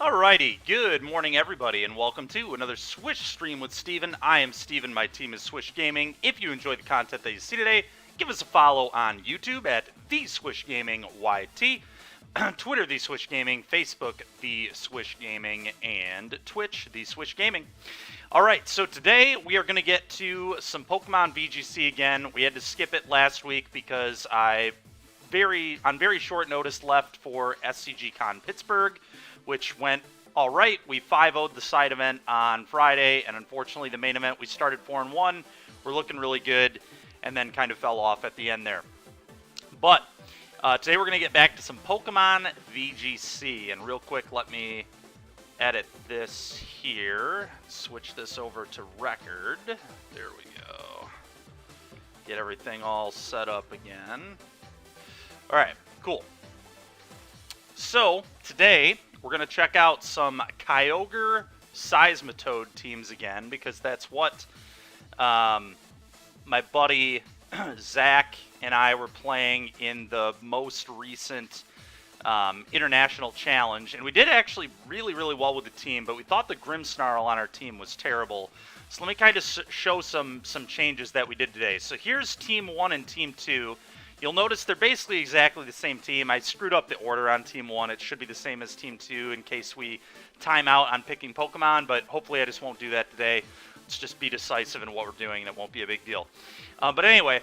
Alrighty, good morning everybody, and welcome to another Swish stream with Steven. I am Steven, my team is Swish Gaming. If you enjoy the content that you see today, give us a follow on YouTube at The Swish Gaming YT, Twitter The Swish Gaming, Facebook The Swish Gaming, and Twitch The Swish Gaming. Alright, so today we are going to get to some Pokemon VGC again. We had to skip it last week because I on very short notice left for SCG Con Pittsburgh, which went all right. We 5-0'd the side event on Friday, and unfortunately the main event we started 4-1. We're looking really good, and then kind of fell off at the end there. But today we're going to get back to some Pokemon VGC, and real quick let me edit this here. Switch this over to record. There we go. Get everything all set up again. Alright, cool. So, today, we're going to check out some Kyogre Seismitoad teams again, because that's what my buddy Zach and I were playing in the most recent International Challenge. And we did actually really well with the team, but we thought the Grimmsnarl on our team was terrible. So let me kind of show some changes that we did today. So here's Team 1 and Team 2. You'll notice they're basically exactly the same team. I screwed up the order on Team 1. It should be the same as Team 2 in case we time out on picking Pokemon, but hopefully I just won't do that today. Let's just be decisive in what we're doing, and it won't be a big deal. But anyway,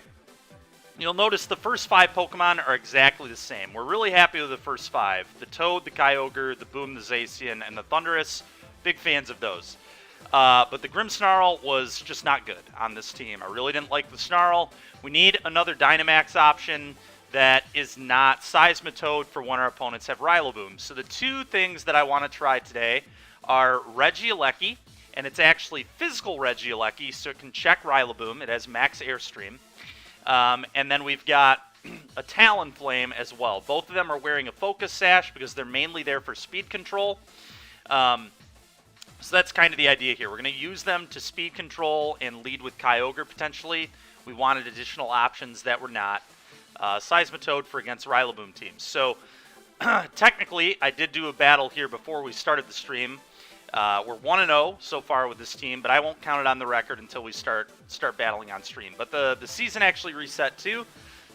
you'll notice the first 5 Pokemon are exactly the same. We're really happy with the first 5. The Toad, the Kyogre, the Boom, the Zacian, and the Thundurus. Big fans of those. But the Grimmsnarl was just not good on this team. I really didn't like the Snarl. We need another Dynamax option that is not Seismitoad for when our opponents have Rillaboom. So the two things that I want to try today are Regieleki, and it's actually physical Regieleki, so it can check Rillaboom. It has max Airstream. And then we've got a Talonflame as well. Both of them are wearing a Focus Sash because they're mainly there for speed control. So that's kind of the idea here. We're going to use them to speed control and lead with Kyogre potentially. We wanted additional options that were not Seismitoad for against Rillaboom teams. So technically, I did do a battle here before we started the stream. We're 1-0 so far with this team, but I won't count it on the record until we start battling on stream. But the season actually reset too,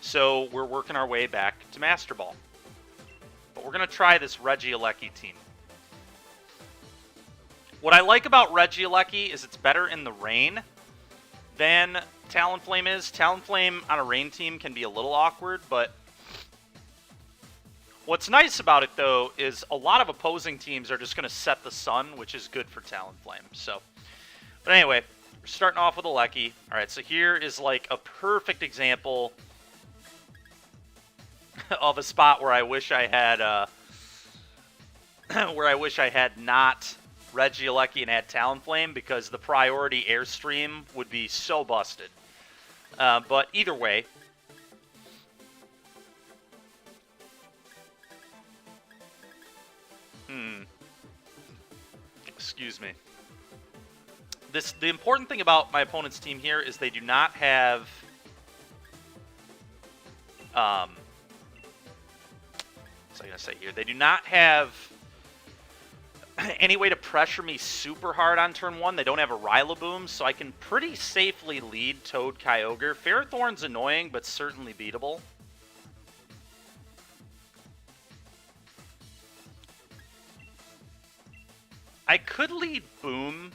so we're working our way back to Master Ball. But we're going to try this Regieleki team. What I like about Regieleki is it's better in the rain than Talonflame is. Talonflame on a rain team can be a little awkward, but what's nice about it, though, is a lot of opposing teams are just going to set the sun, which is good for Talonflame. So, but anyway, we're starting off with a Lecky. All right, so here is like a perfect example of a spot where I wish I had not Regieleki and had Talonflame, because the priority Airstream would be so busted. But either way, excuse me. The important thing about my opponent's team here is they do not have what's I gonna say here? They do not have any way to pressure me super hard on turn 1. They don't have a Rillaboom, so I can pretty safely lead Toad Kyogre. Ferrothorn's annoying, but certainly beatable. I could lead Boom,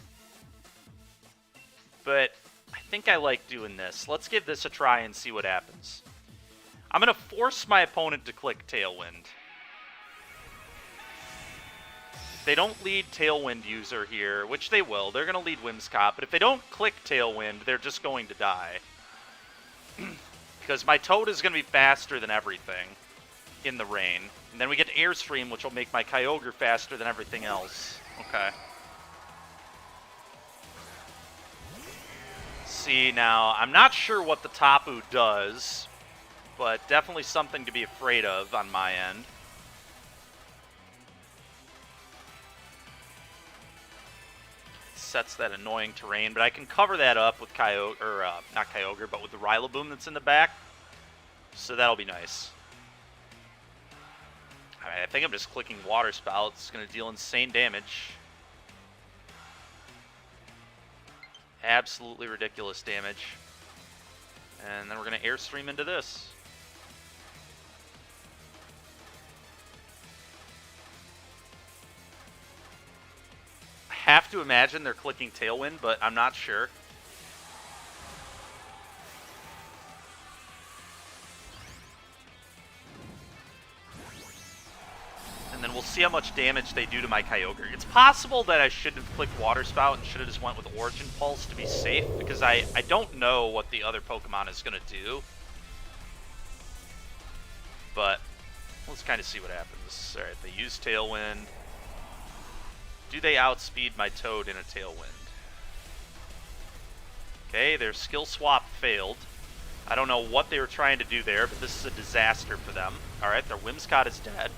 but I think I like doing this. Let's give this a try and see what happens. I'm going to force my opponent to click Tailwind. If they don't lead Tailwind user here, which they will, they're going to lead Whimsicott, but if they don't click Tailwind, they're just going to die. Because my Toad is going to be faster than everything in the rain. And then we get Airstream, which will make my Kyogre faster than everything else. Okay. See, now, I'm not sure what the Tapu does, but definitely something to be afraid of on my end. Sets that annoying terrain, but I can cover that up with Kyogre, or not Kyogre, but with the Rillaboom that's in the back. So that'll be nice. I think I'm just clicking Water Spout. It's going to deal insane damage. Absolutely ridiculous damage. And then we're going to Airstream into this. I have to imagine they're clicking Tailwind, but I'm not sure. And then we'll see how much damage they do to my Kyogre. It's possible that I should have clicked Water Spout and should have just went with Origin Pulse to be safe, because I don't know what the other Pokemon is going to do. But let's kind of see what happens. Alright, they use Tailwind. Do they outspeed my Toad in a Tailwind? Okay, their skill swap failed. I don't know what they were trying to do there, but this is a disaster for them. Alright, their Whimsicott is dead.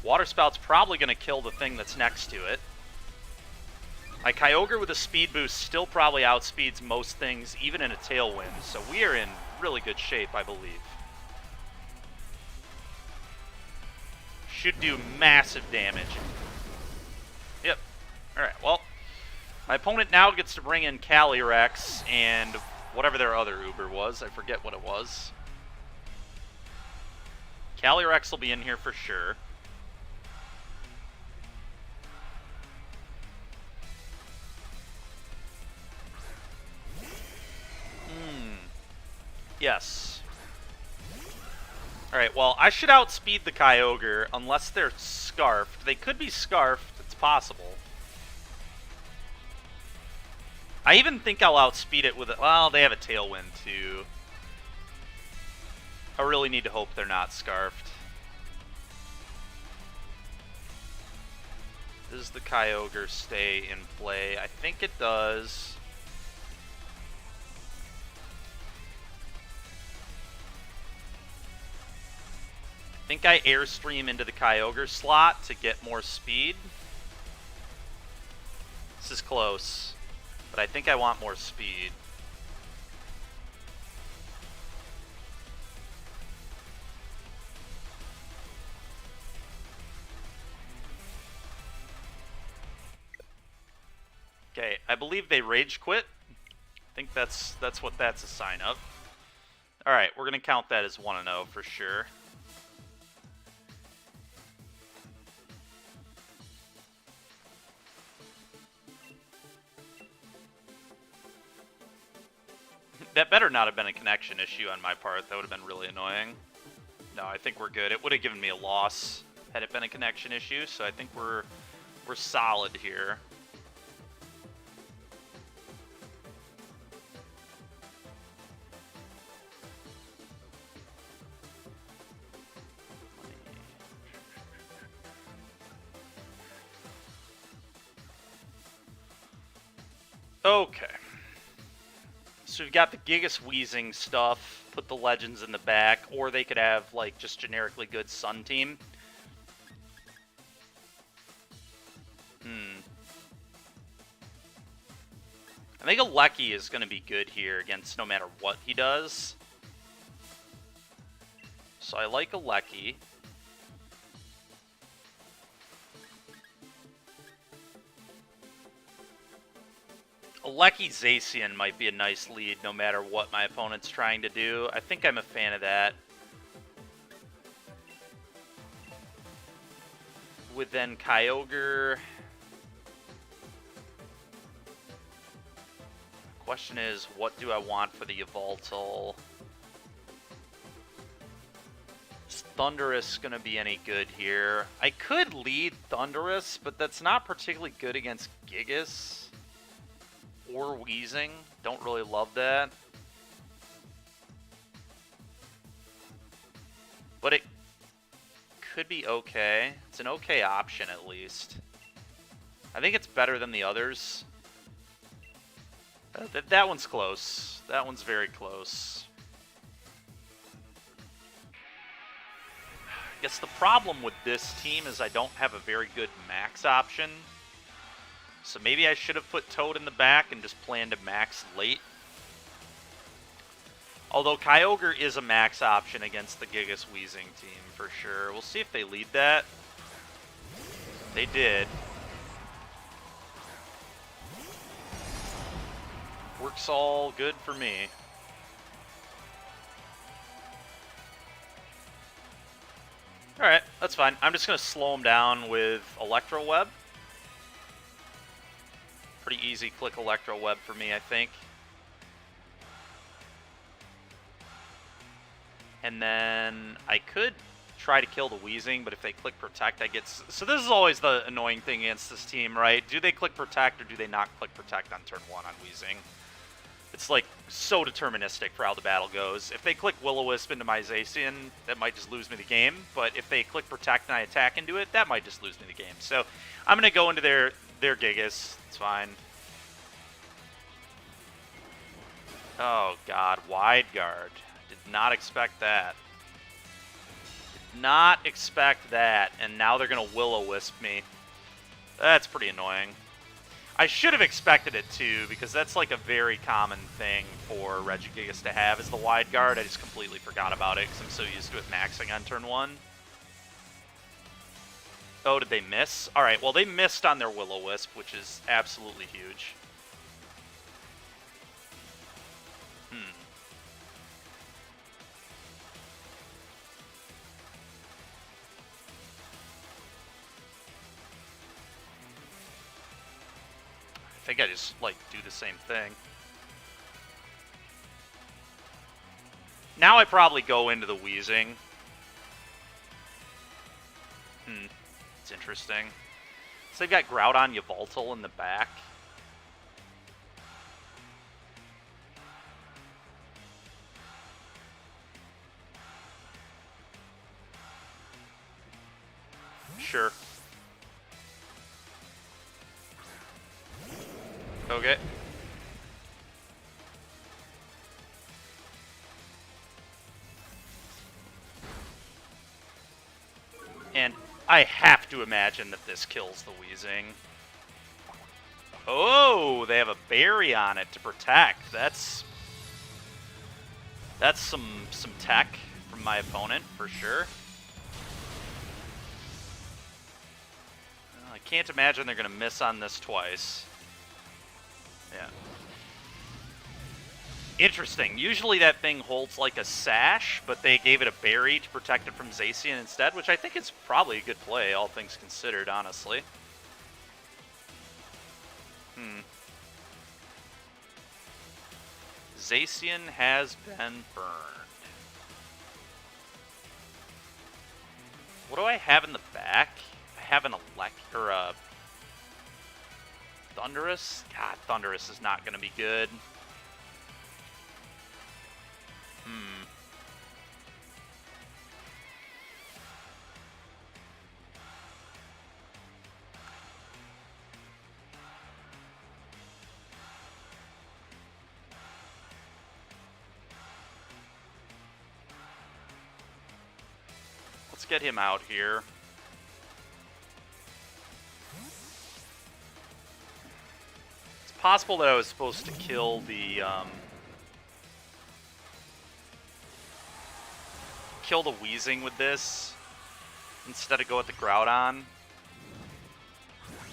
Water Spout's probably going to kill the thing that's next to it. My Kyogre with a speed boost still probably outspeeds most things, even in a Tailwind, so we are in really good shape, I believe. Should do massive damage. Yep. Alright, well, my opponent now gets to bring in Calyrex and whatever their other Uber was. I forget what it was. Calyrex will be in here for sure. Yes. Alright, well, I should outspeed the Kyogre unless they're Scarfed. They could be Scarfed. It's possible. I even think I'll outspeed it with it. Well, they have a Tailwind, too. I really need to hope they're not Scarfed. Does the Kyogre stay in play? I think it does. I think I Airstream into the Kyogre slot to get more speed. This is close, but I think I want more speed. Okay, I believe they Rage Quit. I think that's what that's a sign of. Alright, we're going to count that as 1-0 for sure. That better not have been a connection issue on my part. That would have been really annoying. No, I think we're good. It would have given me a loss had it been a connection issue, so I think we're solid here. Okay. So we've got the Gigas Wheezing stuff, put the Legends in the back, or they could have, like, just generically good Sun Team. I think Alecki is going to be good here against no matter what he does. So I like Alecki. Alecki Zacian might be a nice lead no matter what my opponent's trying to do. I think I'm a fan of that. With then Kyogre. Question is, what do I want for the Yveltal? Is Thundurus going to be any good here? I could lead Thundurus, but that's not particularly good against Gigas. Or Wheezing. Don't really love that. But it could be okay. It's an okay option at least. I think it's better than the others. That one's close. That one's very close. I guess the problem with this team is I don't have a very good max option. So maybe I should have put Toad in the back and just planned to max late. Although Kyogre is a max option against the Gigas Wheezing team for sure. We'll see if they lead that. They did. Works all good for me. Alright, that's fine. I'm just going to slow him down with Electro Web. Pretty easy click Electro Web for me, I think. And then I could try to kill the Weezing, but if they click Protect, I get... So this is always the annoying thing against this team, right? Do they click Protect or do they not click Protect on turn 1 on Weezing? It's like so deterministic for how the battle goes. If they click Will-O-Wisp into my Zacian, that might just lose me the game. But if they click Protect and I attack into it, that might just lose me the game. So I'm going to go into their Gigas. It's fine. Oh, God. Wide Guard. Did not expect that. Did not expect that. And now they're going to Will-O-Wisp me. That's pretty annoying. I should have expected it too, because that's like a very common thing for Regigigas to have, is the Wide Guard. I just completely forgot about it because I'm so used to it maxing on turn 1. Oh, did they miss? Alright, well they missed on their Will-O-Wisp, which is absolutely huge. I think I just, like, do the same thing. Now I probably go into the Weezing. It's interesting. So they've got Groudon, Yveltal in the back. Sure. Okay. And I have to imagine that this kills the Weezing. Oh, they have a berry on it to protect. That's some tech from my opponent for sure. I can't imagine they're going to miss on this twice. Yeah. Interesting. Usually that thing holds like a sash, but they gave it a berry to protect it from Zacian instead, which I think is probably a good play, all things considered, honestly. Zacian has been burned. What do I have in the back? I have an Thundurus? God, Thundurus is not going to be good. Let's get him out here. It's possible that I was supposed to kill the Weezing with this instead of go with the Groudon.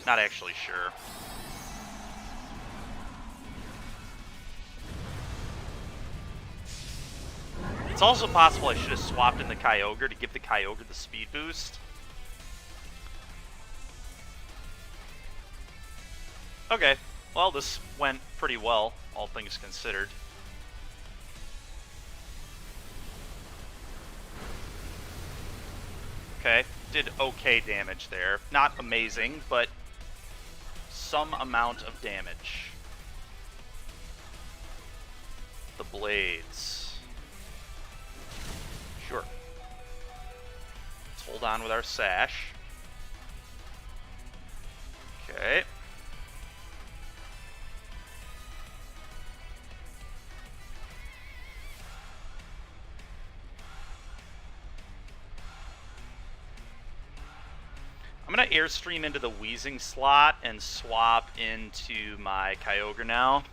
Not actually sure. It's also possible I should have swapped in the Kyogre to give the Kyogre the speed boost. Okay, well this went pretty well, all things considered. Okay, did okay damage there. Not amazing, but some amount of damage. The blades. Sure. Let's hold on with our sash. Okay. I'm going to Airstream into the Weezing slot and swap into my Kyogre now.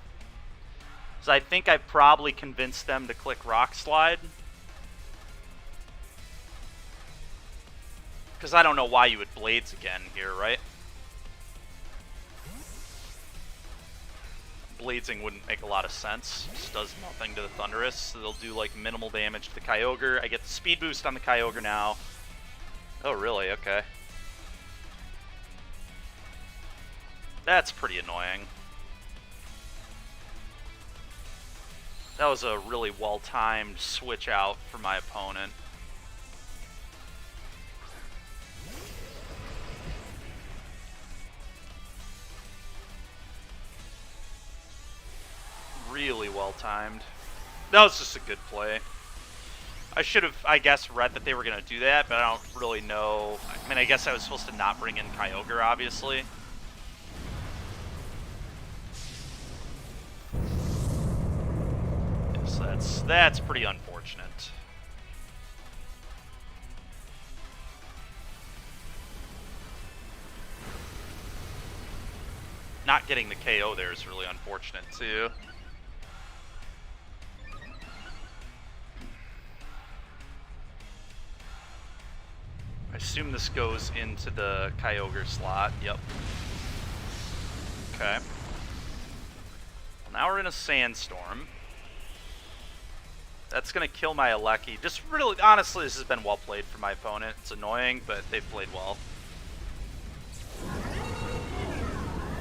So I think I probably convinced them to click Rock Slide. Because I don't know why you would Blades again here, right? Bladesing wouldn't make a lot of sense. Just does nothing to the Thundurus. So they'll do like minimal damage to the Kyogre. I get the speed boost on the Kyogre now. Oh, really? Okay. That's pretty annoying. That was a really well-timed switch out for my opponent. Really well-timed. That was just a good play. I should have, I guess, read that they were going to do that, but I don't really know. I mean, I guess I was supposed to not bring in Kyogre, obviously. So that's pretty unfortunate. Not getting the KO there is really unfortunate, too. I assume this goes into the Kyogre slot. Yep. Okay. Well, now we're in a Sandstorm. That's going to kill my Alecki. Just really, honestly, this has been well played for my opponent. It's annoying, but they've played well.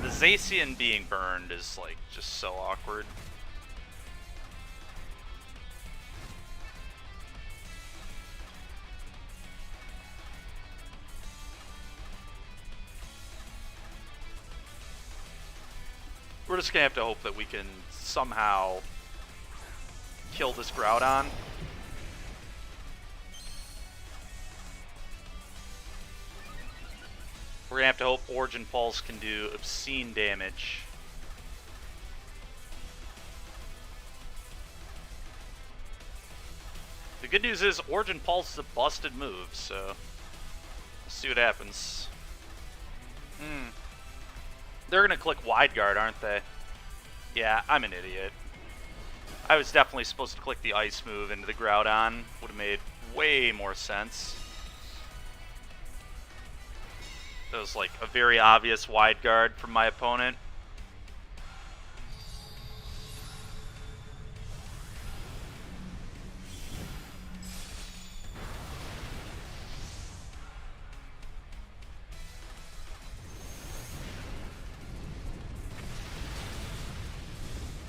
The Zacian being burned is, like, just so awkward. We're just going to have to hope that we can somehow kill this Groudon. We're going to have to hope Origin Pulse can do obscene damage. The good news is Origin Pulse is a busted move, so we'll see what happens. They're going to click Wide Guard, aren't they? Yeah, I'm an idiot. I was definitely supposed to click the Ice move into the Groudon. Would have made way more sense. That was like a very obvious Wide Guard from my opponent.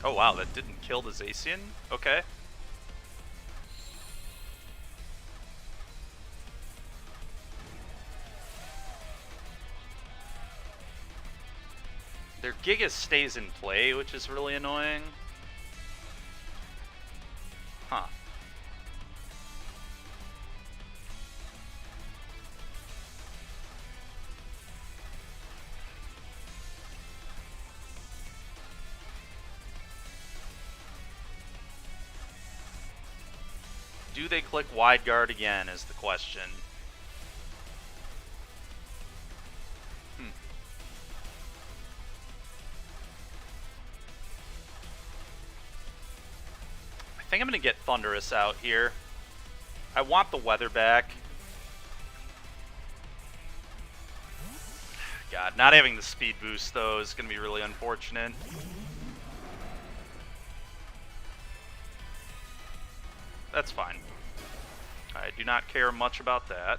Oh wow, that didn't kill the Zacian? Okay. Their Giga stays in play, which is really annoying. Huh. Do they click Wide Guard again is the question. I think I'm going to get Thundurus out here. I want the weather back. God, not having the speed boost, though, is going to be really unfortunate. That's fine. I do not care much about that.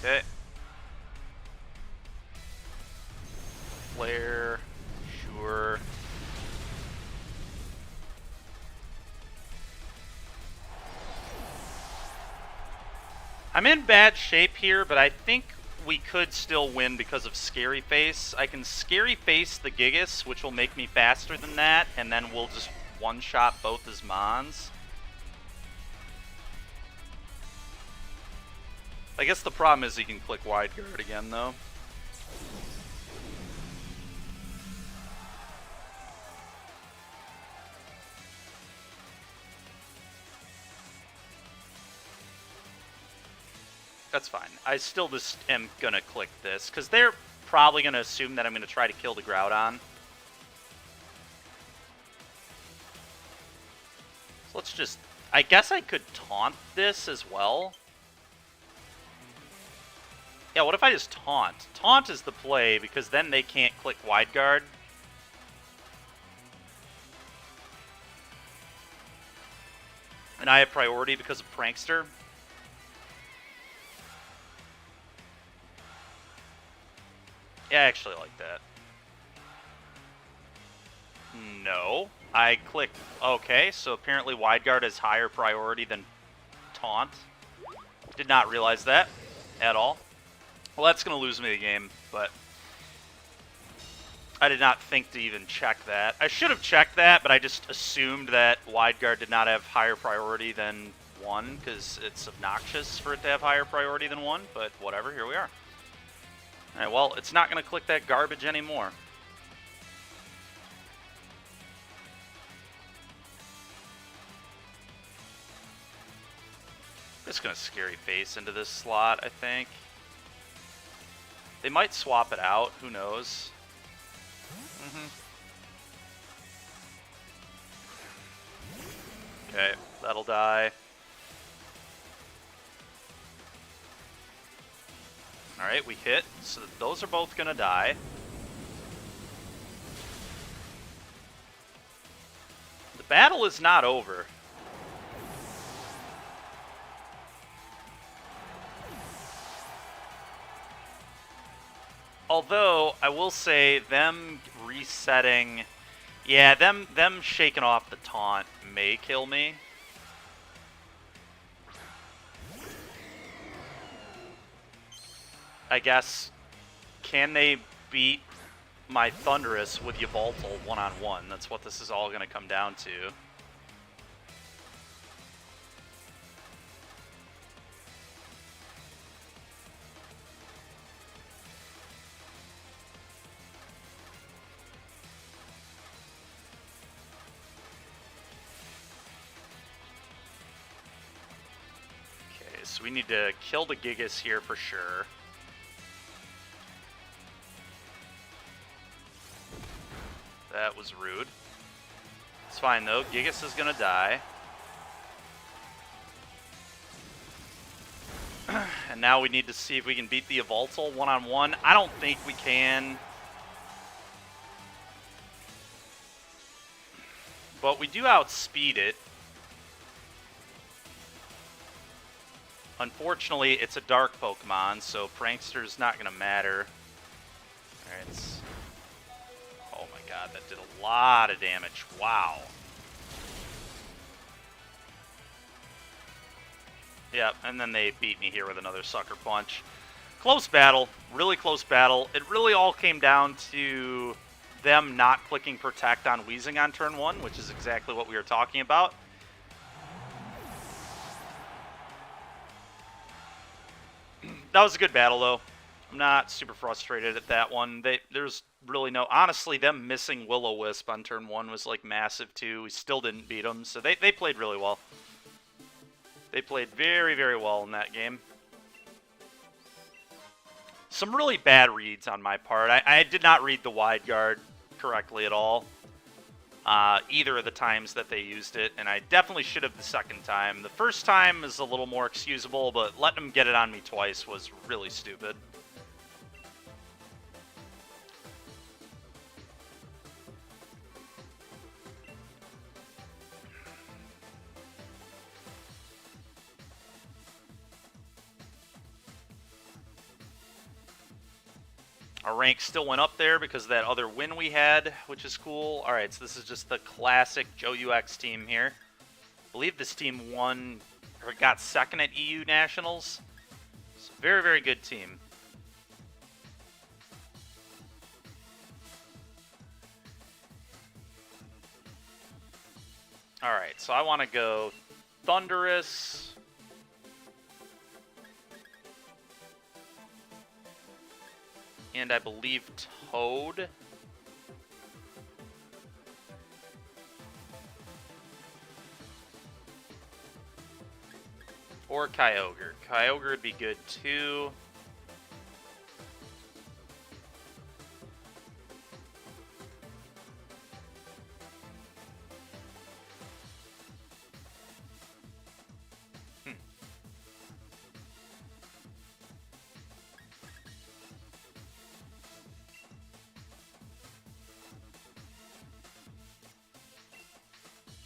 Okay. Flare. Sure. I'm in bad shape here, but I think we could still win because of Scary Face. I can Scary Face the Gigas, which will make me faster than that, and then we'll just one-shot both his Mons. I guess the problem is he can click Wide Guard again, though. That's fine. I still just am going to click this, because they're probably going to assume that I'm going to try to kill the Groudon. let's just... I guess I could taunt this as well. Yeah, what if I just taunt? Taunt is the play, because then they can't click wide guard. And I have priority because of Prankster. Yeah, I actually like that. No. I clicked... Okay, so apparently wide guard is higher priority than taunt. Did not realize that at all. Well, that's going to lose me the game, but I did not think to even check that. I should have checked that, but I just assumed that wide guard did not have higher priority than 1, because it's obnoxious for it to have higher priority than 1, but whatever, here we are. Alright, well, it's not going to click that garbage anymore. Just going to scary face into this slot, I think. They might swap it out, who knows. Okay, that'll die. Alright, we hit, so those are both gonna die. The battle is not over. Although, I will say, them resetting... Yeah, them shaking off the taunt may kill me. I guess, can they beat my Thundurus with Yveltal one-on-one? That's what this is all going to come down to. Okay, so we need to kill the Gigas here for sure. That was rude. It's fine though, Gigas is gonna die. And now we need to see if we can beat the Yveltal one-on-one. I don't think we can. But we do outspeed it. Unfortunately, it's a dark Pokemon, so Prankster's not gonna matter. Alright, oh my god, that did a lot of damage. Wow. Yep, and then they beat me here with another Sucker Punch. Close battle. Really close battle. It really all came down to them not clicking Protect on Weezing on turn 1, which is exactly what we were talking about. That was a good battle, though. I'm not super frustrated at that one. There's really no... Honestly, them missing Will-O-Wisp on turn 1 was, like, massive, too. We still didn't beat them, so they played really well. They played very, very well in that game. Some really bad reads on my part. I did not read the wide guard correctly at all. Either of the times that they used it, and I definitely should have the second time. The first time is a little more excusable, but letting them get it on me twice was really stupid. Our rank still went up there because of that other win we had, which is cool. Alright, so this is just the classic Joe UX team here. I believe this team won, or got second at EU Nationals. It's a very, very good team. Alright, so I want to go Thundurus. And I believe Toad. Or Kyogre. Kyogre would be good too.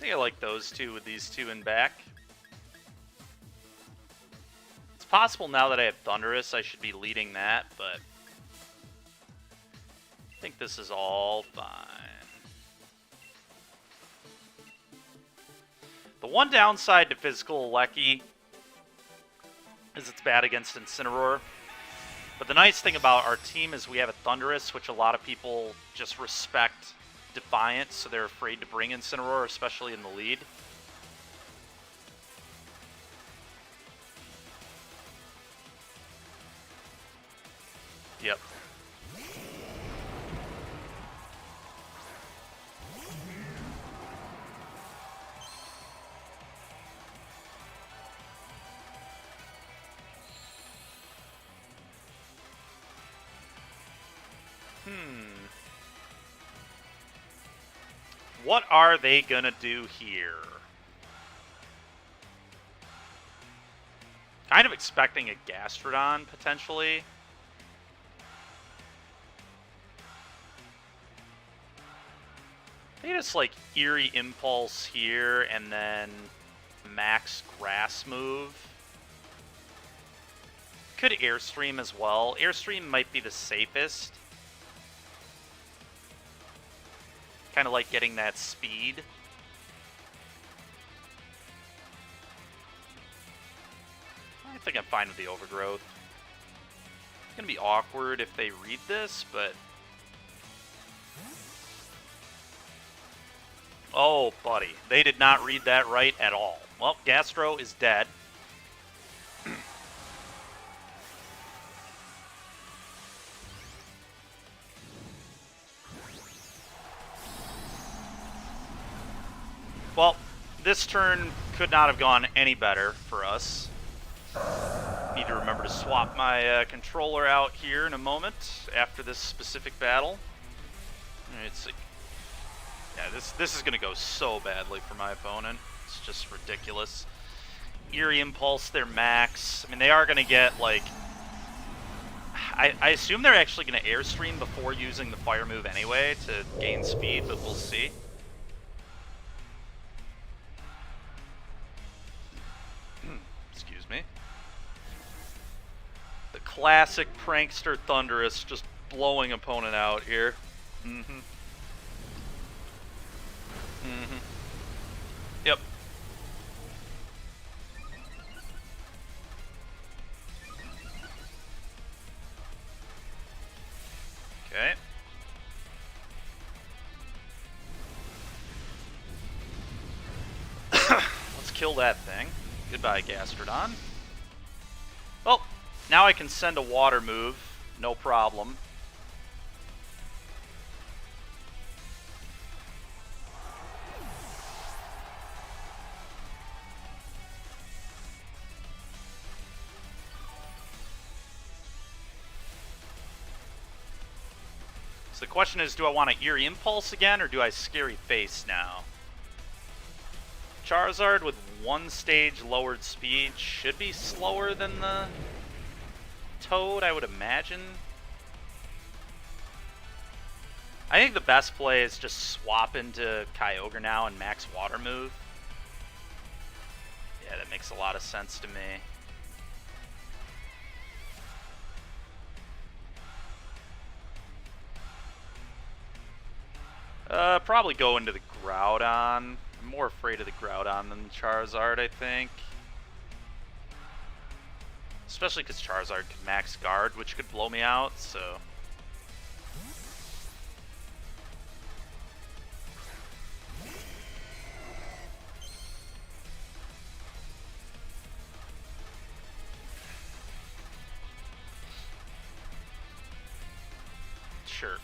think I like those two with these two in back. It's possible now that I have Thunderous, I should be leading that, but I think this is all fine. The one downside to physical Lecky is it's bad against Incineroar. But the nice thing about our team is we have a Thunderous, which a lot of people just respect Defiant, so they're afraid to bring Incineroar, especially in the lead. Yep. What are they gonna do here? Kind of expecting a Gastrodon, potentially. They just, like, Eerie Impulse here, and then Max Grass move. Could Airstream as well. Airstream might be the safest. Kind of like getting that speed. I think I'm fine with the Overgrowth. It's going to be awkward if they read this, but... Oh, buddy. They did not read that right at all. Well, Gastro is dead. Well, this turn could not have gone any better for us. Need to remember to swap my controller out here in a moment after this specific battle. It's like, yeah, this is gonna go so badly for my opponent. It's just ridiculous. Eerie Impulse, their max. I mean, they are gonna get like. I assume they're actually gonna Airstream before using the Fire move anyway to gain speed, but we'll see. Excuse me. The classic prankster Thunderous just blowing opponent out here. Yep. Okay. Let's kill that thing. Goodbye, Gastrodon. Well, now I can send a water move. No problem. So the question is, do I want to Eerie Impulse again, or do I Scary Face now? Charizard with one stage lowered speed should be slower than the Toad, I would imagine. I think the best play is just swap into Kyogre now and max water move. Yeah, that makes a lot of sense to me. Probably go into the Groudon. I'm more afraid of the Groudon than the Charizard, I think. Especially because Charizard could max guard, which could blow me out, so... Sure.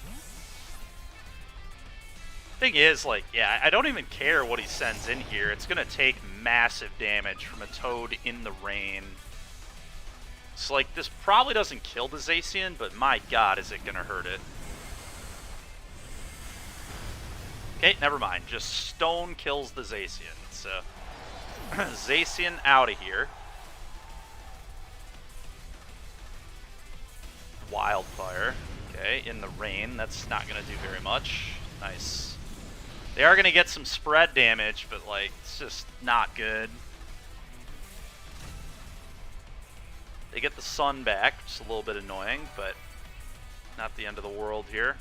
Thing is, like, yeah, I don't even care what he sends in here. It's gonna take massive damage from a Toad in the rain. So, like, this probably doesn't kill the Zacian, but my god, is it gonna hurt it. Okay, never mind. Just Stone kills the Zacian. So, Zacian out of here. Wildfire. Okay, in the rain. That's not gonna do very much. Nice. They are going to get some spread damage, but, like, it's just not good. They get the sun back, which is a little bit annoying, but not the end of the world here.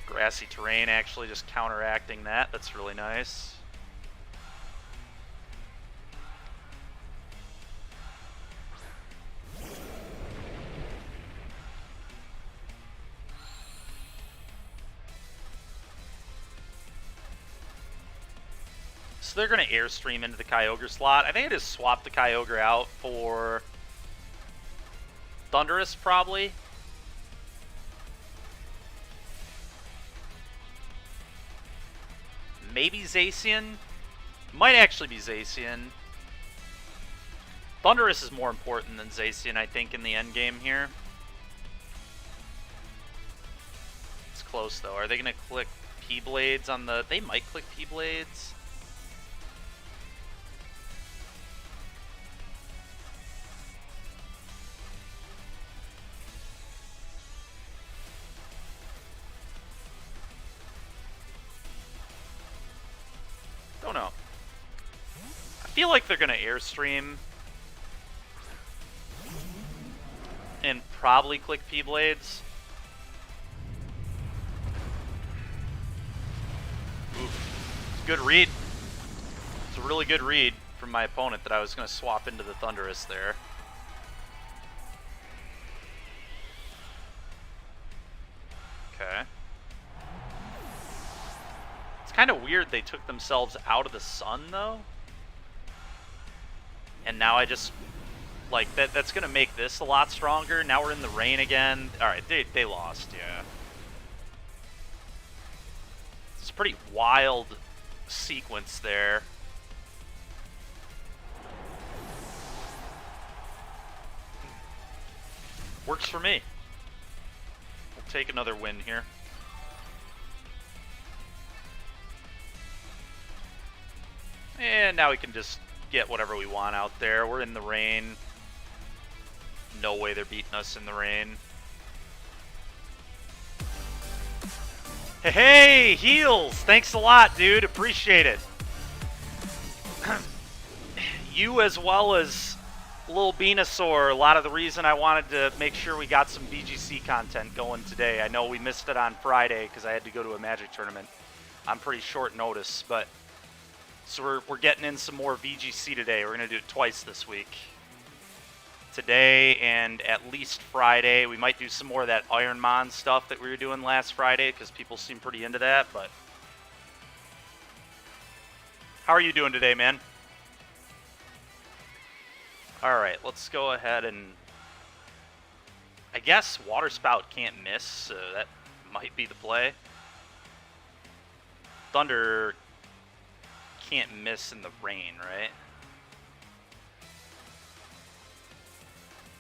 Grassy terrain actually just counteracting that. That's really nice. So they're going to Airstream into the Kyogre slot. I think I just swapped the Kyogre out for Thundurus, probably. Maybe Zacian. Might actually be Zacian. Thundurus is more important than Zacian, I think, in the end game here. It's close, though. Are they going to click P-Blades on the... They might click P-Blades. Don't know. I feel like they're going to Airstream and probably click P-Blades. Oof. It's a good read. It's a really good read from my opponent that I was going to swap into the Thundurus there. Okay. Kind of weird they took themselves out of the sun, though. And now I just, like, that's going to make this a lot stronger. Now we're in the rain again. Alright, they lost, yeah. It's a pretty wild sequence there. Works for me. We'll take another win here. And now we can just get whatever we want out there. We're in the rain. No way they're beating us in the rain. Hey, heals! Thanks a lot, dude. Appreciate it. You as well as Lil Venusaur, a lot of the reason I wanted to make sure we got some VGC content going today. I know we missed it on Friday because I had to go to a Magic tournament on pretty short notice, but... So we're getting in some more VGC today. We're going to do it twice this week. Today and at least Friday. We might do some more of that Ironmon stuff that we were doing last Friday because people seem pretty into that. But how are you doing today, man? All right, let's go ahead and... I guess Water Spout can't miss, so that might be the play. Thunder... can't miss in the rain, right?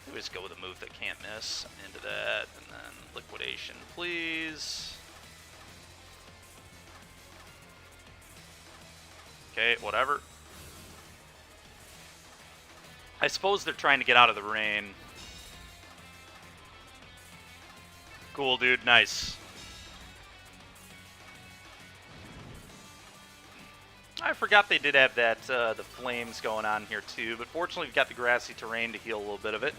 We just go with a move that can't miss into that, and then liquidation, please. Okay, whatever. I suppose they're trying to get out of the rain. Cool, dude. Nice. I forgot they did have that, the flames going on here too, but fortunately we've got the grassy terrain to heal a little bit of it.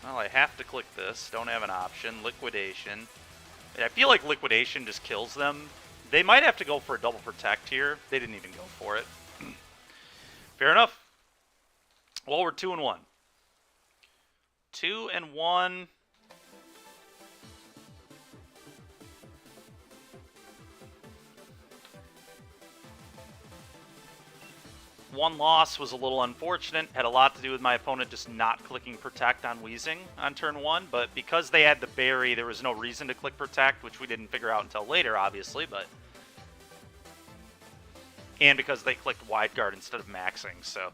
Well, I have to click this. Don't have an option. Liquidation. I feel like liquidation just kills them. They might have to go for a double protect here. They didn't even go for it. Fair enough. Well, we're 2-1. 2-1. One loss was a little unfortunate. Had a lot to do with my opponent just not clicking Protect on Weezing on turn 1. But because they had the berry, there was no reason to click Protect, which we didn't figure out until later, obviously. But and because they clicked Wide Guard instead of maxing, so...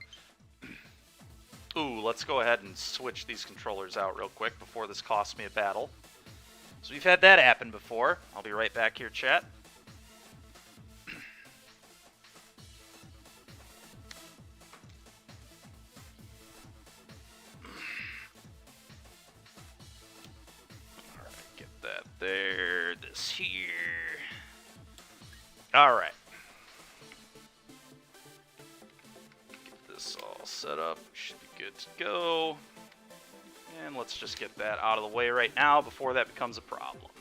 Ooh, let's go ahead and switch these controllers out real quick before this costs me a battle. So we've had that happen before. I'll be right back here, chat. Alright, get that there, this here. Alright. Get this all set up. Should be good to go. And let's just get that out of the way right now before that becomes a problem.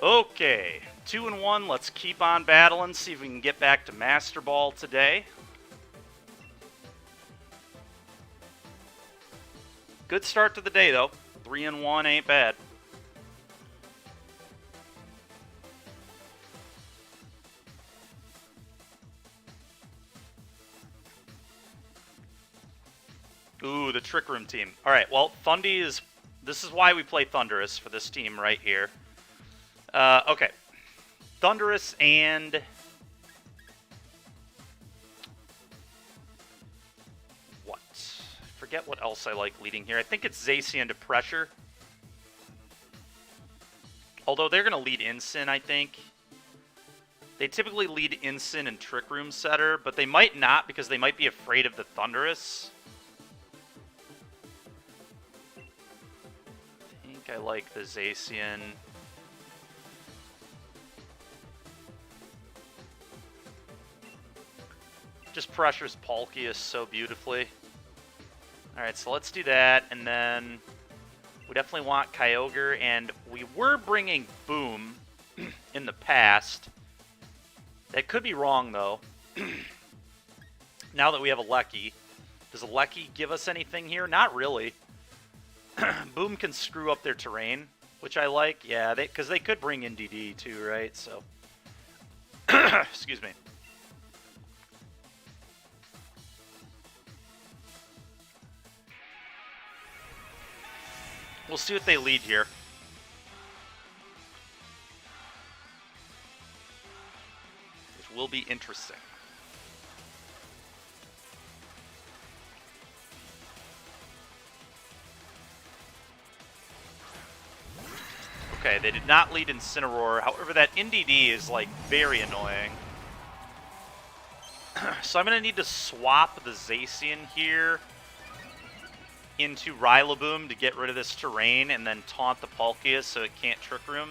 Okay, 2-1. Let's keep on battling, see if we can get back to Master Ball today. Good start to the day, though. 3-1 ain't bad. Ooh, the Trick Room team. All right, well, Thundy is... This is why we play Thundurus for this team right here. Okay. Thundurus and... What? I forget what else I like leading here. I think it's Zacian to Pressure. Although they're going to lead Incin, I think. They typically lead Incin and Trick Room Setter, but they might not because they might be afraid of the Thundurus. I think I like the Zacian. Just pressures Palkia so beautifully. Alright, so let's do that, and then we definitely want Kyogre, and we were bringing Boom in the past. That could be wrong, though. Now that we have a Lecky. Does a Lecky give us anything here? Not really. Boom can screw up their terrain, which I like. Yeah, because they could bring in DD too, right? So, excuse me. We'll see what they lead here. Which will be interesting. Okay, they did not lead Incineroar. However, that NDD is, like, very annoying. So I'm going to need to swap the Zacian here into Rillaboom to get rid of this terrain and then taunt the Palkia so it can't Trick Room.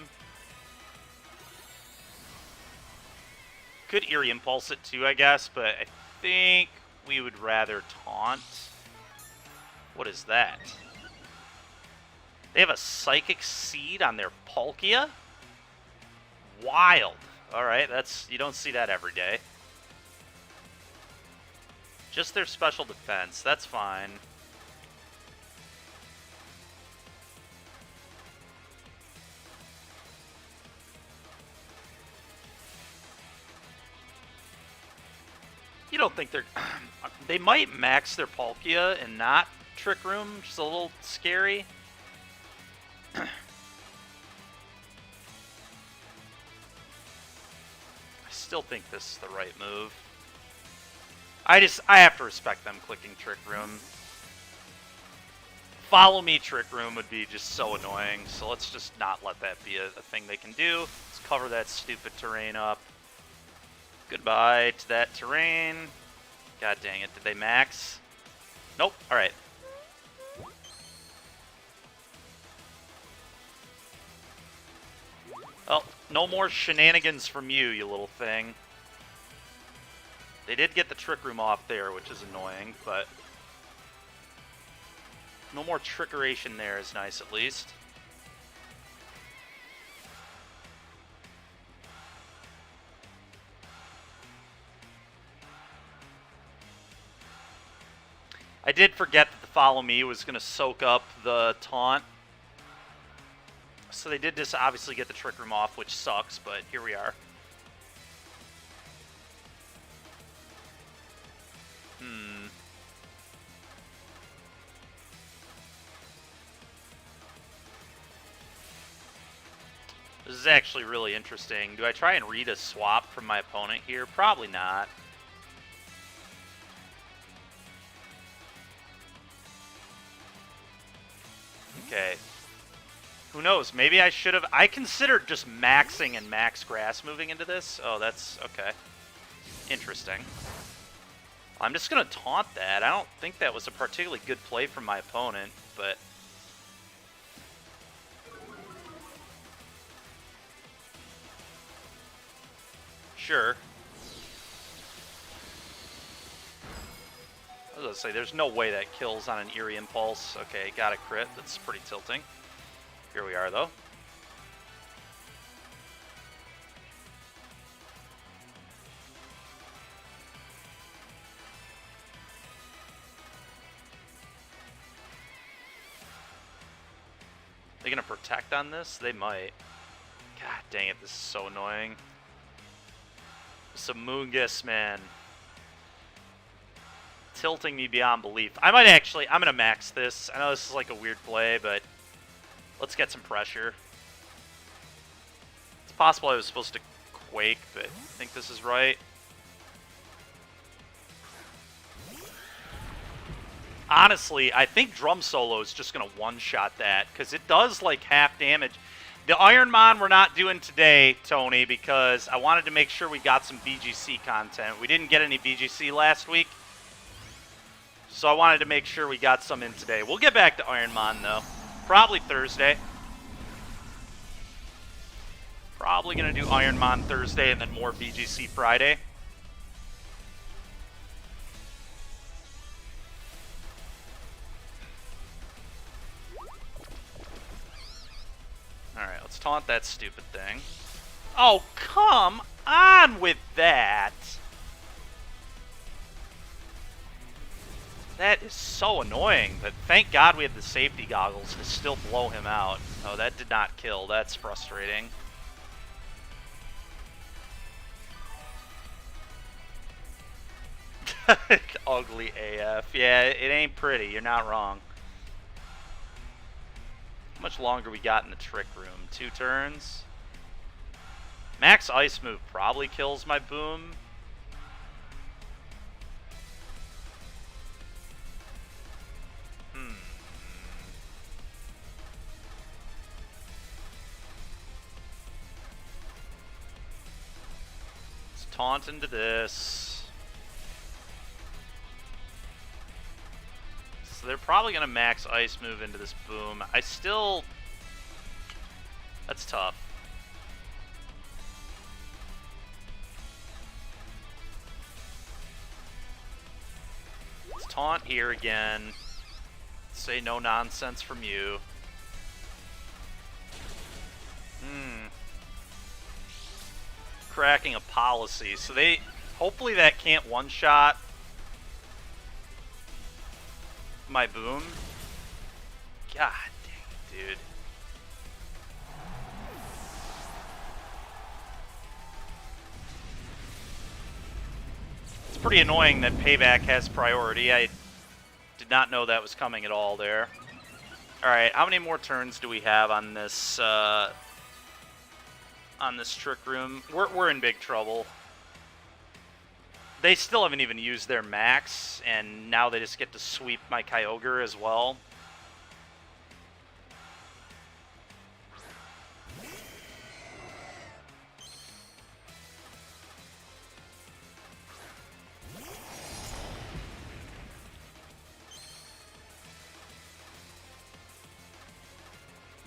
Could Eerie Impulse it too, I guess, but I think we would rather taunt. What is that? They have a Psychic Seed on their Palkia? Wild. Alright, you don't see that every day. Just their special defense, that's fine. You don't think they're... They might max their Palkia and not Trick Room, just a little scary. I still think this is the right move. I have to respect them clicking Trick Room. Follow me Trick Room would be just so annoying, so let's just not let that be a thing they can do. Let's cover that stupid terrain up. Goodbye to that terrain. God dang it, did they max? Nope, alright. Well, no more shenanigans from you, you little thing. They did get the Trick Room off there, which is annoying, but... No more trickeration there is nice, at least. I did forget that the Follow Me was going to soak up the taunt. So they did just obviously get the Trick Room off, which sucks, but here we are. This is actually really interesting. Do I try and read a swap from my opponent here? Probably not. Okay. Who knows? Maybe I should have... I considered just maxing and max grass moving into this. Oh, that's... okay. Interesting. I'm just going to taunt that. I don't think that was a particularly good play from my opponent, but... Sure. I was going to say, there's no way that kills on an Eerie Impulse. Okay, got a crit. That's pretty tilting. Here we are, though. They gonna protect on this? They might. God dang it, this is so annoying. Samungus, man. Tilting me beyond belief. I might actually, I'm gonna max this. I know this is like a weird play, but let's get some pressure. It's possible I was supposed to Quake, but I think this is right. Honestly, I think Drum Solo is just going to one-shot that, because it does, like, half damage. The Ironmon we're not doing today, Tony, because I wanted to make sure we got some VGC content. We didn't get any VGC last week, so I wanted to make sure we got some in today. We'll get back to Ironmon, though. Probably Thursday. Probably going to do Ironmon Thursday and then more VGC Friday. Alright, let's taunt that stupid thing. Oh, come on with that! That is so annoying, but thank God we have the safety goggles to still blow him out. Oh, that did not kill. That's frustrating. Ugly AF. Yeah, it ain't pretty. You're not wrong. How much longer we got in the Trick Room? 2 turns? Max Ice move probably kills my Boom. Let's taunt into this. So they're probably going to max Ice move into this Boom. I still... That's tough. Let's taunt here again. Say no nonsense from you. Cracking a policy. So they... Hopefully that can't one-shot my Boom. God dang it, dude. It's pretty annoying that Payback has priority. I did not know that was coming at all there. Alright, how many more turns do we have on this Trick Room? We're in big trouble. They still haven't even used their max, and now they just get to sweep my Kyogre as well.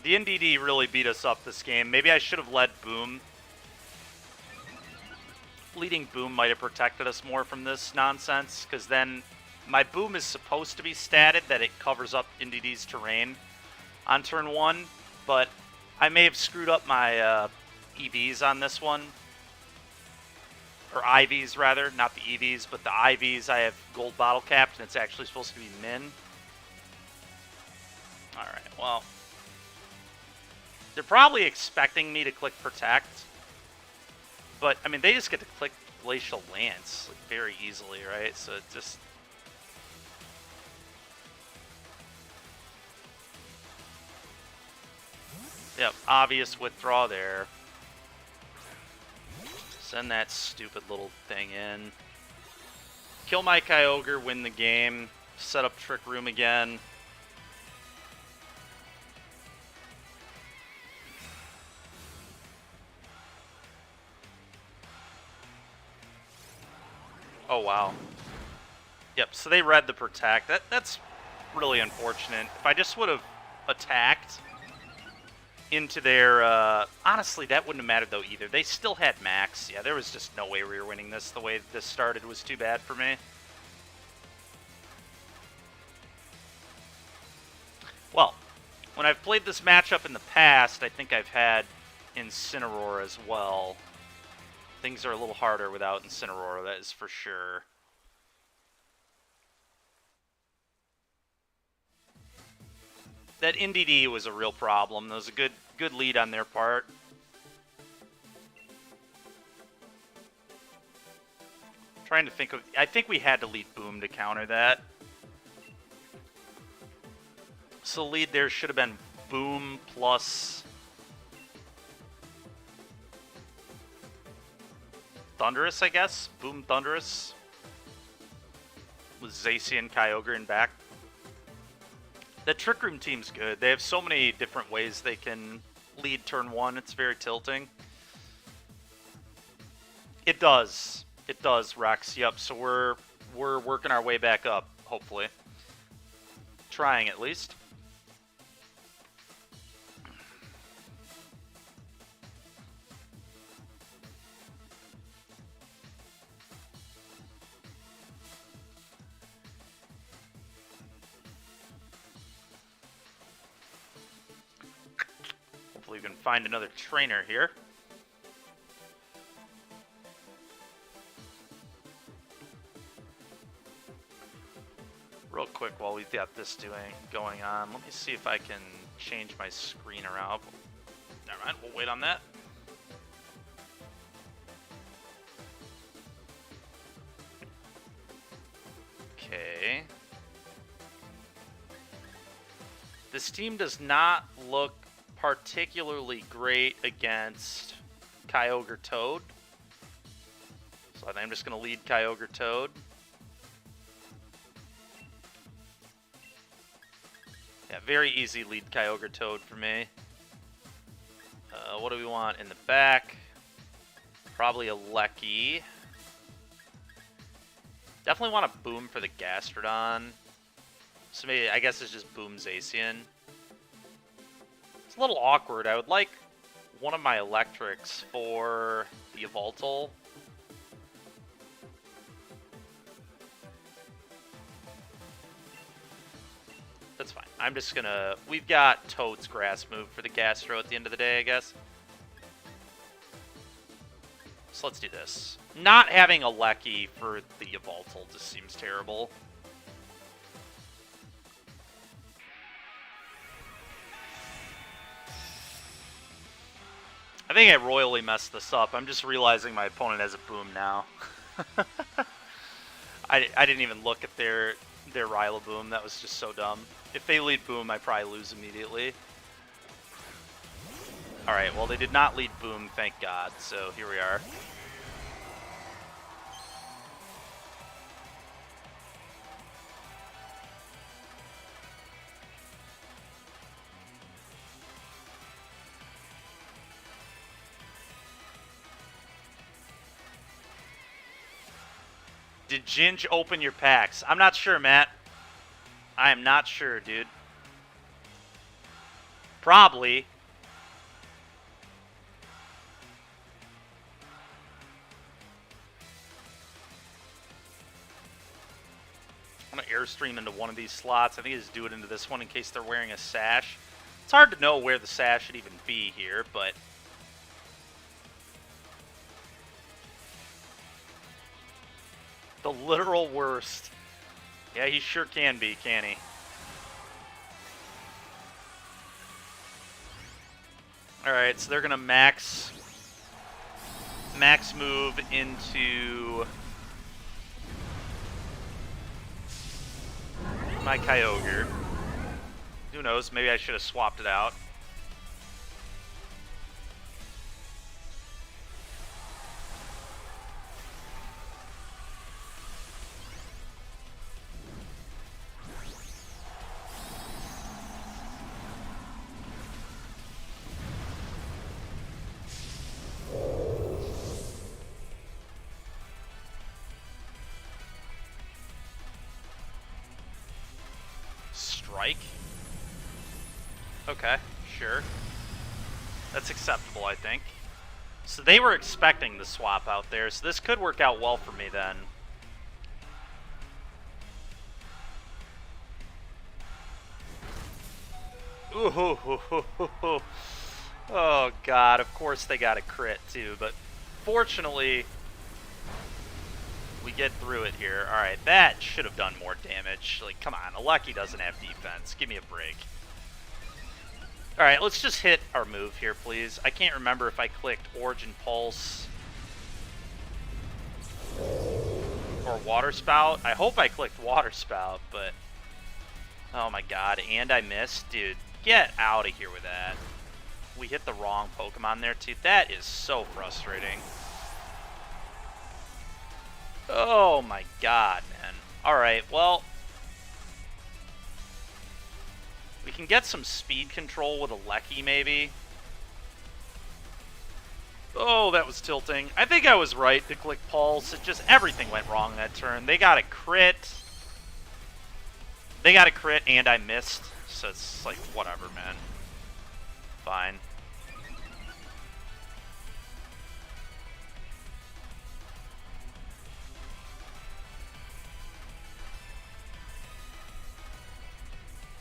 The NDD really beat us up this game. Maybe I should have led Boom. Leading Boom might have protected us more from this nonsense, because then my Boom is supposed to be statted that it covers up NDD's terrain on turn 1, but I may have screwed up my EVs on this one. Or IVs, rather. Not the EVs, but the IVs I have gold bottle capped, and it's actually supposed to be min. Alright, well... They're probably expecting me to click Protect. But, I mean, they just get to click Glacial Lance like, very easily, right? So it just... Yep, obvious withdraw there. Send that stupid little thing in. Kill my Kyogre, win the game. Set up Trick Room again. Oh, wow. Yep, so they read the protect. That's really unfortunate. If I just would have attacked into their... honestly, that wouldn't have mattered, though, either. They still had max. Yeah, there was just no way we were winning this. The way this started was too bad for me. Well, when I've played this matchup in the past, I think I've had Incineroar as well. Things are a little harder without Incineroar, that is for sure. That NDD was a real problem. That was a good lead on their part. Trying to think of... I think we had to lead Boom to counter that. So the lead there should have been Boom plus... Thundurus, I guess? Boom Thundurus. With Zacian, Kyogre in back. The Trick Room team's good. They have so many different ways they can lead turn one. It's very tilting. It does. It does, Rex. Yep, so we're working our way back up, hopefully. Trying, at least. Hopefully we can find another trainer here. Real quick while we've got this going on, let me see if I can change my screen around. Never mind, we'll wait on that. Okay. This team does not look particularly great against Kyogre Toad. So I think I'm just going to lead Kyogre Toad. Yeah, very easy lead Kyogre Toad for me. What do we want in the back? Probably a Lecky. Definitely want a Boom for the Gastrodon. So maybe, I guess it's just Boom Zacian. It's a little awkward. I would like one of my electrics for the Yveltal. That's fine. I'm just gonna... We've got Toad's Grass move for the Gastro at the end of the day, I guess. So let's do this. Not having a Lecky for the Yveltal just seems terrible. I think I royally messed this up. I'm just realizing my opponent has a Boom now. I didn't even look at their Rillaboom. That was just so dumb. If they lead Boom, I probably lose immediately. Alright, well, they did not lead Boom, thank God. So here we are. Did Ginge open your packs? I'm not sure, Matt. I am not sure, dude. Probably. I'm going to Airstream into one of these slots. I think I just do it into this one in case they're wearing a sash. It's hard to know where the sash should even be here, but... The literal worst. Yeah, he sure can be, can't he? Alright, so they're going to max move into my Kyogre. Who knows, maybe I should have swapped it out. strike. Okay, sure. That's acceptable, I think. So they were expecting the swap out there, so this could work out well for me then. Ooh, oh god, of course they got a crit too, but fortunately we get through it here. Alright, that should have done more damage. Like, come on, Alecki doesn't have defense. Give me a break. Alright, let's just hit our move here, please. I can't remember if I clicked Origin Pulse or Water Spout. I hope I clicked Water Spout, but... oh my god, and I missed? Dude, get out of here with that. We hit the wrong Pokemon there, too. That is so frustrating. Oh my god, man. Alright, well... we can get some speed control with Alecki, maybe. Oh, that was tilting. I think I was right to click Pulse. It just, everything went wrong that turn. They got a crit. They got a crit, and I missed. So it's like, whatever, man. Fine.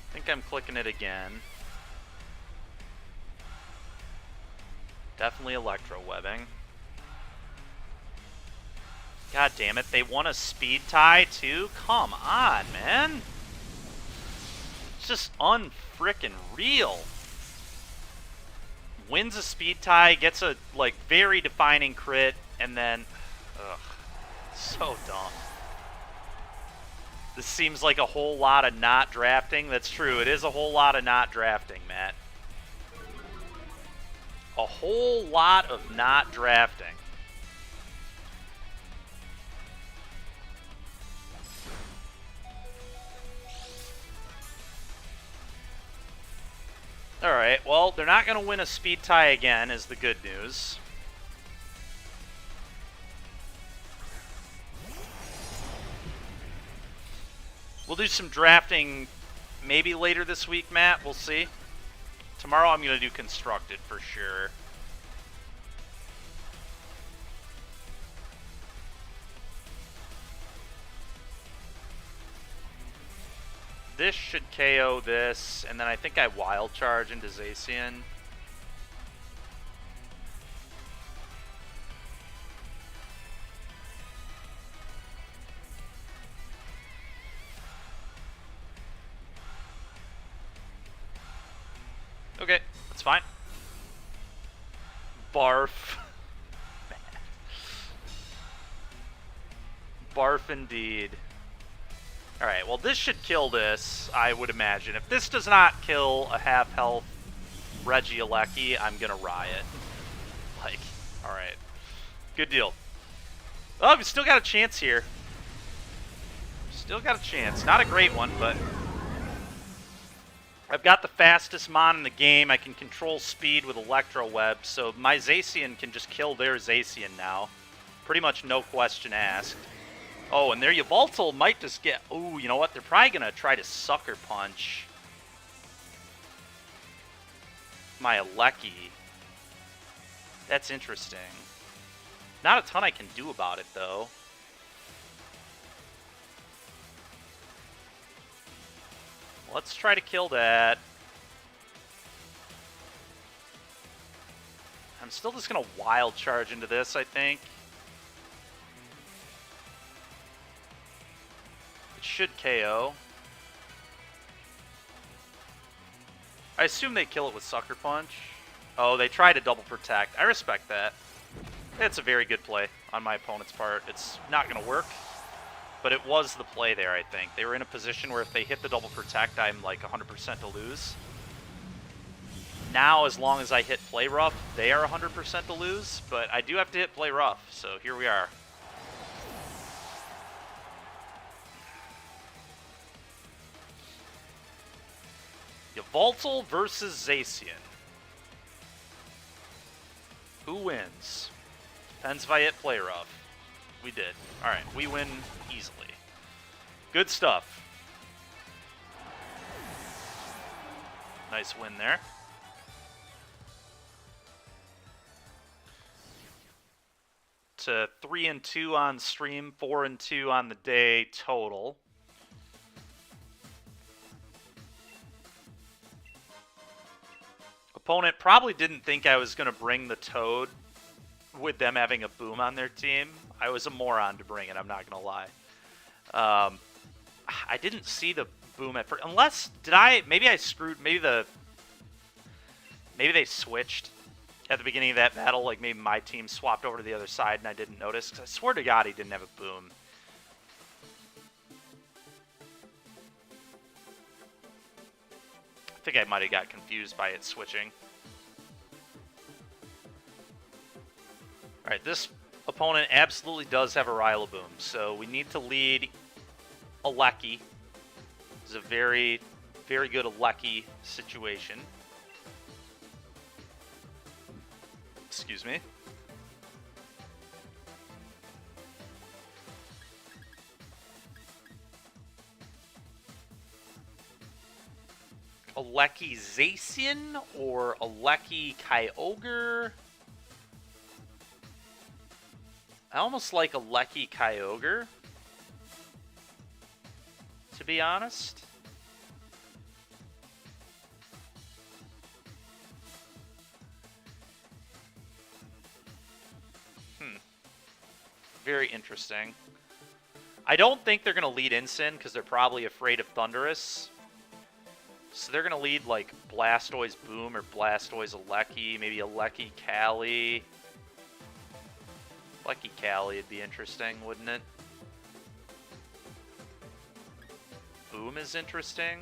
I think I'm clicking it again. Definitely Electro Webbing. God damn it, they won a speed tie too? Come on, man. It's just unfrickin' real. Wins a speed tie, gets a like very defining crit, and then ugh. So dumb. This seems like a whole lot of not drafting. That's true. It is a whole lot of not drafting, Matt. A whole lot of not drafting. Alright, well, they're not going to win a speed tie again, is the good news. We'll do some drafting maybe later this week, Matt. We'll see. Tomorrow I'm going to do Constructed for sure. This should KO this, and then I think I Wild Charge into Zacian. Okay, that's fine. Barf. Barf indeed. Alright, well this should kill this, I would imagine. If this does not kill a half-health Regieleki, I'm gonna riot. Like, alright. Good deal. Oh, we still got a chance here. Still got a chance. Not a great one, but... I've got the fastest Mon in the game. I can control speed with Electro Web, so my Zacian can just kill their Zacian now. Pretty much no question asked. Oh, and their Yveltal might just get... ooh, you know what? They're probably going to try to Sucker Punch my Alecki. That's interesting. Not a ton I can do about it, though. Let's try to kill that. I'm still just going to Wild Charge into this, I think. It should KO. I assume they kill it with Sucker Punch. Oh, they try to double protect. I respect that. It's a very good play on my opponent's part. It's not going to work. But it was the play there, I think. They were in a position where if they hit the double protect, I'm like 100% to lose. Now, as long as I hit play rough, they are 100% to lose. But I do have to hit play rough, so here we are. Yveltal versus Zacian. Who wins? Depends if I hit play rough. We did. Alright, we win easily. Good stuff. Nice win there. To 3-2 on stream, 4-2 on the day total. Opponent probably didn't think I was going to bring the Toad with them having a Boom on their team. I was a moron to bring it, I'm not going to lie. I didn't see the Boom at first. Unless, maybe I screwed, maybe they switched at the beginning of that battle. Like maybe my team swapped over to the other side and I didn't notice. 'Cause I swear to God he didn't have a Boom. I think I might have got confused by it switching. Alright, this opponent absolutely does have a Rillaboom, so we need to lead Alecki. This is a very, very good Alecki situation. Excuse me. Alecki Zacian or Alecki Kyogre? I almost like Alecki Kyogre, to be honest. Very interesting. I don't think they're going to lead Incin because they're probably afraid of Thundurus. So they're going to lead like Blastoise Boom or Blastoise Alecki, maybe Alecki Cali. Alecki Cali would be interesting, wouldn't it? Boom is interesting.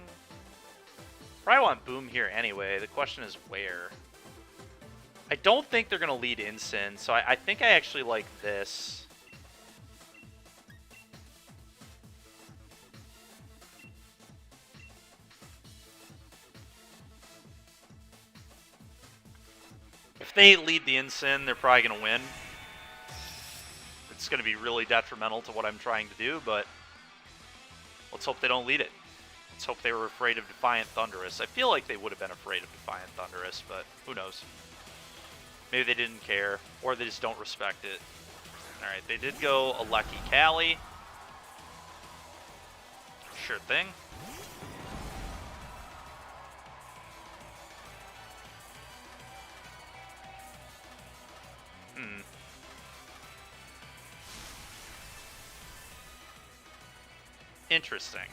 Probably want Boom here anyway. The question is where. I don't think they're going to lead Incin, so I think I actually like this. If they lead the Incin, they're probably going to win. It's going to be really detrimental to what I'm trying to do, but let's hope they don't lead it. Let's hope they were afraid of Defiant Thundurus. I feel like they would have been afraid of Defiant Thundurus, but who knows. Maybe they didn't care, or they just don't respect it. Alright, they did go Alecki Cali. Sure thing. Interesting.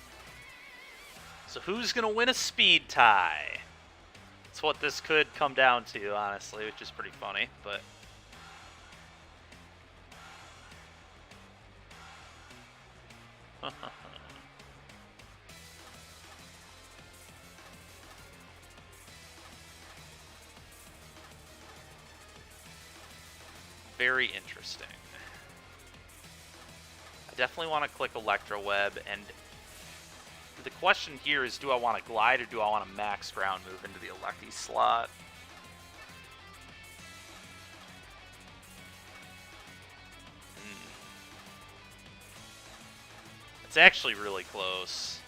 So who's going to win a speed tie? That's what this could come down to, honestly, which is pretty funny, but... Very interesting. I definitely want to click Electro Web, and the question here is, do I want to glide or do I want to max ground move into the Alecki slot? It's actually really close.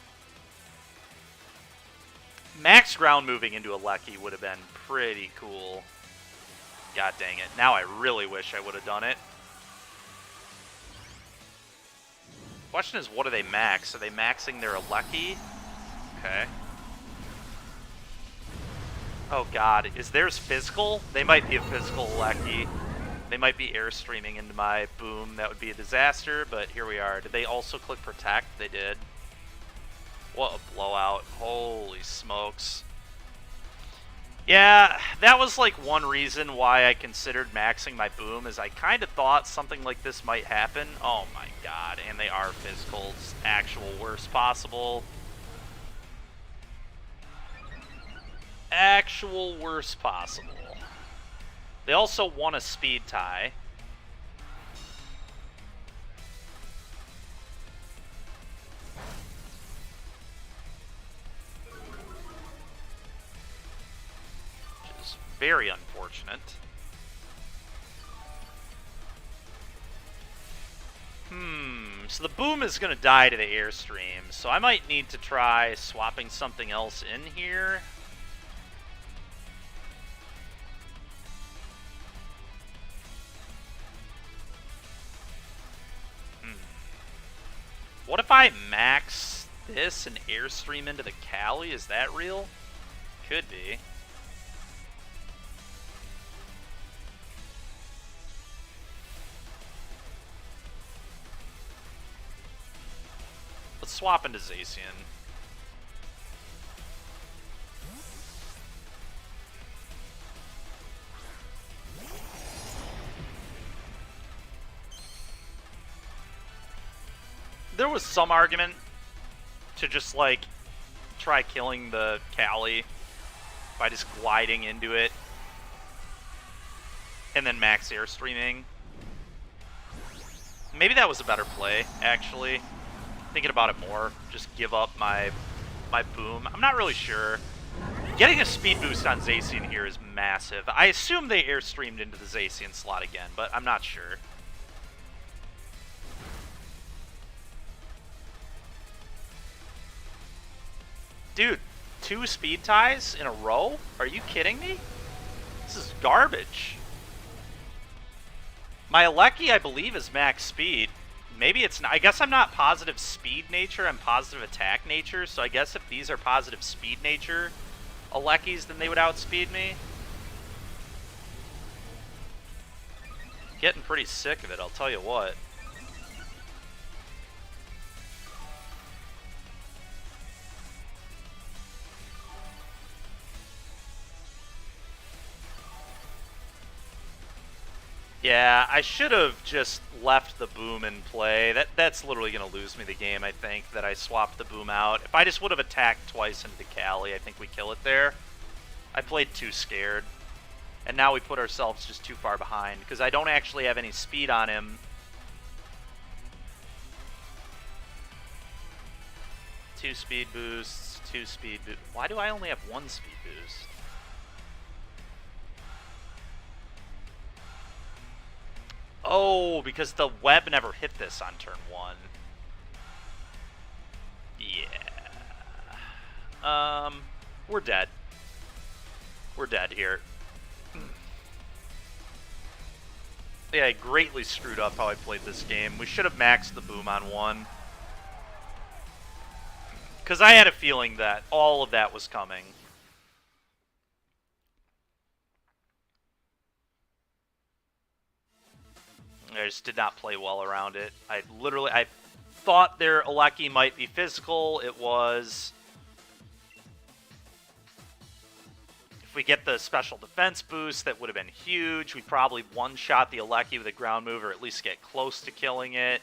Max ground moving into Alecki would have been pretty cool. God dang it. Now I really wish I would have done it. Question is, what do they max? Are they maxing their Alecki? Okay. Oh god, is theirs physical? They might be a physical Alecki. They might be airstreaming into my Boom. That would be a disaster, but here we are. Did they also click Protect? They did. What a blowout. Holy smokes. Yeah, that was like one reason why I considered maxing my Boom, is I kind of thought something like this might happen. Oh my god, and they are physicals. Actual worst possible. Actual worst possible. They also won a speed tie. Very unfortunate. So the Boom is going to die to the Airstream, so I might need to try swapping something else in here. What if I max this and airstream into the Cali? Is that real? Could be. Let's swap into Zacian. There was some argument to just, like, try killing the Cali by just gliding into it and then max airstreaming. Maybe that was a better play, actually. Thinking about it more, just give up my boom. I'm not really sure. Getting a speed boost on Zacian here is massive. I assume they airstreamed into the Zacian slot again, but I'm not sure. Dude, 2 speed ties in a row? Are you kidding me? This is garbage. My Alecki, I believe, is max speed. Maybe it's not. I guess I'm not positive speed nature, I'm positive attack nature, so I guess if these are positive speed nature Alekkis, then they would outspeed me. Getting pretty sick of it, I'll tell you what. Yeah, I should have just left the boom in play. That's literally going to lose me the game, I think, that I swapped the boom out. If I just would have attacked twice into the Cali, I think we kill it there. I played too scared. And now we put ourselves just too far behind, because I don't actually have any speed on him. 2 speed boosts, 2 speed boosts. Why do I only have 1 speed boost? Oh, because the web never hit this on turn 1. Yeah. We're dead. We're dead here. Yeah, I greatly screwed up how I played this game. We should have maxed the boom on 1. Because I had a feeling that all of that was coming. I just did not play well around it. I thought their Alecki might be physical. It was. If we get the special defense boost, that would have been huge. We probably one-shot the Alecki with a ground move, or at least get close to killing it.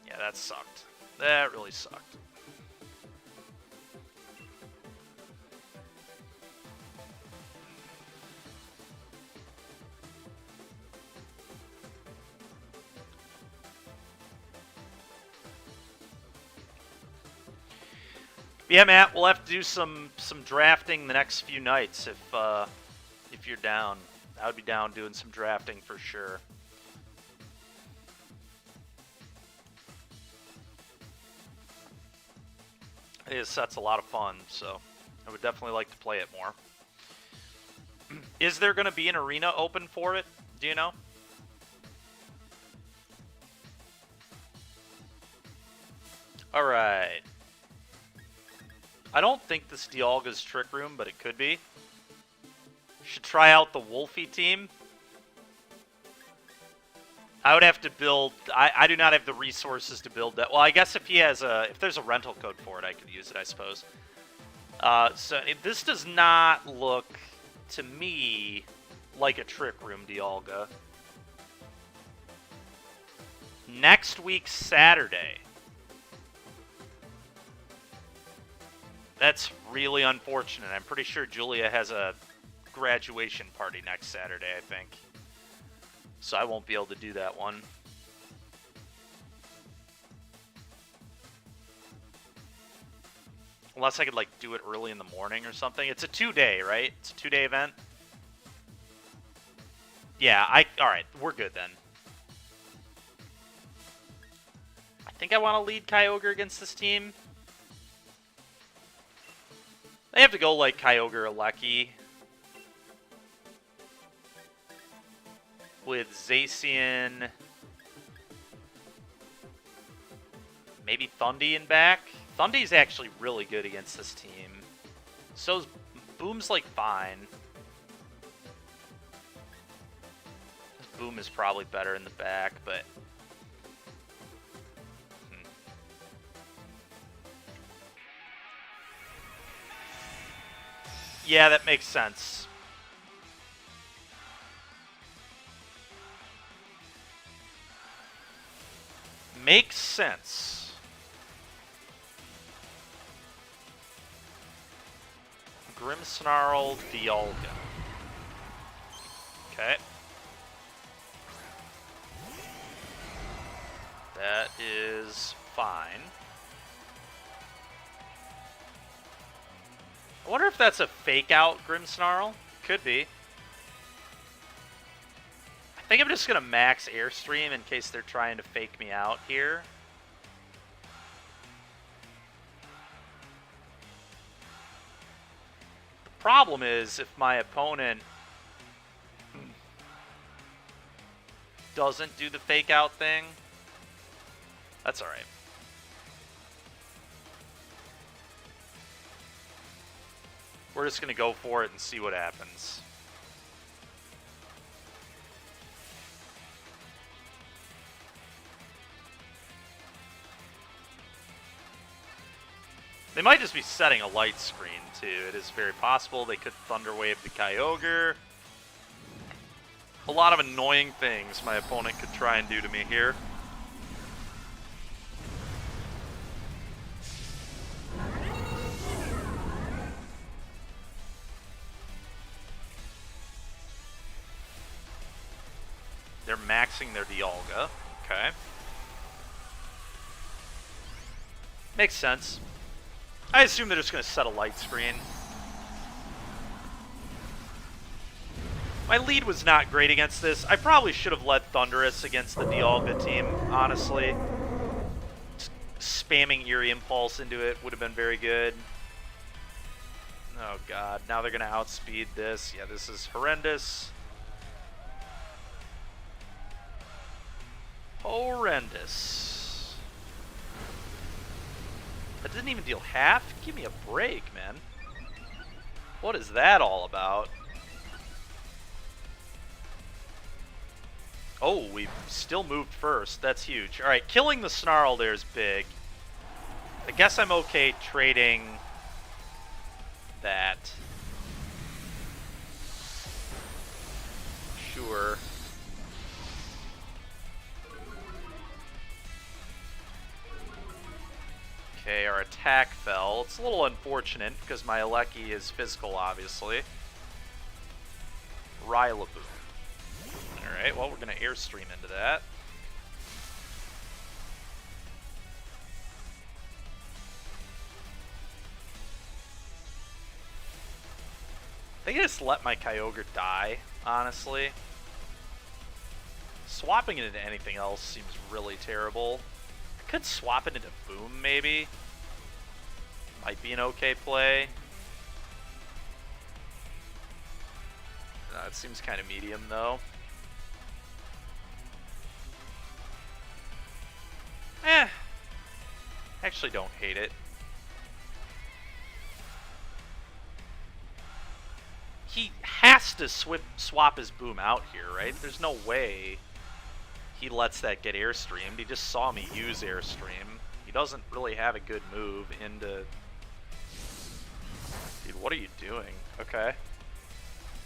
Yeah, that sucked. That really sucked. Yeah, Matt, we'll have to do some drafting the next few nights if you're down. I would be down doing some drafting for sure. This set's a lot of fun, so I would definitely like to play it more. Is there going to be an arena open for it? Do you know? All right. I don't think this Dialga's Trick Room, but it could be. Should try out the Wolfie team. I would have to build. I do not have the resources to build that. Well, I guess if he has if there's a rental code for it, I could use it, I suppose. So this does not look to me like a Trick Room Dialga. Next week, Saturday. That's really unfortunate. I'm pretty sure Julia has a graduation party next Saturday, I think. So I won't be able to do that one. Unless I could, like, do it early in the morning or something. It's a 2-day, right? It's a 2-day event? Yeah, alright, we're good then. I think I want to lead Kyogre against this team. They have to go like Kyogre or Alecki. with Zacian, maybe Thundy in back. Thundy's actually really good against this team. So's Boom's like fine. Boom is probably better in the back, but yeah, that makes sense. Makes sense. Grimmsnarl, Dialga. Okay. That is fine. I wonder if that's a fake out Grimmsnarl. Could be. I think I'm just going to max Airstream in case they're trying to fake me out here. The problem is if my opponent doesn't do the fake out thing, that's alright. We're just going to go for it and see what happens. They might just be setting a light screen, too. It is very possible they could Thunder Wave the Kyogre. A lot of annoying things my opponent could try and do to me here. They're maxing their Dialga. Okay. Makes sense. I assume they're just going to set a light screen. My lead was not great against this. I probably should have led Thundurus against the Dialga team, honestly. Just spamming Eerie Impulse into it would have been very good. Oh god, now they're going to outspeed this. Yeah, this is horrendous. Horrendous. That didn't even deal half? Give me a break, man. What is that all about? Oh, we've still moved first. That's huge. Alright, killing the Snarl there is big. I guess I'm okay trading that. Sure. Okay, our attack fell. It's a little unfortunate because my Alecki is physical, obviously. Rillaboom. Alright, well, we're going to Airstream into that. I think I just let my Kyogre die, honestly. Swapping it into anything else seems really terrible. I could swap it into Boom, maybe. Might be an okay play. It seems kind of medium, though. Actually don't hate it. He has to swap his Boom out here, right? There's no way he lets that get Airstreamed. He just saw me use Airstream. He doesn't really have a good move into... Dude, what are you doing? Okay.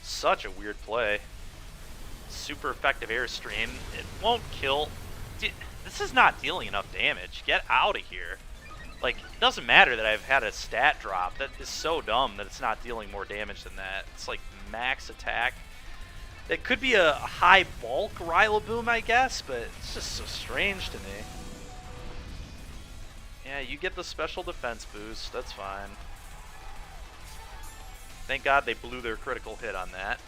Such a weird play. Super effective Airstream. It won't kill. Dude, this is not dealing enough damage. Get out of here. Like, it doesn't matter that I've had a stat drop. That is so dumb that it's not dealing more damage than that. It's like max attack. It could be a high bulk Rillaboom, I guess, but it's just so strange to me. Yeah, you get the special defense boost. That's fine. Thank God they blew their critical hit on that.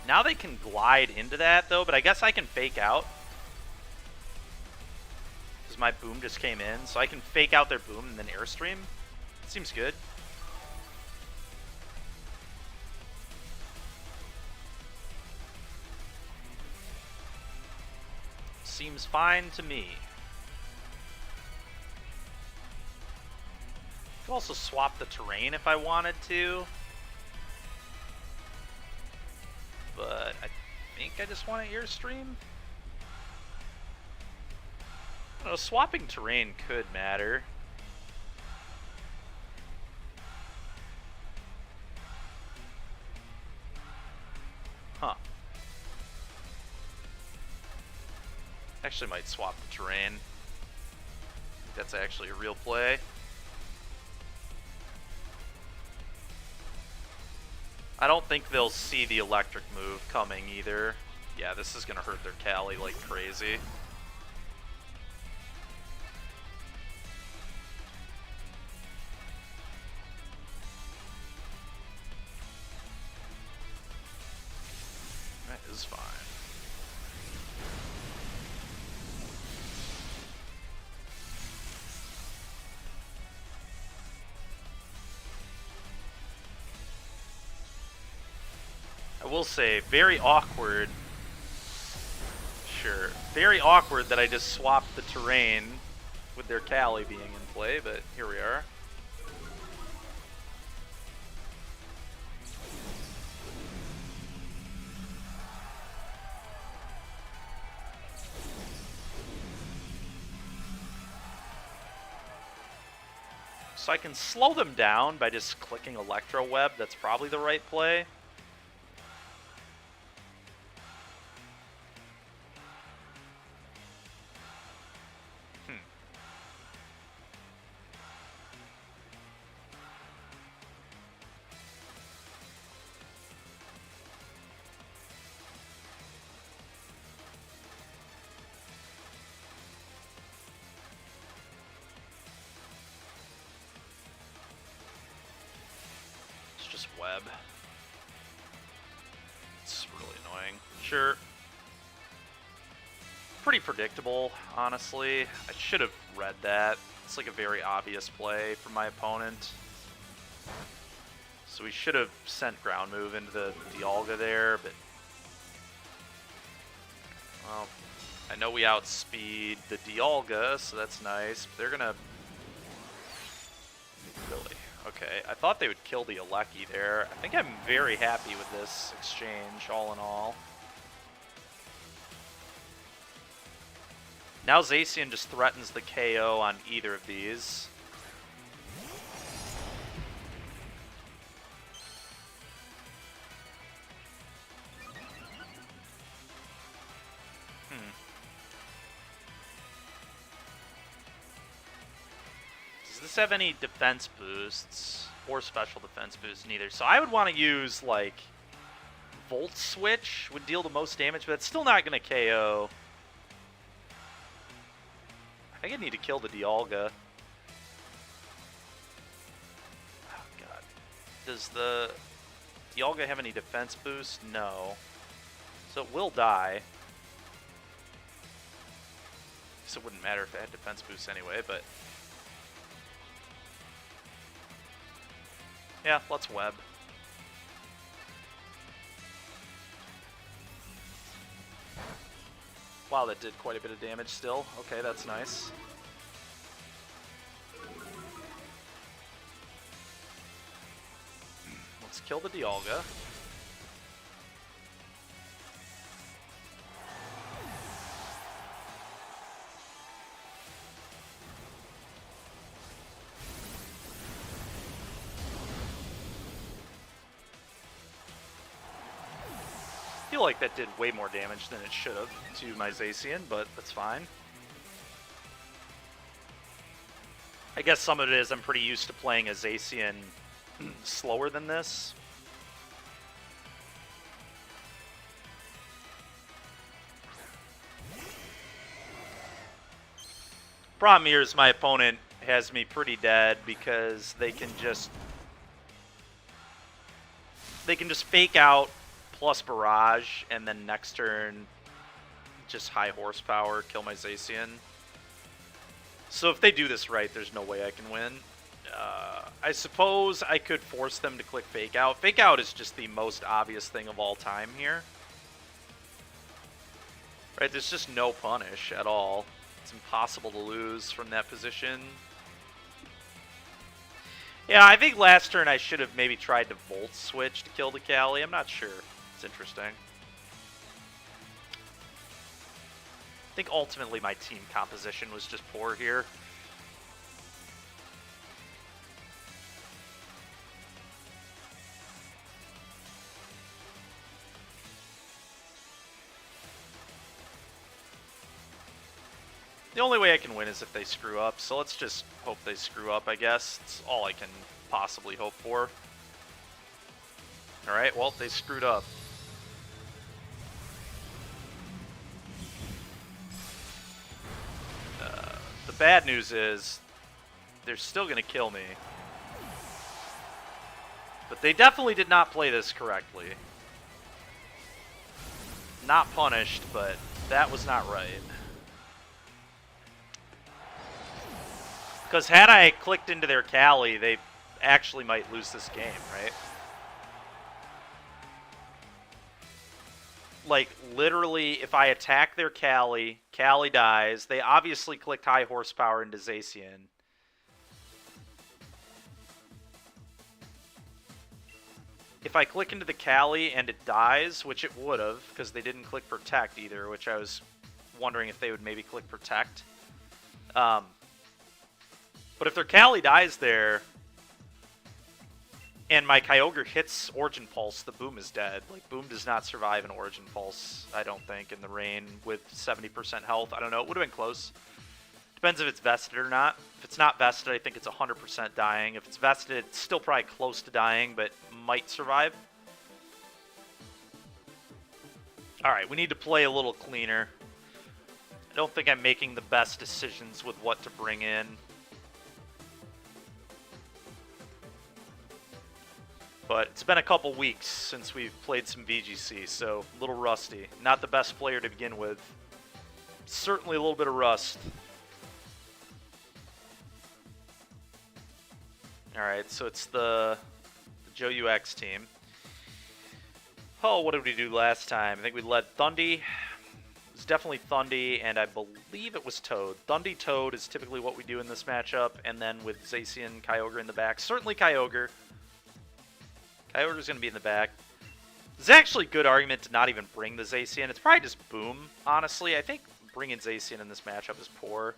Now they can glide into that, though, but I guess I can fake out. Because my Boom just came in, so I can fake out their Boom and then Airstream. Seems good. seems fine to me. I could also swap the terrain if I wanted to. But I think I just want to Airstream. I don't know, swapping terrain could matter. Huh. Actually might swap the terrain. I think that's actually a real play. I don't think they'll see the electric move coming either. Yeah, this is gonna hurt their Cali like crazy. That is fine. I will say, very awkward. Sure. Very awkward that I just swapped the terrain with their Cali being in play, but here we are. So I can slow them down by just clicking Electro Web. That's probably the right play. Just web. It's really annoying. Sure. Pretty predictable, honestly. I should have read that. It's like a very obvious play from my opponent. So we should have sent ground move into the Dialga there, but... Well, I know we outspeed the Dialga, so that's nice. But they're gonna... Really? Okay, I thought they would kill the Alecki there. I think I'm very happy with this exchange, all in all. Now Zacian just threatens the KO on either of these. Does this have any defense boosts or special defense boosts? Neither. So I would want to use like Volt Switch would deal the most damage, but it's still not going to KO. I think I need to kill the Dialga. Oh god. Does the Dialga have any defense boost? No. So it will die. Guess it wouldn't matter if it had defense boosts anyway, but... Yeah, let's web. Wow, that did quite a bit of damage still. Okay, that's nice. Let's kill the Dialga. I feel like that did way more damage than it should have to my Zacian, but that's fine. I guess some of it is I'm pretty used to playing a Zacian slower than this. Problem here is my opponent has me pretty dead because they can just fake out plus barrage, and then next turn, just high horsepower, kill my Zacian. So if they do this right, there's no way I can win. I suppose I could force them to click fake out. Fake out is just the most obvious thing of all time here. Right, there's just no punish at all. It's impossible to lose from that position. Yeah, I think last turn I should have maybe tried to Volt Switch to kill the Cali. I'm not sure. It's interesting. I think ultimately my team composition was just poor here. The only way I can win is if they screw up, so let's just hope they screw up, I guess. It's all I can possibly hope for. Alright, well, they screwed up. The bad news is, they're still going to kill me. But they definitely did not play this correctly. Not punished, but that was not right. Because had I clicked into their Cali, they actually might lose this game, right? Like, literally, if I attack their Cali, Cali dies. They obviously clicked high horsepower into Zacian. If I click into the Cali and it dies, which it would have, because they didn't click Protect either, which I was wondering if they would maybe click Protect. But if their Cali dies there, and my Kyogre hits Origin Pulse, the Boom is dead. Like, Boom does not survive an Origin Pulse, I don't think, in the rain with 70% health. I don't know. It would have been close. Depends if it's vested or not. If it's not vested, I think it's 100% dying. If it's vested, it's still probably close to dying, but might survive. Alright, we need to play a little cleaner. I don't think I'm making the best decisions with what to bring in. But it's been a couple weeks since we've played some VGC, so a little rusty. Not the best player to begin with. Certainly a little bit of rust. Alright, so it's the Joe UX team. Oh, what did we do last time? I think we led Thundy. It was definitely Thundy, and I believe it was Toad. Thundy Toad is typically what we do in this matchup, and then with Zacian, Kyogre in the back. Certainly Kyogre. Kyogre's going to be in the back. There's actually a good argument to not even bring the Zacian. It's probably just Boom, honestly. I think bringing Zacian in this matchup is poor.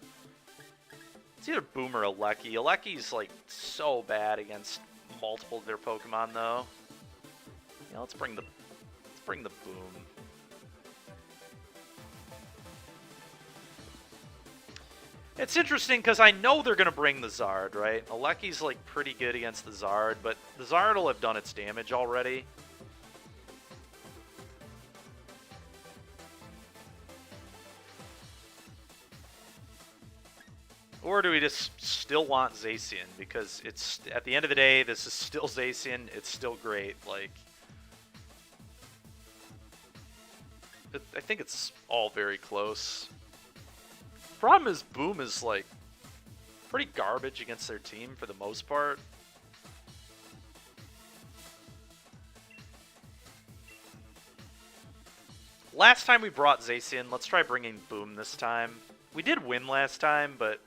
It's either Boom or Alecki. Alecki's, like, so bad against multiple of their Pokemon, though. Yeah, let's bring the Boom. It's interesting because I know they're going to bring the Zard, right? Alecki's like pretty good against the Zard, but the Zard will have done its damage already. Or do we just still want Zacian? Because it's, at the end of the day, this is still Zacian. It's still great. Like, I think it's all very close. Problem is, Boom is like pretty garbage against their team for the most part. Last time we brought Zacian, let's try bringing Boom this time. We did win last time, but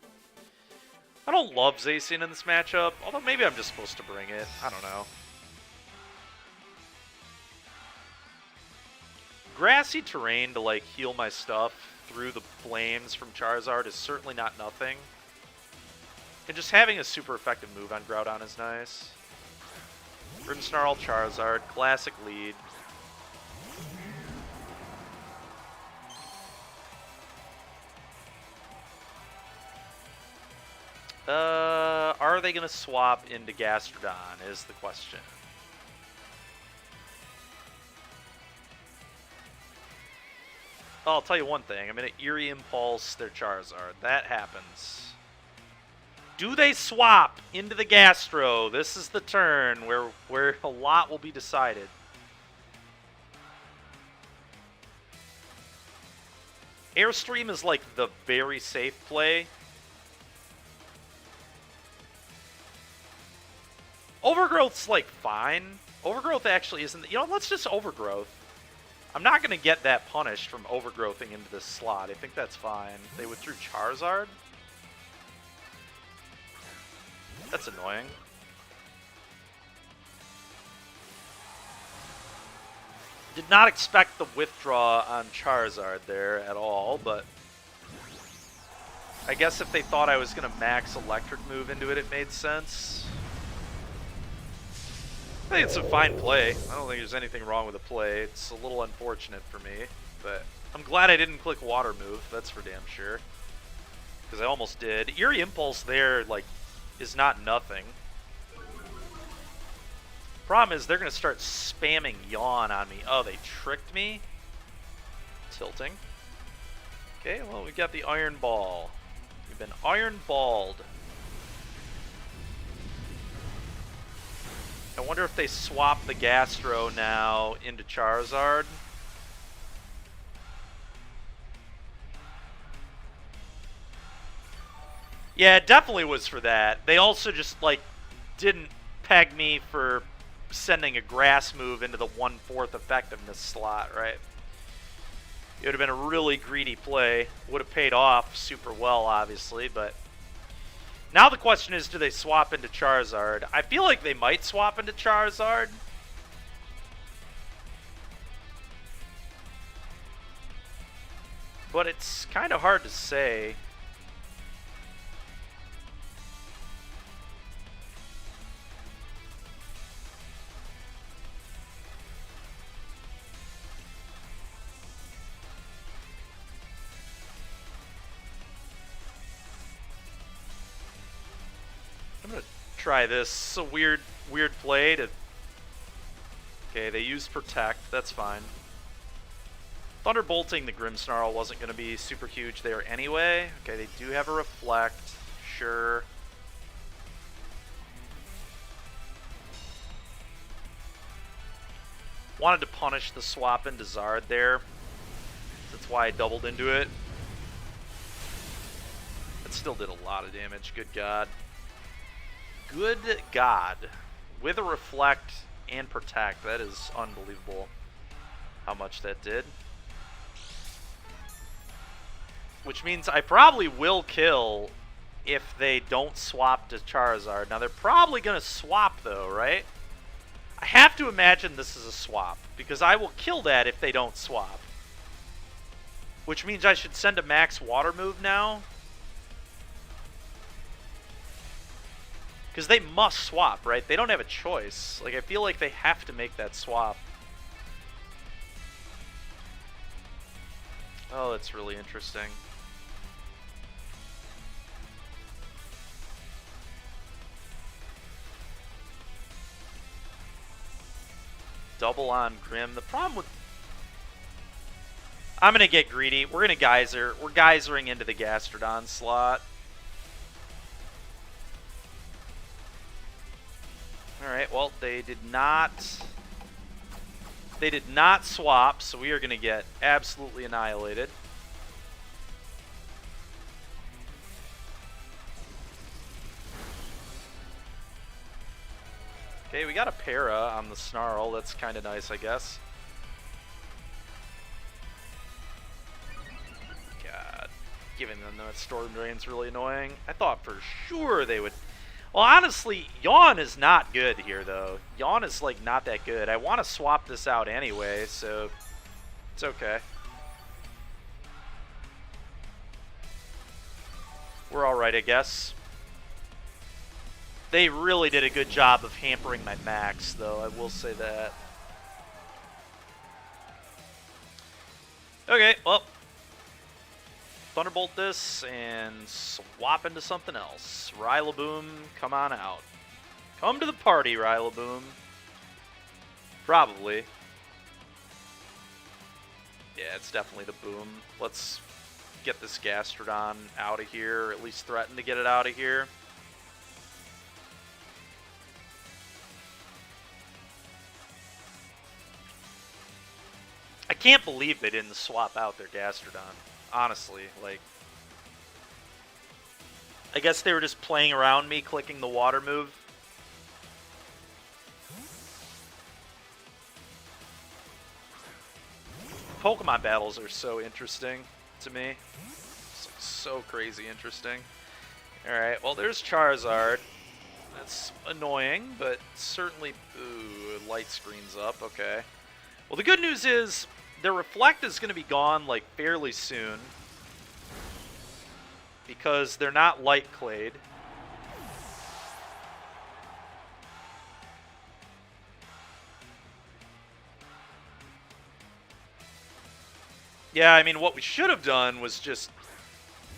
I don't love Zacian in this matchup, although maybe I'm just supposed to bring it. I don't know. Grassy terrain to like heal my stuff through the flames from Charizard is certainly not nothing. And just having a super effective move on Groudon is nice. Grimmsnarl, Charizard, classic lead. Are they going to swap into Gastrodon is the question. I'll tell you one thing. I'm going to Eerie Impulse their Charizard. That happens. Do they swap into the Gastro? This is the turn where a lot will be decided. Airstream is like the very safe play. Overgrowth's like fine. Overgrowth actually isn't. You know, let's just Overgrowth. I'm not going to get that punished from overgrowthing into this slot. I think that's fine. They withdrew Charizard? That's annoying. Did not expect the withdraw on Charizard there at all, but I guess if they thought I was going to max electric move into it, it made sense. I think it's a fine play. I don't think there's anything wrong with the play. It's a little unfortunate for me, but I'm glad I didn't click water move. That's for damn sure. Because I almost did. Eerie Impulse there, like, is not nothing. Problem is, they're going to start spamming Yawn on me. Oh, they tricked me? Tilting. Okay, well, we got the Iron Ball. We've been Iron Balled. I wonder if they swap the Gastro now into Charizard. Yeah, it definitely was for that. They also just, like, didn't peg me for sending a grass move into the 1/4 effectiveness slot, right? It would have been a really greedy play. Would have paid off super well, obviously, but now the question is, do they swap into Charizard? I feel like they might swap into Charizard. But it's kind of hard to say. I'm gonna try this. It's a weird play to. Okay, they used Protect. That's fine. Thunderbolting the Grimmsnarl wasn't going to be super huge there anyway. Okay, they do have a Reflect. Sure. Wanted to punish the swap into Zard there. That's why I doubled into it. It still did a lot of damage. Good God. Good God. With a Reflect and Protect, that is unbelievable how much that did. Which means I probably will kill if they don't swap to Charizard. Now, they're probably going to swap, though, right? I have to imagine this is a swap, because I will kill that if they don't swap. Which means I should send a max water move now. Because they must swap, right? They don't have a choice. Like, I feel like they have to make that swap. Oh, that's really interesting. Double on Grim. The problem with... I'm going to get greedy. We're going to Geyser. We're Geysering into the Gastrodon slot. Alright, well, they did not swap, so we are going to get absolutely annihilated. Okay, we got a Para on the Snarl. That's kind of nice, I guess. God, giving them that Storm Drain's really annoying. I thought for sure they would... Well, honestly, Yawn is not good here, though. Yawn is, like, not that good. I want to swap this out anyway, so it's okay. We're alright, I guess. They really did a good job of hampering my max, though. I will say that. Okay, well. Thunderbolt this and swap into something else. Rillaboom, come on out. Come to the party, Rillaboom. Probably. Yeah, it's definitely the boom. Let's get this Gastrodon out of here, or at least threaten to get it out of here. I can't believe they didn't swap out their Gastrodon. Honestly, like, I guess they were just playing around me, clicking the water move. Pokemon battles are so interesting to me. It's like so crazy interesting. Alright, well there's Charizard. That's annoying, but certainly... Ooh, light screen's up, okay. Well, the good news is their Reflect is going to be gone, like, fairly soon. Because they're not Light Clade. Yeah, I mean, what we should have done was just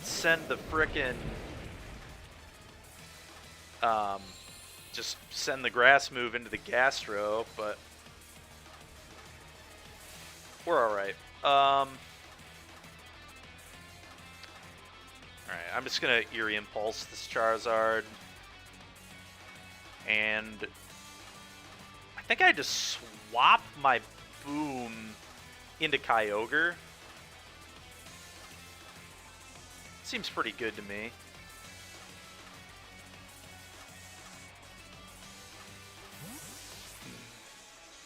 send the frickin'... just send the Grass move into the Gastro, but... we're alright. Alright, I'm just gonna Eerie Impulse this Charizard. And... I think I just swap my Boom into Kyogre. Seems pretty good to me.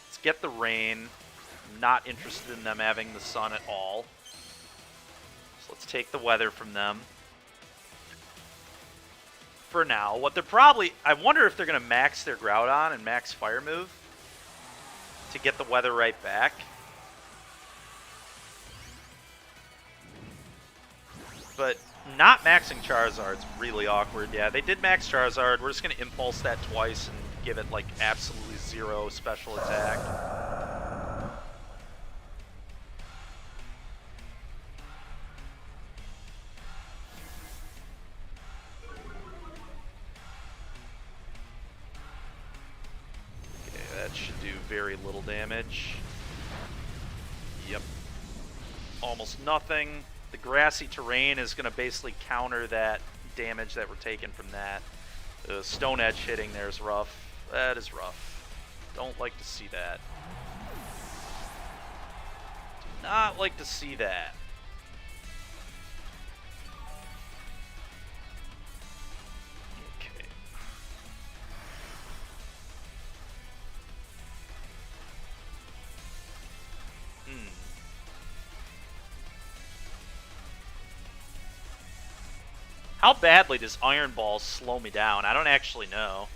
Let's get the rain. I'm not interested in them having the sun at all. So let's take the weather from them. For now. What they're probably... I wonder if they're going to max their Groudon and max Fire move to get the weather right back. But not maxing Charizard's really awkward. Yeah, they did max Charizard. We're just going to Impulse that twice and give it, like, absolutely 0 special attack. Okay, that should do very little damage. Yep. Almost nothing. The grassy terrain is going to basically counter that damage that we're taking from that. The Stone Edge hitting there is rough. That is rough. Don't like to see that. Do not like to see that. Okay. How badly does Iron Ball slow me down? I don't actually know.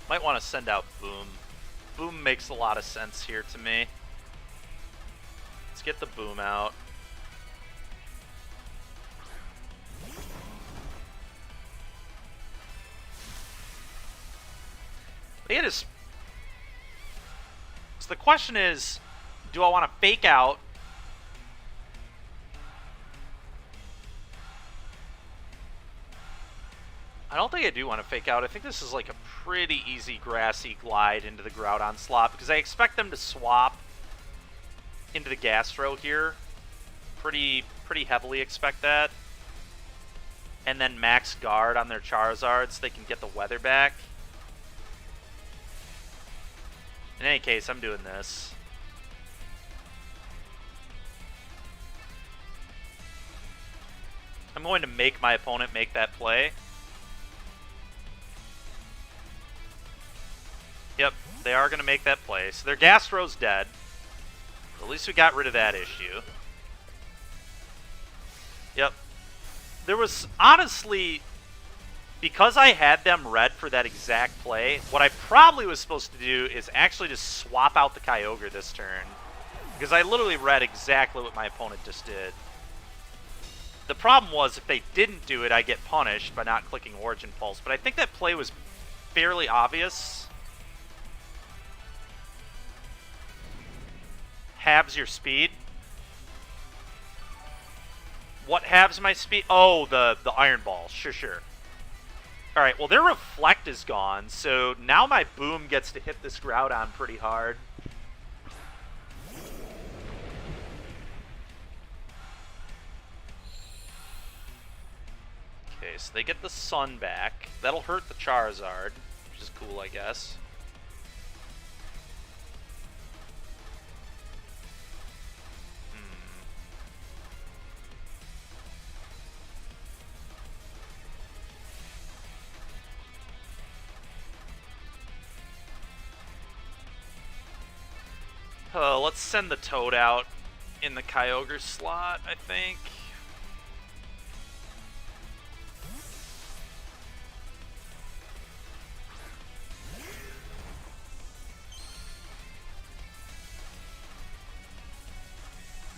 Might want to send out Boom. Boom makes a lot of sense here to me. Let's get the Boom out. It is. So the question is, do I want to fake out? I don't think I do want to fake out. I think this is like a pretty easy grassy glide into the Groudon slot because I expect them to swap into the Gastro here. Pretty heavily expect that. And then max guard on their Charizard so they can get the weather back. In any case, I'm doing this. I'm going to make my opponent make that play. Yep, they are going to make that play. So their Gastro's dead. At least we got rid of that issue. Yep. There was, honestly, because I had them red for that exact play, what I probably was supposed to do is actually just swap out the Kyogre this turn. Because I literally read exactly what my opponent just did. The problem was, if they didn't do it, I get punished by not clicking Origin Pulse. But I think that play was fairly obvious. Halves your speed. What halves my speed? Oh, the Iron Ball. Sure. Alright, well their Reflect is gone, so now my Boom gets to hit this Groudon pretty hard. Okay, so they get the Sun back. That'll hurt the Charizard, which is cool, I guess. Let's send the Toad out in the Kyogre slot, I think.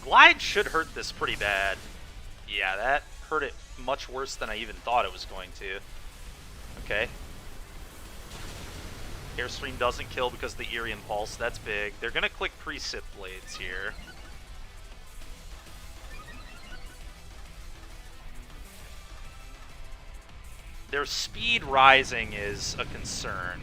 Glide should hurt this pretty bad. Yeah, that hurt it much worse than I even thought it was going to. Okay. Airstream doesn't kill because of the Eerie Impulse. That's big. They're going to click Precip Blades here. Their speed rising is a concern.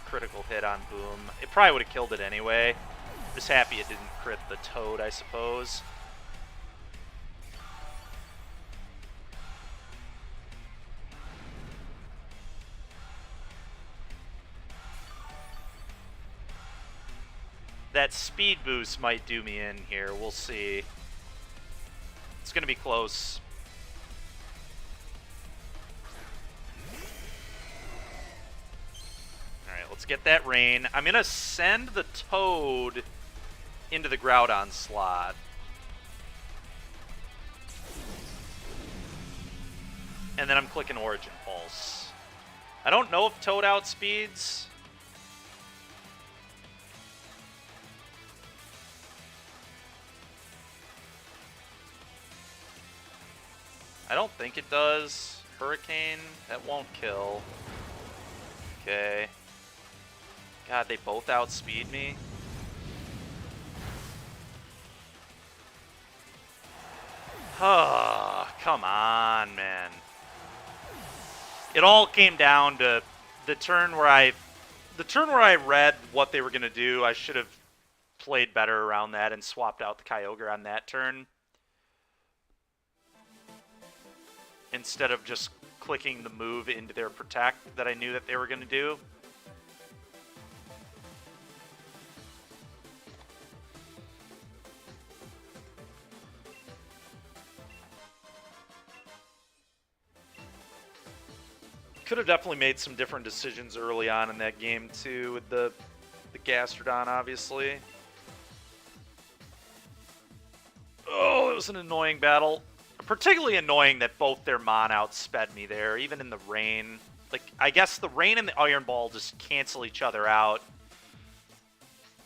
Critical hit on Boom. It probably would have killed it anyway. Just happy it didn't crit the Toad, I suppose. That speed boost might do me in here. We'll see. It's going to be close. Alright, let's get that rain. I'm going to send the Toad into the Groudon slot. And then I'm clicking Origin Pulse. I don't know if Toad outspeeds. I don't think it does. Hurricane, that won't kill. Okay. God, they both outspeed me. Oh, come on, man. It all came down to the turn where I read what they were going to do. I should have played better around that and swapped out the Kyogre on that turn, instead of just clicking the move into their Protect that I knew that they were going to do. Could have definitely made some different decisions early on in that game too, with the Gastrodon, obviously. Oh, it was an annoying battle. Particularly annoying that both their Mon outsped me there, even in the rain. Like, I guess the rain and the Iron Ball just cancel each other out.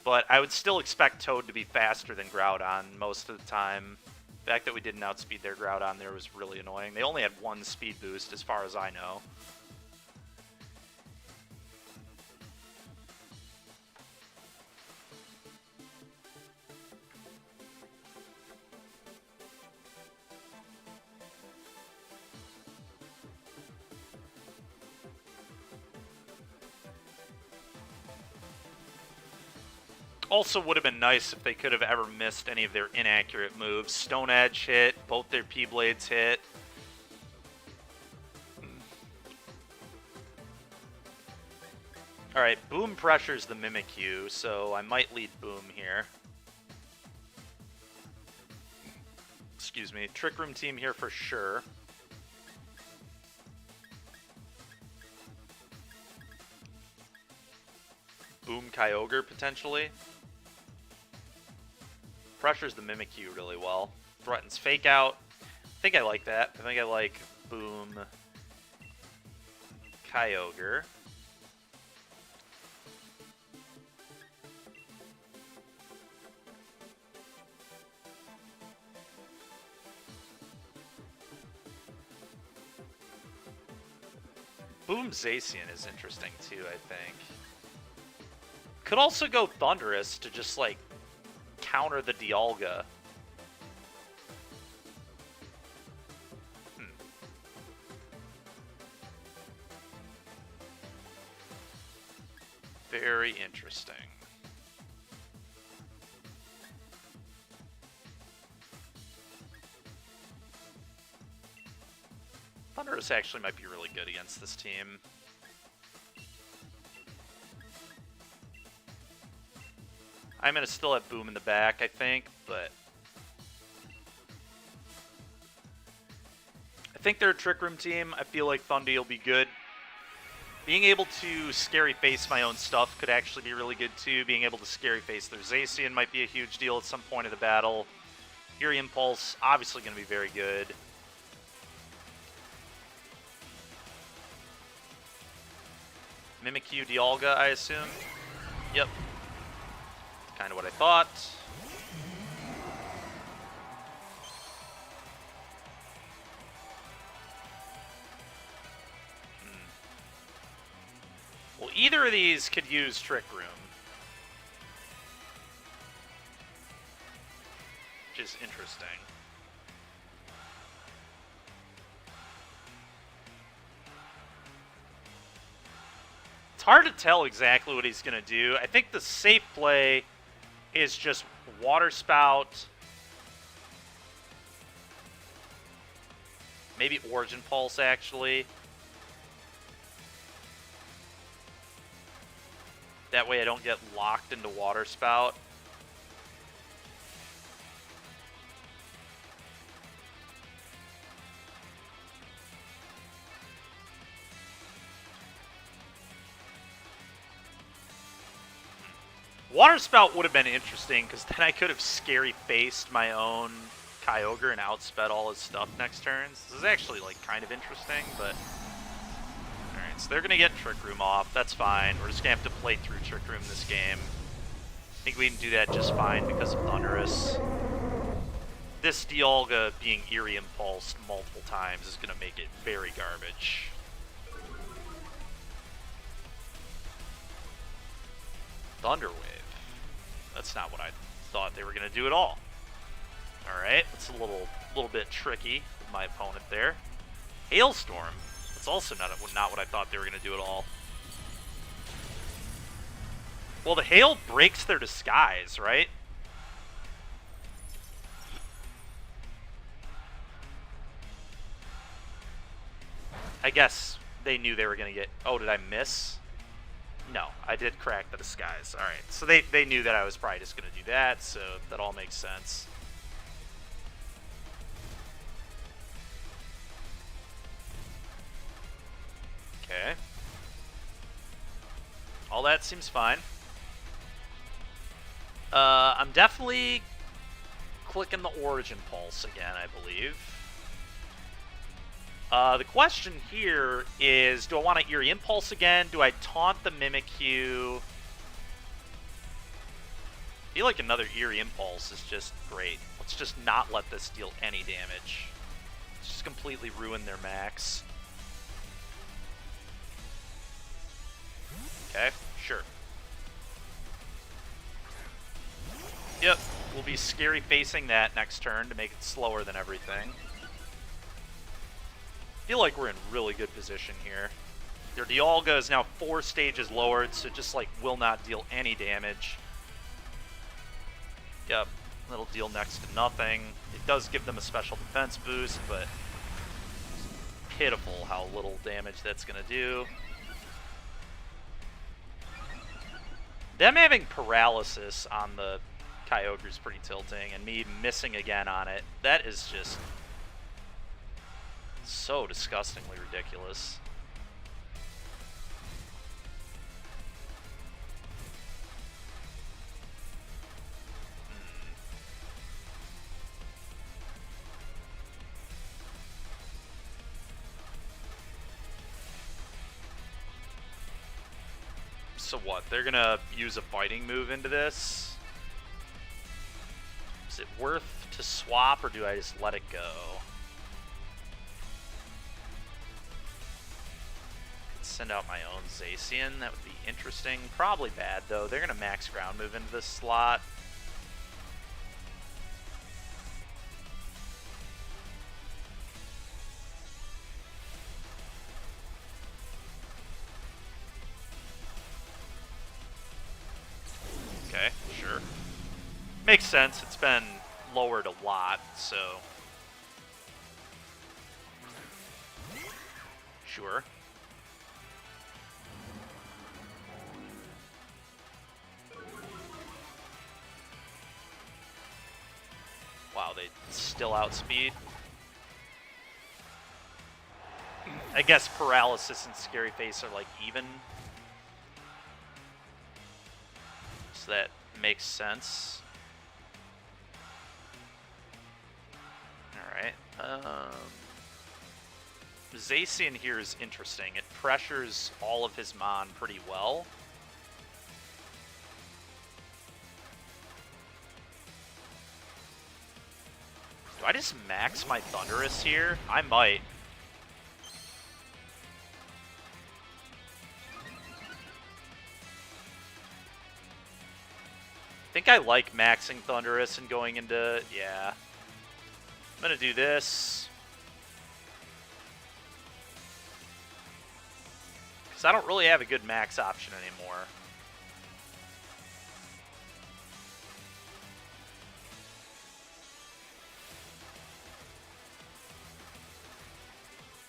But I would still expect Toad to be faster than Groudon most of the time. The fact that we didn't outspeed their Groudon there was really annoying. They only had one speed boost, as far as I know. Also would have been nice if they could have ever missed any of their inaccurate moves. Stone Edge hit, both their P-Blades hit. Alright, Boom pressures the Mimikyu, so I might lead Boom here. Excuse me. Trick Room team here for sure. Boom Kyogre, potentially. Pressures the Mimikyu really well. Threatens Fake Out. I think I like that. I think I like Boom Kyogre. Boom Zacian is interesting too, I think. Could also go Thunderous to just, like, counter the Dialga. Very interesting. Thunderous actually might be really good against this team. I'm going to still have Boom in the back, I think, but I think they're a Trick Room team. I feel like Thundy will be good Being able to scary face my own stuff could actually be really good too. Being able to scary face their Zacian might be a huge deal at some point of the battle. Eerie Impulse, obviously going to be very good. Mimikyu, Dialga, I assume. Yep. Kind of what I thought. Well, either of these could use Trick Room. Which is interesting. It's hard to tell exactly what he's going to do. I think the safe play is just Water Spout. Maybe Origin Pulse, actually. That way I don't get locked into Water Spout. Water Spout would have been interesting, because then I could have scary faced my own Kyogre and outsped all his stuff next turn. This is actually like kind of interesting, but... Alright, so they're going to get Trick Room off. That's fine. We're just going to have to play through Trick Room this game. I think we can do that just fine because of Thunderous. This Dialga being Eerie Impulsed multiple times is going to make it very garbage. Thunder Wave. That's not what I thought they were going to do at all. Alright, that's a little bit tricky with my opponent there. Hailstorm. That's also not what I thought they were going to do at all. Well, the hail breaks their disguise, right? I guess they knew they were going to get... Oh, did I miss? No, I did crack the disguise. Alright, so they knew that I was probably just going to do that, so that all makes sense. Okay. All that seems fine. I'm definitely clicking the Origin Pulse again, I believe. The question here is, do I want to Eerie Impulse again? Do I taunt the Mimikyu? I feel like another Eerie Impulse is just great. Let's just not let this deal any damage. Let's just completely ruin their max. Okay, sure. Yep, we'll be scary facing that next turn to make it slower than everything. I feel like we're in really good position here. Their Dialga is now 4 stages lowered, so it just like will not deal any damage. Yep, that'll deal next to nothing. It does give them a special defense boost, but it's pitiful how little damage that's going to do. Them having paralysis on the Kyogre is pretty tilting, and me missing again on it, that is just so disgustingly ridiculous. So what? They're gonna use a fighting move into this? Is it worth to swap, or do I just let it go? Could send out my own Zacian. That would be interesting. Probably bad, though. They're gonna max ground move into this slot. Okay, sure. Makes sense. It's been lowered a lot, so... Sure. Wow, they still outspeed. I guess Paralysis and Scary Face are like even. So that makes sense. Alright. Zacian here is interesting. It pressures all of his Mon pretty well. Do I just max my Thundurus here? I might. I think I like maxing Thundurus and going into... Yeah. I'm going to do this. Because I don't really have a good max option anymore.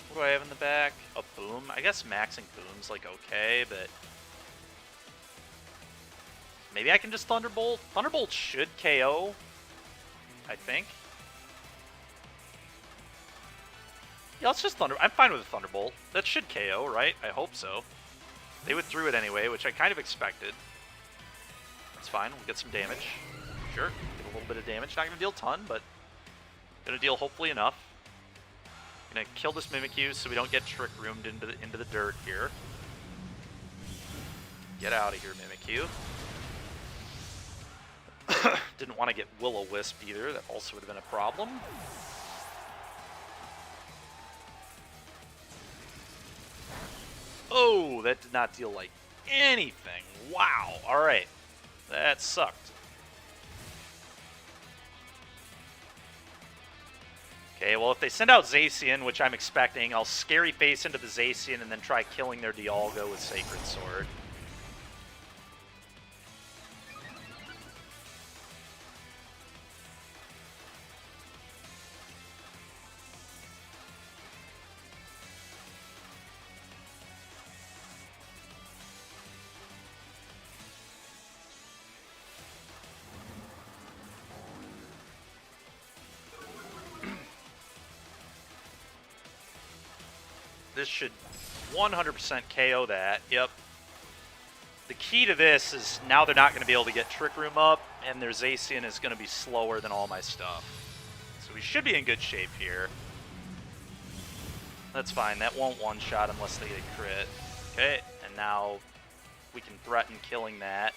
What do I have in the back? A Boom? I guess maxing Boom's like okay, but... Maybe I can just Thunderbolt? Thunderbolt should KO, I think. Yeah, let's just Thunder... I'm fine with a Thunderbolt. That should KO, right? I hope so. They withdrew it anyway, which I kind of expected. That's fine. We'll get some damage. Sure. Get a little bit of damage. Not going to deal a ton, but... Going to deal hopefully enough. Going to kill this Mimikyu so we don't get Trick Roomed into the dirt here. Get out of here, Mimikyu. Didn't want to get Will-O-Wisp either. That also would have been a problem. Oh, that did not deal like anything. Wow. All right. That sucked. Okay, well, if they send out Zacian, which I'm expecting, I'll Scary Face into the Zacian and then try killing their Dialga with Sacred Sword. This should 100% KO that. Yep. The key to this is now they're not going to be able to get Trick Room up, and their Zacian is going to be slower than all my stuff. So we should be in good shape here. That's fine. That won't one-shot unless they get a crit. Okay, and now we can threaten killing that.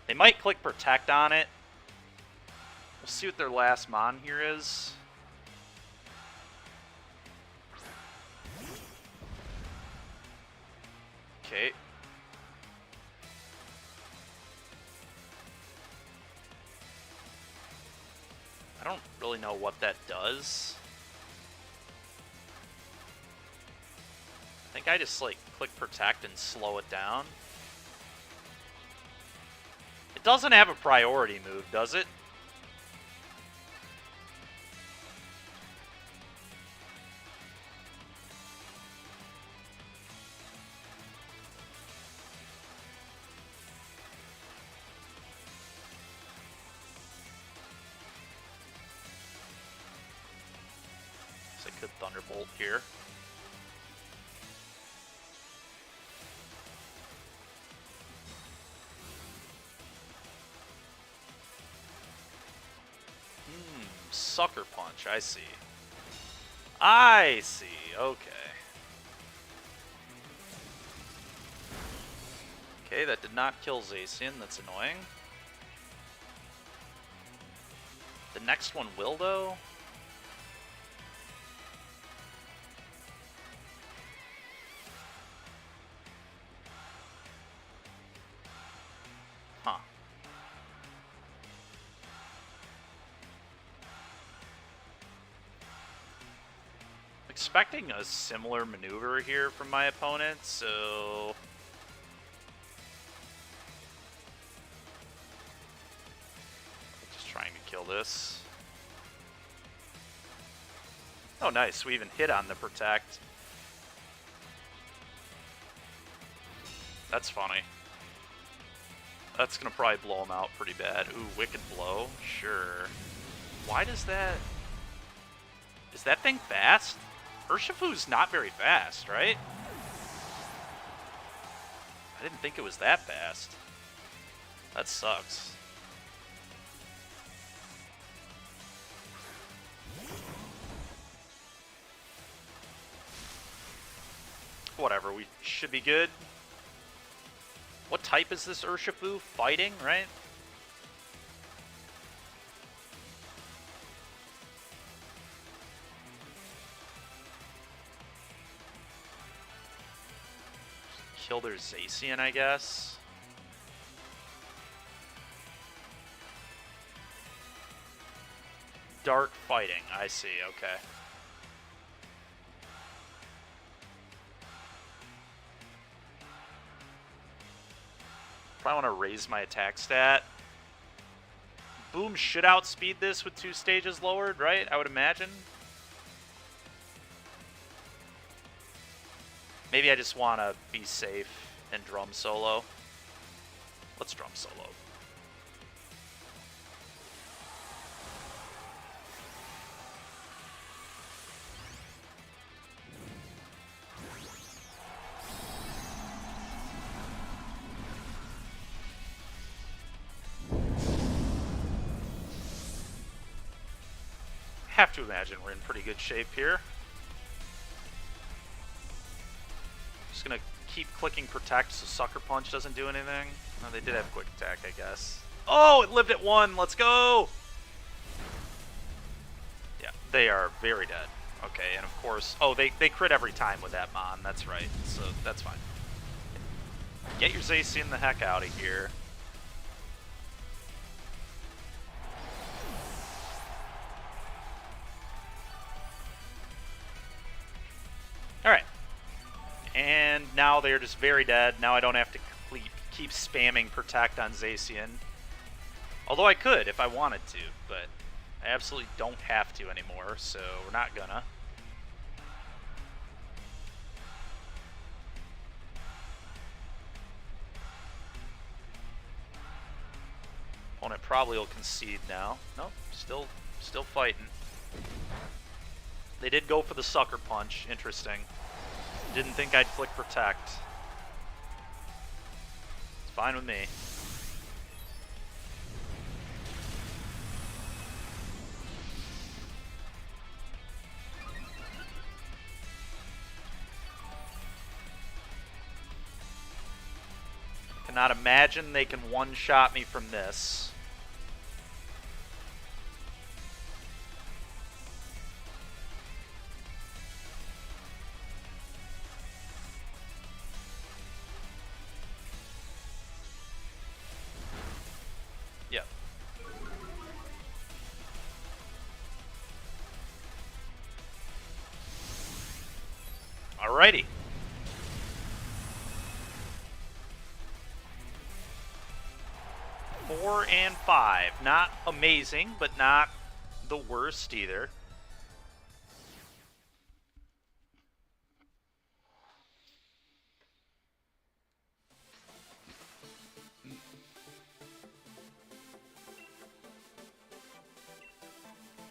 They might click Protect on it. We'll see what their last Mon here is. Okay. I don't really know what that does. I think I just like click Protect and slow it down. It doesn't have a priority move, does it? Could Thunderbolt here. Sucker Punch, I see. I see, okay. Okay, that did not kill Zacian, that's annoying. The next one will, though? Huh. Expecting a similar maneuver here from my opponent, so... Just trying to kill this. Oh, nice. We even hit on the Protect. That's funny. That's going to probably blow him out pretty bad. Ooh, Wicked Blow. Sure. Why does that... Is that thing fast? Urshifu's not very fast, right? I didn't think it was that fast. That sucks. Whatever, we should be good. What type is this Urshifu? Fighting, right? Kill their Zacian, I guess. Dark fighting, I see, okay. Probably want to raise my attack stat. Boom should outspeed this with 2 stages lowered, right? I would imagine. Maybe I just want to be safe and drum solo. Let's drum solo. Have to imagine we're in pretty good shape here. Just gonna keep clicking protect so Sucker Punch doesn't do anything. Oh, they did have quick attack, I guess. Oh, it lived at 1. Let's go! Yeah, they are very dead. Okay, and of course... Oh, they crit every time with that Mon. That's right. So that's fine. Get your Zacian the heck out of here. Alright. And now they're just very dead. Now I don't have to keep spamming Protect on Zacian. Although I could if I wanted to, but I absolutely don't have to anymore, so we're not gonna. Opponent probably will concede now. Nope, still fighting. They did go for the Sucker Punch. Interesting. Didn't think I'd click Protect. It's fine with me. Cannot imagine they can one-shot me from this. Yep. Alrighty. Four and 5. Not amazing, but not the worst either.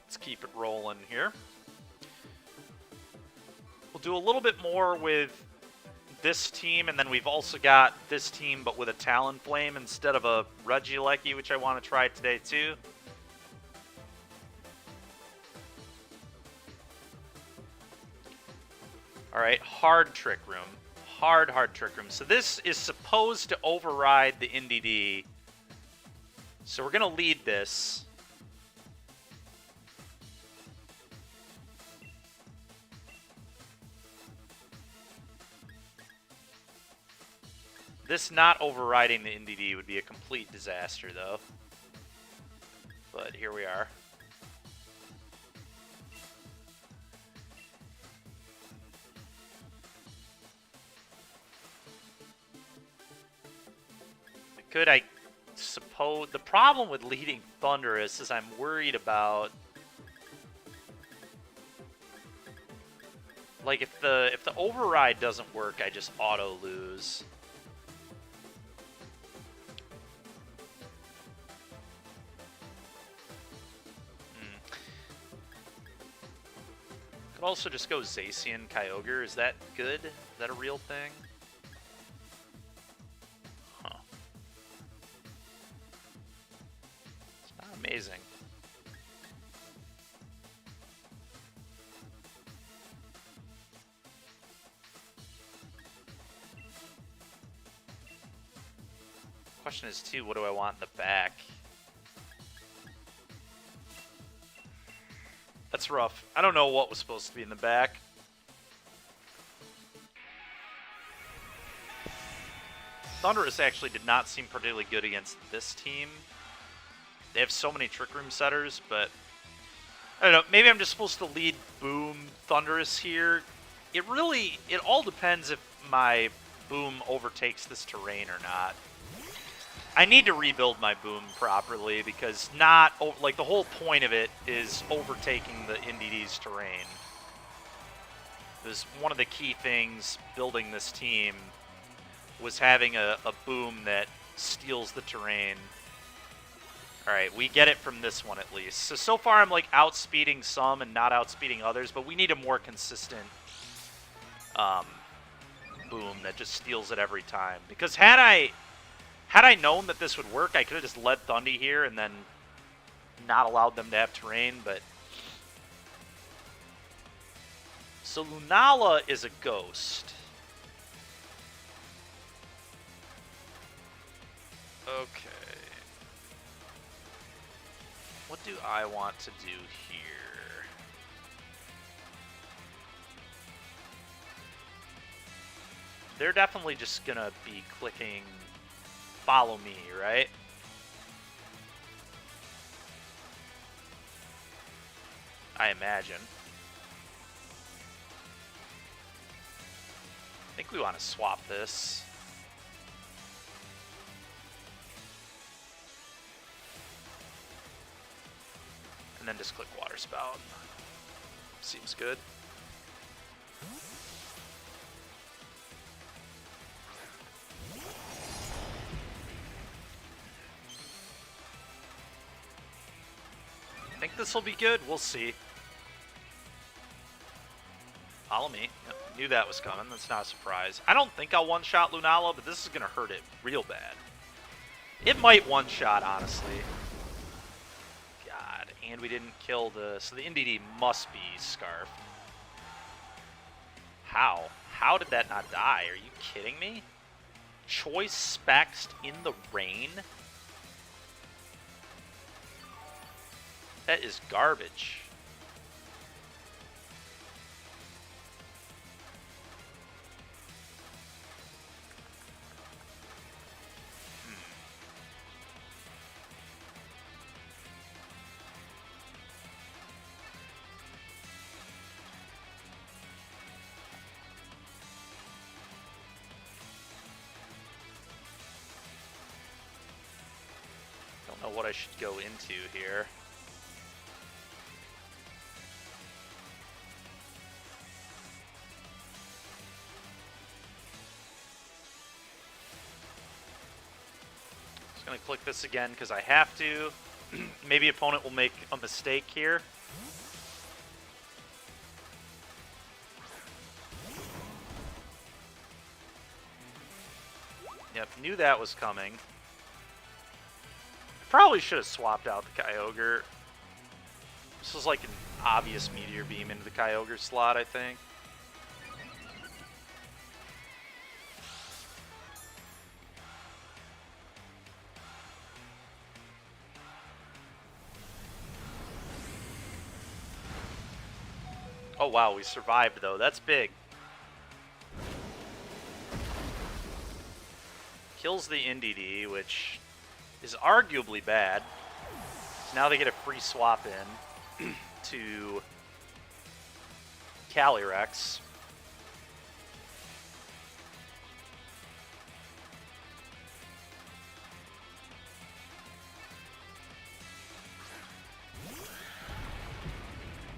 Let's keep it rolling here. We'll do a little bit more with this team, and then we've also got this team, but with a Talonflame instead of a Regieleki, which I want to try today too. Alright, hard Trick Room. Hard Trick Room. So this is supposed to override the NDD. So we're going to lead this. This not overriding the NDD would be a complete disaster, though. But here we are. Could I suppose... The problem with leading Thundurus is I'm worried about... Like, if the override doesn't work, I just auto-lose. Could also just go Zacian Kyogre. Is that good? Is that a real thing? Huh. It's not amazing. Question is, too, what do I want in the back? That's rough. I don't know what was supposed to be in the back. Thundurus actually did not seem particularly good against this team. They have so many Trick Room setters, but I don't know. Maybe I'm just supposed to lead Boom Thundurus here. It all depends if my Boom overtakes this terrain or not. I need to rebuild my Boom properly because the whole point of it is overtaking the NDD's terrain. It was one of the key things building this team was having a Boom that steals the terrain. Alright, we get it from this one at least. So far I'm like outspeeding some and not outspeeding others, but we need a more consistent Boom that just steals it every time. Because had I known that this would work, I could have just led Thundy here and then not allowed them to have terrain, but... So Lunala is a ghost. Okay. What do I want to do here? They're definitely just gonna be clicking follow me, right? I imagine. I think we want to swap this. And then just click Water Spout. Seems good. I think this will be good. We'll see. Follow me. Yep, knew that was coming. That's not a surprise. I don't think I'll one-shot Lunala, but this is going to hurt it real bad. It might one-shot, honestly. God, and we didn't kill the... So the NDD must be Scarf. How? How did that not die? Are you kidding me? Choice Specs in the rain? That is garbage. Don't know what I should go into here. Gonna click this again because I have to. Maybe opponent will make a mistake here. Yep, knew that was coming. Probably should have swapped out the Kyogre. This was like an obvious Meteor Beam into the Kyogre slot, I think. Oh wow, we survived though. That's big. Kills the NDD, which is arguably bad. So now they get a free swap in to Calyrex.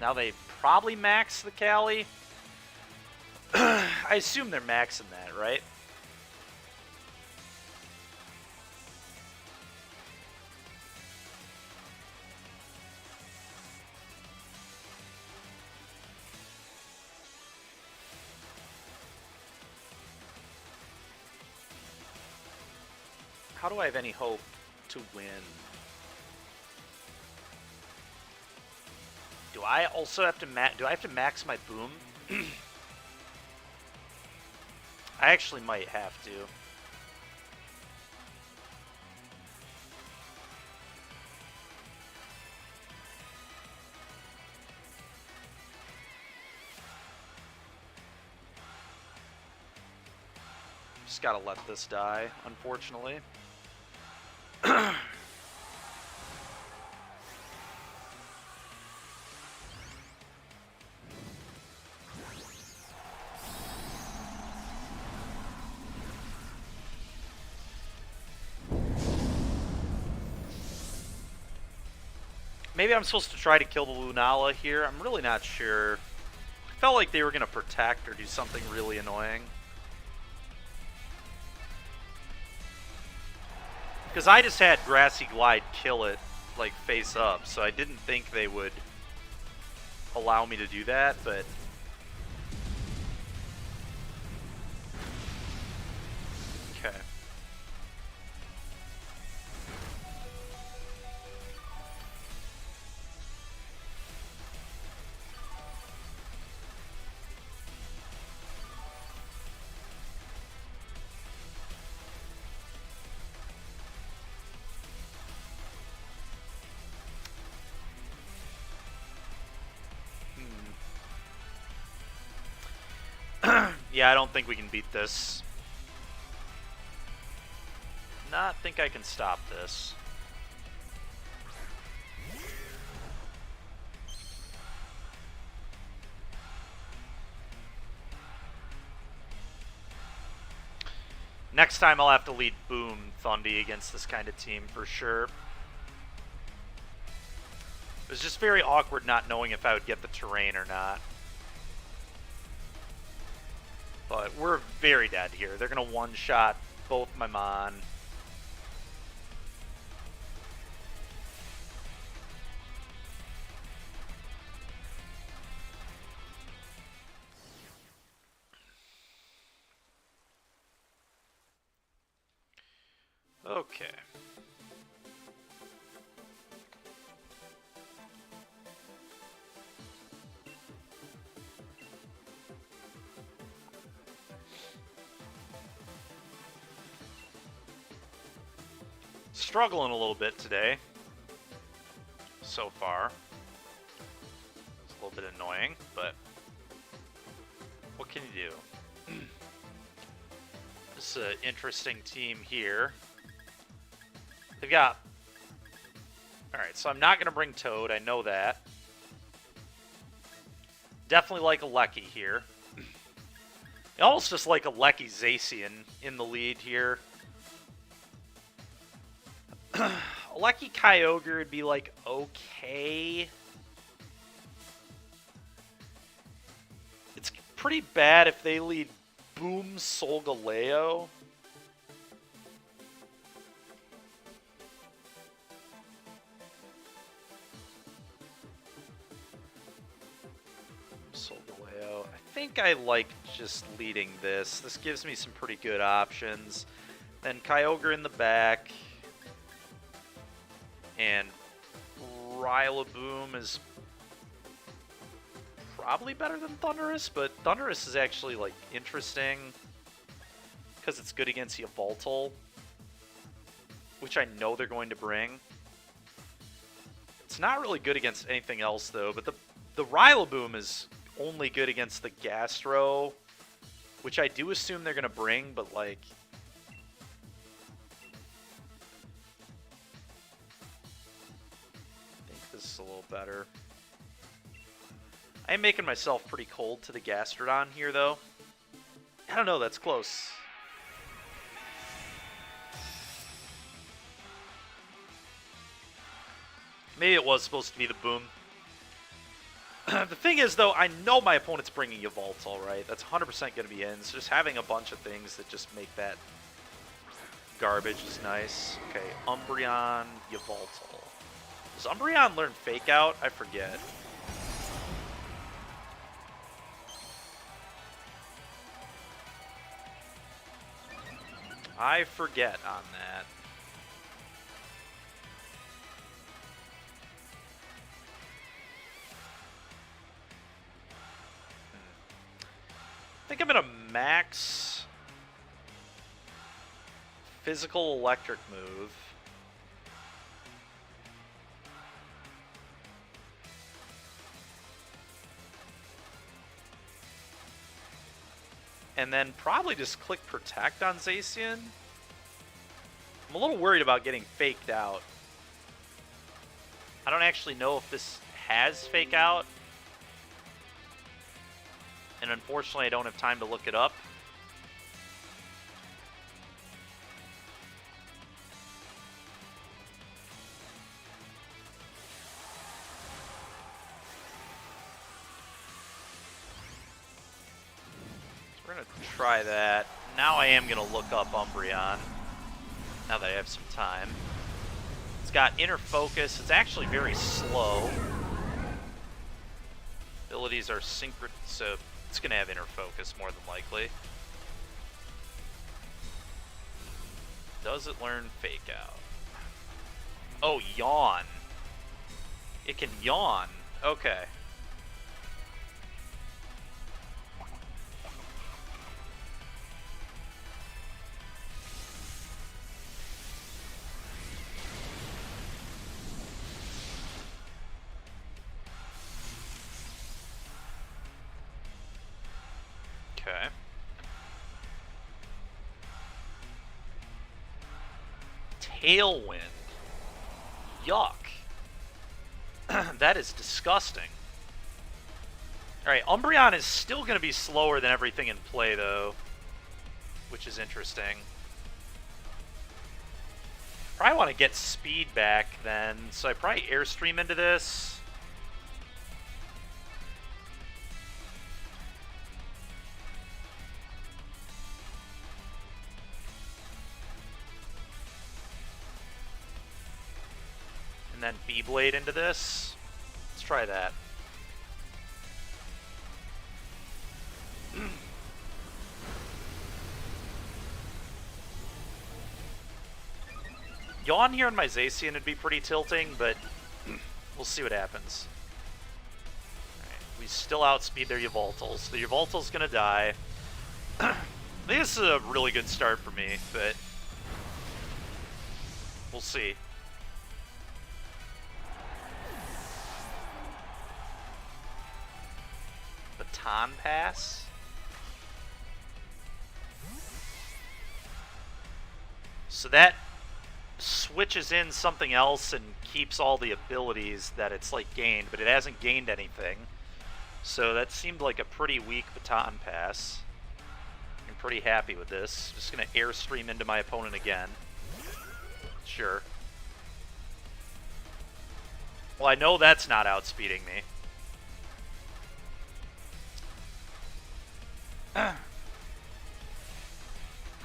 Now they probably max the Cali. I assume they're maxing that, right? how do I have any hope to win? Do I also have to max my boom? I actually might have to. Just gotta let this die, unfortunately. Maybe I'm supposed to try to kill the Lunala here. I'm really not sure. I felt like they were going to protect or do something really annoying. Because I just had Grassy Glide kill it, like, face up. So I didn't think they would allow me to do that, but... Okay. Yeah, I don't think we can beat this. Not think I can stop this. Next time I'll have to lead Boom Thundy against this kind of team for sure. It was just very awkward not knowing if I would get the terrain or not. But we're very dead here. They're going to one-shot both my Mon. Okay. Struggling a little bit today, so far. It's a little bit annoying, but what can you do? This is an interesting team here. They've got... Alright, so I'm not going to bring Toad, I know that. Definitely like a Lecky here. I almost just like a Lecky Zacian in the lead here. A Lecky Kyogre would be like, okay. It's pretty bad if they lead Boom Solgaleo. Solgaleo. I think I like just leading this. This gives me some pretty good options. Then Kyogre in the back. And Rillaboom is probably better than Thundurus, but Thundurus is actually, like, interesting because it's good against Yveltal, which I know they're going to bring. It's not really good against anything else, though, but the Rillaboom is only good against the Gastro, which I do assume they're going to bring, but, like... This is a little better. I am making myself pretty cold to the Gastrodon here, though. I don't know, that's close. Maybe it was supposed to be the Boom. The thing is, though, I know my opponent's bringing Yveltal, right? That's 100% going to be in. So just having a bunch of things that just make that garbage is nice. Okay, Umbreon, Yveltal. Does Umbreon learn Fake Out? I forget. I forget on that. I think I'm gonna max physical electric move. And then probably just click Protect on Zacian. I'm a little worried about getting faked out. I don't actually know if this has Fake Out. And unfortunately, I don't have time to look it up. We're going to try that. Now I am going to look up Umbreon, now that I have some time. It's got Inner Focus. It's actually very slow. Abilities are synchronous, so it's going to have Inner Focus more than likely. Does it learn Fake Out? Oh, Yawn. It can yawn. Okay. Okay. Tailwind. Yuck. That is disgusting. Alright, Umbreon is still going to be slower than everything in play, though, which is interesting. Probably want to get speed back then, so I probably Airstream into this. And then B-Blade into this. Let's try that. Yawn here on my Zacian would be pretty tilting, but we'll see what happens. Alright, we still outspeed their Yveltal. The Yveltal's gonna die. I think this is a really good start for me, but we'll see. Baton Pass. So that switches in something else and keeps all the abilities that it's like gained, but it hasn't gained anything. So that seemed like a pretty weak Baton Pass. I'm pretty happy with this. Just gonna Airstream into my opponent again. Sure. Well, I know that's not outspeeding me.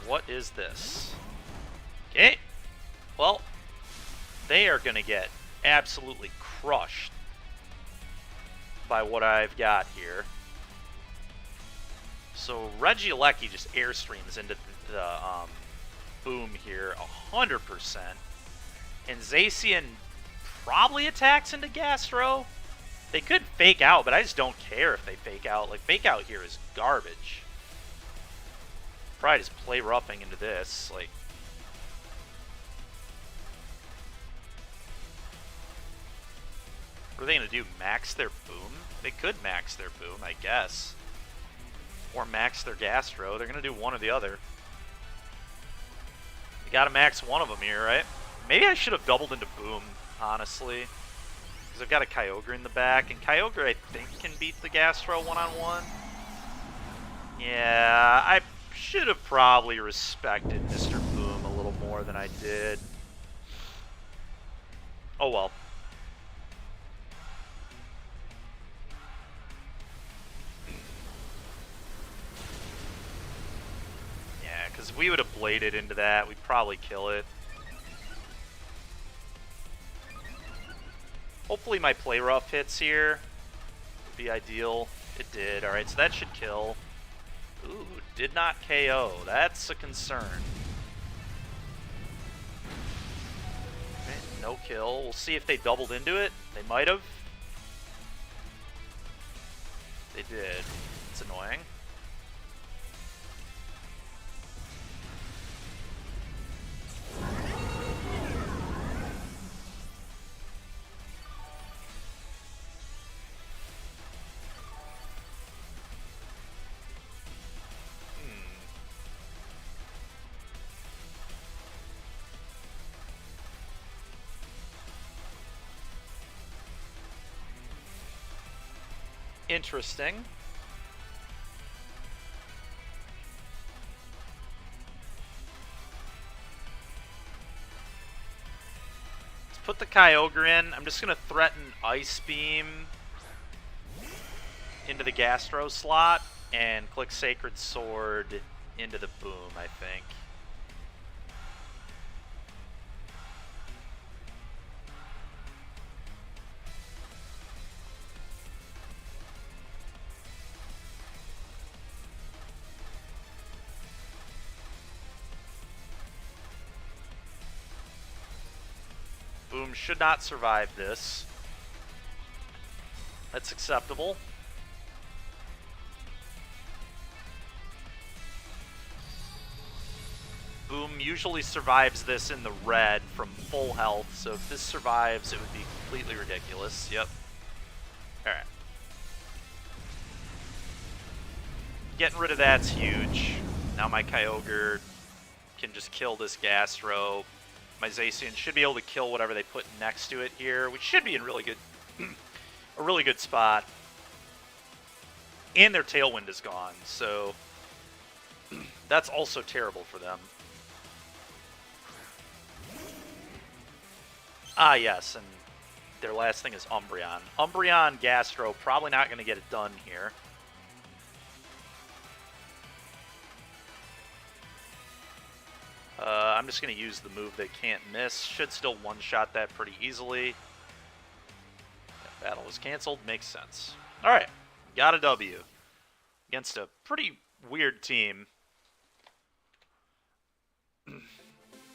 What is this? Okay. Well, they are going to get absolutely crushed by what I've got here. So Regieleki just Airstreams into the boom here 100%. And Zacian probably attacks into Gastro. They could Fake Out, but I just don't care if they Fake Out. Like, Fake Out here is garbage. Probably just play roughing into this. Like, what are they going to do? Max their boom? They could max their boom, I guess. Or max their Gastro. They're going to do one or the other. You got to max one of them here, right? Maybe I should have doubled into boom, honestly. Because I've got a Kyogre in the back, and Kyogre, I think, can beat the Gastro one-on-one. Yeah, I should have probably respected Mr. Boom a little more than I did. Oh well. Yeah, because if we would have bladed into that, we'd probably kill it. Hopefully my play rough hits here. Would be ideal. It did. Alright, so that should kill. Ooh, did not KO. That's a concern. Okay, no kill. We'll see if they doubled into it. They might have. They did. It's annoying. Interesting. Let's put the Kyogre in. I'm just going to threaten Ice Beam into the Gastro slot and click Sacred Sword into the Boom, I think. Boom should not survive this. That's acceptable. Boom usually survives this in the red from full health, so if this survives, it would be completely ridiculous. Yep. Alright. Getting rid of that's huge. Now my Kyogre can just kill this Gastro. My Zacian should be able to kill whatever they put next to it here. We should be in really good, a really good spot. And their Tailwind is gone, so that's also terrible for them. Ah, yes, and their last thing is Umbreon. Umbreon, Gastro, probably not going to get it done here. I'm just going to use the move they can't miss. Should still one-shot that pretty easily. That battle was canceled. Makes sense. Alright, got a W. Against a pretty weird team.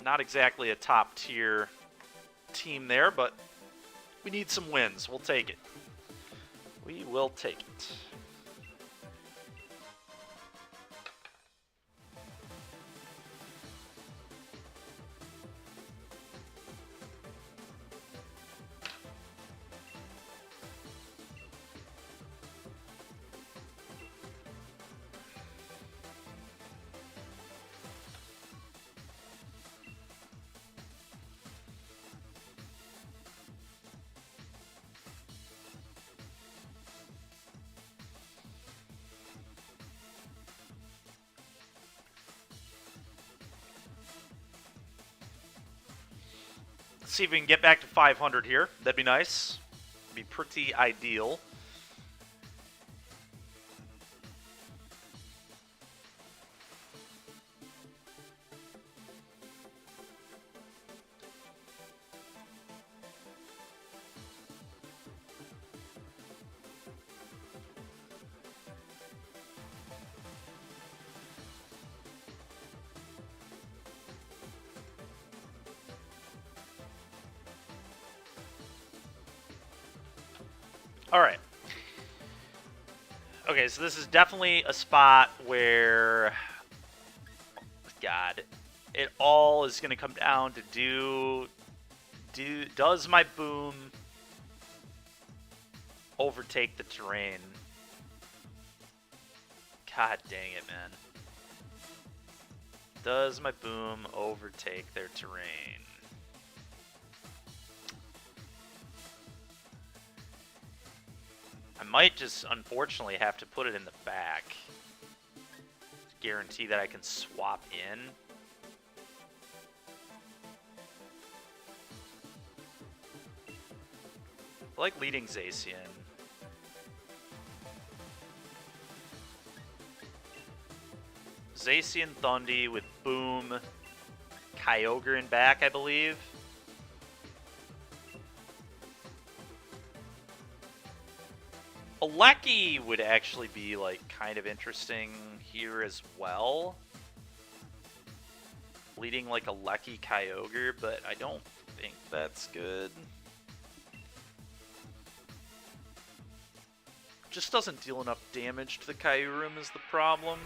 Not exactly a top-tier team there, but we need some wins. We'll take it. We will take it. See if we can get back to 500 here. That'd be nice. Be pretty ideal. Alright. Okay, so this is definitely a spot where, God, it all is going to come down to does my Boom overtake the terrain? God dang it, man. Does my Boom overtake their terrain? I might just, unfortunately, have to put it in the back. Guarantee that I can swap in. I like leading Zacian. Zacian Thundy with Boom, Kyogre in back, I believe. Alecki would actually be, like, kind of interesting here as well. Leading, like, Alecki Kyogre, but I don't think that's good. Just doesn't deal enough damage to the Kyurem is the problem.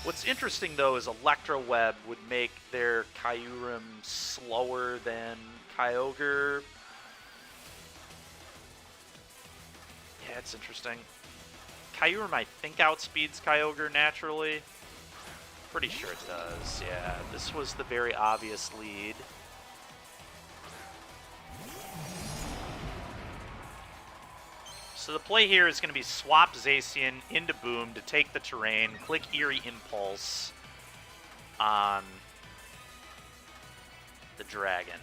What's interesting, though, is Electro Web would make their Kyurem slower than Kyogre. Yeah, it's interesting. Kyurem, I think, outspeeds Kyogre naturally. Pretty sure it does, yeah. This was the very obvious lead. So the play here is going to be swap Zacian into Boom to take the terrain, click Eerie Impulse on the dragon.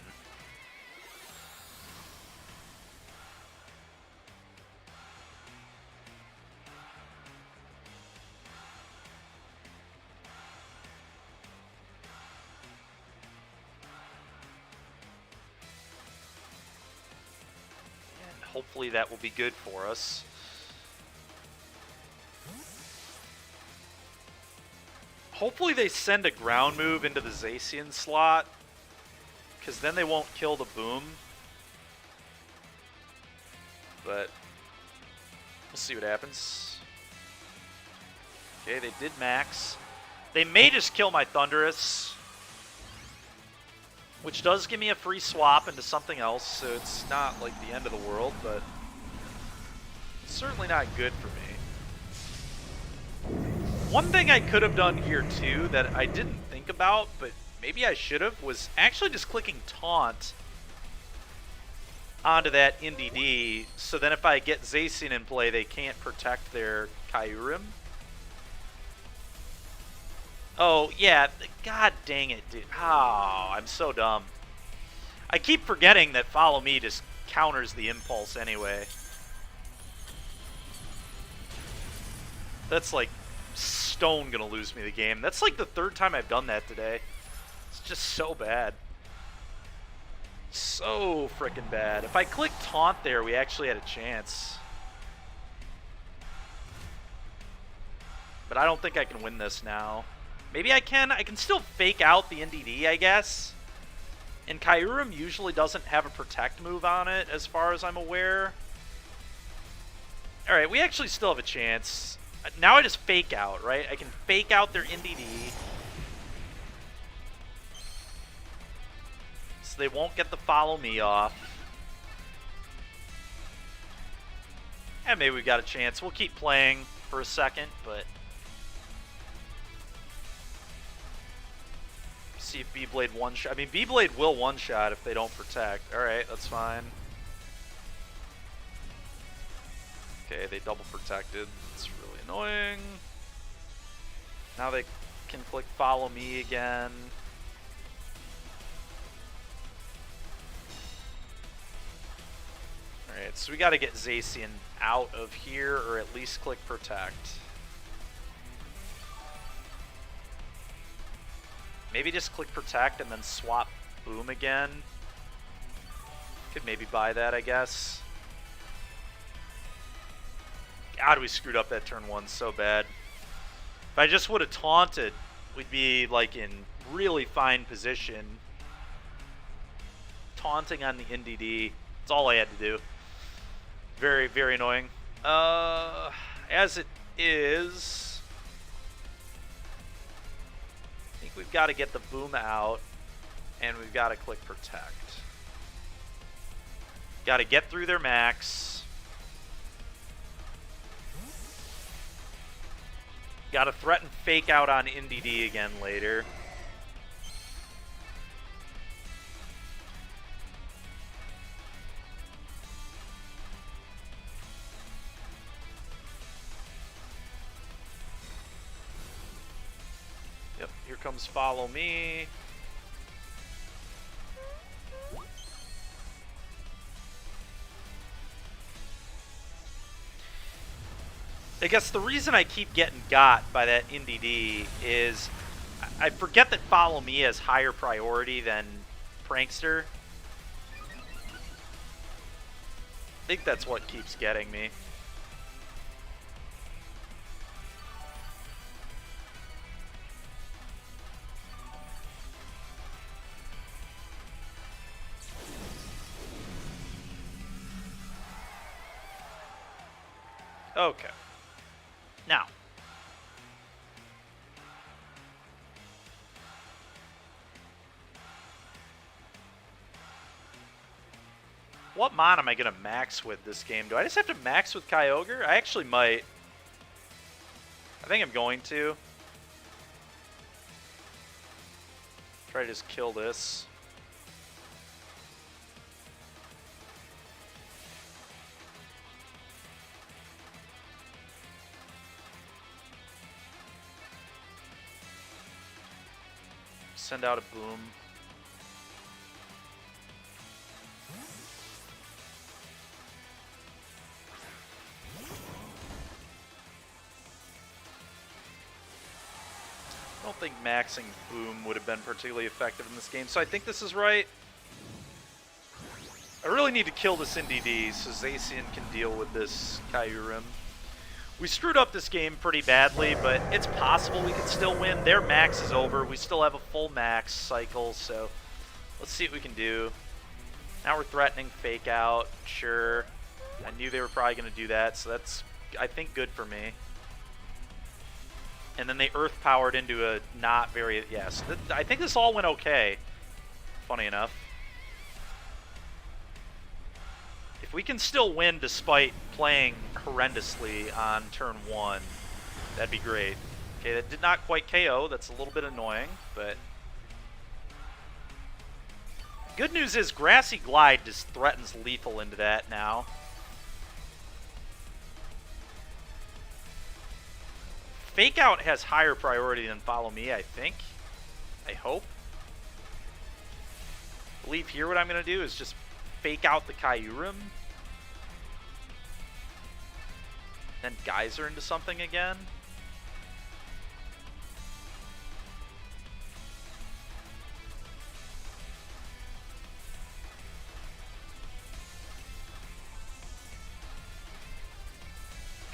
Hopefully that will be good for us. Hopefully they send a ground move into the Zacian slot, because then they won't kill the Boom. But we'll see what happens. Okay, they did max. They may just kill my Thundurus, which does give me a free swap into something else, so it's not like the end of the world, but it's certainly not good for me. One thing I could have done here too that I didn't think about, but maybe I should have, was actually just clicking Taunt onto that NDD, so then if I get Zacian in play, they can't protect their Kyurem. Oh, yeah. God dang it, dude. Oh, I'm so dumb. I keep forgetting that Follow Me just counters the impulse anyway. That's like stone gonna lose me the game. That's like the third time I've done that today. It's just so bad. So frickin' bad. If I click Taunt there, we actually had a chance. But I don't think I can win this now. Maybe I can. I can still fake out the NDD, I guess. And Kyurem usually doesn't have a Protect move on it, as far as I'm aware. Alright, we actually still have a chance. Now I just fake out, right? I can fake out their NDD. So they won't get the Follow Me off. And maybe we got a chance. We'll keep playing for a second, but... see if B-Blade one-shot. I mean, B-Blade will one-shot if they don't protect. Alright, that's fine. Okay, they double protected. It's really annoying. Now they can click Follow Me again. Alright, so we gotta get Zacian out of here, or at least click Protect. Maybe just click Protect and then swap Boom again. Could maybe buy that, I guess. God, we screwed up that turn one so bad. If I just would have taunted, we'd be like in really fine position. Taunting on the NDD. That's all I had to do. Very, very annoying. As it is... I think we've got to get the Boom out, and we've got to click Protect. Got to get through their max. Got to threaten Fake Out on NDD again later. Yep, here comes Follow Me. I guess the reason I keep getting got by that NDD is I forget that Follow Me has higher priority than Prankster. I think that's what keeps getting me. Okay. Now. What mon am I going to max with this game? Do I just have to max with Kyogre? I actually might. I think I'm going to. Try to just kill this. Send out a boom. I don't think maxing boom would have been particularly effective in this game, so I think this is right. I really need to kill this NDD so Zacian can deal with this Kyurem. We screwed up this game pretty badly, but it's possible we can still win. Their max is over. We still have a full max cycle, so let's see what we can do. Now we're threatening fake out. Sure. I knew they were probably going to do that, so that's, I think, good for me. And then they earth-powered into a not very... Yes, I think this all went okay, funny enough. If we can still win despite playing horrendously on turn 1, that'd be great. Okay, that did not quite KO. That's a little bit annoying, but... Good news is Grassy Glide just threatens lethal into that now. Fake Out has higher priority than Follow Me, I think. I hope. I believe here what I'm going to do is just fake out the Kyurem. Then Geyser into something again.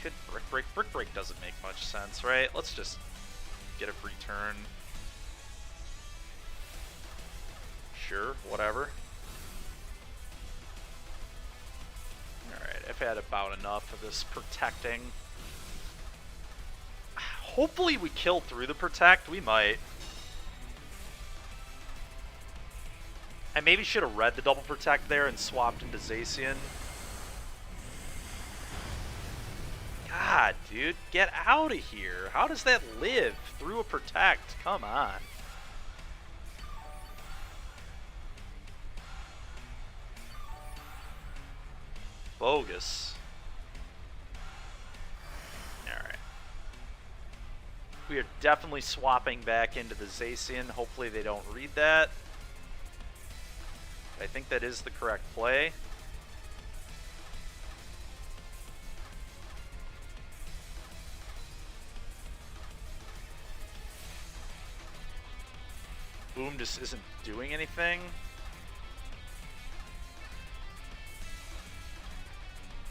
Could Brick Break. Brick Break doesn't make much sense, right? Let's just get a free turn. Sure, whatever. Alright, I've had about enough of this protecting. Hopefully we kill through the protect. We might. I maybe should have read the double protect there and swapped into Zacian. God, dude, get out of here. How does that live through a protect? Come on. Bogus. Alright. We are definitely swapping back into the Zacian. Hopefully they don't read that. I think that is the correct play. Boom just isn't doing anything.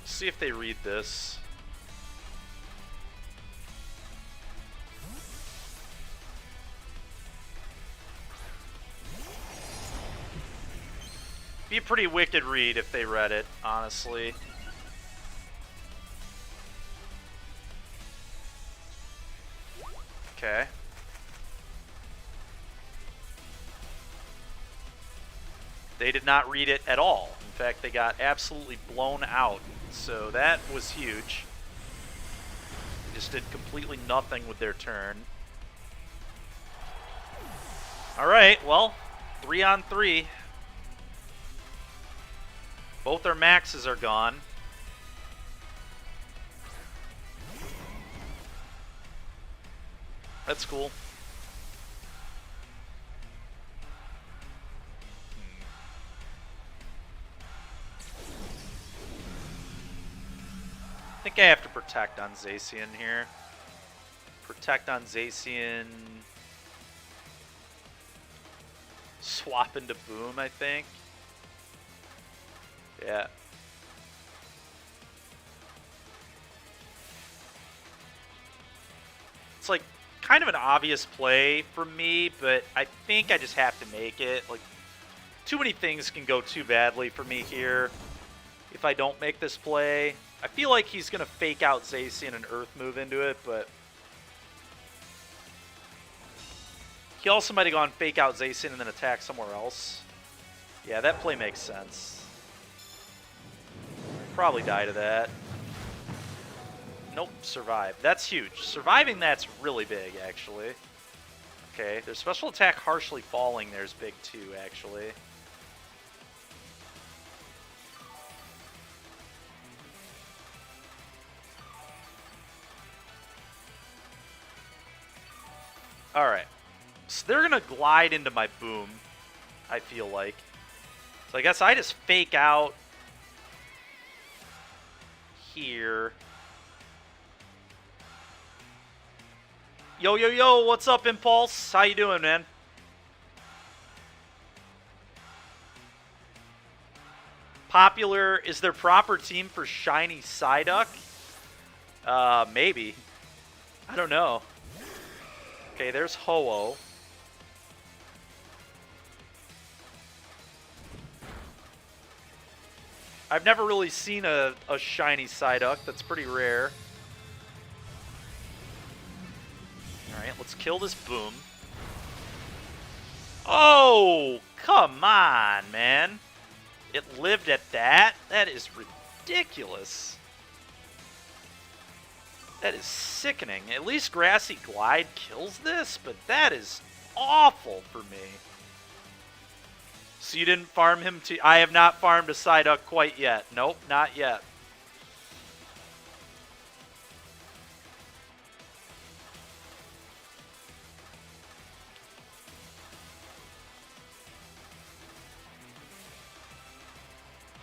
Let's see if they read this. Be a pretty wicked read if they read it, honestly. Okay. They did not read it at all. In fact, they got absolutely blown out. So that was huge. They just did completely nothing with their turn. Alright, well, 3 on 3. Both their maxes are gone. That's cool. I think I have to protect on Zacian here. Protect on Zacian. Swap into Boom, I think. Yeah. It's like kind of an obvious play for me, but I think I just have to make it. Like, too many things can go too badly for me here if I don't make this play. I feel like he's going to fake out Zacian and Earth move into it, but he also might have gone fake out Zacian and then attack somewhere else. Yeah, that play makes sense. Probably die to that. Nope, survive. That's huge. Surviving that's really big, actually. Okay, their special attack harshly falling there's big too, actually. Alright. So they're going to glide into my boom, I feel like. So I guess I just fake out here. Yo, yo, yo, what's up, Impulse? How you doing, man? Popular, is there proper team for Shiny Psyduck? Maybe. I don't know. Okay, there's Ho-Oh. I've never really seen a Shiny Psyduck. That's pretty rare. Alright, let's kill this boom. Oh, come on, man. It lived at that? That is ridiculous. That is sickening. At least Grassy Glide kills this, but that is awful for me. So you didn't farm him to... I have not farmed a Psyduck quite yet. Nope, not yet.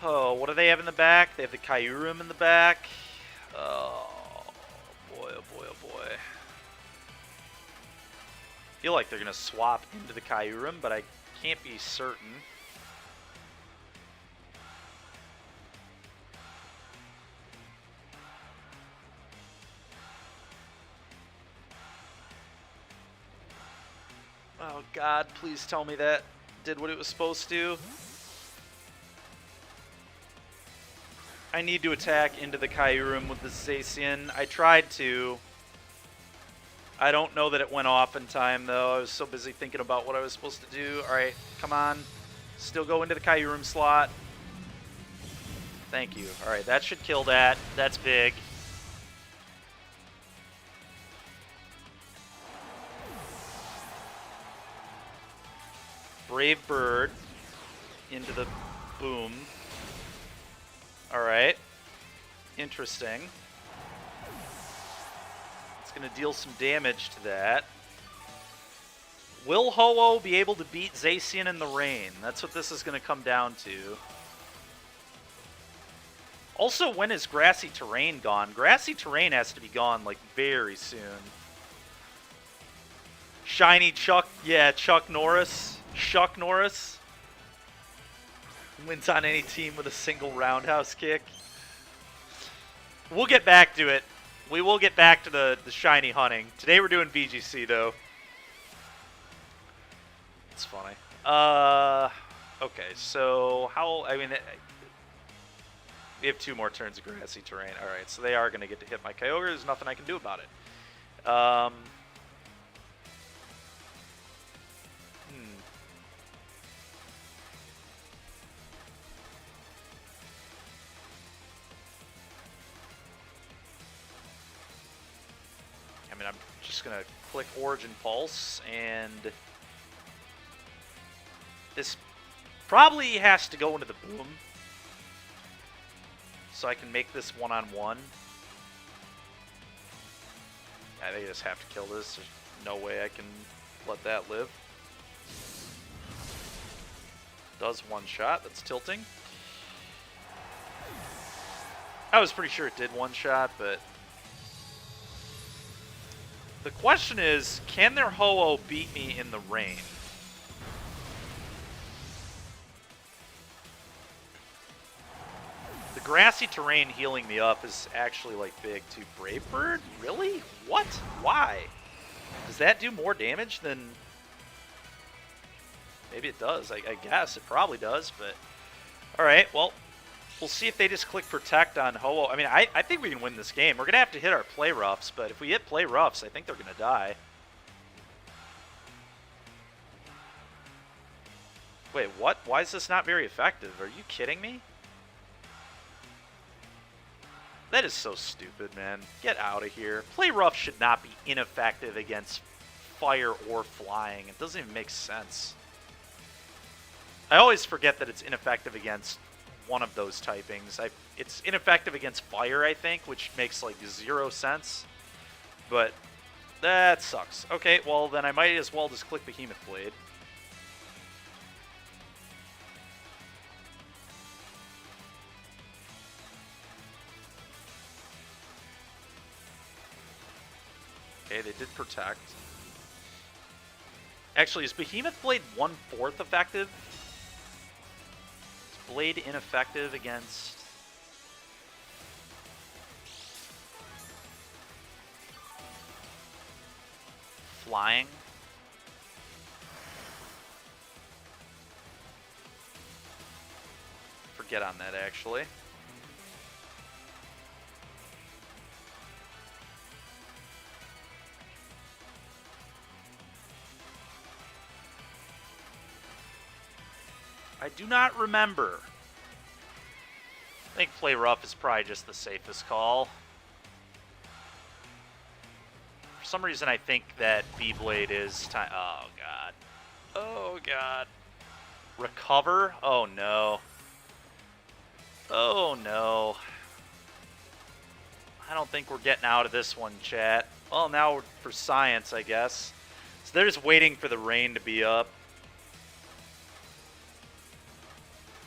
Oh, what do they have in the back? They have the Kyurem in the back. Oh, boy, oh boy, oh boy. I feel like they're going to swap into the Kyurem, but I can't be certain. Oh, God, please tell me that did what it was supposed to. I need to attack into the Kyurem with the Zacian. I tried to. I don't know that it went off in time, though. I was so busy thinking about what I was supposed to do. Alright, come on. Still go into the Kyurem slot. Thank you. Alright, that should kill that. That's big. Brave Bird into the boom. Alright. Interesting. It's going to deal some damage to that. Will Ho-Oh be able to beat Zacian in the rain? That's what this is going to come down to. Also, when is Grassy Terrain gone? Grassy Terrain has to be gone, like, very soon. Shiny Chuck, yeah, Chuck Norris. Chuck Norris. Wins on any team with a single roundhouse kick. We'll get back to it. We will get back to the shiny hunting. Today we're doing VGC, though. It's funny. Okay, so how... I mean, we have 2 more turns of Grassy Terrain. Alright, so they are going to get to hit my Kyogre. There's nothing I can do about it. I mean, I'm just going to click Origin Pulse, and this probably has to go into the boom, so I can make this one-on-one. I think I just have to kill this. There's no way I can let that live. Does one shot. That's tilting. I was pretty sure it did one shot, but... The question is, can their Ho-Oh beat me in the rain? The Grassy Terrain healing me up is actually, like, big too. Brave Bird? Really? What? Why? Does that do more damage than... Maybe it does. I guess it probably does, but... Alright, well... We'll see if they just click Protect on Ho-Oh. I mean, I think we can win this game. We're going to have to hit our play roughs, but if we hit play roughs, I think they're going to die. Wait, what? Why is this not very effective? Are you kidding me? That is so stupid, man. Get out of here. Play rough should not be ineffective against fire or flying. It doesn't even make sense. I always forget that it's ineffective against one of those typings. It's ineffective against fire, I think, which makes like 0 sense. But That sucks. Okay, well then I might as well just click Behemoth Blade. Okay, they did protect. Actually, is Behemoth Blade 1/4 effective? Is Blade ineffective against... flying? Forget on that, actually. I do not remember. I think play rough is probably just the safest call. For some reason, I think that B-Blade is time. Oh, God. Oh, God. Recover? Oh, no. Oh, no. I don't think we're getting out of this one, chat. Well, now for science, I guess. So they're just waiting for the rain to be up.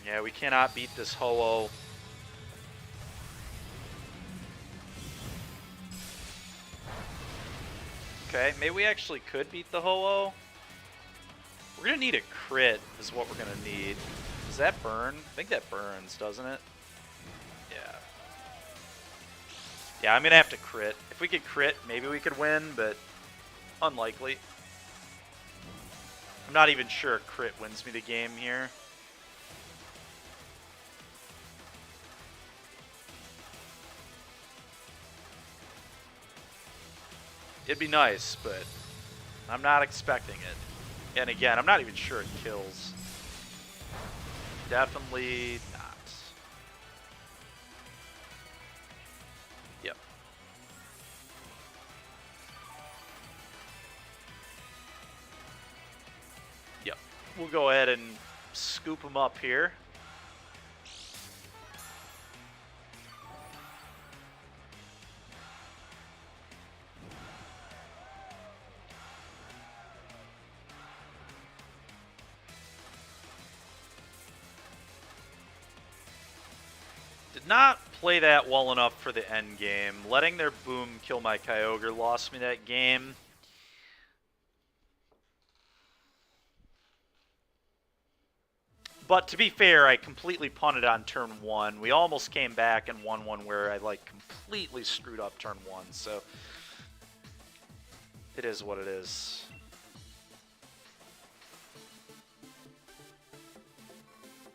Yeah, we cannot beat this Ho-Oh. Okay, maybe we actually could beat the Ho-Oh. We're going to need a crit is what we're going to need. Does that burn? I think that burns, doesn't it? Yeah. Yeah, I'm going to have to crit. If we could crit, maybe we could win, but unlikely. I'm not even sure a crit wins me the game here. It'd be nice, but I'm not expecting it. And again, I'm not even sure it kills. Definitely not. Yep. Yep. We'll go ahead and scoop them up here. Did not play that well enough for the end game. Letting their boom kill my Kyogre lost me that game. But to be fair, I completely punted on turn 1. We almost came back and won one where I like completely screwed up turn 1. So it is what it is.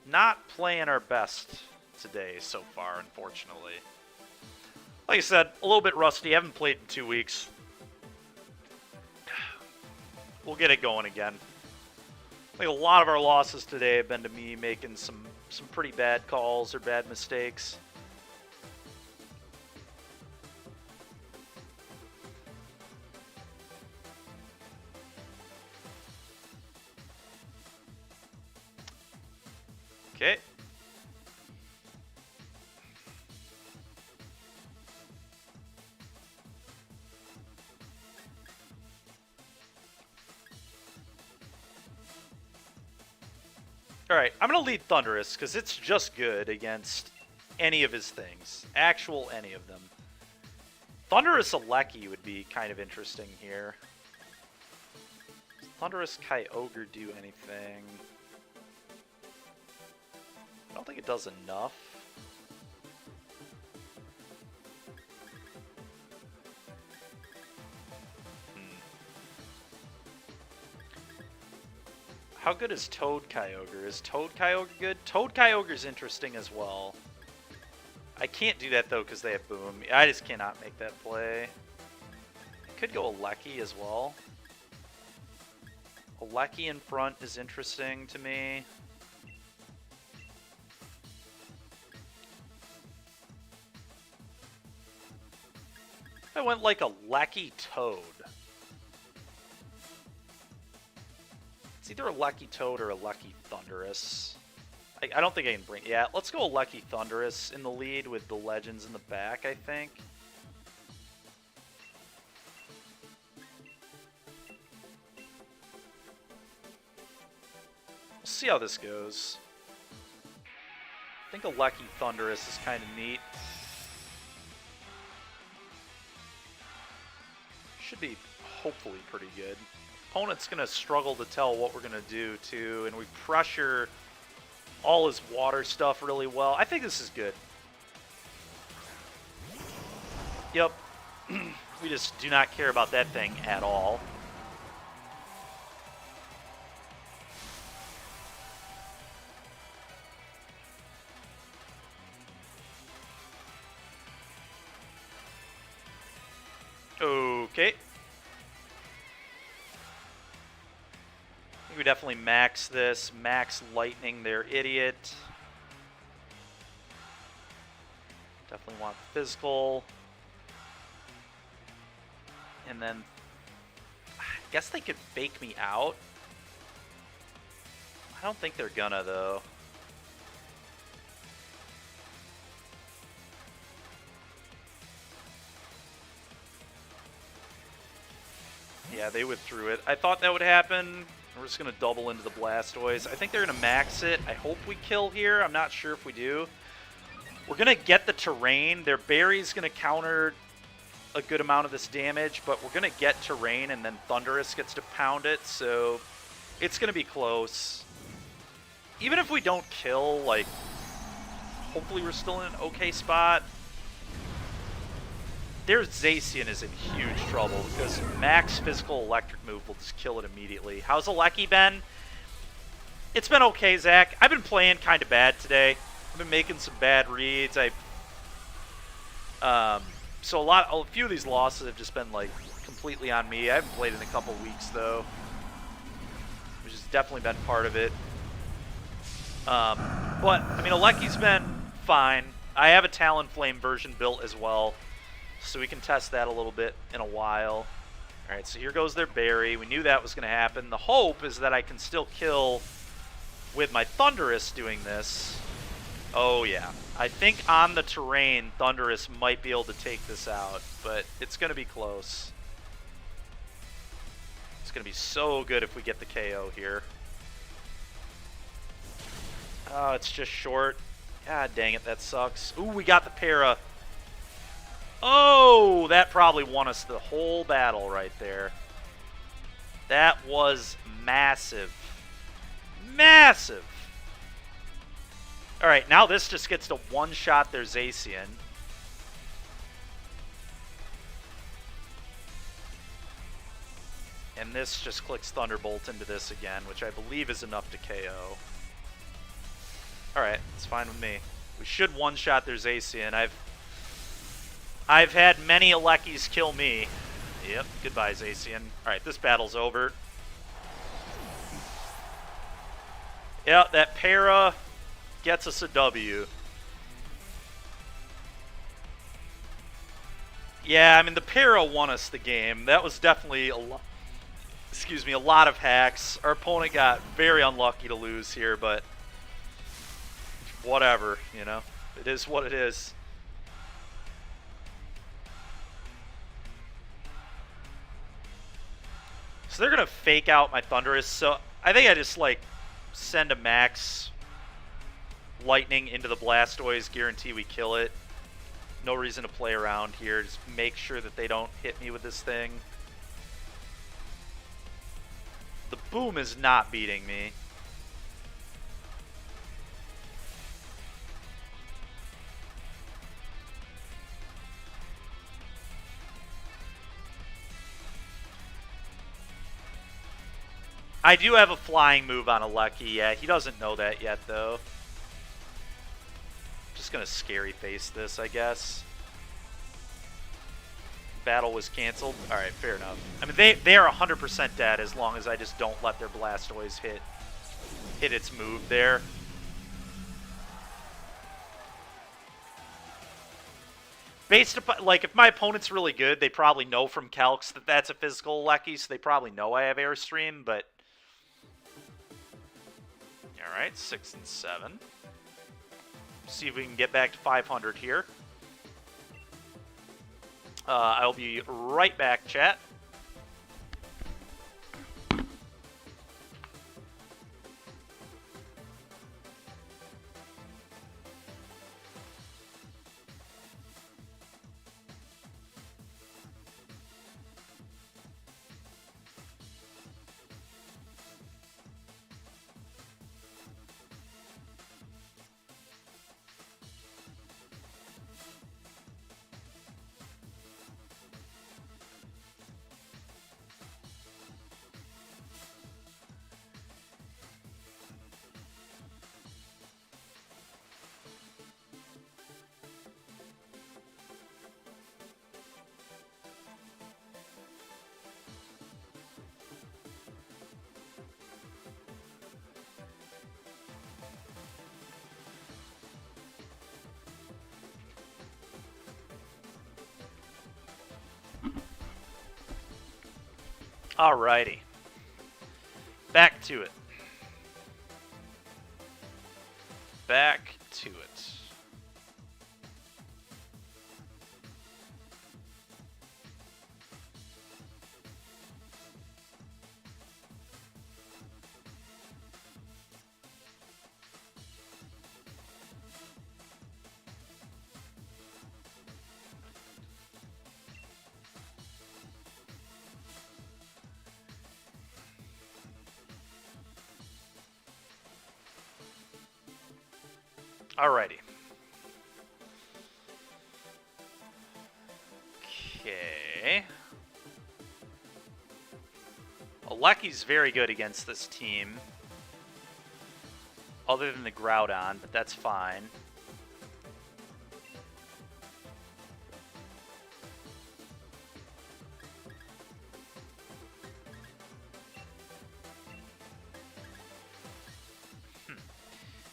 Not playing our best today so far, unfortunately. Like I said, a little bit rusty. Haven't played in 2 weeks. We'll get it going again. I think a lot of our losses today have been to me making some pretty bad calls or bad mistakes. Okay. Alright, I'm going to lead Thundurus because it's just good against any of his things. Actual any of them. Thundurus Alecki would be kind of interesting here. Does Thundurus Kyogre do anything? I don't think it does enough. How good is Toad Kyogre? Is Toad Kyogre good? Toad Kyogre's interesting as well. I can't do that though because they have Boom. I just cannot make that play. Could go Alecki as well. Alecki in front is interesting to me. I went like a Alecki Toad. It's either a Lucky Toad or a Lucky Thundurus. I don't think I can bring... Yeah, let's go a Lucky Thundurus in the lead with the Legends in the back, I think. see how this goes. I think a Lucky Thundurus is kind of neat. Should be hopefully pretty good. Opponent's going to struggle to tell what we're going to do, too, and we pressure all his water stuff really well. I think this is good. Yep. We just do not care about that thing at all. Okay. I think we definitely max this. Max Lightning, their idiot. Definitely want physical. And then I guess they could fake me out. I don't think they're gonna, though. Yeah, they withdrew it. I thought that would happen. We're just going to double into the Blastoise. I think they're going to max it. I hope we kill here. I'm not sure if we do. We're going to get the terrain. Their Berry's going to counter a good amount of this damage, but we're going to get terrain, and then Thundurus gets to pound it, so it's going to be close. Even if we don't kill, like, hopefully we're still in an okay spot. Their Zacian is in huge trouble because max physical electric move will just kill it immediately. How's Alecki been? It's been okay, Zach. I've been playing kind of bad today. I've been making some bad reads. So a few of these losses have just been like completely on me. I haven't played in a couple weeks though, which has definitely been part of it. But I mean, Alecki's been fine. I have a Talonflame version built as well, so we can test that a little bit in a while. Alright, so here goes their Berry. We knew that was going to happen. The hope is that I can still kill with my Thundurus doing this. Oh yeah. I think on the terrain, Thundurus might be able to take this out, but it's going to be close. It's going to be so good if we get the KO here. Oh, it's just short. God dang it, that sucks. Ooh, we got the para. Oh, that probably won us the whole battle right there. That was massive. Massive. Alright, now this just gets to one-shot their Zacian. And this just clicks Thunderbolt into this again, which I believe is enough to KO. Alright, it's fine with me. We should one-shot their Zacian. I've had many Alekkis kill me. Yep, goodbye, Zacian. Alright, this battle's over. Yeah, that para gets us a W. Yeah, I mean, the para won us the game. That was definitely a lot of hacks. Our opponent got very unlucky to lose here, but whatever, you know. It is what it is. So they're going to fake out my Thundurus. So I think I just, like, send a max Lightning into the Blastoise, guarantee we kill it. No reason to play around here. Just make sure that they don't hit me with this thing. The Boom is not beating me. I do have a flying move on Alecki. Yeah, he doesn't know that yet, though. Just gonna scary face this, I guess. Battle was canceled. Alright, fair enough. I mean, they are 100% dead as long as I just don't let their Blastoise hit its move there. Based upon, like, if my opponent's really good, they probably know from calcs that that's a physical Alecki, so they probably know I have Airstream, but... Alright, 6 and 7. See if we can get back to 500 here. I'll be right back, chat. Alrighty. Back to it. Back to it. Alrighty. Okay. Aleki's very good against this team. Other than the Groudon, but that's fine.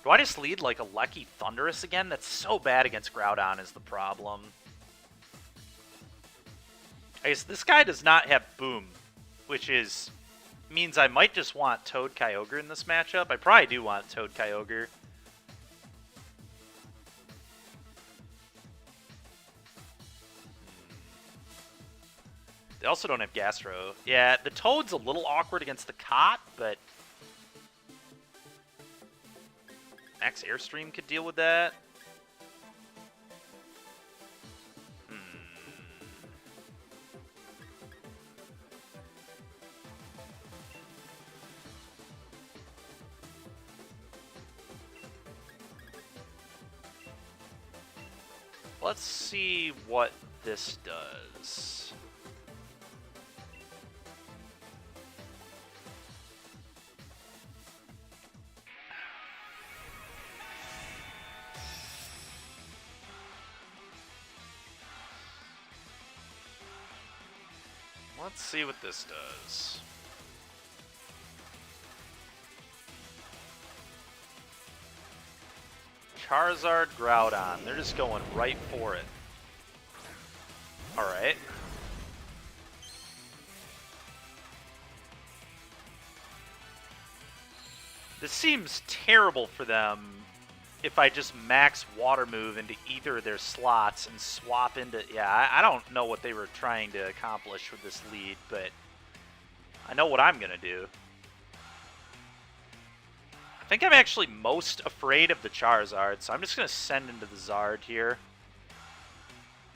Do I just lead like a Lucky Thundurus again? That's so bad against Groudon is the problem. I guess this guy does not have Boom, which means I might just want Toad Kyogre in this matchup. I probably do want Toad Kyogre. They also don't have Gastro. Yeah, the Toad's a little awkward against the Cot, but Max Airstream could deal with that. Let's see what this does. Let's see what this does. Charizard, Groudon. They're just going right for it. Alright. This seems terrible for them if I just max Water Move into either of their slots and swap into... Yeah, I don't know what they were trying to accomplish with this lead, but I know what I'm going to do. I think I'm actually most afraid of the Charizard, so I'm just going to send into the Zard here.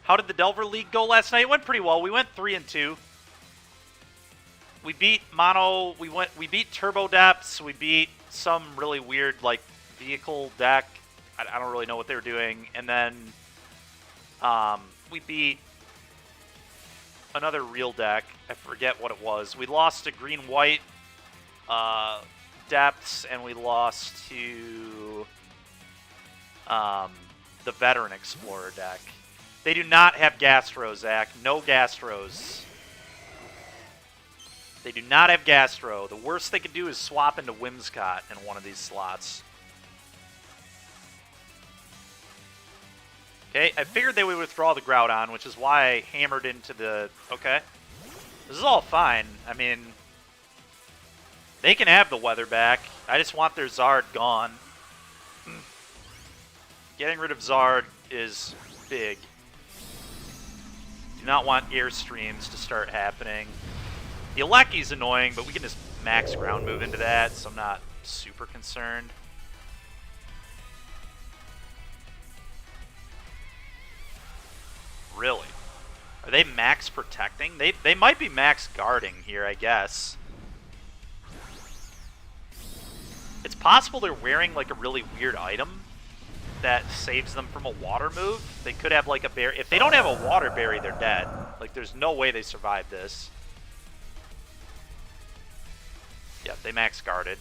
How did the Delver League go last night? It went pretty well. We went 3-2. We beat Mono. We beat Turbo Depths. We beat some really weird like vehicle deck. I don't really know what they were doing. And then we beat another real deck. I forget what it was. We lost to Green-White Depths, and we lost to the Veteran Explorer deck. They do not have Gastro, Zach. No Gastros. They do not have Gastro. The worst they could do is swap into Whimsicott in one of these slots. Okay, I figured they would withdraw the Groudon, which is why I hammered into the... Okay. This is all fine. I mean, they can have the weather back. I just want their Zard gone. Getting rid of Zard is big. Do not want Airstreams to start happening. The Aleki's annoying, but we can just max ground move into that, so I'm not super concerned. Really? Are they max protecting? They might be max guarding here, I guess. It's possible they're wearing like a really weird item that saves them from a water move. They could have like a berry. If they don't have a water berry, they're dead. Like there's no way they survive this. Yeah, they max guarded.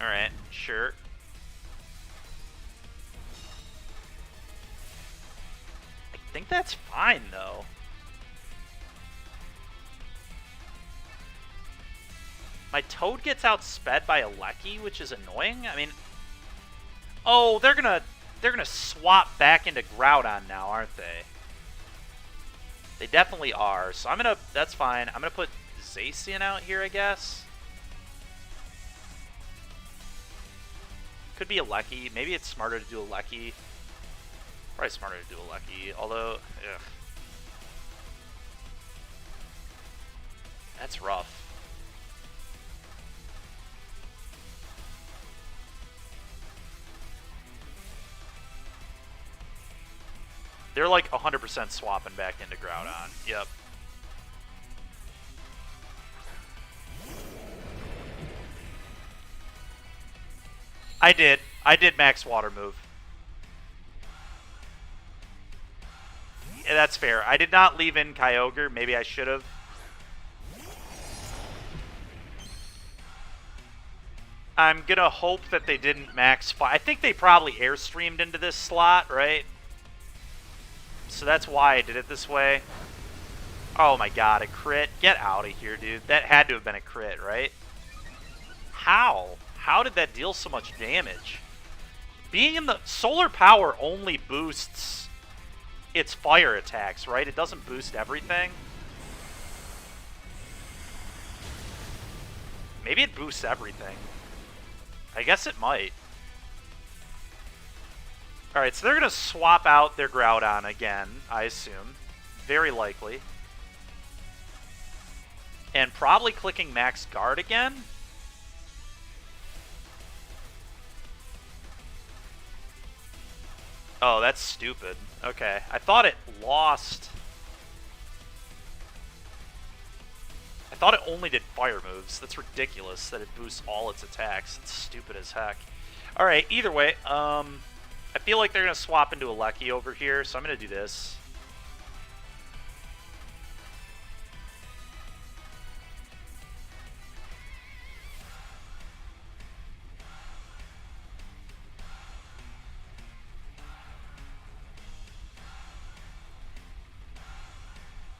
Alright, sure. I think that's fine, though. My Toad gets outsped by a Lucky, which is annoying. I mean... Oh, they're gonna swap back into Groudon now, aren't they? They definitely are. So I'm gonna... That's fine. I'm gonna put Zacian out here, I guess. Could be a Lecky. Maybe it's smarter to do a Lecky. Probably smarter to do a Lecky, although, ugh. That's rough. They're like 100% swapping back into Groudon. Yep. I did max water move. Yeah, that's fair. I did not leave in Kyogre. Maybe I should have. I'm going to hope that they didn't max... I think they probably airstreamed into this slot, right? So that's why I did it this way. Oh my god, a crit. Get out of here, dude. That had to have been a crit, right? How? How did that deal so much damage? Being in the... Solar Power only boosts its fire attacks, right? It doesn't boost everything. Maybe it boosts everything. I guess it might. Alright, so they're going to swap out their Groudon again, I assume. Very likely. And probably clicking Max Guard again. Oh, that's stupid. Okay, I thought it lost... I thought it only did fire moves. That's ridiculous that it boosts all its attacks. It's stupid as heck. Alright, either way, I feel like they're going to swap into a Lecky over here, so I'm going to do this.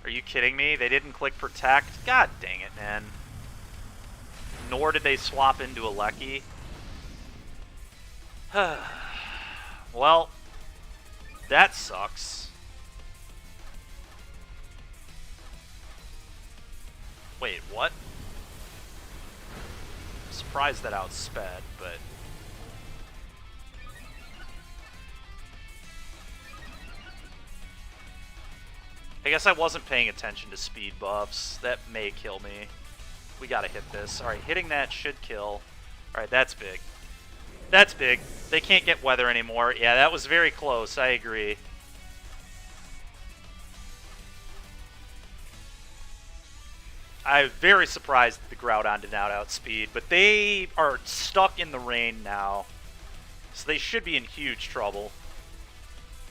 Are you kidding me? They didn't click Protect? God dang it, man. Nor did they swap into a Lecky. Well, that sucks. Wait, what? I'm surprised that outsped, but... I guess I wasn't paying attention to speed buffs. That may kill me. We gotta hit this. Alright, hitting that should kill. Alright, that's big. That's big. They can't get weather anymore. Yeah, that was very close. I agree. I'm very surprised that the Groudon did not outspeed, but they are stuck in the rain now. So they should be in huge trouble.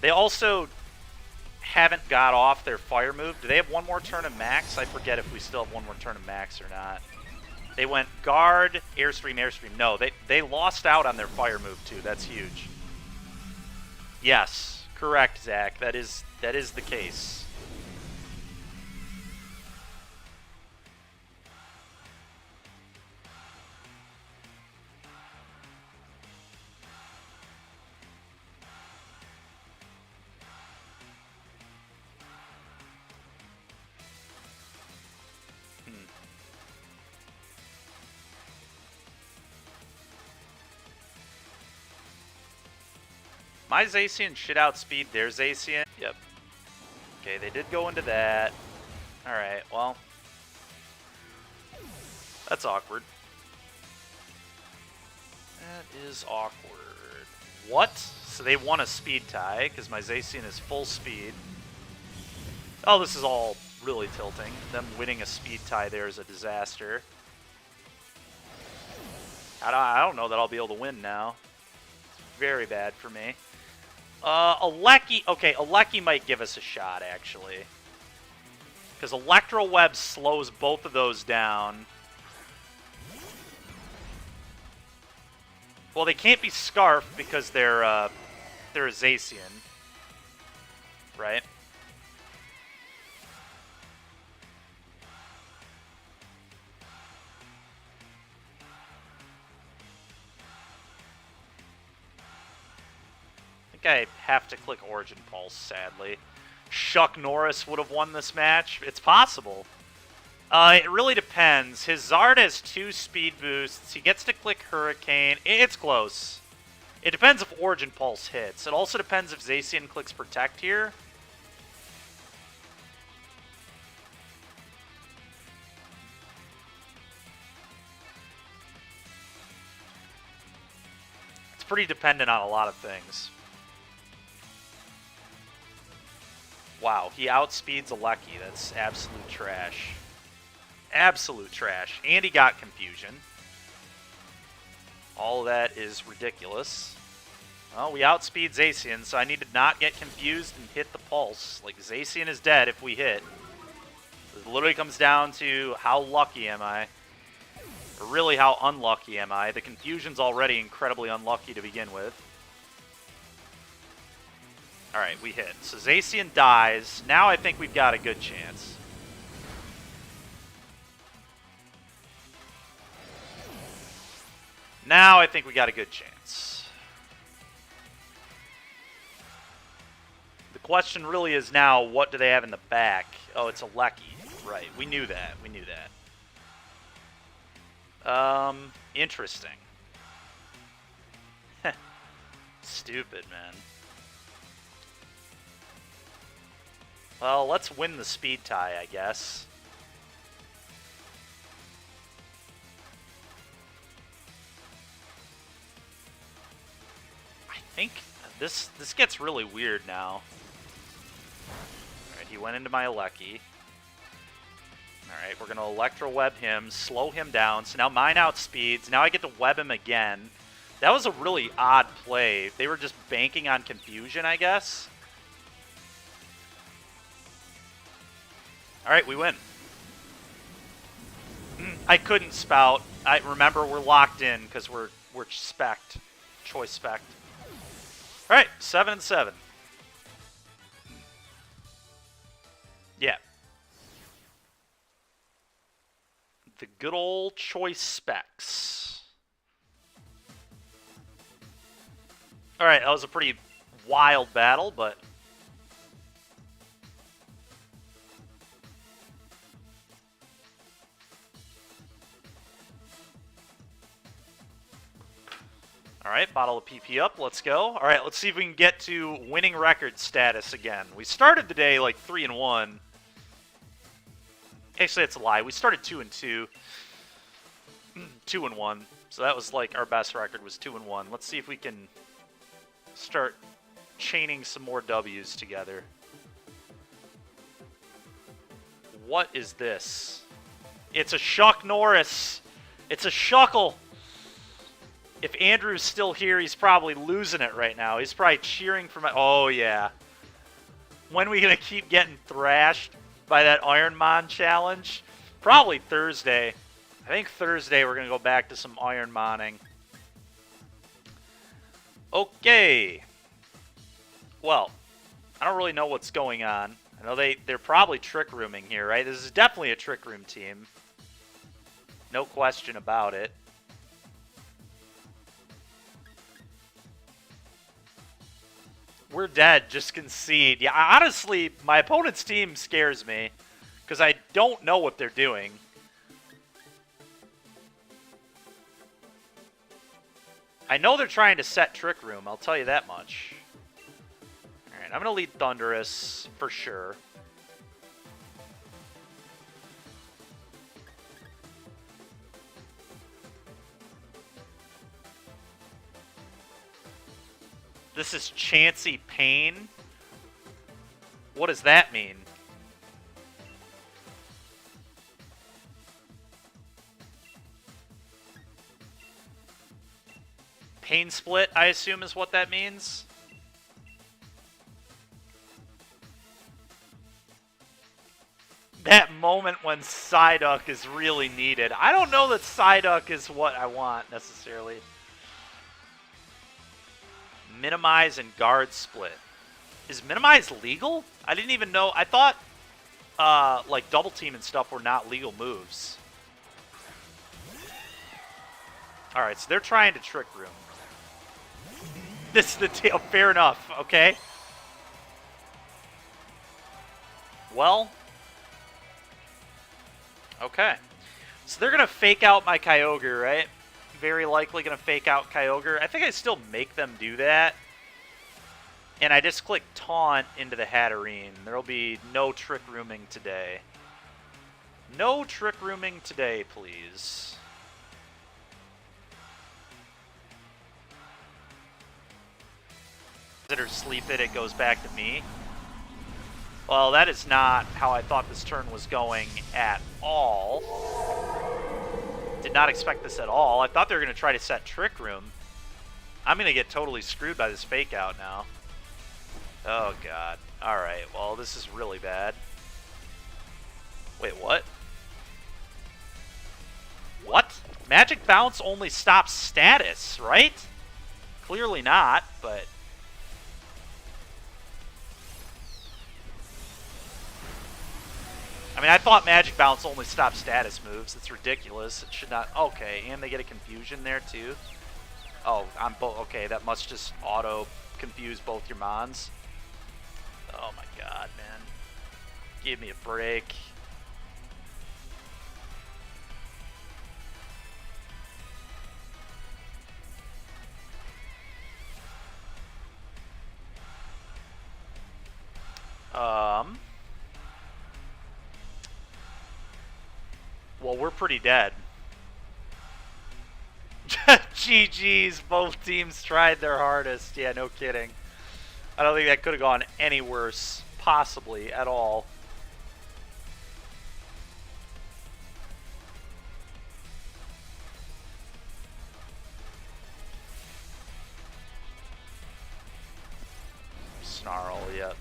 They also haven't got off their fire move. Do they have one more turn of max? I forget if we still have one more turn of max or not. They went guard, airstream, airstream. No, they lost out on their fire move too. That's huge. Yes, correct, Zach. That is the case. My Zacian should outspeed their Zacian. Yep. Okay, they did go into that. Alright, well. That's awkward. That is awkward. What? So they won a speed tie, because my Zacian is full speed. Oh, this is all really tilting. Them winning a speed tie there is a disaster. I don't know that I'll be able to win now. It's very bad for me. A Lecky... Okay, a Lecky might give us a shot, actually. Because Electro Web slows both of those down. Well, they can't be Scarf because they're a Zacian. Right? I have to click Origin Pulse, sadly. Chuck Norris would have won this match. It's possible. It really depends. His Zard has 2 speed boosts. He gets to click Hurricane. It's close. It depends if Origin Pulse hits. It also depends if Zacian clicks Protect here. It's pretty dependent on a lot of things. Wow, he outspeeds Alecki. That's absolute trash. Absolute trash. And he got Confusion. All of that is ridiculous. Well, we outspeed Zacian, so I need to not get confused and hit the pulse. Like, Zacian is dead if we hit. It literally comes down to how lucky am I. Or really, how unlucky am I. The Confusion's already incredibly unlucky to begin with. Alright, we hit. So Zacian dies. Now I think we've got a good chance. Now I think we got a good chance. The question really is now, what do they have in the back? Oh, it's Alecki. Right, we knew that. We knew that. Interesting. Stupid, man. Well, let's win the speed tie, I guess. I think this gets really weird now. Alright, he went into my Alecki. Alright, we're going to Electro Web him, slow him down. So now mine outspeeds. Now I get to web him again. That was a really odd play. They were just banking on confusion, I guess. Alright, we win. I couldn't spout. I remember we're locked in because we're spec'd. Choice spec'd. Alright, 7-7. Yeah. The good old choice specs. Alright, that was a pretty wild battle, but alright, bottle of PP up, let's go. Alright, let's see if we can get to winning record status again. We started the day like 3-1. Actually, that's a lie. We started 2-2. 2-1. So that was like our best record was 2-1. Let's see if we can start chaining some more W's together. What is this? It's a Shuck Norris. It's a Shuckle. If Andrew's still here, he's probably losing it right now. He's probably cheering for my... Oh, yeah. When are we going to keep getting thrashed by that Ironmon challenge? Probably Thursday. I think Thursday we're going to go back to some Ironmoning. Okay. Well, I don't really know what's going on. I know they're probably trick rooming here, right? This is definitely a trick room team. No question about it. We're dead. Just concede. Yeah, honestly, my opponent's team scares me because I don't know what they're doing. I know they're trying to set Trick Room, I'll tell you that much. Alright, I'm going to lead Thunderous for sure. This is Chansey Pain. What does that mean? Pain Split, I assume, is what that means. That moment when Psyduck is really needed. I don't know that Psyduck is what I want, necessarily. Minimize and Guard Split. Is Minimize legal? I didn't even know. I thought, like, Double Team and stuff were not legal moves. Alright, so they're trying to Trick Room. This is the deal. Fair enough, okay? Well, Okay. So they're going to fake out my Kyogre, right? Very likely going to fake out Kyogre. I think I still make them do that. And I just click Taunt into the Hatterene. There will be no Trick Rooming today. No Trick Rooming today, please. Or sleep it goes back to me. Well, that is not how I thought this turn was going at all. Did not expect this at all. I thought they were going to try to set Trick Room. I'm going to get totally screwed by this fake out now. Oh, God. Alright, well, this is really bad. Wait, what? What? Magic Bounce only stops status, right? Clearly not, but... I mean, I thought Magic Bounce only stops status moves. It's ridiculous. It should not... Okay, and they get a confusion there, too. Oh, I'm both... Okay, that must just auto-confuse both your Mons. Oh, my God, man. Give me a break. Well, we're pretty dead. GG's, both teams tried their hardest. Yeah, no kidding. I don't think that could have gone any worse, possibly, at all. Snarl, yep.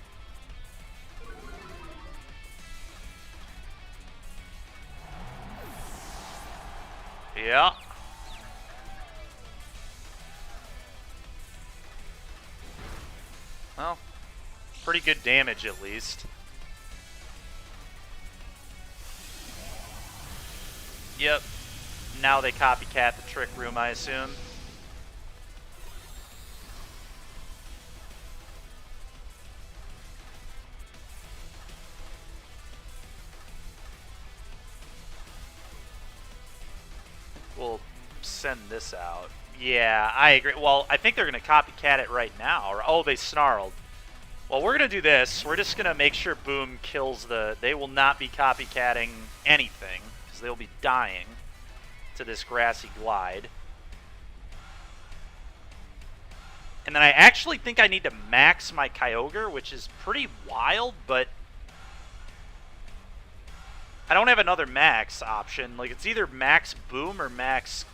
Yeah. Well, pretty good damage at least. Yep. Now they copycat the Trick Room, I assume. We'll send this out. Yeah, I agree. Well, I think they're going to copycat it right now. Or, oh, they snarled. Well, we're going to do this. We're just going to make sure Boom kills the... They will not be copycatting anything, because they'll be dying to this Grassy Glide. And then I actually think I need to max my Kyogre, which is pretty wild, but... I don't have another max option. Like, it's either max Boom or max...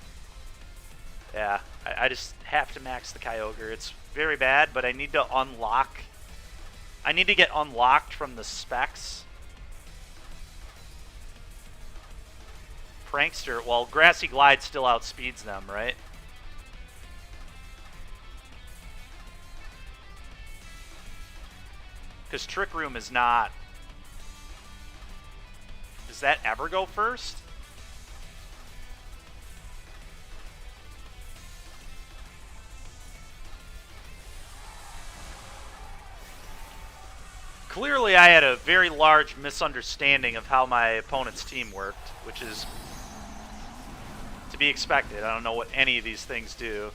Yeah, I just have to max the Kyogre. It's very bad, but I need to unlock... I need to get unlocked from the specs. Prankster, well, Grassy Glide still outspeeds them, right? Because Trick Room is not... Does that ever go first? Clearly, I had a very large misunderstanding of how my opponent's team worked, which is to be expected. I don't know what any of these things do.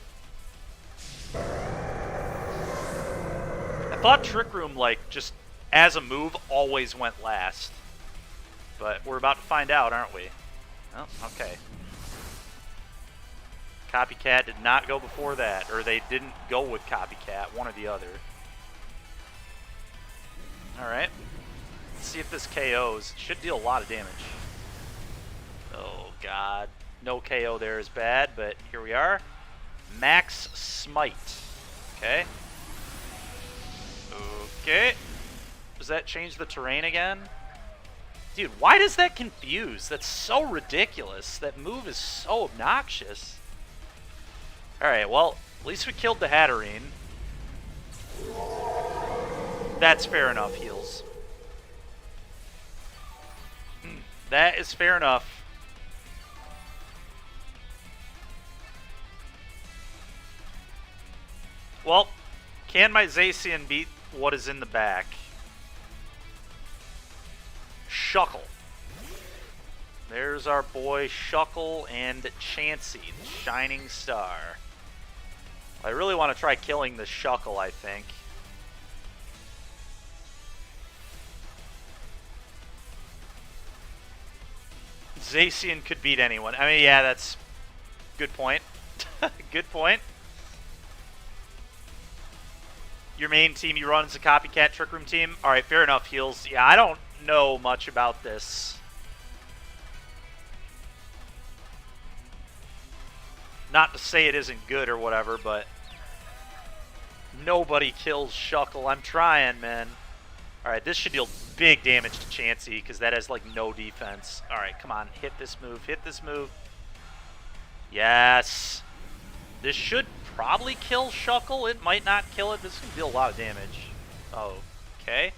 I thought Trick Room, like, just as a move, always went last. But we're about to find out, aren't we? Oh, okay. Copycat did not go before that, or they didn't go with Copycat, one or the other. Alright. Let's see if this KOs. It should deal a lot of damage. Oh, God. No KO there is bad, but here we are. Max Smite. Okay. Okay. Does that change the terrain again? Dude, why does that confuse? That's so ridiculous. That move is so obnoxious. Alright, well, at least we killed the Hatterene. That's fair enough, heals. That is fair enough. Well, can my Zacian beat what is in the back? Shuckle. There's our boy Shuckle and Chansey, the shining star. I really want to try killing the Shuckle, I think. Zacian could beat anyone. I mean, yeah, that's good point. Good point. Your main team you run is a copycat Trick Room team? Alright, fair enough, Heels. Yeah, I don't know much about this. Not to say it isn't good or whatever, but nobody kills Shuckle. I'm trying, man. Alright, this should deal big damage to Chansey because that has, like, no defense. Alright, come on. Hit this move. Hit this move. Yes. This should probably kill Shuckle. It might not kill it. This is going to deal a lot of damage. Oh, okay.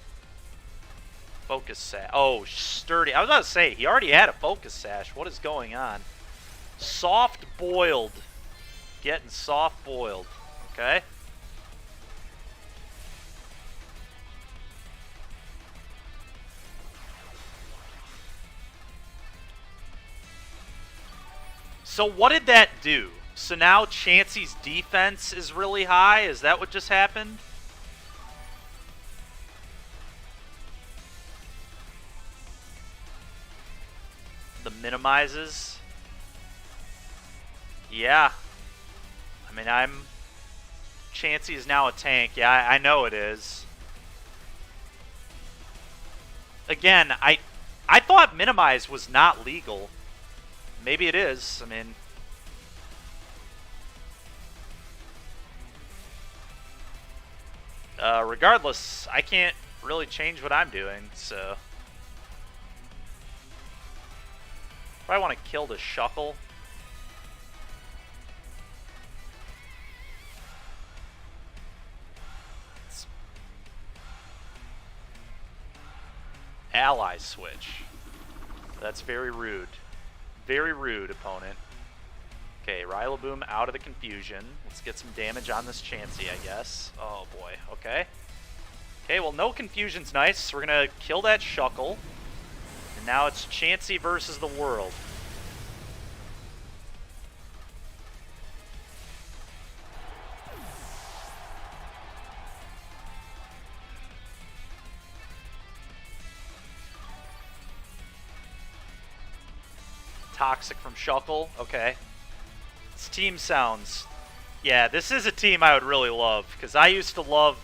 Focus Sash. Oh, sturdy. I was about to say, he already had a Focus Sash. What is going on? Soft boiled. Getting soft boiled. Okay. So what did that do? So now Chansey's defense is really high? Is that what just happened? The minimizes? Yeah. I mean, Chansey is now a tank. Yeah, I know it is. Again, I thought minimize was not legal. Maybe it is. I mean, regardless, I can't really change what I'm doing, so. Probably want to kill the Shuckle. Ally switch. That's very rude. Very rude, opponent. Okay, Rillaboom out of the confusion. Let's get some damage on this Chansey, I guess. Oh boy, okay. Okay, well, no confusion's nice. We're gonna kill that Shuckle. And now it's Chansey versus the world. Toxic from Shuckle. Okay. This team sounds... Yeah, this is a team I would really love, because I used to love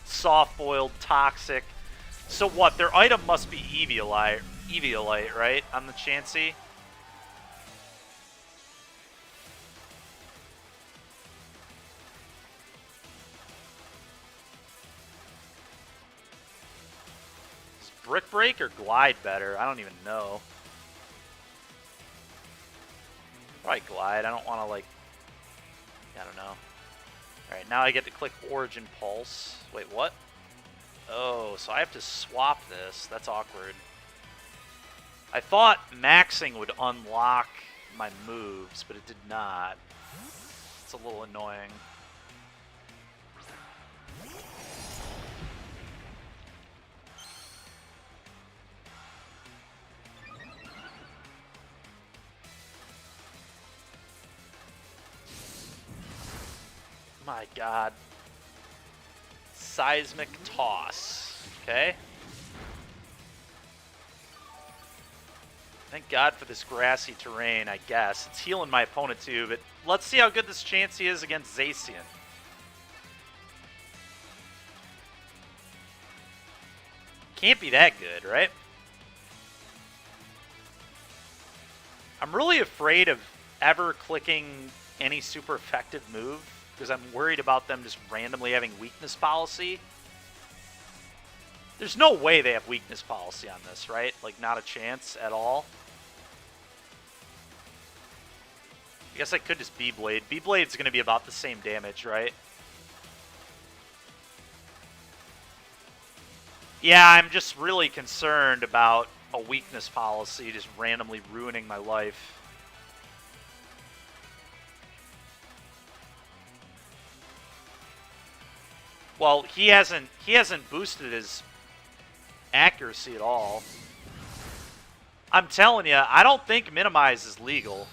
soft-boiled, toxic. So what? Their item must be Eviolite, right? On the Chansey? Is Brick Break or Glide better? I don't even know. Probably Glide. I don't want to, like... I don't know. Alright, now I get to click Origin Pulse. Wait, what? Oh, so I have to swap this. That's awkward. I thought maxing would unlock my moves, but it did not. It's a little annoying. My god. Seismic Toss. Okay. Thank god for this grassy terrain, I guess. It's healing my opponent too, but let's see how good this Chansey is against Zacian. Can't be that good, right? I'm really afraid of ever clicking any super effective move, because I'm worried about them just randomly having weakness policy. There's no way they have weakness policy on this, right? Like, not a chance at all. I guess I could just B-Blade. B-Blade's going to be about the same damage, right? Yeah, I'm just really concerned about a weakness policy just randomly ruining my life. Well, he hasn't boosted his accuracy at all. I'm telling you, I don't think minimize is legal.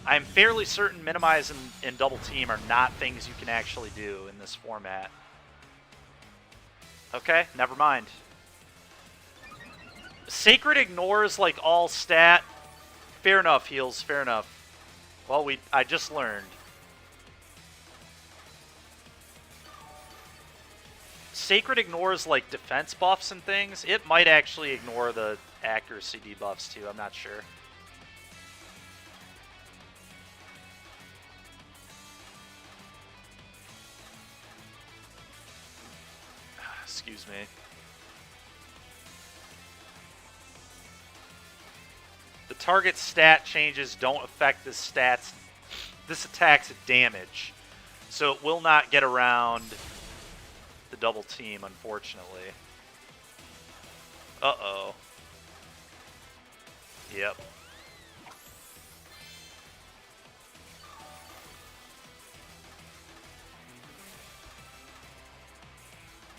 I'm fairly certain minimize and double team are not things you can actually do in this format. Okay, never mind. Sacred ignores like all stat. Fair enough, heals. Fair enough. Well, I just learned. Sacred ignores like defense buffs and things. It might actually ignore the accuracy debuffs too. I'm not sure. Excuse me. The target stat changes don't affect this attack's damage. So it will not get around the double team, unfortunately. Uh-oh. Yep.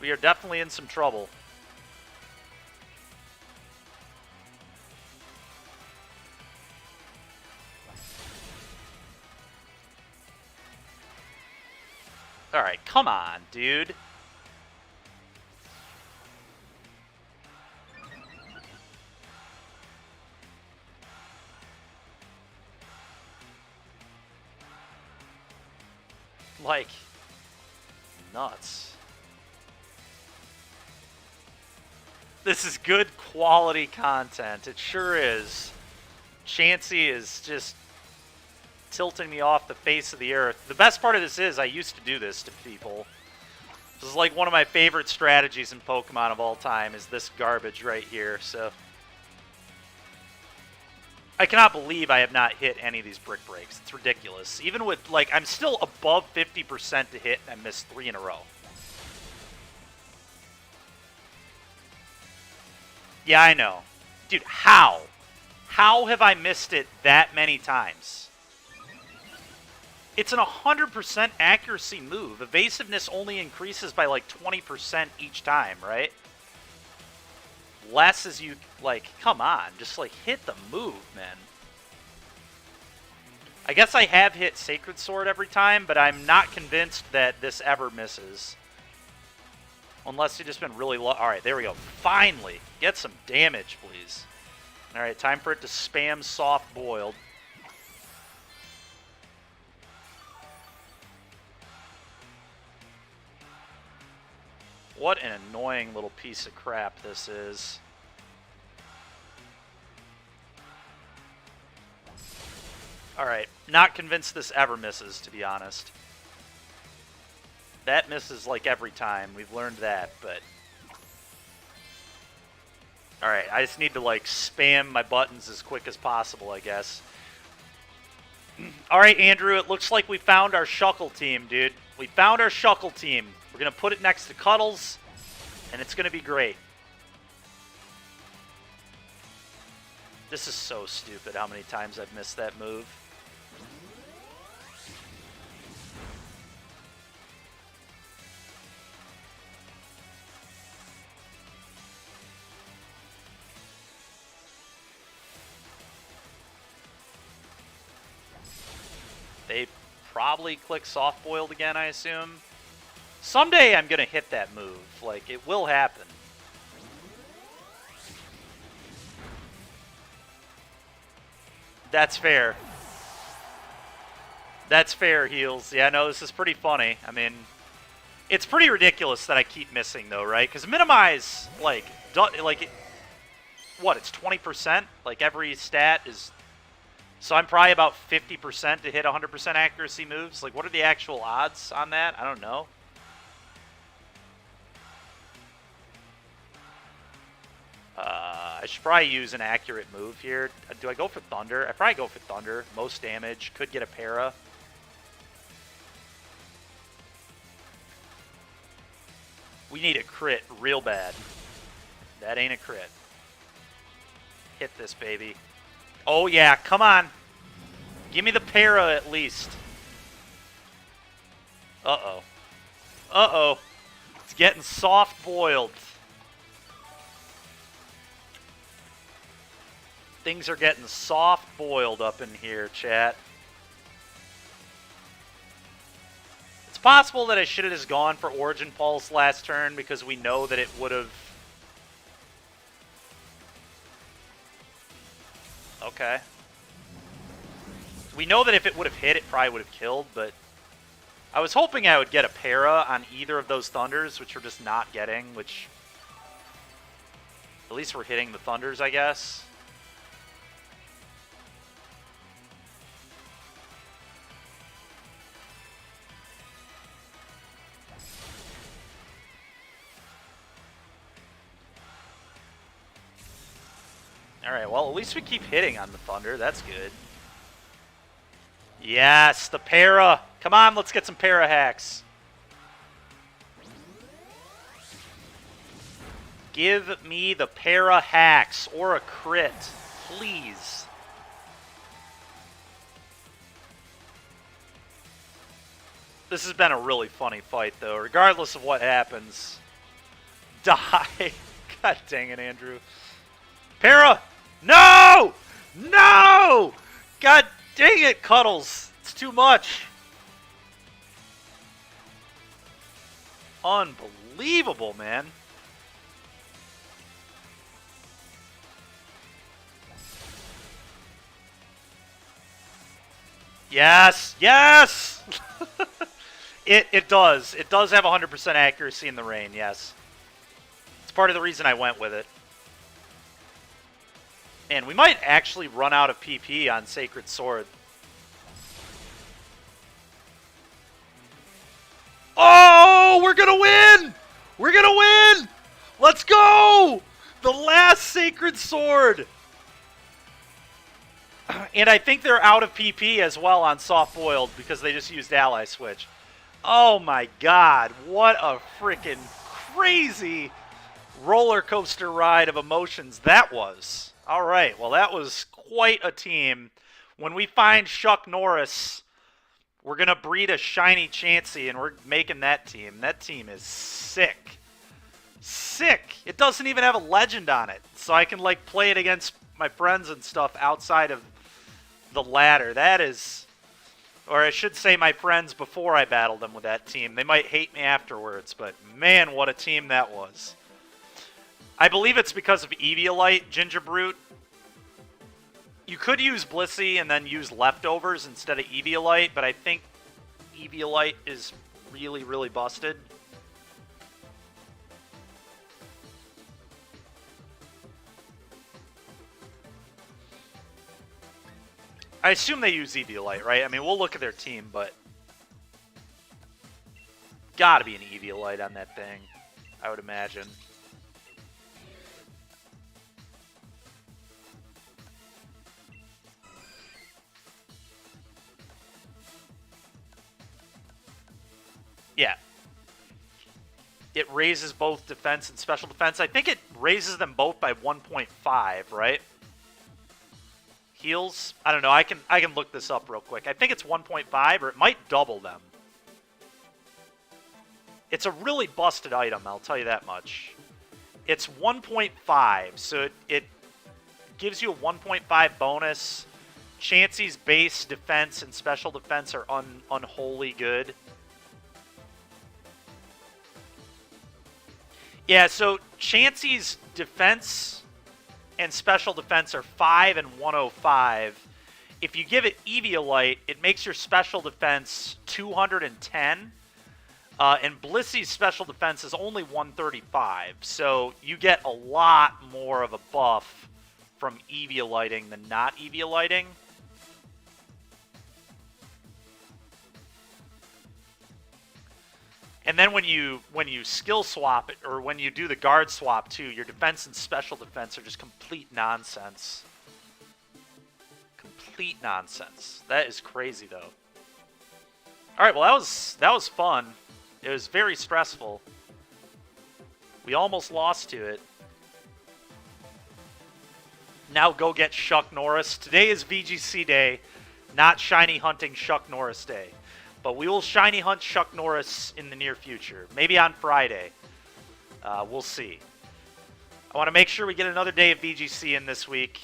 We are definitely in some trouble. Alright, come on, dude. Like, nuts. This is good quality content. It sure is. Chansey is just tilting me off the face of the earth. The best part of this is I used to do this to people. This is like one of my favorite strategies in Pokemon of all time is this garbage right here. So I cannot believe I have not hit any of these brick breaks. It's ridiculous. Even with, like, I'm still above 50% to hit and I missed 3 in a row. Yeah, I know. Dude, how? How have I missed it that many times? It's an 100% accuracy move. Evasiveness only increases by like 20% each time, right? Less as you, like, come on. Just, like, hit the move, man. I guess I have hit Sacred Sword every time, but I'm not convinced that this ever misses. Unless you've just been really low. Alright, there we go. Finally. Get some damage, please. Alright, time for it to spam soft boiled. What an annoying little piece of crap this is. Alright, not convinced this ever misses, to be honest. That misses like every time. We've learned that, but... Alright, I just need to like spam my buttons as quick as possible, I guess. Alright, Andrew, it looks like we found our Shuckle team, dude. We found our Shuckle team. We're going to put it next to Cuddles, and it's going to be great. This is so stupid how many times I've missed that move. They probably click soft-boiled again, I assume. Someday I'm going to hit that move. Like, it will happen. That's fair. That's fair, Heels. Yeah, no, this is pretty funny. I mean, it's pretty ridiculous that I keep missing, though, right? Because minimize, like, what, it's 20%? Like, every stat is... So I'm probably about 50% to hit 100% accuracy moves. Like, what are the actual odds on that? I don't know. I should probably use an accurate move here. Do I go for Thunder? I probably go for Thunder. Most damage. Could get a para. We need a crit real bad. That ain't a crit. Hit this, baby. Oh, yeah. Come on. Give me the para at least. Uh-oh. Uh-oh. It's getting soft-boiled. Things are getting soft-boiled up in here, chat. It's possible that I should have just gone for Origin Pulse last turn because we know that it would have... Okay. We know that if it would have hit, it probably would have killed, but... I was hoping I would get a para on either of those Thunders, which we're just not getting, which... At least we're hitting the Thunders, I guess. Alright, well, at least we keep hitting on the Thunder. That's good. Yes, the para. Come on, let's get some para hacks. Give me the para hacks or a crit, please. This has been a really funny fight, though. Regardless of what happens. Die. God dang it, Andrew. Para! No! No! God dang it, Cuddles. It's too much. Unbelievable, man. Yes! Yes! It does. It does have 100% accuracy in the rain, yes. It's part of the reason I went with it. And we might actually run out of PP on Sacred Sword. Oh, we're going to win! We're going to win! Let's go! The last Sacred Sword! And I think they're out of PP as well on Soft Boiled because they just used Ally Switch. Oh my god, what a freaking crazy roller coaster ride of emotions that was. All right, well, that was quite a team. When we find Chuck Norris, we're going to breed a shiny Chansey, and we're making that team. That team is sick. Sick. It doesn't even have a legend on it, so I can, like, play it against my friends and stuff outside of the ladder. That is... Or I should say my friends before I battled them with that team. They might hate me afterwards, but man, what a team that was. I believe it's because of Eviolite, Gingerbrute. You could use Blissey and then use Leftovers instead of Eviolite, but I think Eviolite is really, really busted. I assume they use Eviolite, right? I mean, we'll look at their team, but... Gotta be an Eviolite on that thing, I would imagine. Yeah. It raises both defense and special defense. I think it raises them both by 1.5, right? Heals? I don't know. I can look this up real quick. I think it's 1.5, or it might double them. It's a really busted item, I'll tell you that much. It's 1.5, so it gives you a 1.5 bonus. Chansey's base defense and special defense are unholy good. Yeah, so Chansey's defense and special defense are 5 and 105. If you give it Eviolite, it makes your special defense 210. And Blissey's special defense is only 135. So you get a lot more of a buff from Evioliting than not Evioliting. And then when you skill swap it, or when you do the guard swap too, your defense and special defense are just complete nonsense. Complete nonsense. That is crazy, though. All right, well that was fun. It was very stressful. We almost lost to it. Now go get Chuck Norris. Today is VGC day, not shiny hunting Chuck Norris day. But we will shiny hunt Chuck Norris in the near future. Maybe on Friday. We'll see. I want to make sure we get another day of VGC in this week.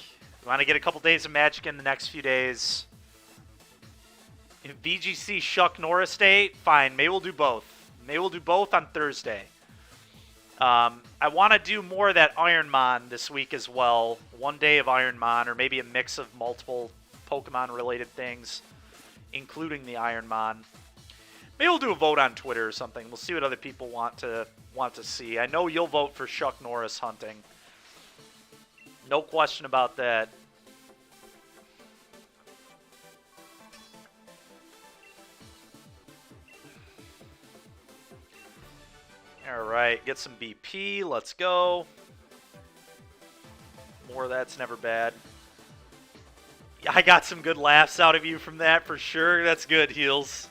We want to get a couple days of Magic in the next few days. If VGC Shuck Norris Day, fine. Maybe we'll do both. Maybe we'll do both on Thursday. I want to do more of that Ironmon this week as well. One day of Ironmon, or maybe a mix of multiple Pokemon-related things, including the Ironmon. Maybe we'll do a vote on Twitter or something. We'll see what other people want to see. I know you'll vote for Shuck Norris hunting. No question about that. All right, get some BP. Let's go. More of that's never bad. Yeah, I got some good laughs out of you from that for sure. That's good, Heels.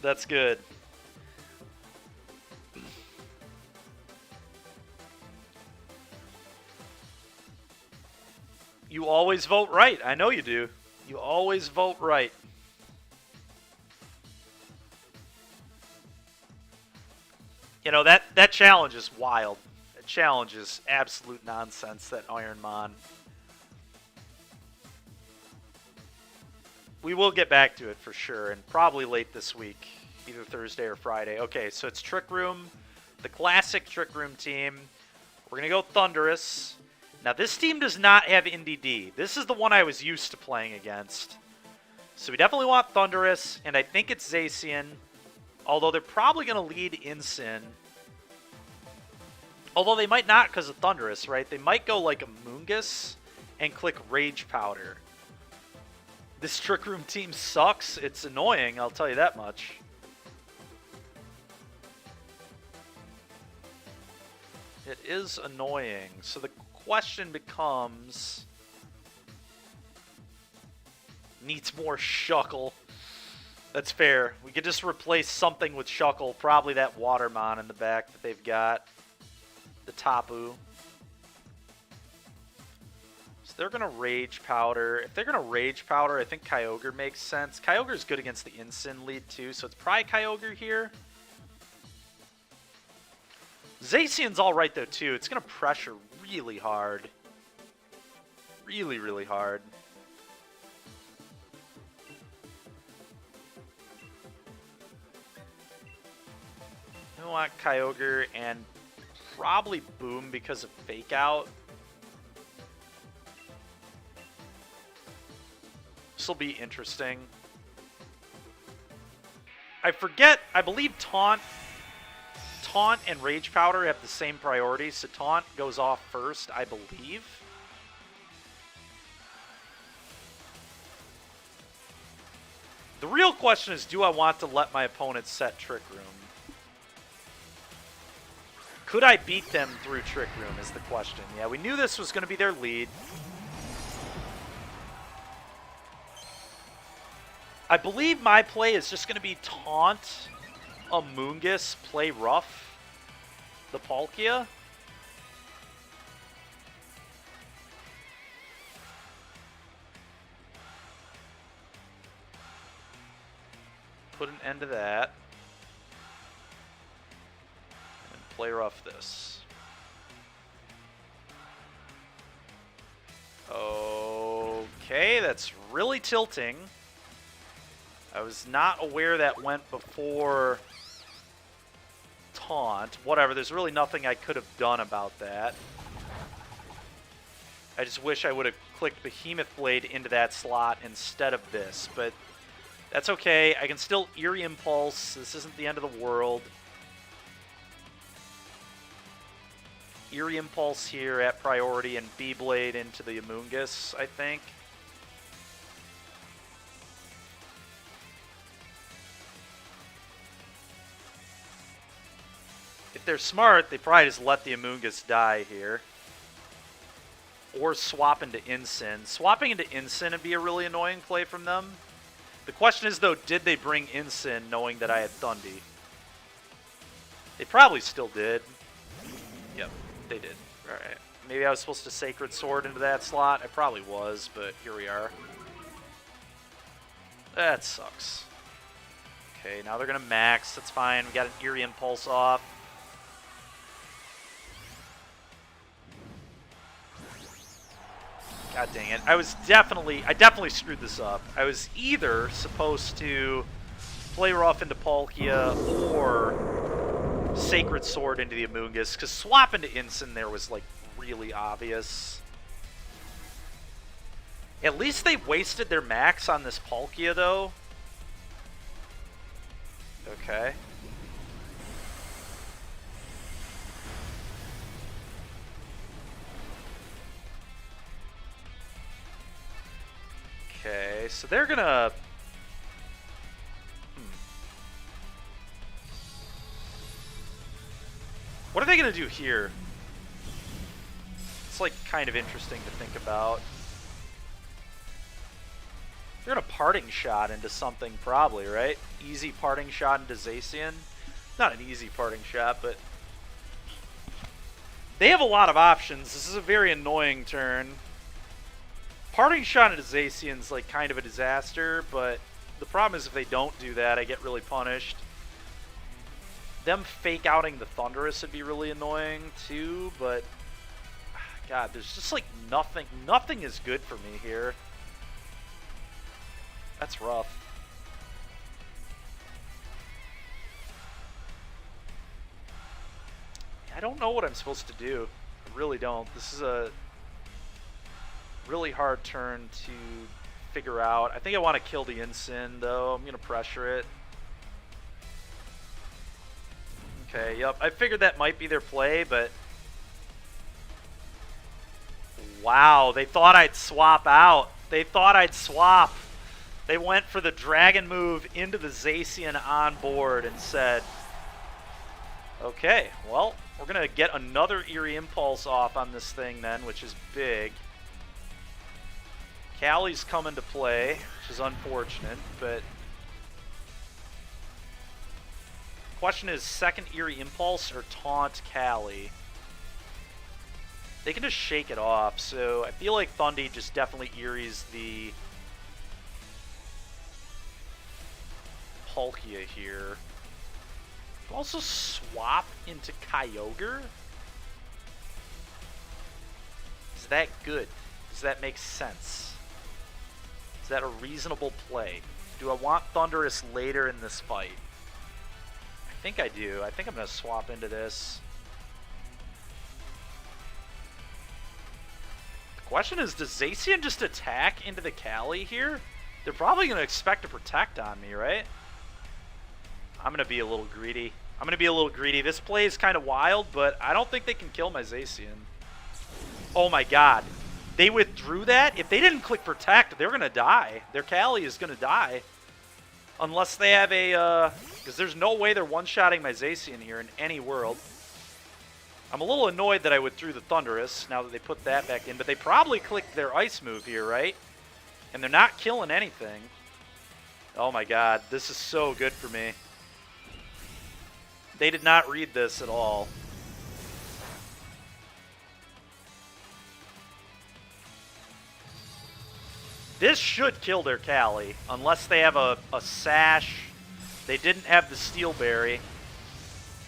That's good. You always vote right. I know you do. You always vote right. You know, that challenge is wild. That challenge is absolute nonsense, that Ironmon. We will get back to it for sure, and probably late this week, either Thursday or Friday. Okay, so it's Trick Room, the classic Trick Room team. We're going to go Thundurus. Now, this team does not have NDD. This is the one I was used to playing against. So we definitely want Thundurus, and I think it's Zacian. Although they're probably going to lead Incin. Although they might not because of Thundurus, right? They might go like a Moongus and click Rage Powder. This Trick Room team sucks. It's annoying, I'll tell you that much. It is annoying. So the question becomes... Needs more Shuckle. That's fair. We could just replace something with Shuckle. Probably that Watermon in the back that they've got. The Tapu. So they're going to Rage Powder. If they're going to Rage Powder, I think Kyogre makes sense. Kyogre's good against the Incin lead too, so it's probably Kyogre here. Zacian's alright though too. It's going to pressure really hard. Really, really hard. I want Kyogre and probably Boom because of Fake Out. This will be interesting. I forget, I believe Taunt and Rage Powder have the same priority, so Taunt goes off first, I believe. The real question is, do I want to let my opponent set Trick Room? Could I beat them through Trick Room is the question. Yeah, we knew this was going to be their lead. I believe my play is just going to be Taunt, a Moongus, play rough, the Palkia. Put an end to that. Play rough this. Okay, that's really tilting. I was not aware that went before Taunt. Whatever, there's really nothing I could have done about that. I just wish I would have clicked Behemoth Blade into that slot instead of this, but that's okay. I can still Eerie Impulse. This isn't the end of the world. Eerie Impulse here at priority and B-Blade into the Amoonguss, I think. If they're smart, they probably just let the Amoonguss die here. Or swap into Incin. Swapping into Incin would be a really annoying play from them. The question is, though, did they bring Incin knowing that I had Thundy? They probably still did. Yep. They did. Alright. Maybe I was supposed to Sacred Sword into that slot. I probably was, but here we are. That sucks. Okay, now they're going to max. That's fine. We got an Eerie Impulse off. God dang it. I definitely screwed this up. I was either supposed to play rough into Palkia or Sacred Sword into the Amoonguss, because swap into Incin there was, like, really obvious. At least they wasted their max on this Palkia, though. Okay. Okay, so they're gonna... What are they gonna do here? It's, like, kind of interesting to think about. They're gonna parting shot into something, probably, right? Easy parting shot into Zacian. Not an easy parting shot, but... They have a lot of options. This is a very annoying turn. Parting shot into Zacian's like kind of a disaster, but the problem is if they don't do that, I get really punished. Them fake outing the Thunderous would be really annoying too, but God, there's just like nothing. Nothing is good for me here. That's rough. I don't know what I'm supposed to do. I really don't. This is a really hard turn to figure out. I think I want to kill the Incin, though. I'm going to pressure it. Okay, yep. I figured that might be their play, but... Wow, they thought I'd swap out. They thought I'd swap. They went for the Dragon move into the Zacian on board and said, okay, well, we're going to get another Eerie Impulse off on this thing then, which is big. Callie's come into play, which is unfortunate, but... Question is, second Eerie Impulse or taunt Callie? They can just shake it off, so I feel like Thundy just definitely Eerie's the Palkia here. Also swap into Kyogre? Is that good? Does that make sense? Is that a reasonable play? Do I want Thunderous later in this fight? I think I do. I think I'm going to swap into this. The question is, does Zacian just attack into the Callie here? They're probably going to expect to protect on me, right? I'm going to be a little greedy. This play is kind of wild, but I don't think they can kill my Zacian. Oh my god. They withdrew that? If they didn't click protect, they're going to die. Their Callie is going to die. Unless they have a... Because there's no way they're one-shotting my Zacian here in any world. I'm a little annoyed that I withdrew the Thunderous now that they put that back in, but they probably clicked their Ice move here, right? And they're not killing anything. Oh my god, this is so good for me. They did not read this at all. This should kill their Callie, unless they have a Sash. They didn't have the Steel Berry.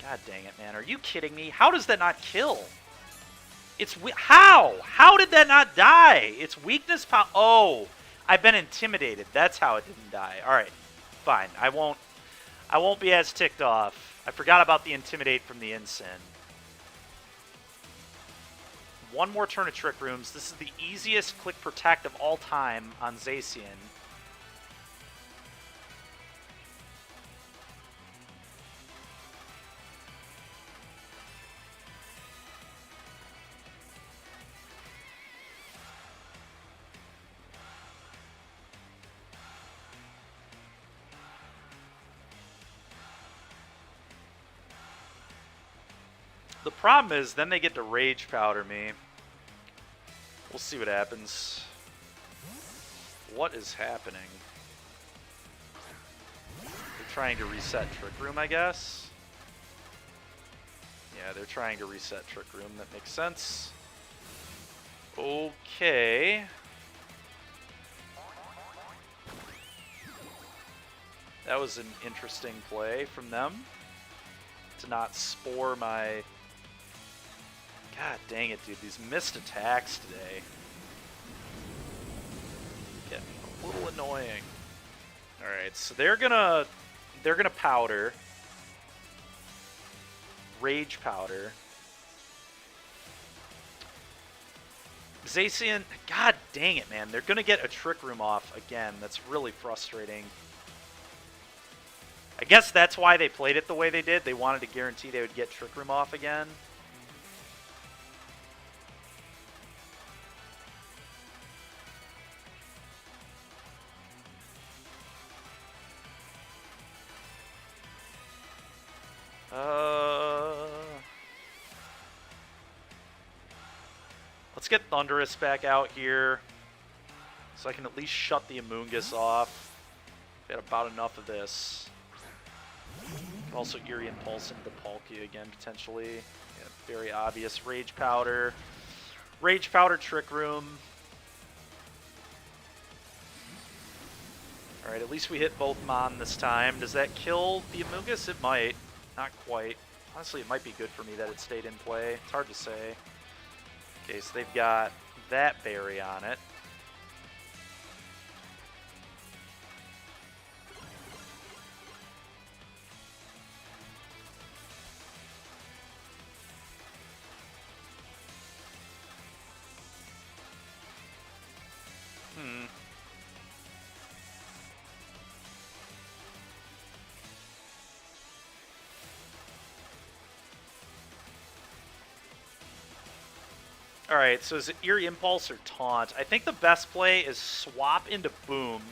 God dang it, man. Are you kidding me? How does that not kill? It's... How? How did that not die? It's weakness... Oh, I've been intimidated. That's how it didn't die. Alright, fine. I won't be as ticked off. I forgot about the Intimidate from the Incin. One more turn of Trick Rooms. This is the easiest click protect of all time on Zacian. The problem is, then they get to Rage Powder me. We'll see what happens. What is happening? They're trying to reset Trick Room, I guess. Yeah, they're trying to reset Trick Room. That makes sense. Okay. That was an interesting play from them. To not spore my... God dang it, dude. These missed attacks today. A little annoying. All right, so they're gonna powder. Rage powder. Zacian, god dang it, man. They're gonna get a Trick Room off again. That's really frustrating. I guess that's why they played it the way they did. They wanted to guarantee they would get Trick Room off again. Let's get Thundurus back out here so I can at least shut the Amoonguss off. Got about enough of this. Can also Eerie Impulse into the Palkia again, potentially. Yeah, very obvious. Rage Powder. Rage Powder, Trick Room. Alright, at least we hit both Mon this time. Does that kill the Amoonguss? It might. Not quite. Honestly, it might be good for me that it stayed in play. It's hard to say. Okay, so they've got that berry on it. Alright, so is it Eerie Impulse or Taunt? I think the best play is swap into Boom.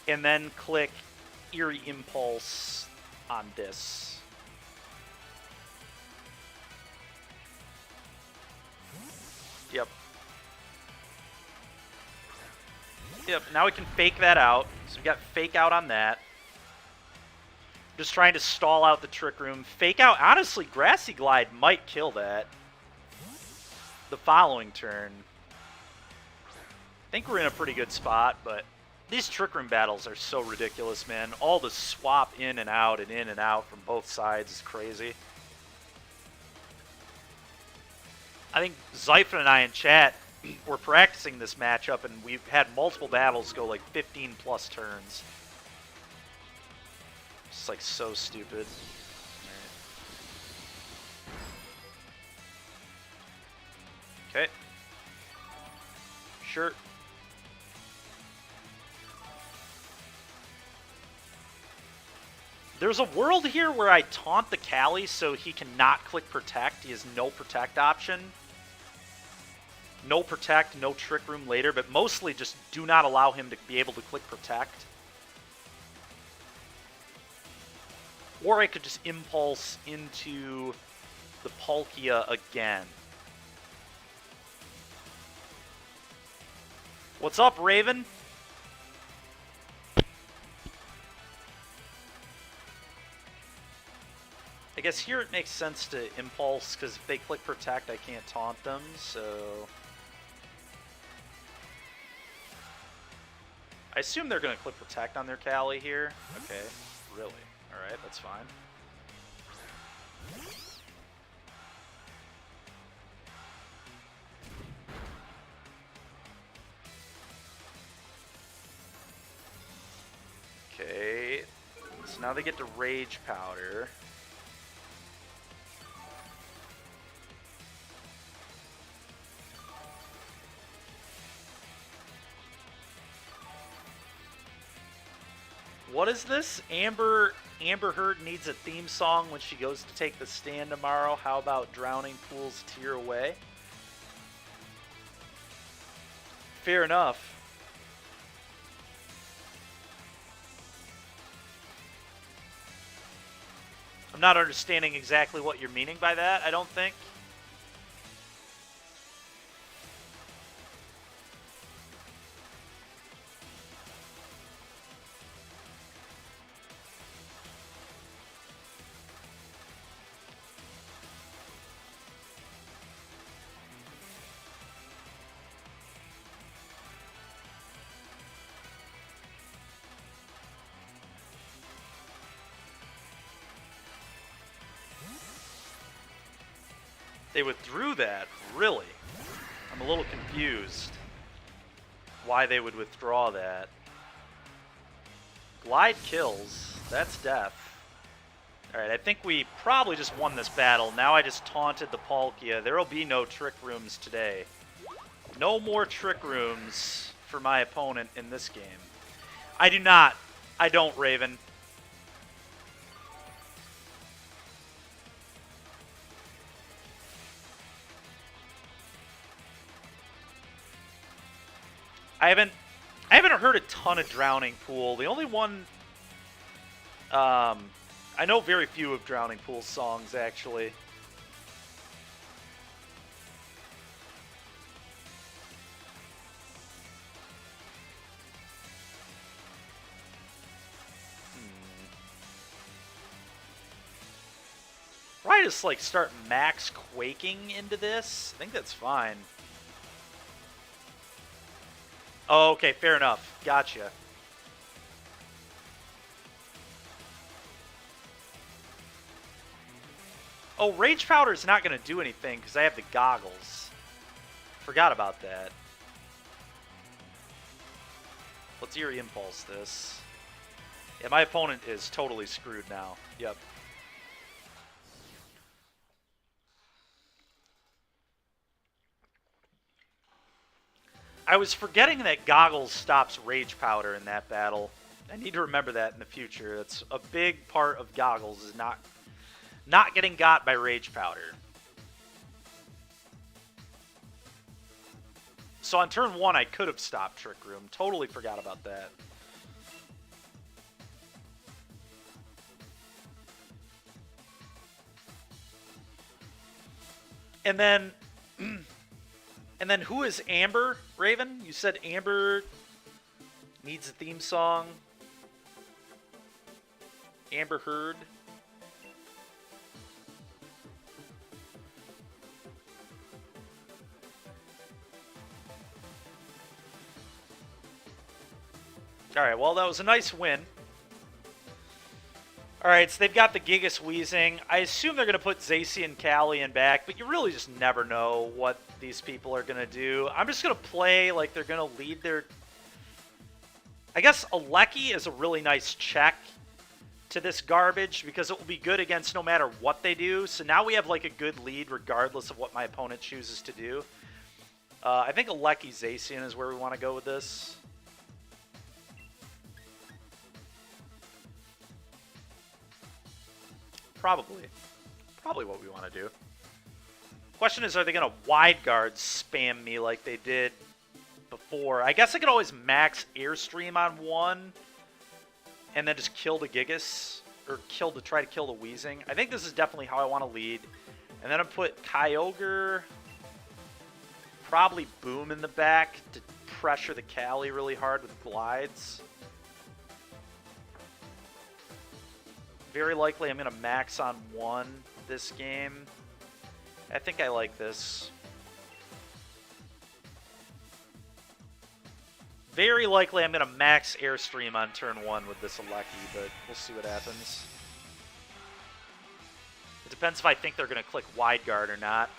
And then click Eerie Impulse on this. Yep. Yep, now we can fake that out. So we got fake out on that. Just trying to stall out the Trick Room. Fake out, honestly, Grassy Glide might kill that. The following turn. I think we're in a pretty good spot, but these Trick Room battles are so ridiculous, man. All the swap in and out from both sides is crazy. I think Zyphon and I in chat were practicing this matchup, and we've had multiple battles go like 15 plus turns. It's like so stupid. Okay. Sure. There's a world here where I taunt the Cali so he cannot click Protect. He has no Protect option. No Protect, no Trick Room later, but mostly just do not allow him to be able to click Protect. Or I could just Impulse into the Palkia again. What's up, Raven? I guess here it makes sense to Impulse, because if they click Protect, I can't taunt them, so... I assume they're going to click Protect on their Cali here. Okay, really? Alright, that's fine. Okay, so now they get to Rage Powder. What is this? Amber Heard needs a theme song when she goes to take the stand tomorrow. How about Drowning Pool's Tear Away? Fair enough. I'm not understanding exactly what you're meaning by that, I don't think. They withdrew that? Really? I'm a little confused. why they would withdraw that. Glide kills. That's death. Alright, I think we probably just won this battle. Now I just taunted the Palkia. There will be no Trick Rooms today. No more Trick Rooms for my opponent in this game. I do not. I don't, Raven. I haven't heard a ton of Drowning Pool. The only one, I know very few of Drowning Pool's songs, actually. Probably just like start max quaking into this. I think that's fine. Oh, okay, fair enough. Gotcha. Oh, Rage Powder is not going to do anything because I have the goggles. Forgot about that. Let's Eerie Impulse this. Yeah, my opponent is totally screwed now. Yep. I was forgetting that Goggles stops Rage Powder in that battle. I need to remember that in the future. That's a big part of Goggles, is not getting got by Rage Powder. So on turn 1, I could have stopped Trick Room. Totally forgot about that. And then... And then who is Amber, Raven? You said Amber needs a theme song. Amber Heard. Alright, well, that was a nice win. Alright, so they've got the Gigas Wheezing. I assume they're going to put Zacian Callian back, but you really just never know what these people are going to do. I'm just going to play like they're going to lead their... I guess Aleki is a really nice check to this garbage because it will be good against no matter what they do. So now we have like a good lead regardless of what my opponent chooses to do. I think Aleki Zacian is where we want to go with this. Probably what we want to do. Question is, are they going to wide guard spam me like they did before? I guess I could always max Airstream on one and then just kill the Gigas, or try to kill the Wheezing. I think this is definitely how I want to lead. And then I put Kyogre, probably Boom in the back to pressure the Cali really hard with glides. Very likely I'm going to max on one this game. I think I like this. Very likely I'm going to max Airstream on turn 1 with this Aleki, but we'll see what happens. It depends if I think they're going to click wide guard or not.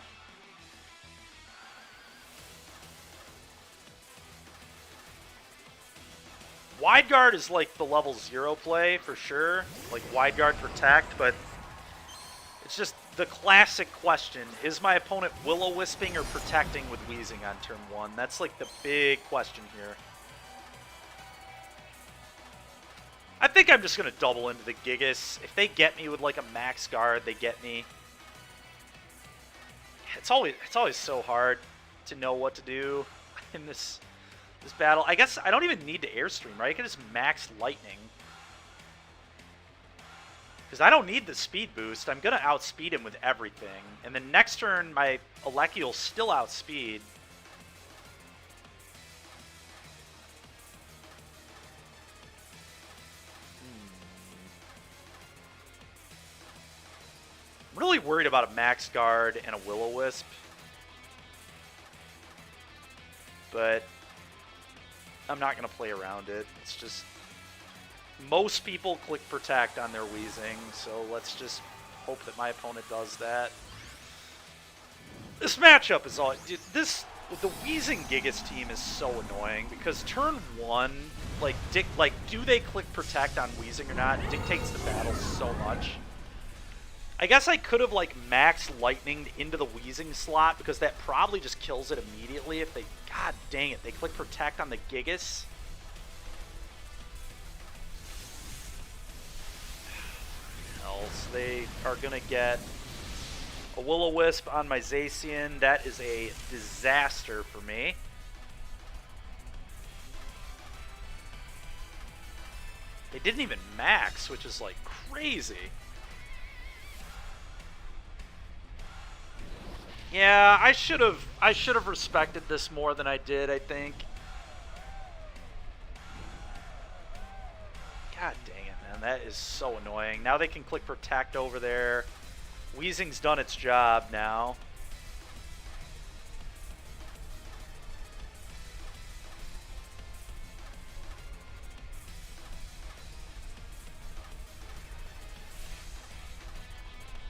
Wide guard is like the level 0 play for sure, like wide guard protect, but it's just the classic question. Is my opponent Will-O-Wisping or protecting with Wheezing on turn 1? That's like the big question here. I think I'm just going to double into the Gigas. If they get me with like a max guard, they get me. It's always so hard to know what to do in this battle. I guess I don't even need to Airstream, right? I can just max Lightning. Because I don't need the speed boost. I'm going to outspeed him with everything. And then next turn, my Aleki will still outspeed. I'm really worried about a max guard and a Will-O-Wisp. But I'm not going to play around it. It's just... most people click protect on their Wheezing, so let's just hope that my opponent does that. This matchup is all... Dude, The Wheezing Gigas team is so annoying because turn 1, like, do they click Protect on Wheezing or not dictates the battle so much. I guess I could have, like, maxed Lightninged into the Wheezing slot because that probably just kills it immediately if they... God dang it, they click Protect on the Gigas. Else they are going to get a Will-O-Wisp on my Zacian. That is a disaster for me. They didn't even max, which is, like, crazy. Yeah, I should have respected this more than I did, I think. God dang it, man. That is so annoying. Now they can click Protect over there. Wheezing's done its job now.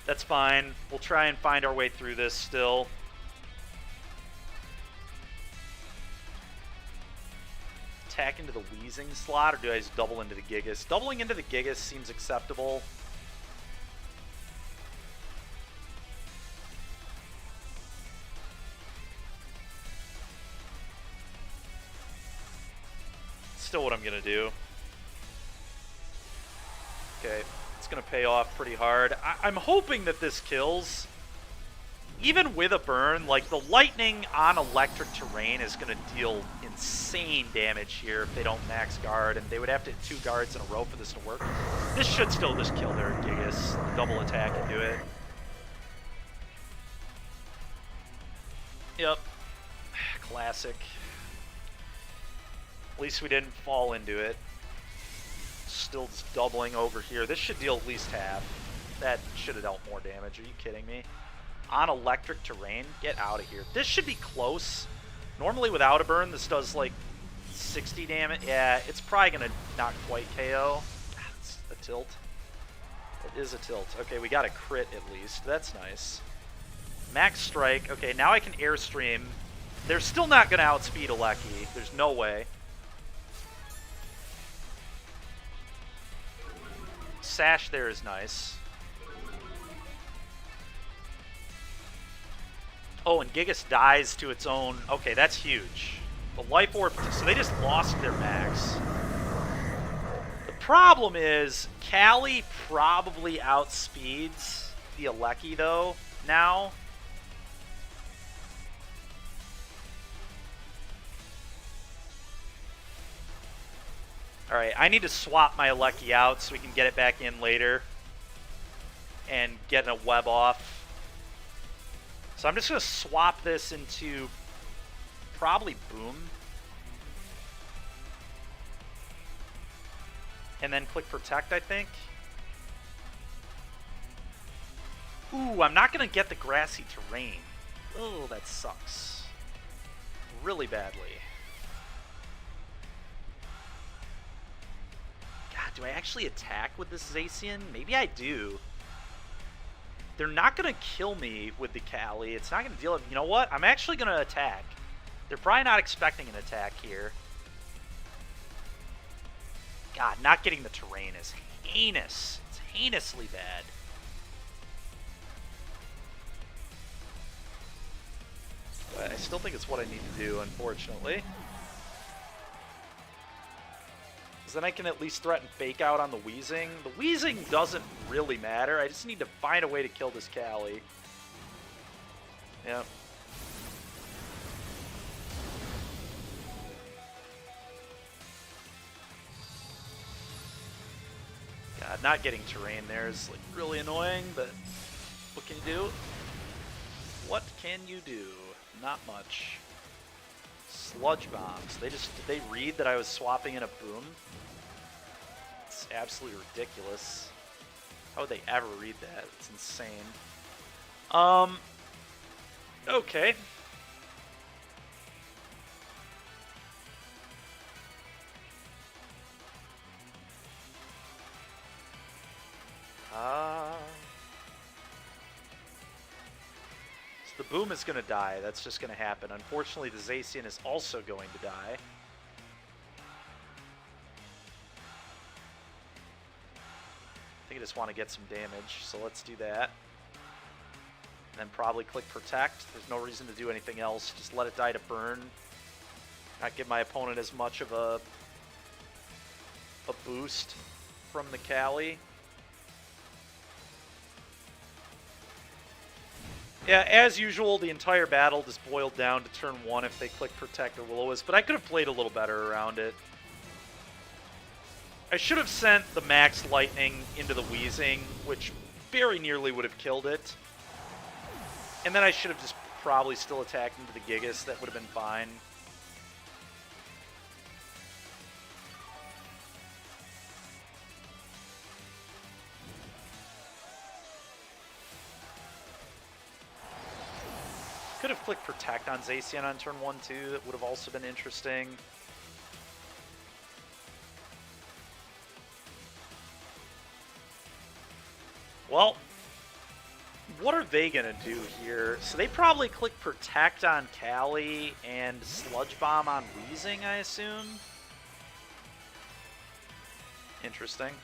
That's fine. We'll try and find our way through this still. Attack into the Wheezing slot, or do I just double into the Gigas? Doubling into the Gigas seems acceptable. Still what I'm going to do. Okay. It's going to pay off pretty hard. I'm hoping that this kills. Even with a burn, like, the Lightning on electric terrain is going to deal insane damage here if they don't max guard, and they would have to hit 2 guards in a row for this to work. This should still just kill their Gigas. Double attack and do it. Yep. Classic. At least we didn't fall into it. Still just doubling over here. This should deal at least half. That should have dealt more damage. Are you kidding me? On electric terrain? Get out of here. This should be close. Normally without a burn, this does like 60 damage. Yeah, it's probably going to not quite KO. It's a tilt. It is a tilt. Okay, we got a crit at least. That's nice. Max strike. Okay, now I can airstream. They're still not going to outspeed Alecki. There's no way. Sash there is nice. Oh, and Gigas dies to its own... Okay, that's huge. The Life Orb... So they just lost their max. The problem is, Callie probably outspeeds the Alecki, though, now. Alright, I need to swap my Alecki out so we can get it back in later and get a web off. So I'm just going to swap this into probably Boom. And then click Protect, I think. Ooh, I'm not going to get the grassy terrain. Oh, that sucks. Really badly. Do I actually attack with this Zacian? Maybe I do. They're not going to kill me with the Callie. It's not going to deal with... You know what? I'm actually going to attack. They're probably not expecting an attack here. God, not getting the terrain is heinous. It's heinously bad. But I still think it's what I need to do, unfortunately. Then I can at least threaten Fake Out on the Wheezing. The Wheezing doesn't really matter. I just need to find a way to kill this Callie. Yep. God, not getting terrain there is like really annoying, but what can you do? What can you do? Not much. Sludge Bombs. Did they read that I was swapping in a Boom? It's absolutely ridiculous. How would they ever read that? It's insane. Okay. The Boom is going to die. That's just going to happen. Unfortunately, the Zacian is also going to die. I think I just want to get some damage, so let's do that. And then probably click Protect. There's no reason to do anything else. Just let it die to burn. Not give my opponent as much of a boost from the Cali. Yeah, as usual, the entire battle just boiled down to turn 1 if they click Protect or Will-O-Wisp, but I could have played a little better around it. I should have sent the Max Lightning into the Weezing, which very nearly would have killed it. And then I should have just probably still attacked into the Gigas. That would have been fine. Could have clicked Protect on Zacian on turn 1 too. That would have also been interesting. Well, what are they going to do here? So they probably click Protect on Cali and Sludge Bomb on Weezing, I assume. Interesting.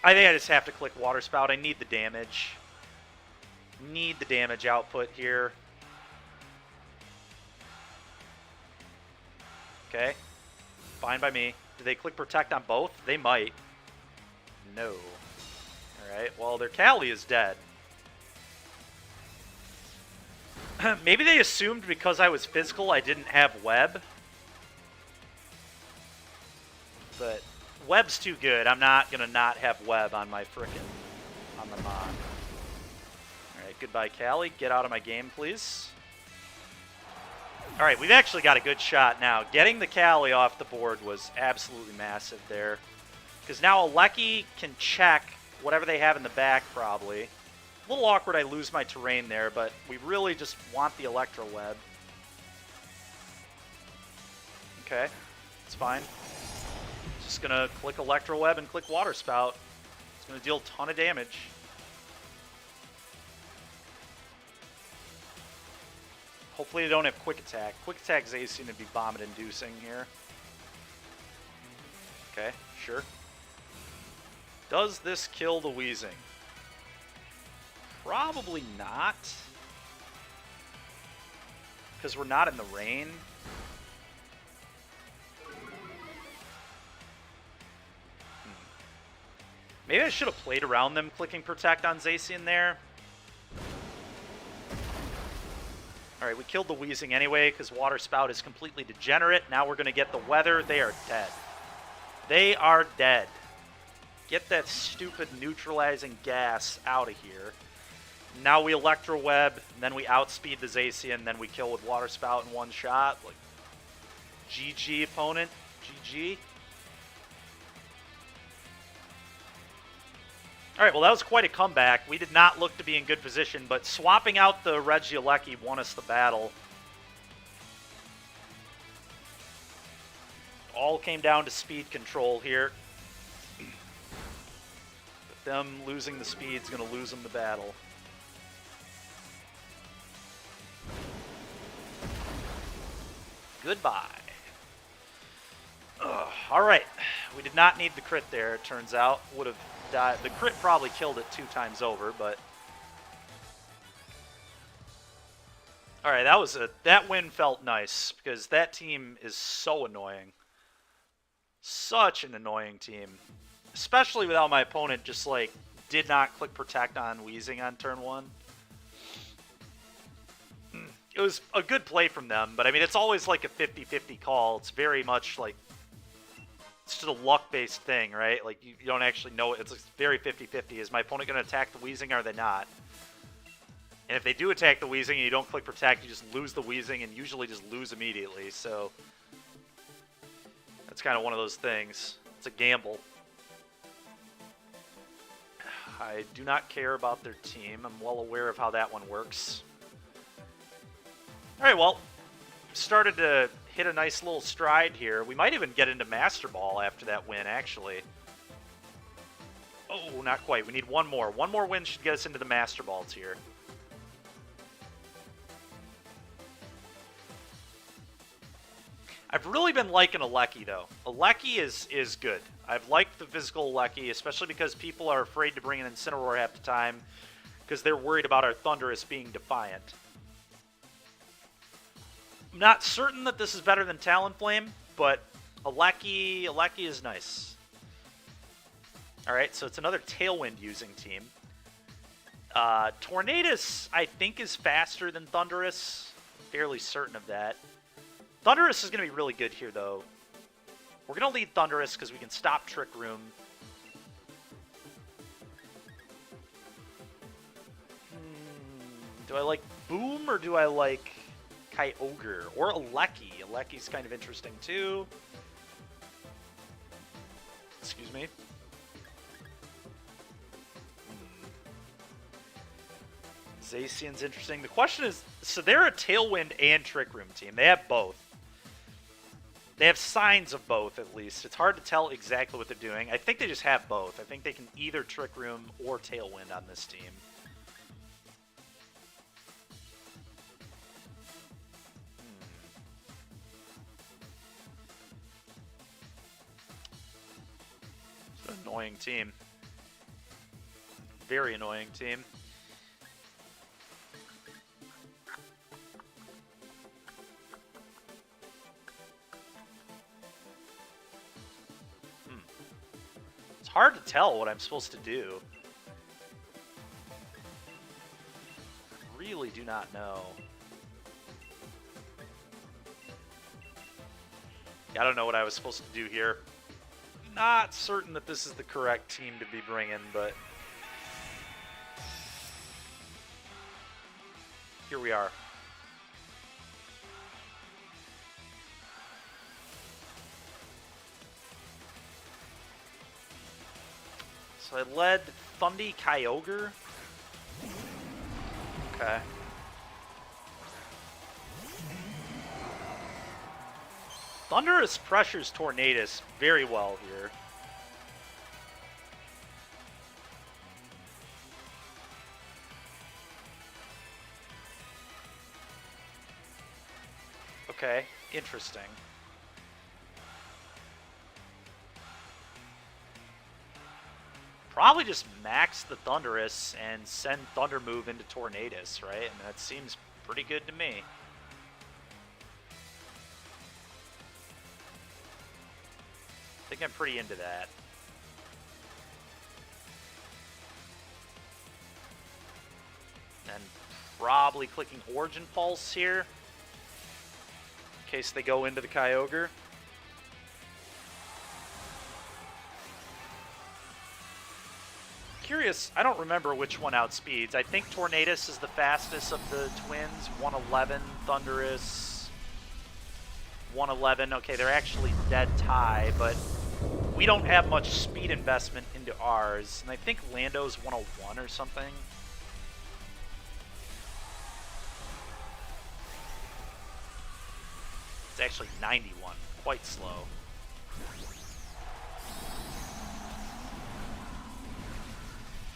I think I just have to click Water Spout. I need the damage. Need the damage output here. Okay. Fine by me. Do they click Protect on both? They might. No. Alright, well, their Cali is dead. Maybe they assumed because I was physical I didn't have Web. But Web's too good. I'm not going to not have Web on my on the Mon. Alright, goodbye, Cali. Get out of my game, please. Alright, we've actually got a good shot now. Getting the Cali off the board was absolutely massive there. Because now Alecki can check whatever they have in the back, probably. A little awkward I lose my terrain there, but we really just want the Electro Web. Okay, it's fine. Just going to click Electro Web and click Water Spout. It's going to deal a ton of damage. Hopefully they don't have Quick Attack. Quick Attack Zacian would be vomit-inducing here. Okay, sure. Does this kill the Weezing? Probably not. Because we're not in the rain. Maybe I should have played around them clicking Protect on Zacian there. Alright, we killed the Weezing anyway because Water Spout is completely degenerate. Now we're going to get the Weather. They are dead. They are dead. Get that stupid neutralizing gas out of here. Now we Electro Web, and then we outspeed the Zacian, then we kill with Water Spout in one shot. Like, GG, opponent. GG. Alright, well that was quite a comeback. We did not look to be in good position, but swapping out the Regieleki won us the battle. All came down to speed control here. But them losing the speed is going to lose them the battle. Goodbye. Alright, we did not need the crit there, it turns out. Would have died. The crit probably killed it 2 times over, but... Alright, that win felt nice, because that team is so annoying. Such an annoying team. Especially without my opponent just, like, did not click Protect on Weezing on turn 1. It was a good play from them, but I mean, it's always like a 50-50 call. It's very much like, it's just a luck-based thing, right? Like, you don't actually know it. It's very 50-50. Is my opponent going to attack the Weezing or are they not? And if they do attack the Weezing and you don't click Protect, you just lose the Weezing and usually just lose immediately. So, that's kind of one of those things. It's a gamble. I do not care about their team. I'm well aware of how that one works. Alright, well, started to hit a nice little stride here. We might even get into Master Ball after that win, actually. Oh, not quite. We need one more. One more win should get us into the Master Ball tier. I've really been liking Alecki, though. Alecki is good. I've liked the physical Alecki, especially because people are afraid to bring in Incineroar half the time because they're worried about our Thundurus being defiant. I'm not certain that this is better than Talonflame, but Alecki is nice. Alright, so it's another Tailwind using team. Tornadus, I think, is faster than Thundurus. Fairly certain of that. Thundurus is going to be really good here, though. We're going to lead Thundurus because we can stop Trick Room. Do I like Boom or do I like Kyogre? Or Alecki? Alecki's kind of interesting, too. Excuse me. Zacian's interesting. The question is, so they're a Tailwind and Trick Room team. They have both. They have signs of both, at least. It's hard to tell exactly what they're doing. I think they just have both. I think they can either Trick Room or Tailwind on this team. It's an annoying team. Very annoying team. Hard to tell what I'm supposed to do. Really do not know. I don't know what I was supposed to do here. Not certain that this is the correct team to be bringing, but here we are. So I led Thundy Kyogre. Okay. Thundurus pressures Tornadus very well here. Okay, interesting. Probably just max the Thundurus and send Thunder Move into Tornadus, right? And that seems pretty good to me. I think I'm pretty into that. And probably clicking Origin Pulse here in case they go into the Kyogre. Curious, I don't remember which one outspeeds. I think Tornadus is the fastest of the twins. 111, Thundurus, 111. Okay, they're actually dead tie, but we don't have much speed investment into ours. And I think Lando's 101 or something. It's actually 91, quite slow.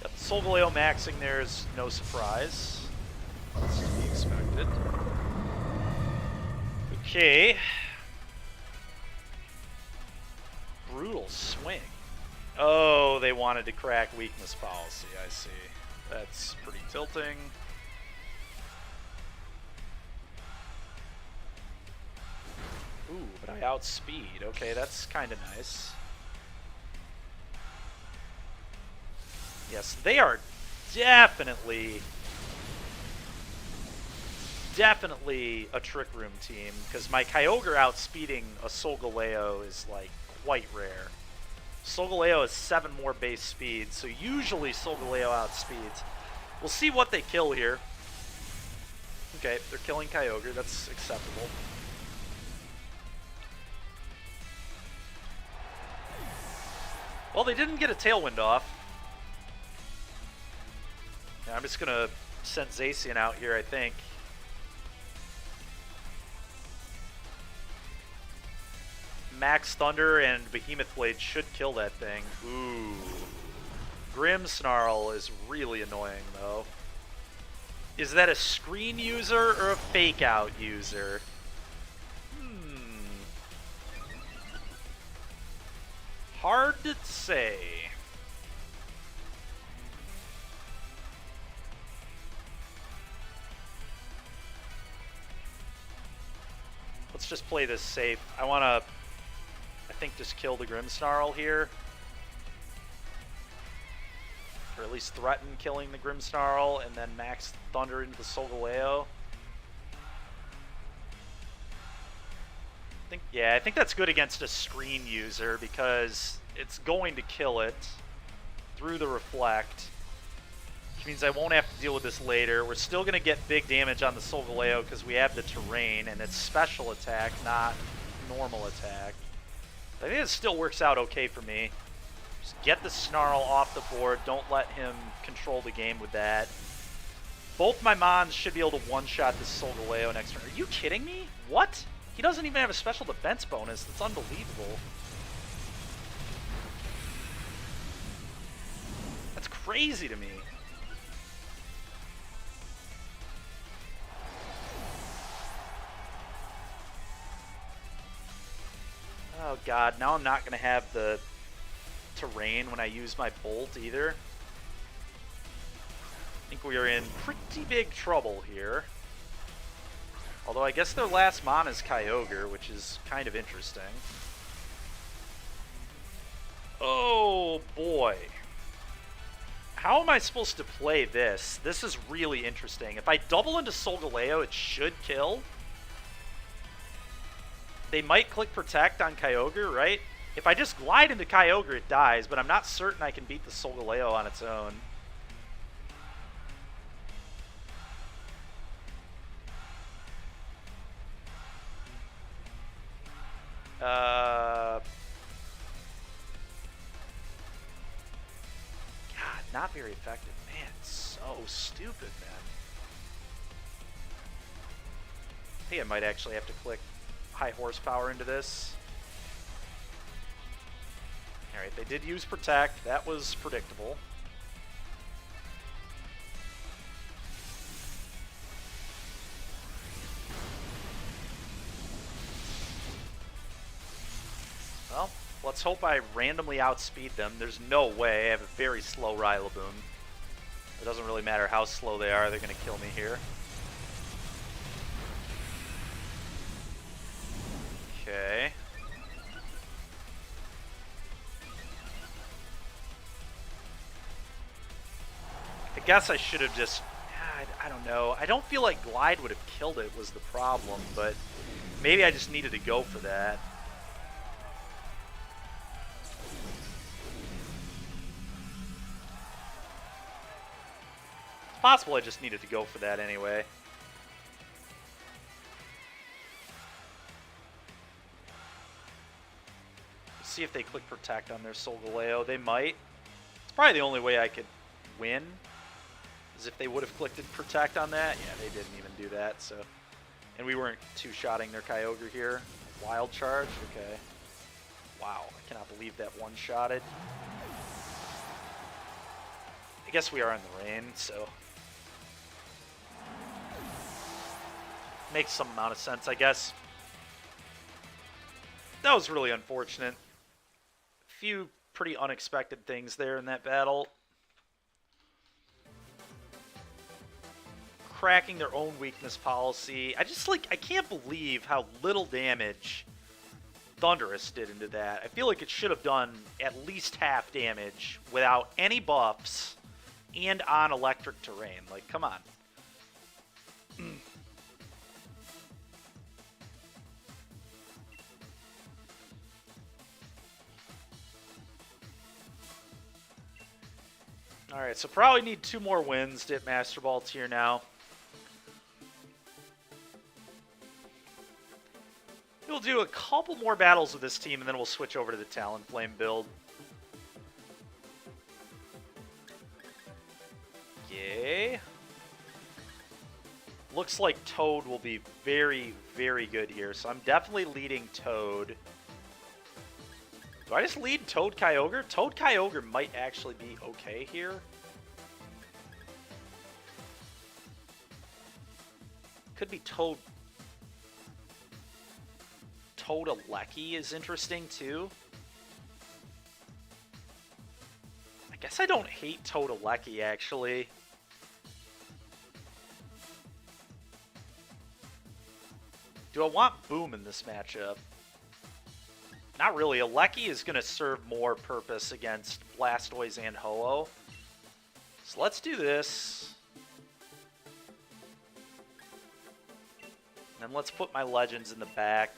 Got the Solgaleo maxing there is no surprise. That's to be expected. Okay. Brutal swing. Oh, they wanted to crack weakness policy, I see. That's pretty tilting. Ooh, but I outspeed. Okay, that's kind of nice. Yes, they are definitely a Trick Room team, because my Kyogre outspeeding a Solgaleo is, like, quite rare. Solgaleo has 7 more base speed, so usually Solgaleo outspeeds. We'll see what they kill here. Okay, they're killing Kyogre, that's acceptable. Well, they didn't get a Tailwind off. Yeah, I'm just going to send Zacian out here, I think. Max Thunder and Behemoth Blade should kill that thing. Ooh. Grimmsnarl is really annoying, though. Is that a screen user or a fake out user? Hard to say. Let's just play this safe. I want to, I think, just kill the Grimmsnarl here. Or at least threaten killing the Grimmsnarl and then max Thunder into the Solgaleo. I think that's good against a screen user because it's going to kill it through the Reflect, which means I won't have to deal with this later. We're still going to get big damage on the Solgaleo because we have the terrain and it's special attack, not normal attack. I think it still works out okay for me. Just get the Snarl off the board. Don't let him control the game with that. Both my Mons should be able to one-shot this Solgaleo next turn. Are you kidding me? What? He doesn't even have a special defense bonus. That's unbelievable. That's crazy to me. Oh god, now I'm not going to have the terrain when I use my Bolt either. I think we are in pretty big trouble here. Although I guess their last Mon is Kyogre, which is kind of interesting. Oh boy. How am I supposed to play this? This is really interesting. If I double into Solgaleo, it should kill. They might click Protect on Kyogre, right? If I just glide into Kyogre, it dies, but I'm not certain I can beat the Solgaleo on its own. God, not very effective. Man, it's so stupid, man. I think I might actually have to click high horsepower into this. Alright, they did use Protect. That was predictable. Well, let's hope I randomly outspeed them. There's no way. I have a very slow Rillaboom. It doesn't really matter how slow they are. They're going to kill me here. Okay. I guess I should have just... I don't know. I don't feel like Glide would have killed it was the problem, but maybe I just needed to go for that. It's possible I just needed to go for that anyway. See if they click Protect on their Solgaleo. They might. It's probably the only way I could win, is if they would have clicked Protect on that. Yeah, they didn't even do that, so. And we weren't two-shotting their Kyogre here. Wild Charge? Okay. Wow, I cannot believe that one-shotted. I guess we are in the rain, so. Makes some amount of sense, I guess. That was really unfortunate. Few pretty unexpected things there in that battle. Cracking their own weakness policy. I can't believe how little damage Thundurus did into that. I feel like it should have done at least half damage without any buffs and on electric terrain. Like, come on. Alright, so probably need 2 more wins to hit Master Ball tier now. We'll do a couple more battles with this team, and then we'll switch over to the Talonflame build. Yay. Looks like Toad will be very, very good here, so I'm definitely leading Toad. Do I just lead Toad Kyogre? Toad Kyogre might actually be okay here. Could be Toad. Toad Alecki is interesting too. guess I don't hate Totodile, actually. Do I want Boom in this matchup? Not really. Alecki is going to serve more purpose against Blastoise and Ho-Oh. So let's do this. And then let's put my Legends in the back.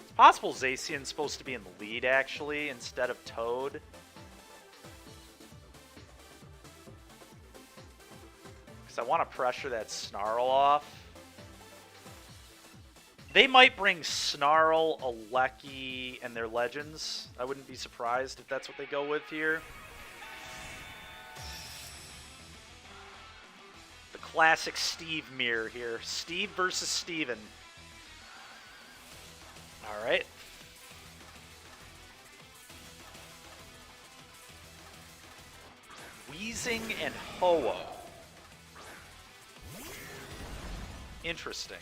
It's possible Zacian's supposed to be in the lead, actually, instead of Toad. Because I want to pressure that Snarl off. They might bring Snarl, Alecki, and their Legends. I wouldn't be surprised if that's what they go with here. The classic Steve mirror here. Steve versus Steven. Alright. Weezing and Ho-Oh. Interesting.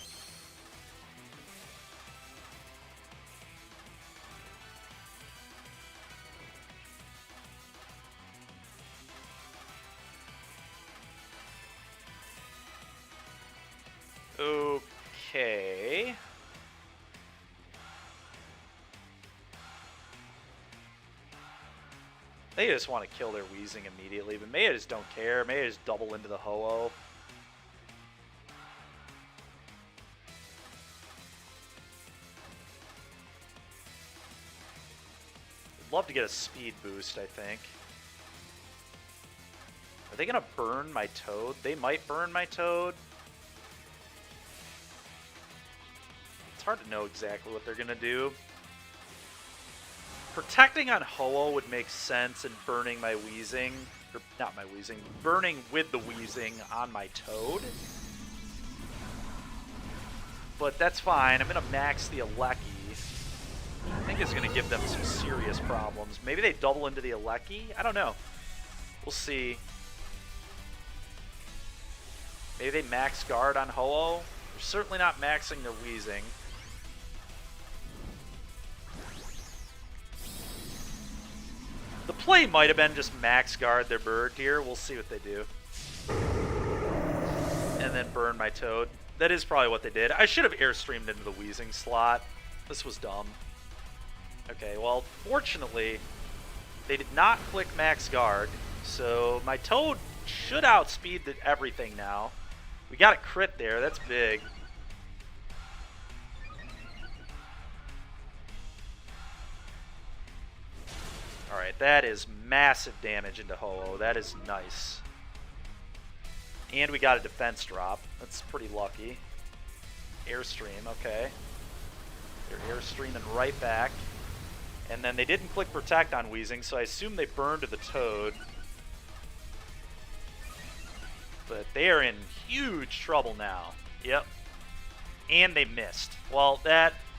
Okay. They just want to kill their Weezing immediately, but Maya just don't care. Maya just double into the Ho-Oh. I'd love to get a speed boost, I think. Are they going to burn my Toad? They might burn my Toad. It's hard to know exactly what they're going to do. Protecting on Ho-Oh would make sense, and burning my Weezing, or not my Weezing, burning with the Weezing on my Toad. But that's fine. I'm going to max the Alecki. I think it's going to give them some serious problems. Maybe they double into the Alecki? I don't know. We'll see. Maybe they max guard on Ho-Oh. They're certainly not maxing their Weezing. The play might have been just max guard their bird here. We'll see what they do. And then burn my Toad. That is probably what they did. I should have airstreamed into the Weezing slot. This was dumb. Okay, well, fortunately, they did not click max guard. So my Toad should outspeed everything now. We got a crit there. That's big. Alright, that is massive damage into Ho-Oh. That is nice. And we got a defense drop. That's pretty lucky. Airstream, okay. They're airstreaming right back. And then they didn't click Protect on Weezing, so I assume they burned to the Toad. But they are in huge trouble now. Yep. And they missed. Well,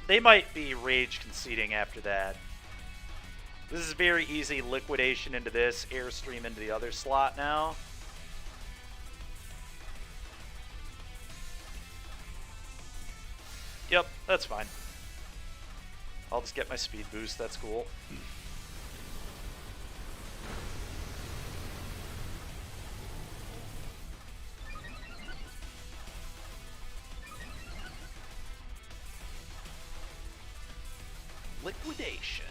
they might be rage conceding after that. This is very easy liquidation into this, airstream into the other slot now. Yep, that's fine. I'll just get my speed boost, that's cool. Liquidation.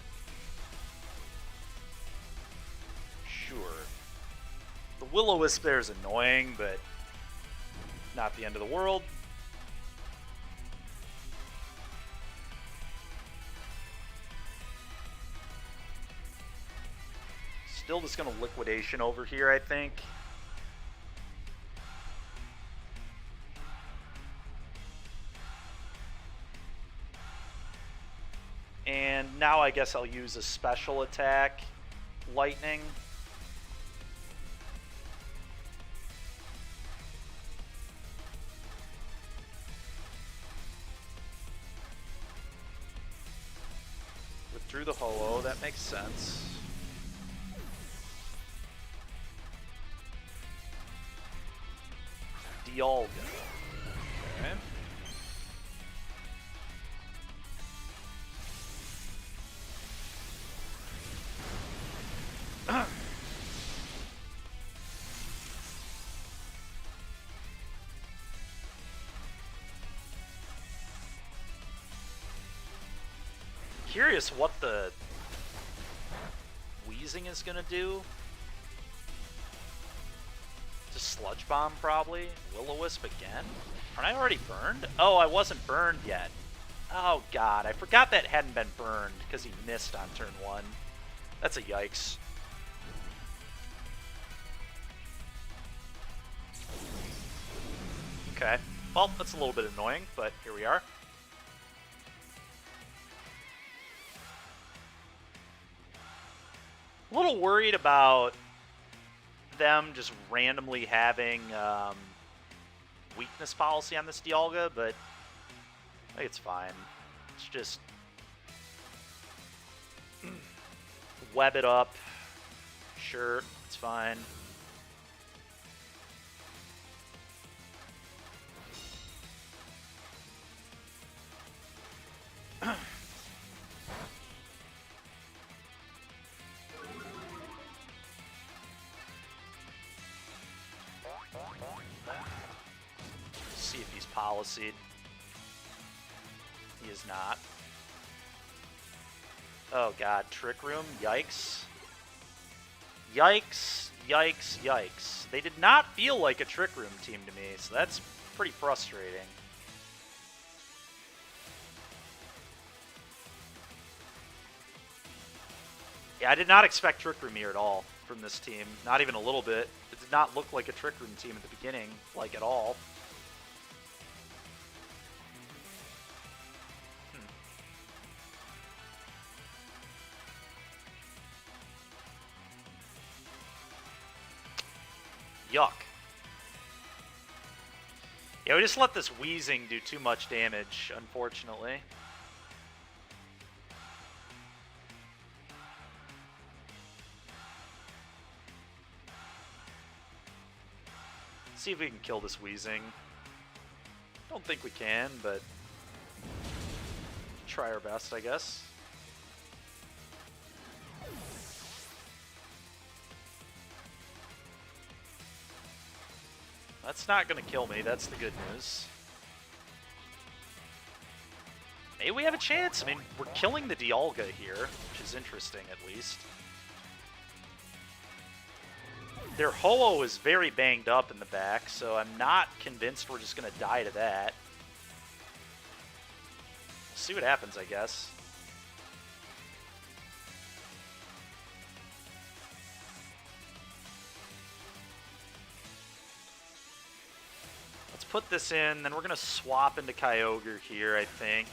Sure. The Will-O-Wisp there is annoying, but not the end of the world. Still just going to liquidation over here, I think. And now I guess I'll use a special attack, Lightning. Withdrew the Ho-Oh, that makes sense. Dialga. Curious what the Wheezing is gonna do. Just Sludge Bomb probably. Will-O-Wisp again. Aren't I already burned? Oh, I wasn't burned yet. Oh god, I forgot that hadn't been burned because he missed on turn 1. That's a yikes. Okay. Well, that's a little bit annoying, but here we are. A little worried about them just randomly having weakness policy on this Dialga, but I think it's fine. It's just web it up. Sure, it's fine. See if he's policied. He is not. Oh god, Trick Room, yikes. Yikes, yikes, yikes. They did not feel like a Trick Room team to me, so that's pretty frustrating. Yeah, I did not expect Trick Room here at all from this team. Not even a little bit. It did not look like a Trick Room team at the beginning, like at all. Yuck. Yeah, we just let this Wheezing do too much damage, unfortunately. See if we can kill this Wheezing. Don't think we can, but try our best, I guess. That's not going to kill me. That's the good news. Maybe we have a chance. I mean, we're killing the Dialga here, which is interesting at least. Their Ho-Oh is very banged up in the back, so I'm not convinced we're just going to die to that. We'll see what happens, I guess. Let's put this in, then we're going to swap into Kyogre here, I think.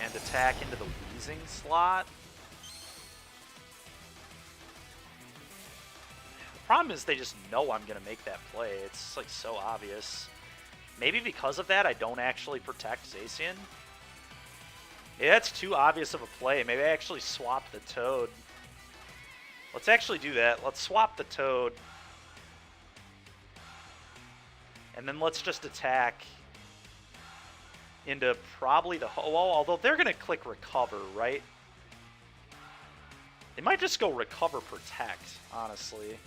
And attack into the Wheezing slot. The problem is they just know I'm going to make that play. It's like so obvious. Maybe because of that I don't actually protect Zacian. Yeah, that's too obvious of a play. Maybe I actually swap the Toad. Let's actually do that. Let's swap the Toad. And then let's just attack into probably the Ho-Oh, although they're going to click Recover, right? They might just go Recover Protect, honestly.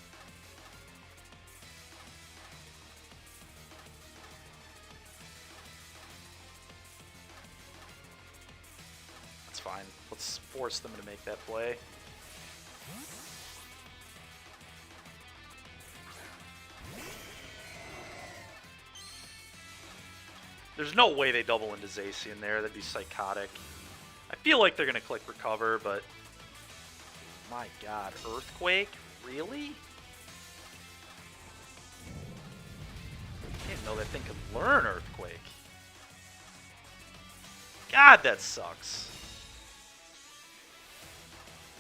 That's fine. Let's force them to make that play. There's no way they double into Zacian there. That'd be psychotic. I feel like they're going to click Recover, but... My god, Earthquake? Really? I didn't know that thing could learn Earthquake. God, that sucks.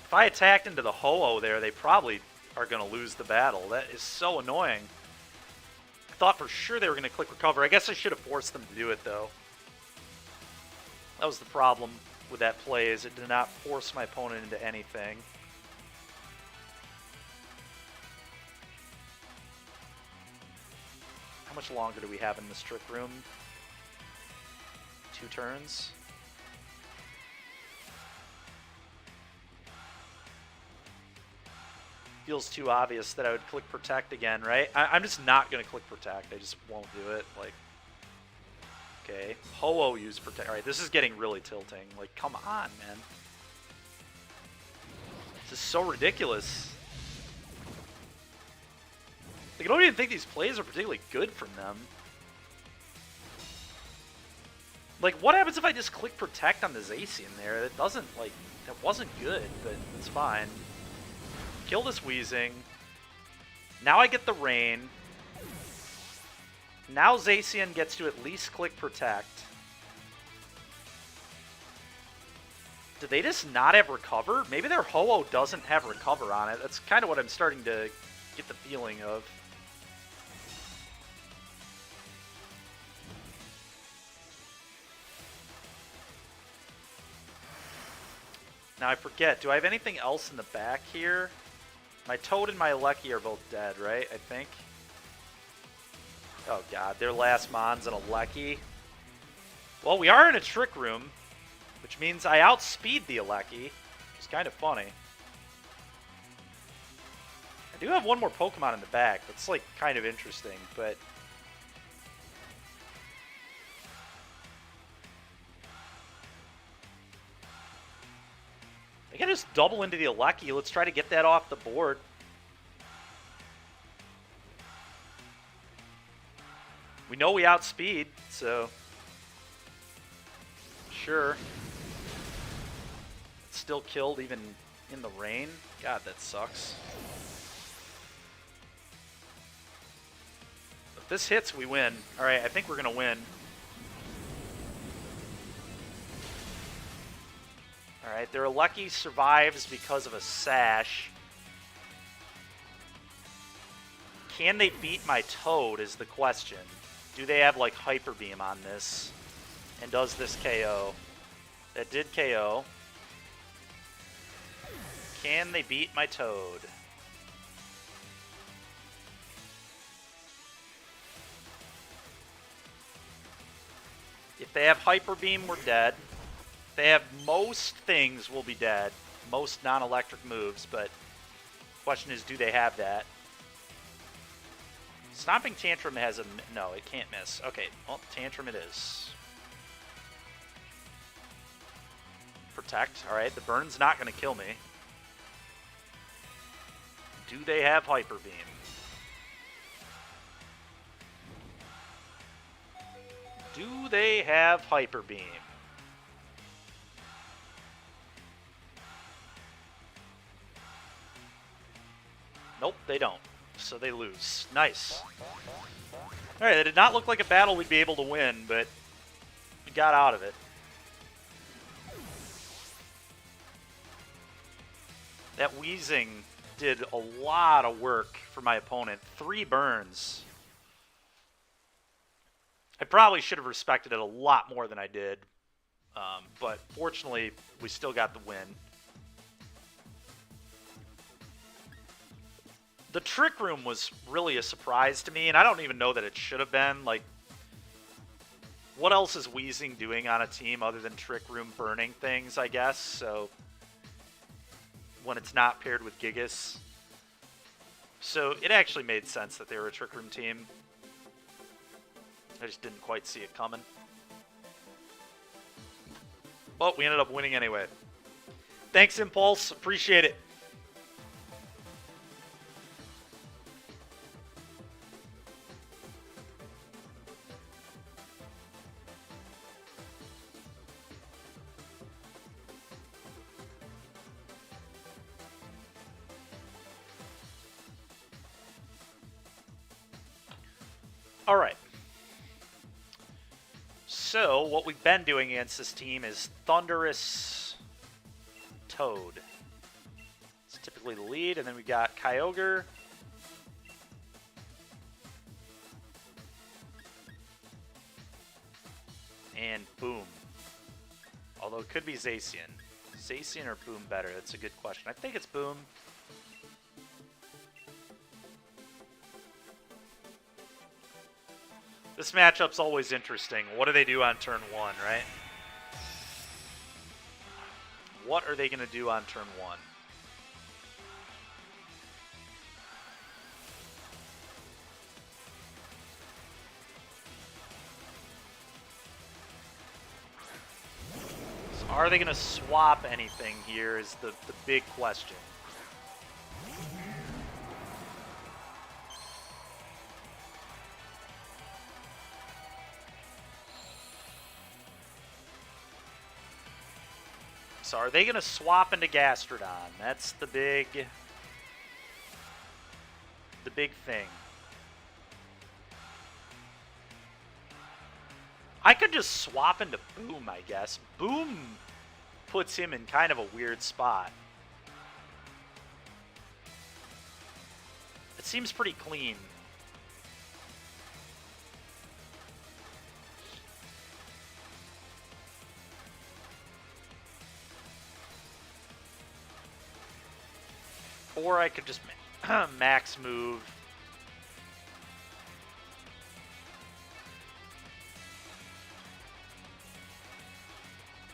If I attacked into the Ho-Oh there, they probably are going to lose the battle. That is so annoying. I thought for sure they were going to click Recover. I guess I should have forced them to do it, though. That was the problem with that play, is it did not force my opponent into anything. much longer do we have in this trick room? 2 turns. Feels too obvious that I would click Protect again, right? I'm just not going to click Protect. I just won't do it. Like, okay. Ho-Oh use Protect. All right, this is getting really tilting. Like, come on, man. This is so ridiculous. Like, I don't even think these plays are particularly good from them. Like, what happens if I just click Protect on the Zacian there? That doesn't, like, that wasn't good, but it's fine. Kill this Weezing. Now I get the Rain. Now Zacian gets to at least click Protect. Do they just not have Recover? Maybe their Ho-Oh doesn't have Recover on it. That's kind of what I'm starting to get the feeling of. Now I forget, do I have anything else in the back here? My Toad and my Alecki are both dead, right? I think. Oh god, their last Mon's an Alecki. Well, we are in a Trick Room, which means I outspeed the Alecki, which is kind of funny. I do have one more Pokemon in the back. That's, like, kind of interesting, but... I can just double into the Alecki. Let's try to get that off the board. We know we outspeed, so... Sure. It's still killed even in the rain. God, that sucks. If this hits, we win. Alright, I think we're going to win. Alright, their Alecki survives because of a Sash. Can they beat my Toad is the question. Do they have, like, Hyper Beam on this? And does this KO? That did KO. Can they beat my Toad? If they have Hyper Beam, we're dead. If they have most things, we'll be dead. Most non-electric moves, but the question is, do they have that? Stomping Tantrum has a... No, it can't miss. Okay, well, Tantrum it is. Protect. Alright, the Burn's not going to kill me. Do they have Hyper Beam? Do they have Hyper Beam? Nope, they don't. So they lose. Nice. Alright, it did not look like a battle we'd be able to win, but we got out of it. That Weezing did a lot of work for my opponent. 3 burns. I probably should have respected it a lot more than I did. But fortunately, we still got the win. The Trick Room was really a surprise to me, and I don't even know that it should have been. Like, what else is Weezing doing on a team other than Trick Room burning things, I guess? So, when it's not paired with Gigas. So, it actually made sense that they were a Trick Room team. I just didn't quite see it coming. But we ended up winning anyway. Thanks, Impulse. Appreciate it. All right. So, what we've been doing against this team is Thunderous Toad. It's typically the lead, and then we got Kyogre. And Boom. Although it could be Zacian. Zacian or Boom better? That's a good question. I think it's Boom. This matchup's always interesting. What do they do on turn 1, right? What are they going to do on turn 1? So are they going to swap anything here is the big question. So are they going to swap into Gastrodon? That's the big thing. I could just swap into Boom, I guess. Boom puts him in kind of a weird spot. It seems pretty clean. Or I could just max move.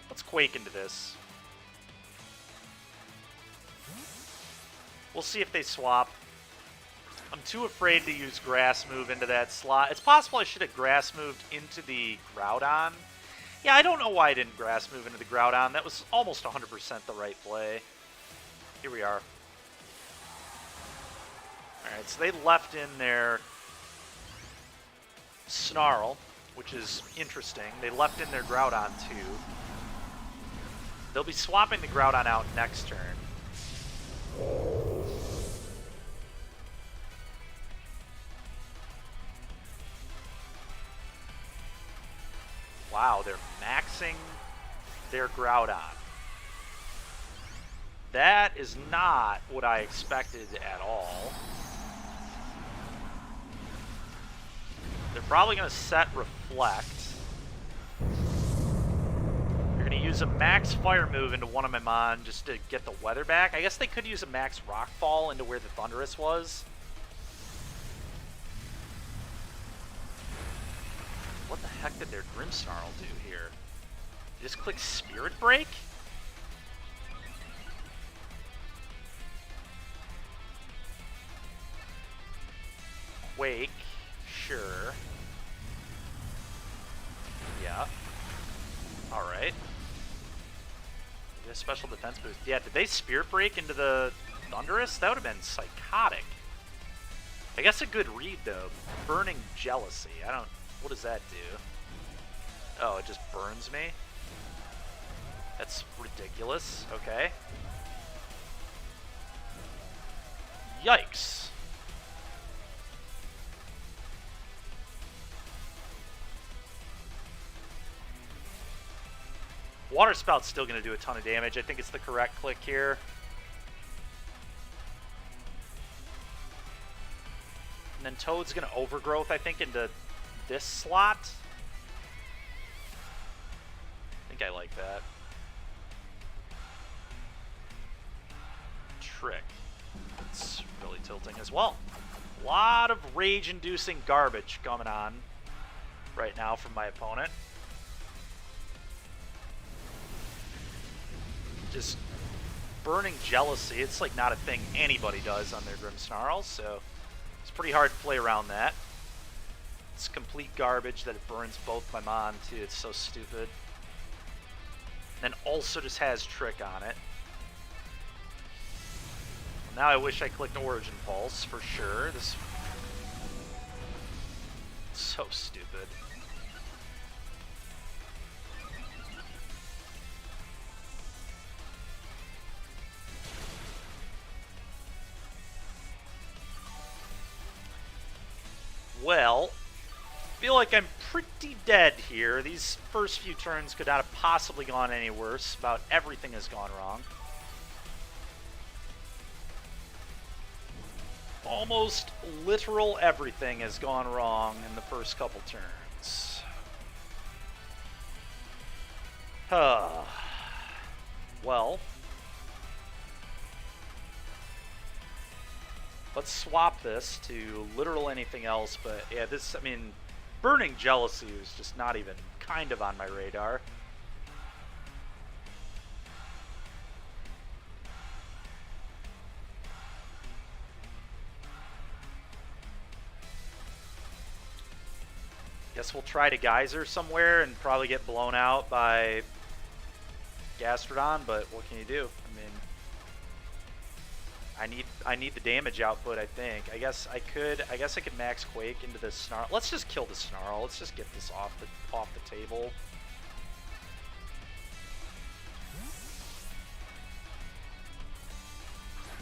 Let's Quake into this. We'll see if they swap. I'm too afraid to use Grass Move into that slot. It's possible I should have Grass moved into the Groudon. Yeah, I don't know why I didn't Grass Move into the Groudon. That was almost 100% the right play. Here we are. Alright, so they left in their Snarl, which is interesting. They left in their Groudon too. They'll be swapping the Groudon out next turn. Wow, they're maxing their Groudon. That is not what I expected at all. They're probably going to set Reflect. They're going to use a max Fire move into one of my Mon just to get the weather back. I guess they could use a max Rockfall into where the Thundurus was. What the heck did their Grimmsnarl do here? They just click Spirit Break? Quake, sure. Yeah. Alright. A special defense boost. Yeah, did they Spirit Break into the Thundurus? That would have been psychotic. I guess a good read, though. Burning Jealousy. I don't... What does that do? Oh, it just burns me? That's ridiculous. Okay. Yikes. Water Spout's still going to do a ton of damage. I think it's the correct click here. And then Toad's going to Overgrowth, I think, into this slot. I think I like that. Trick. It's really tilting as well. A lot of rage-inducing garbage coming on right now from my opponent. Just burning Jealousy. It's like not a thing anybody does on their Grimmsnarl, so it's pretty hard to play around that. It's complete garbage that it burns both my Mon too. It's so stupid. And then also just has Trick on it. Now I wish I clicked Origin Pulse for sure. This is so stupid. Well, I feel like I'm pretty dead here. These first few turns could not have possibly gone any worse. About everything has gone wrong. Almost literal everything has gone wrong in the first couple turns. Well, let's swap this to literal anything else, but yeah, this, I mean, Burning Jealousy was just not even kind of on my radar. Guess we'll try to Geyser somewhere and probably get blown out by Gastrodon, but what can you do? I mean, I need the damage output, I think. I guess I could max Quake into this Snarl. Let's just kill the Snarl. Let's just get this off the table.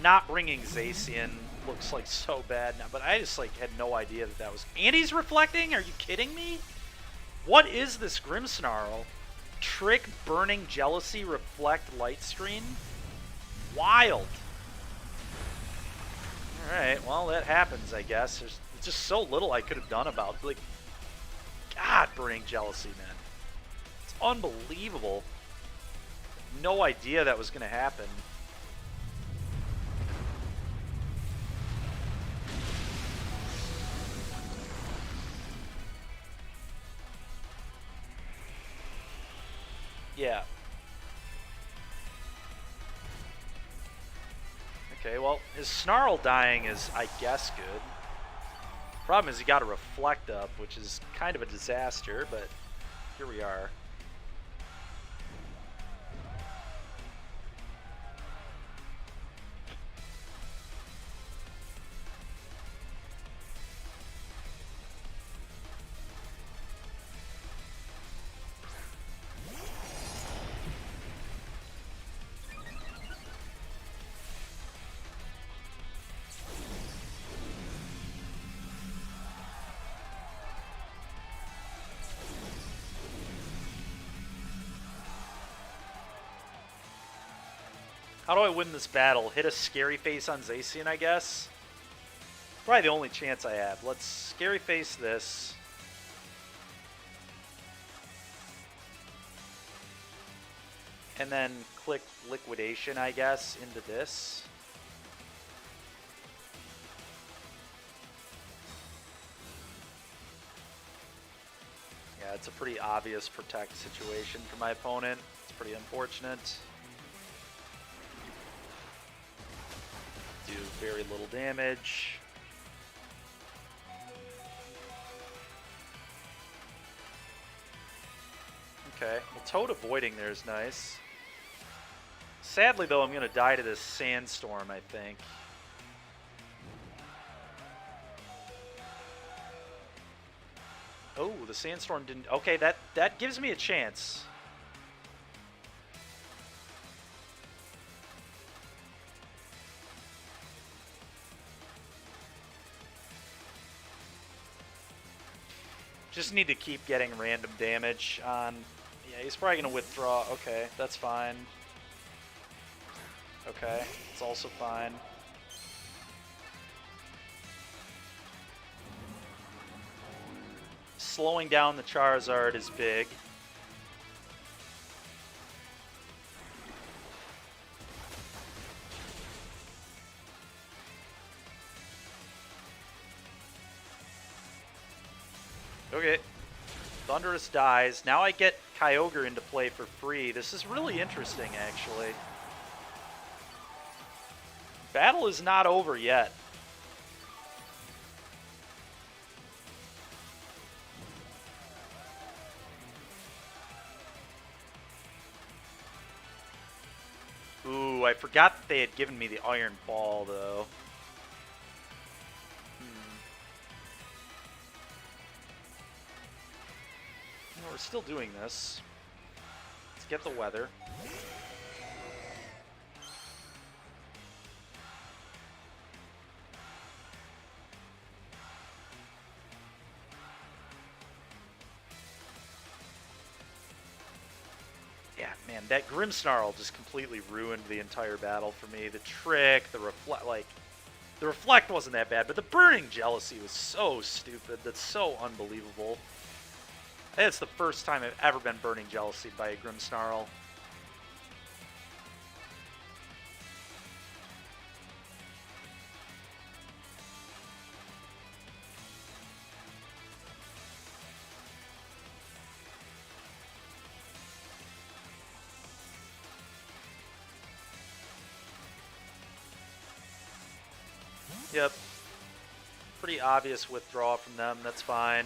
Not bringing Zacian looks like so bad now, but I just like had no idea that was. And he's reflecting? Are you kidding me? What is this Grimmsnarl? Trick, Burning Jealousy, Reflect, Light Screen? Wild. Alright, well, that happens, I guess. There's just so little I could have done about, like, God, Burning Jealousy, man. It's unbelievable. No idea that was going to happen. Yeah. Okay, well, his Snarl dying is, I guess, good. Problem is he got a Reflect up, which is kind of a disaster, but here we are. How do I win this battle? Hit a Scary Face on Zacian, I guess? Probably the only chance I have. Let's Scary Face this. And then click Liquidation, I guess, into this. Yeah, it's a pretty obvious protect situation for my opponent. It's pretty unfortunate. Do very little damage. Okay, well, Toad avoiding there is nice. Sadly, though, I'm going to die to this Sandstorm, I think. Oh, the Sandstorm didn't... Okay, that gives me a chance. Just need to keep getting random damage on... Yeah, he's probably going to withdraw. Okay, that's fine. Okay, it's also fine. Slowing down the Charizard is big. Okay. Thundurus dies. Now I get Kyogre into play for free. This is really interesting, actually. Battle is not over yet. Ooh, I forgot that they had given me the Iron Ball, though. No, we're still doing this. Let's get the weather. Yeah, man, that Grimmsnarl just completely ruined the entire battle for me. The trick, the reflect, like, the reflect wasn't that bad, but the Burning Jealousy was so stupid. That's so unbelievable. I think it's the first time I've ever been Burning Jealousy by a Grimmsnarl. Yep. Pretty obvious withdrawal from them. That's fine.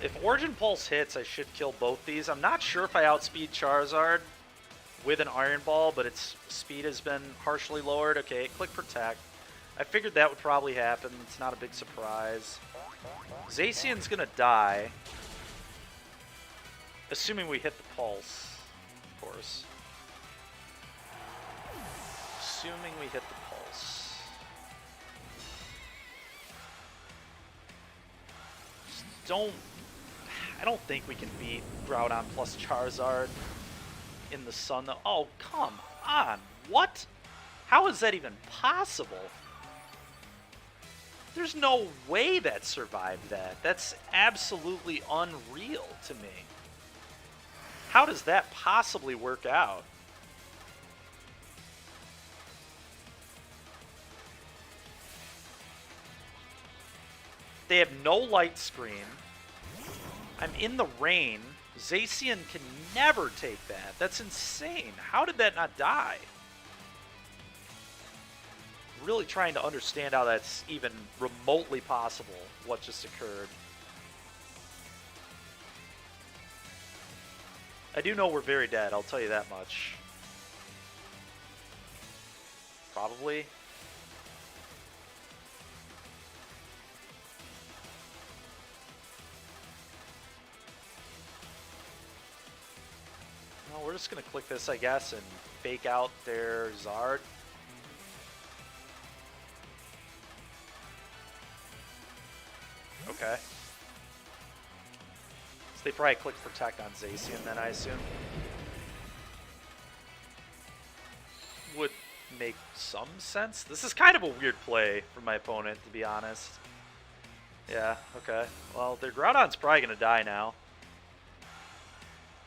If Origin Pulse hits, I should kill both these. I'm not sure if I outspeed Charizard with an Iron Ball, but its speed has been harshly lowered. Okay, click Protect. I figured that would probably happen. It's not a big surprise. Zacian's gonna die. Assuming we hit the Pulse, of course. Assuming we hit the Pulse. I don't think we can beat Groudon plus Charizard in the sun, though. Oh, come on. What? How is that even possible? There's no way that survived that. That's absolutely unreal to me. How does that possibly work out? They have no light screen. I'm in the rain. Zacian can never take that. That's insane. How did that not die? Really trying to understand how that's even remotely possible, what just occurred. I do know we're very dead, I'll tell you that much. Probably. No, we're just gonna click this, I guess, and fake out their Zard. Okay. So they probably click Protect on Zacian then, I assume. Would make some sense. This is kind of a weird play from my opponent, to be honest. Yeah, okay. Well, their Groudon's probably going to die now.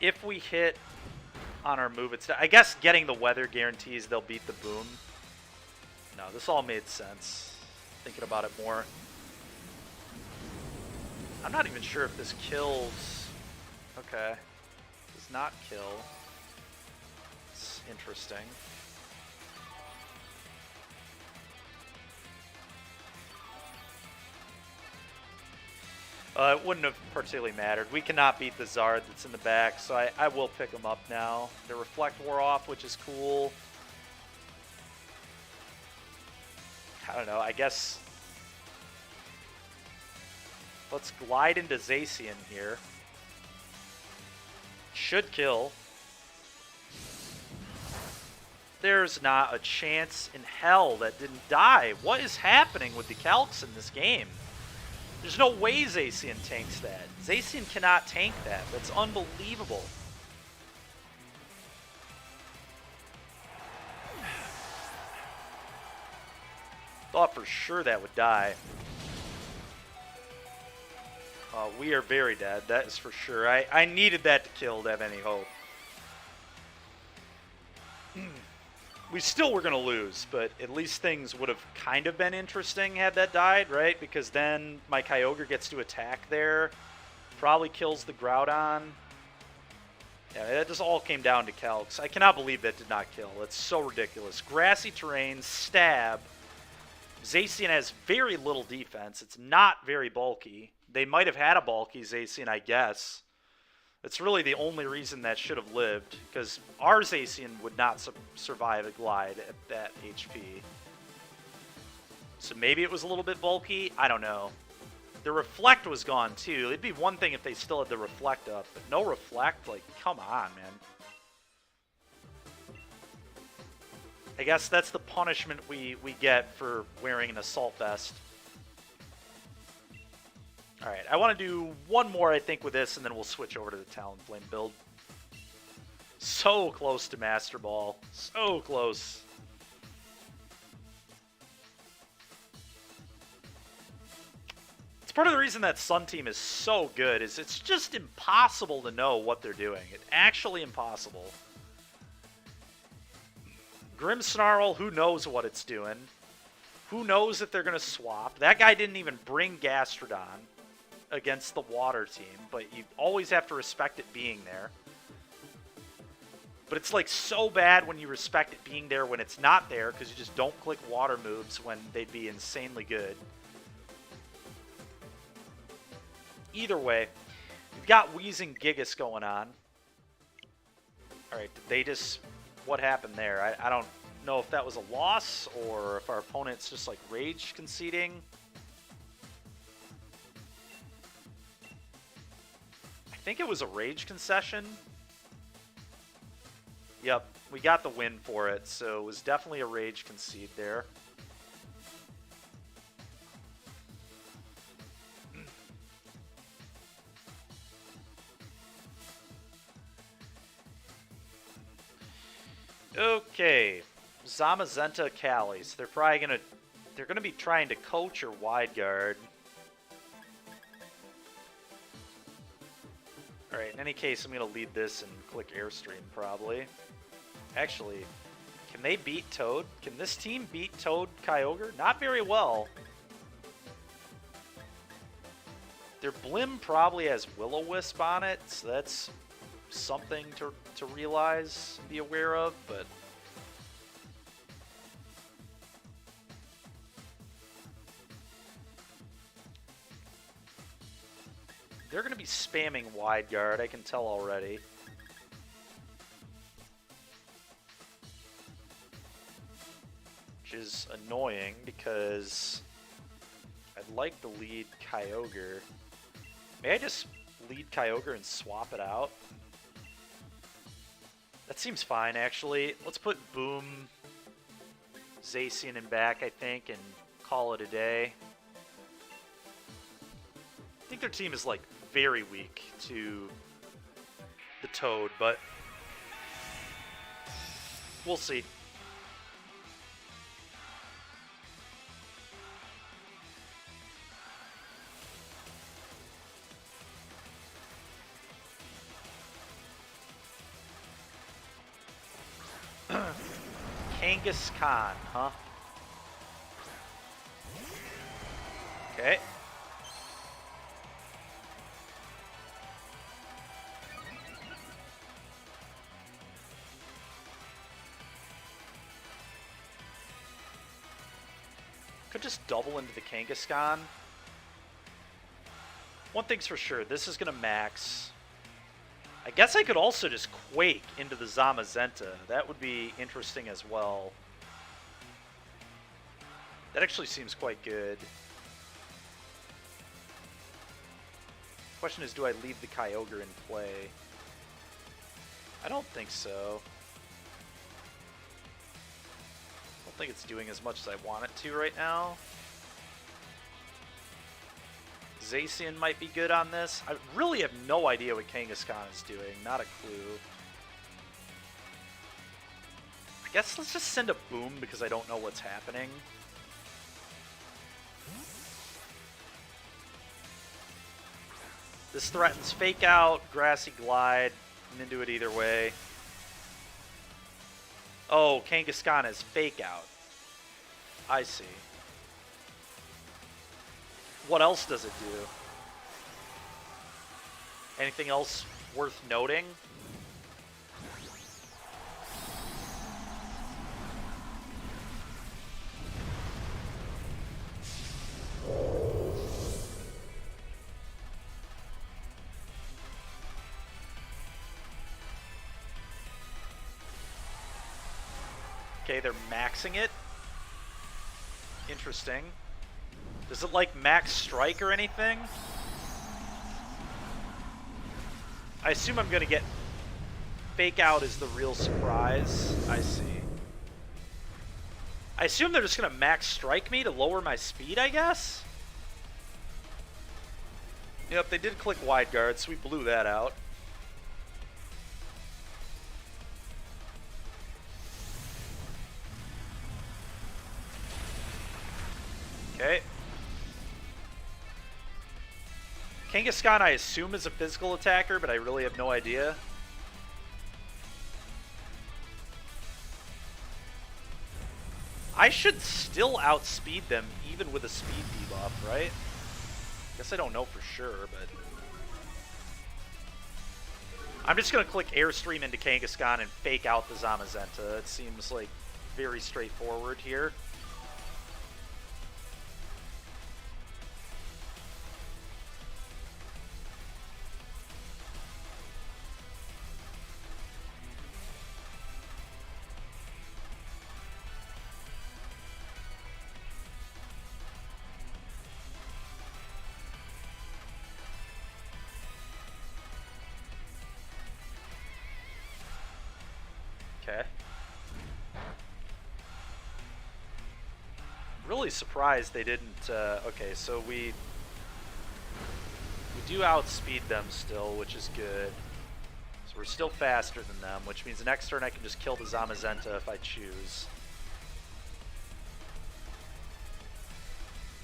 If we hit on our move, I guess getting the weather guarantees they'll beat the boom. No, this all made sense. Thinking about it more. I'm not even sure if this kills. Okay. Does not kill. It's interesting. It wouldn't have particularly mattered. We cannot beat the Zard that's in the back, so I will pick him up now. The Reflect wore off, which is cool. I don't know, I guess... Let's glide into Zacian here. Should kill. There's not a chance in hell that didn't die. What is happening with the Calcs in this game? There's no way Zacian tanks that. Zacian cannot tank that. That's unbelievable. Thought for sure that would die. We are very dead, that is for sure. I needed that to kill to have any hope. We still were going to lose, but at least things would have kind of been interesting had that died, right? Because then my Kyogre gets to attack there. Probably kills the Groudon. Yeah, that just all came down to Calcs. I cannot believe that did not kill. That's so ridiculous. Grassy terrain, stab. Zacian has very little defense. It's not very bulky. They might have had a bulky Zacian, I guess. That's really the only reason that should have lived, because our Zacian would not survive a glide at that HP. So maybe it was a little bit bulky. I don't know. The Reflect was gone, too. It'd be one thing if they still had the Reflect up, but no Reflect? Like, come on, man. I guess that's the punishment we get for wearing an Assault Vest. Alright, I want to do one more, I think, with this, and then we'll switch over to the Talonflame build. So close to Master Ball. So close. It's part of the reason that Sun Team is so good, is it's just impossible to know what they're doing. It's actually impossible. Grimmsnarl, who knows what it's doing? Who knows if they're going to swap? That guy didn't even bring Gastrodon against the water team, but you always have to respect it being there. But it's like so bad when you respect it being there when it's not there, because you just don't click water moves when they'd be insanely good. Either way, we've got Wheezing Gigas going on. Alright, did they just... What happened there? I don't know if that was a loss or if our opponent's just like rage conceding. I think it was a rage concession. Yep, we got the win for it, so it was definitely a rage concede there. Okay, Zamazenta Callies. They're probably gonna be trying to coach or wide guard. All right. In any case, I'm gonna lead this and click Airstream probably. Actually, can they beat Toad? Can this team beat Toad Kyogre? Not very well. Their Blim probably has Will-O-Wisp on it, so that's something to realize, be aware of, but they're going to be spamming wide guard, I can tell already. Which is annoying because I'd like to lead Kyogre. May I just lead Kyogre and swap it out? That seems fine, actually. Let's put Boom, Zacian in back, I think, and call it a day. I think their team is, like, very weak to the Toad, but we'll see. Kangaskhan, huh? Okay. Could just double into the Kangaskhan. One thing's for sure, this is gonna max. I guess I could also just Quake into the Zamazenta. That would be interesting as well. That actually seems quite good. Question is, do I leave the Kyogre in play? I don't think so. I don't think it's doing as much as I want it to right now. Zacian might be good on this. I really have no idea what Kangaskhan is doing. Not a clue. I guess let's just send a Boom because I don't know what's happening. This threatens Fake Out, Grassy Glide. I'm into it either way. Oh, Kangaskhan has Fake Out. I see. What else does it do? Anything else worth noting? Okay, they're maxing it. Interesting. Does it like max strike or anything? I assume I'm gonna get Fake Out is the real surprise. I see. I assume they're just gonna max strike me to lower my speed, I guess? Yep, they did click wide guard, so we blew that out. Okay. Kangaskhan, I assume, is a physical attacker, but I really have no idea. I should still outspeed them, even with a speed debuff, right? Guess I don't know for sure, but I'm just going to click Airstream into Kangaskhan and fake out the Zamazenta. It seems like very straightforward here. Okay. Really surprised they didn't. Okay, so we do outspeed them still, which is good. So we're still faster than them, which means the next turn I can just kill the Zamazenta if I choose.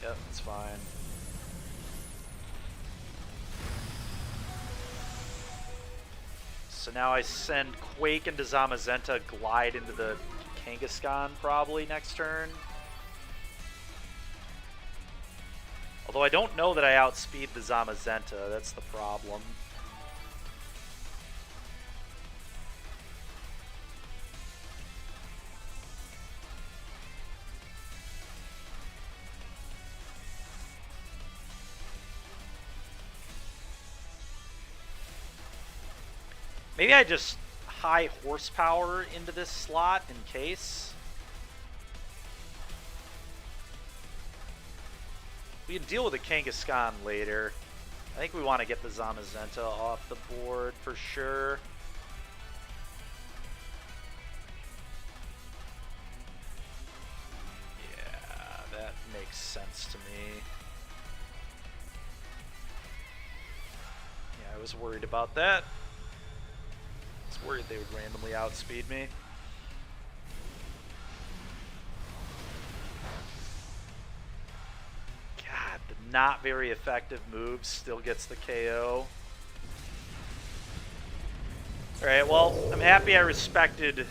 Yep, it's fine. So now I send Quake into Zamazenta, glide into the Kangaskhan probably next turn. Although I don't know that I outspeed the Zamazenta, that's the problem. Maybe I just high horsepower into this slot in case. We can deal with the Kangaskhan later. I think we want to get the Zamazenta off the board for sure. Yeah, that makes sense to me. Yeah, I was worried about that. I was worried they would randomly outspeed me. God, the not very effective move still gets the KO. Alright, well, I'm happy I respected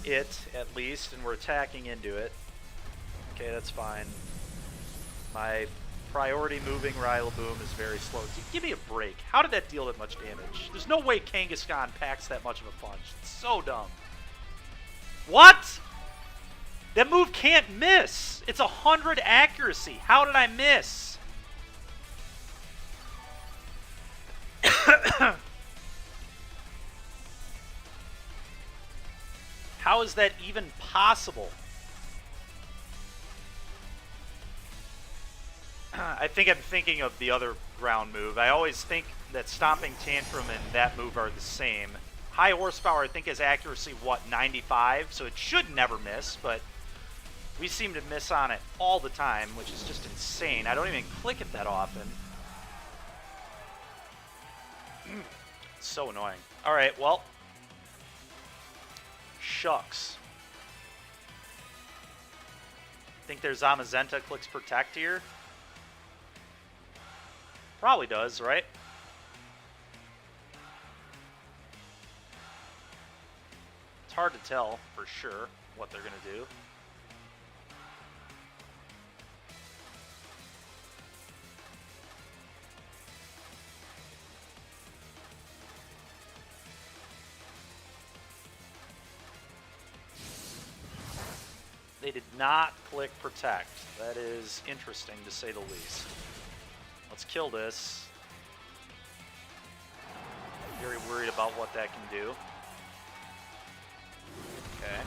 it, at least, and we're attacking into it. Okay, that's fine. My priority moving Rillaboom is very slow. Give me a break. How did that deal that much damage? There's no way Kangaskhan packs that much of a punch. It's so dumb. What? That move can't miss. It's 100 accuracy. How did I miss? How is that even possible? I think I'm thinking of the other ground move. I always think that Stomping Tantrum and that move are the same. High horsepower, I think, is accuracy, what, 95? So it should never miss, but we seem to miss on it all the time, which is just insane. I don't even click it that often. It's so annoying. Alright, well. Shucks. Think there's Zamazenta clicks Protect here? Probably does, right? It's hard to tell for sure what they're going to do. They did not click Protect. That is interesting to say the least. Let's kill this. I'm very worried about what that can do. Okay.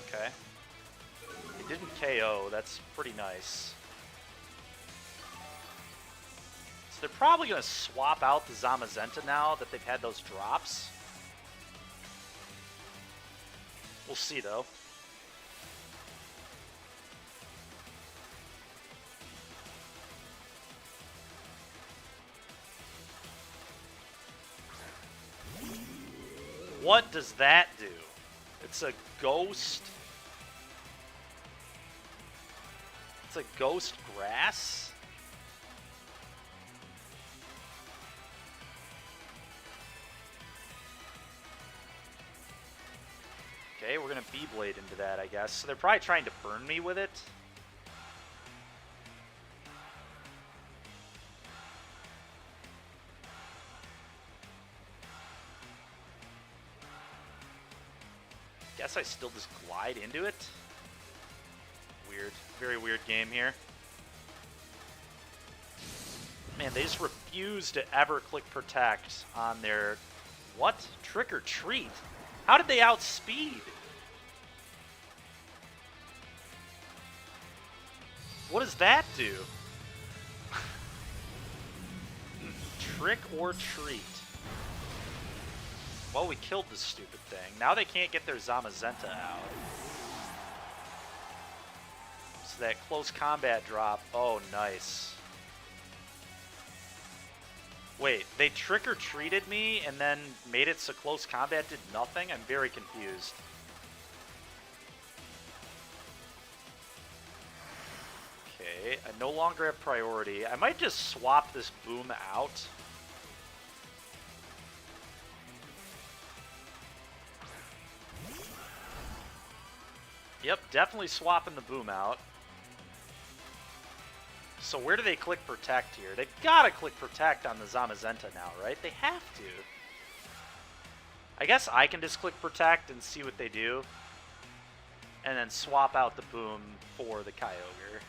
Okay. It didn't KO. That's pretty nice. So they're probably going to swap out the Zamazenta now that they've had those drops. We'll see, though. What does that do? It's a ghost. It's a ghost grass? Okay, we're gonna B-Blade into that, I guess. So they're probably trying to burn me with it. Guess I still just glide into it. Weird. Very weird game here. Man, they just refuse to ever click Protect on their... What? Trick or Treat? How did they outspeed? What does that do? Trick or Treat. Well, we killed this stupid thing. Now they can't get their Zamazenta out. So that close combat drop. Oh, nice. Wait, they trick or treated me and then made it so close combat did nothing? I'm very confused. Okay, I no longer have priority. I might just swap this boom out. Yep, definitely swapping the boom out. So where do they click Protect here? They've got to click Protect on the Zamazenta now, right? They have to. I guess I can just click Protect and see what they do. And then swap out the boom for the Kyogre.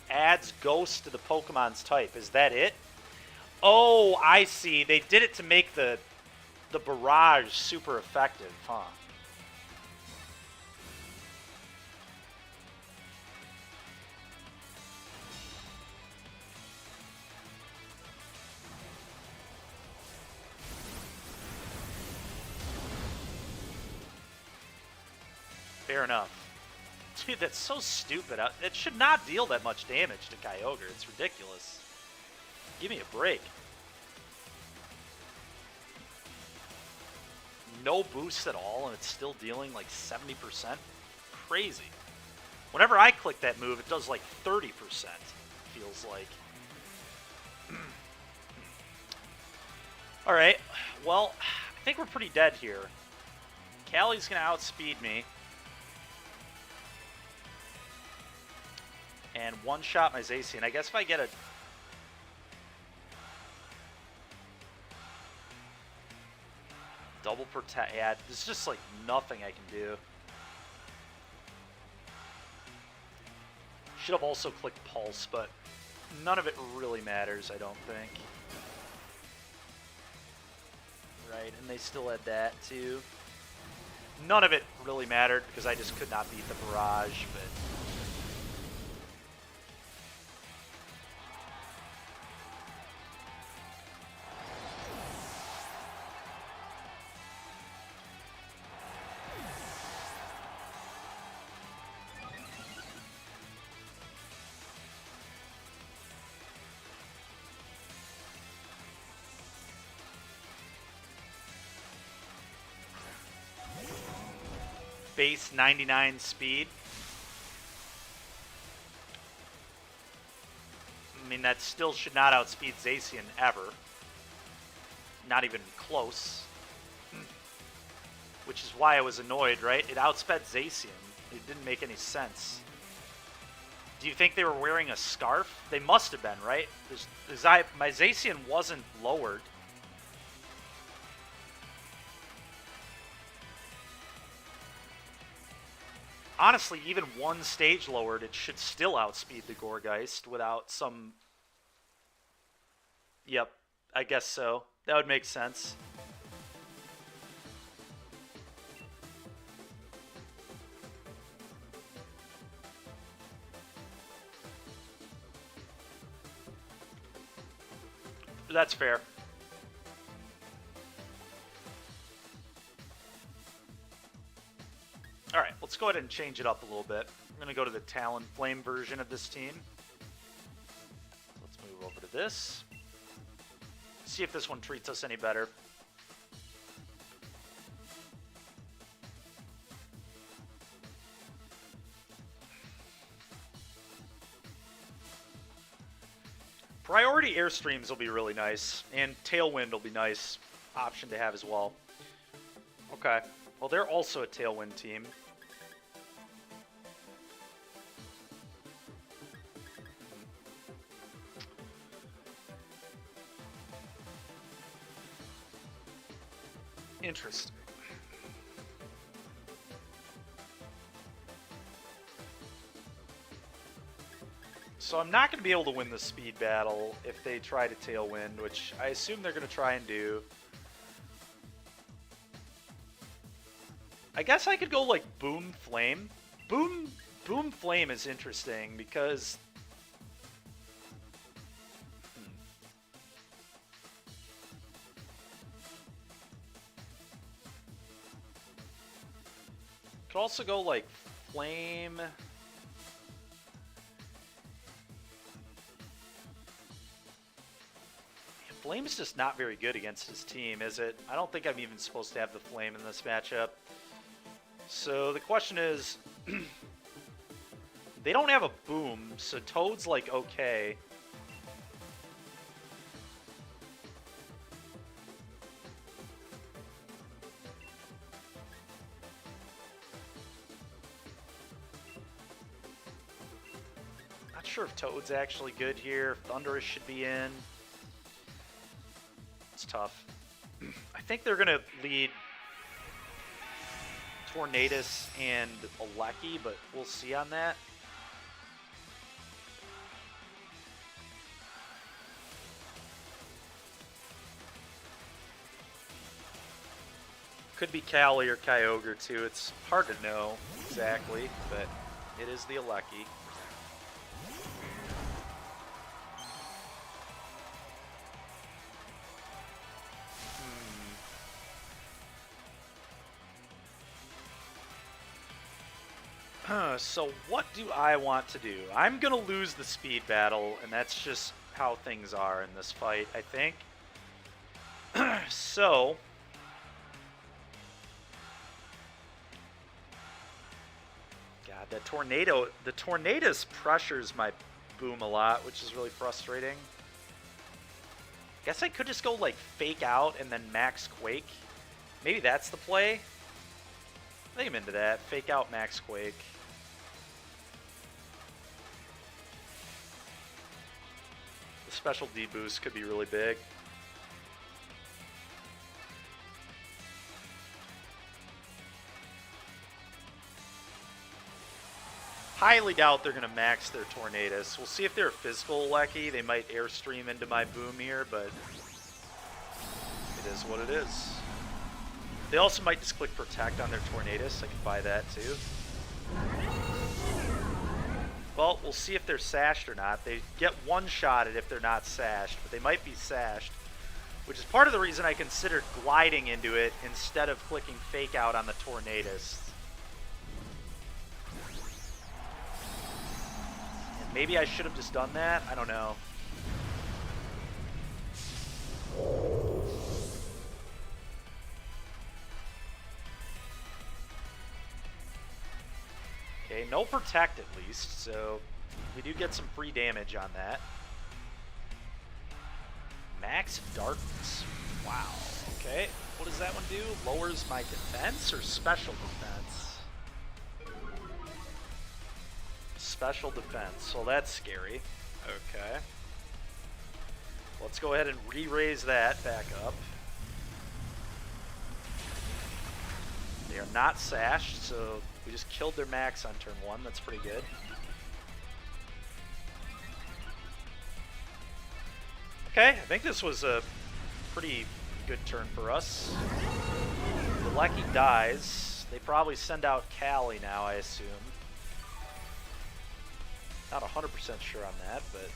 Adds Ghost to the Pokemon's type. Is that it? Oh, I see. They did it to make the barrage super effective, huh? Fair enough. Dude, that's so stupid. It should not deal that much damage to Kyogre. It's ridiculous. Give me a break. No boost at all, and it's still dealing like 70%? Crazy. Whenever I click that move, it does like 30%, feels like. Alright, well, I think we're pretty dead here. Callie's going to outspeed me. And one-shot my Zacian. I guess if I get a... double protect... Yeah, there's just, like, nothing I can do. Should have also clicked Pulse, but none of it really matters, I don't think. Right, and they still had that, too. None of it really mattered, because I just could not beat the barrage, but... Base 99 speed. I mean, that still should not outspeed Zacian ever. Not even close. Which is why I was annoyed, right? It outsped Zacian. It didn't make any sense. Do you think they were wearing a scarf? They must have been, right? My Zacian wasn't lowered. Honestly, even one stage lowered, it should still outspeed the Gourgeist without some... Yep, I guess so. That would make sense. That's fair. Alright, let's go ahead and change it up a little bit. I'm going to go to the Talonflame version of this team. Let's move over to this. See if this one treats us any better. Priority Airstreams will be really nice, and Tailwind will be nice option to have as well. Okay. Well, they're also a Tailwind team. Interesting. So I'm not going to be able to win the speed battle if they try to Tailwind, which I assume they're going to try and do. I guess I could go like Boom Flame. Boom Flame is interesting because... Could also go like Flame... Flame is just not very good against his team, is it? I don't think I'm even supposed to have the Flame in this matchup. So the question is, they don't have a Boom, so Toad's like okay. Not sure if Toad's actually good here. Thundurus should be in. It's tough. I think they're going to lead Tornadus and Alecki, but we'll see on that. Could be Cali or Kyogre too. It's hard to know exactly, but it is the Alecki. So what do I want to do? I'm going to lose the speed battle, and that's just how things are in this fight, I think. So... God, that tornado... The Tornadus pressures my Boom a lot, which is really frustrating. Guess I could just go, like, Fake Out and then Max Quake. Maybe that's the play. I think I'm into that. Fake Out Max Quake. The special D boost could be really big. Highly doubt they're going to max their Tornadus. We'll see if they're a physical Alecki. They might airstream into my Boom here, but it is what it is. They also might just click Protect on their Tornadus. I can buy that too. Well, we'll see if they're sashed or not. They get one-shotted if they're not sashed, but they might be sashed, which is part of the reason I considered gliding into it instead of clicking Fake Out on the Tornadus. And maybe I should have just done that. I don't know. Okay, no Protect at least, so we do get some free damage on that. Max Darkness. Wow. Okay, what does that one do? Lowers my defense or special defense? Special defense, so that's scary. Okay. Let's go ahead and re-raise that back up. They are not sashed, so we just killed their max on turn 1. That's pretty good. Okay, I think this was a pretty good turn for us. The Alecki dies. They probably send out Cali now, I assume. Not 100% sure on that, but...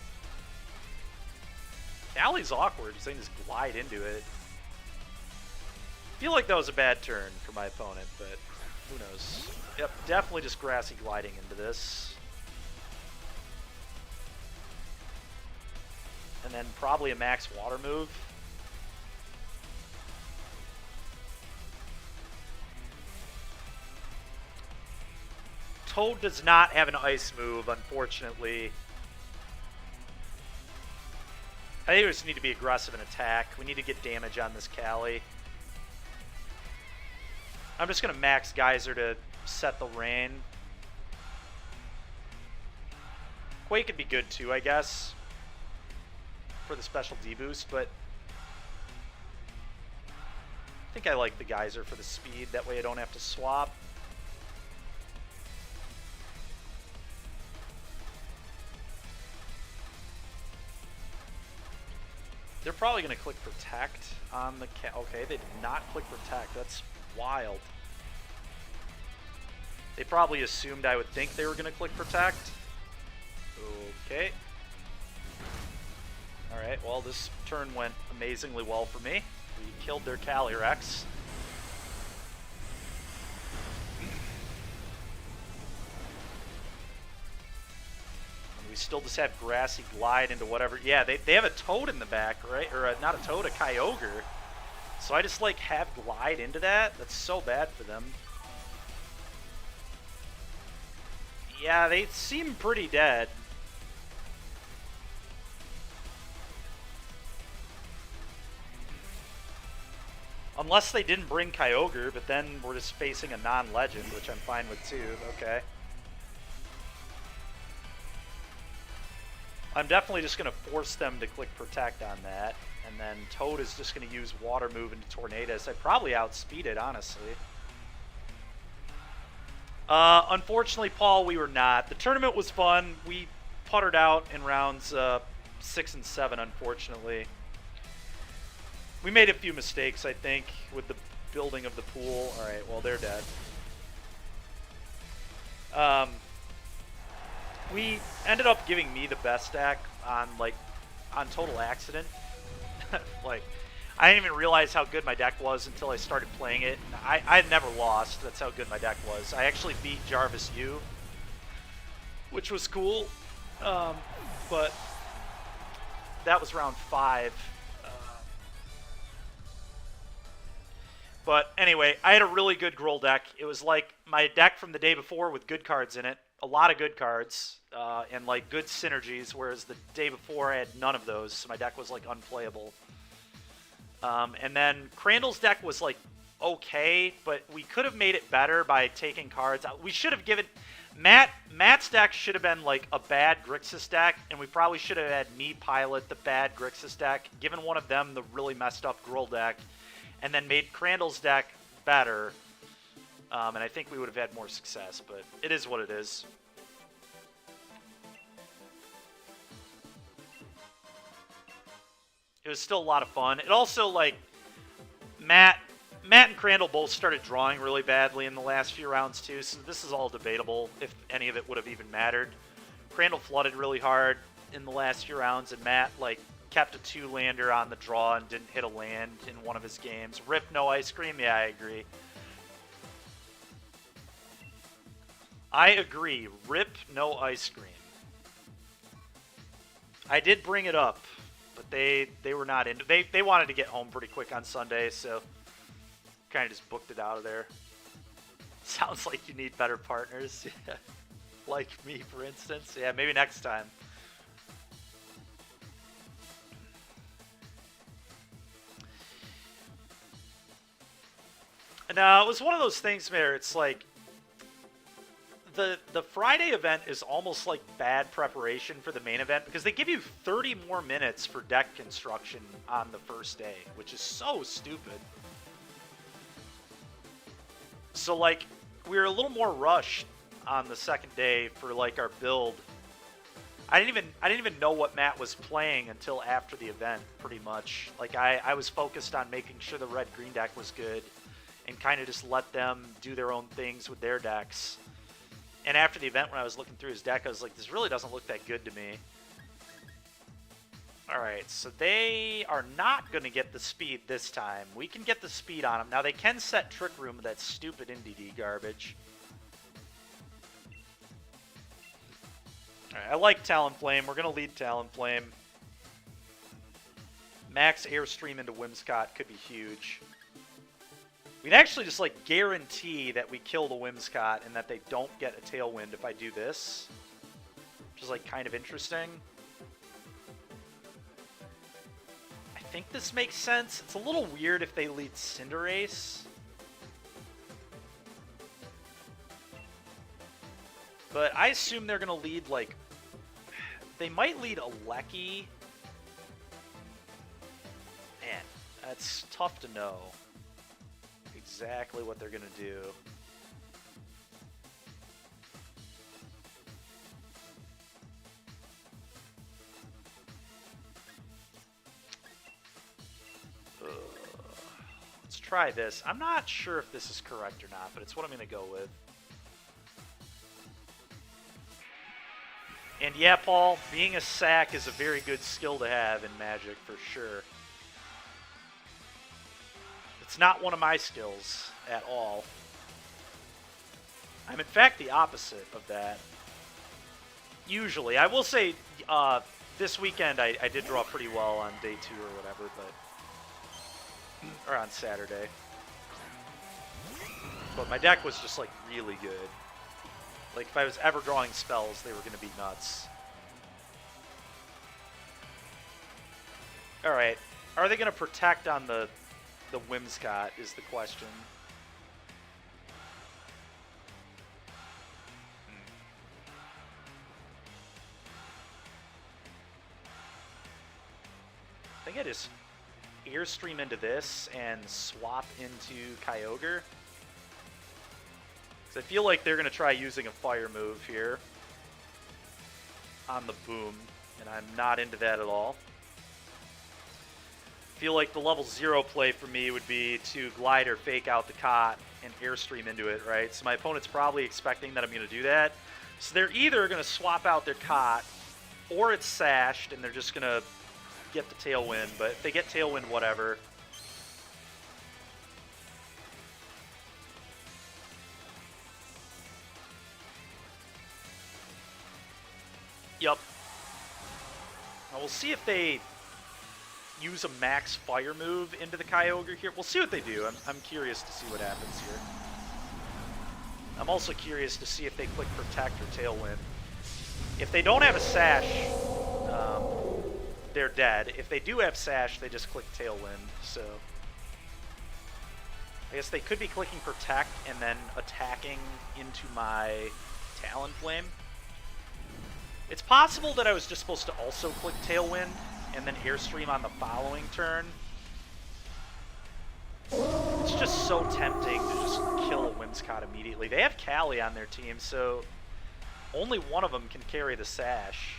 Cali's awkward, so they can just glide into it. I feel like that was a bad turn for my opponent, but who knows. Yep, definitely just grassy gliding into this. And then probably a max water move. Toad does not have an ice move, unfortunately. I think we just need to be aggressive and attack. We need to get damage on this Cali. I'm just going to max Geyser to set the rain. Quake could be good too, I guess, for the special D-boost, but I think I like the Geyser for the speed. That way I don't have to swap. They're probably going to click Protect on the okay, they did not click Protect. That's wild. They probably assumed I would think they were going to click Protect. Okay. Alright, well, this turn went amazingly well for me. We killed their Calyrex. We still just have Grassy Glide into whatever. Yeah, they have a Toad in the back, right? Or not a Toad, a Kyogre. So I just, like, have Glide into that? That's so bad for them. Yeah, they seem pretty dead. Unless they didn't bring Kyogre, but then we're just facing a non-legend, which I'm fine with too. Okay. I'm definitely just going to force them to click Protect on that. And then Toad is just going to use Water Move into Tornadus. I'd probably outspeed it, honestly. Unfortunately, Paul, we were not. The tournament was fun. We puttered out in rounds 6 and 7, unfortunately. We made a few mistakes, I think, with the building of the pool. All right, well, they're dead. We ended up giving me the best deck on Total Accident. Like, I didn't even realize how good my deck was until I started playing it. I'd never lost. That's how good my deck was. I actually beat Jarvis U, which was cool. But that was round 5. But anyway, I had a really good Gruul deck. It was like my deck from the day before with good cards in it. A lot of good cards and like good synergies, whereas the day before I had none of those, so my deck was like unplayable. And then Crandall's deck was like okay, but we could have made it better by taking cards out. We should have given... Matt's deck should have been like a bad Grixis deck, and we probably should have had me pilot the bad Grixis deck, given one of them the really messed up Gruul deck, and then made Crandall's deck better, and I think we would have had more success, but it is what it is. It was still a lot of fun. It also, like, Matt and Crandall both started drawing really badly in the last few rounds, too, so this is all debatable if any of it would have even mattered. Crandall flooded really hard in the last few rounds, and Matt, like, kept a 2-lander on the draw and didn't hit a land in one of his games. Rip, no ice cream? Yeah, I agree. I agree. Rip, no ice cream. I did bring it up, but they were not into... They wanted to get home pretty quick on Sunday, so kind of just booked it out of there. Sounds like you need better partners. Like me, for instance. Yeah, maybe next time. No, it was one of those things where it's like the Friday event is almost like bad preparation for the main event because they give you 30 more minutes for deck construction on the first day, which is so stupid. So like we were a little more rushed on the second day for like our build. I didn't even know what Matt was playing until after the event, pretty much. Like I was focused on making sure the red-green deck was good and kind of just let them do their own things with their decks. And after the event, when I was looking through his deck, I was like, this really doesn't look that good to me. Alright, so they are not going to get the speed this time. We can get the speed on them. Now, they can set Trick Room with that stupid NDD garbage. Alright, I like Talonflame. We're going to lead Talonflame. Max Airstream into Whimsicott could be huge. We'd actually just, like, guarantee that we kill the Whimsicott and that they don't get a Tailwind if I do this. Which is, like, kind of interesting. I think this makes sense. It's a little weird if they lead Cinderace. But I assume they're going to lead, like... They might lead a Lecky. Man, that's tough to know exactly what they're going to do. Let's try this. I'm not sure if this is correct or not, but it's what I'm going to go with. And yeah, Paul, being a sack is a very good skill to have in Magic, for sure. It's not one of my skills at all. I'm in fact the opposite of that. Usually. I will say, this weekend I did draw pretty well on day 2 or whatever, but... Or on Saturday. But my deck was just, like, really good. Like, if I was ever drawing spells, they were going to be nuts. Alright. Are they going to protect on the Whimsicott is the question. I think I just Airstream into this and swap into Kyogre. I feel like they're going to try using a fire move here on the boom, and I'm not into that at all. I feel like the level 0 play for me would be to glide or fake out the cot and Airstream into it, right? So my opponent's probably expecting that I'm going to do that. So they're either going to swap out their cot, or it's sashed, and they're just going to get the Tailwind. But if they get Tailwind, whatever. Yup. Now we'll see if they use a max fire move into the Kyogre here. We'll see what they do. I'm curious to see what happens here. I'm also curious to see if they click Protect or Tailwind. If they don't have a Sash, they're dead. If they do have Sash, they just click Tailwind. So I guess they could be clicking Protect and then attacking into my Talonflame. It's possible that I was just supposed to also click Tailwind and then Airstream on the following turn. It's just so tempting to just kill a Whimsicott immediately. They have Callie on their team, so only one of them can carry the Sash.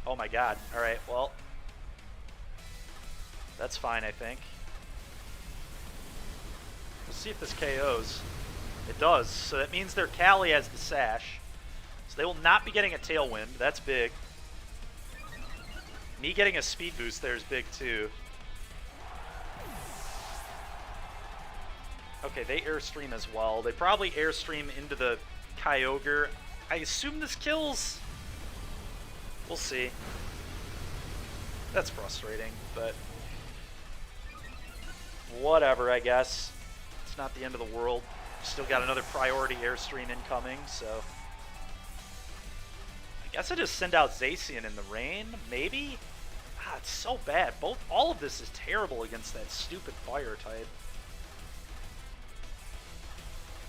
Oh my god. Alright, well. That's fine, I think. We'll see if this KOs. It does, so that means their Callie has the Sash. So they will not be getting a Tailwind. That's big. Me getting a speed boost there is big too. Okay, they Airstream as well. They probably Airstream into the Kyogre. I assume this kills. We'll see. That's frustrating, but whatever, I guess. It's not the end of the world. Still got another priority Airstream incoming, so I guess I just send out Zacian in the rain, maybe? Ah, it's so bad. All of this is terrible against that stupid fire type.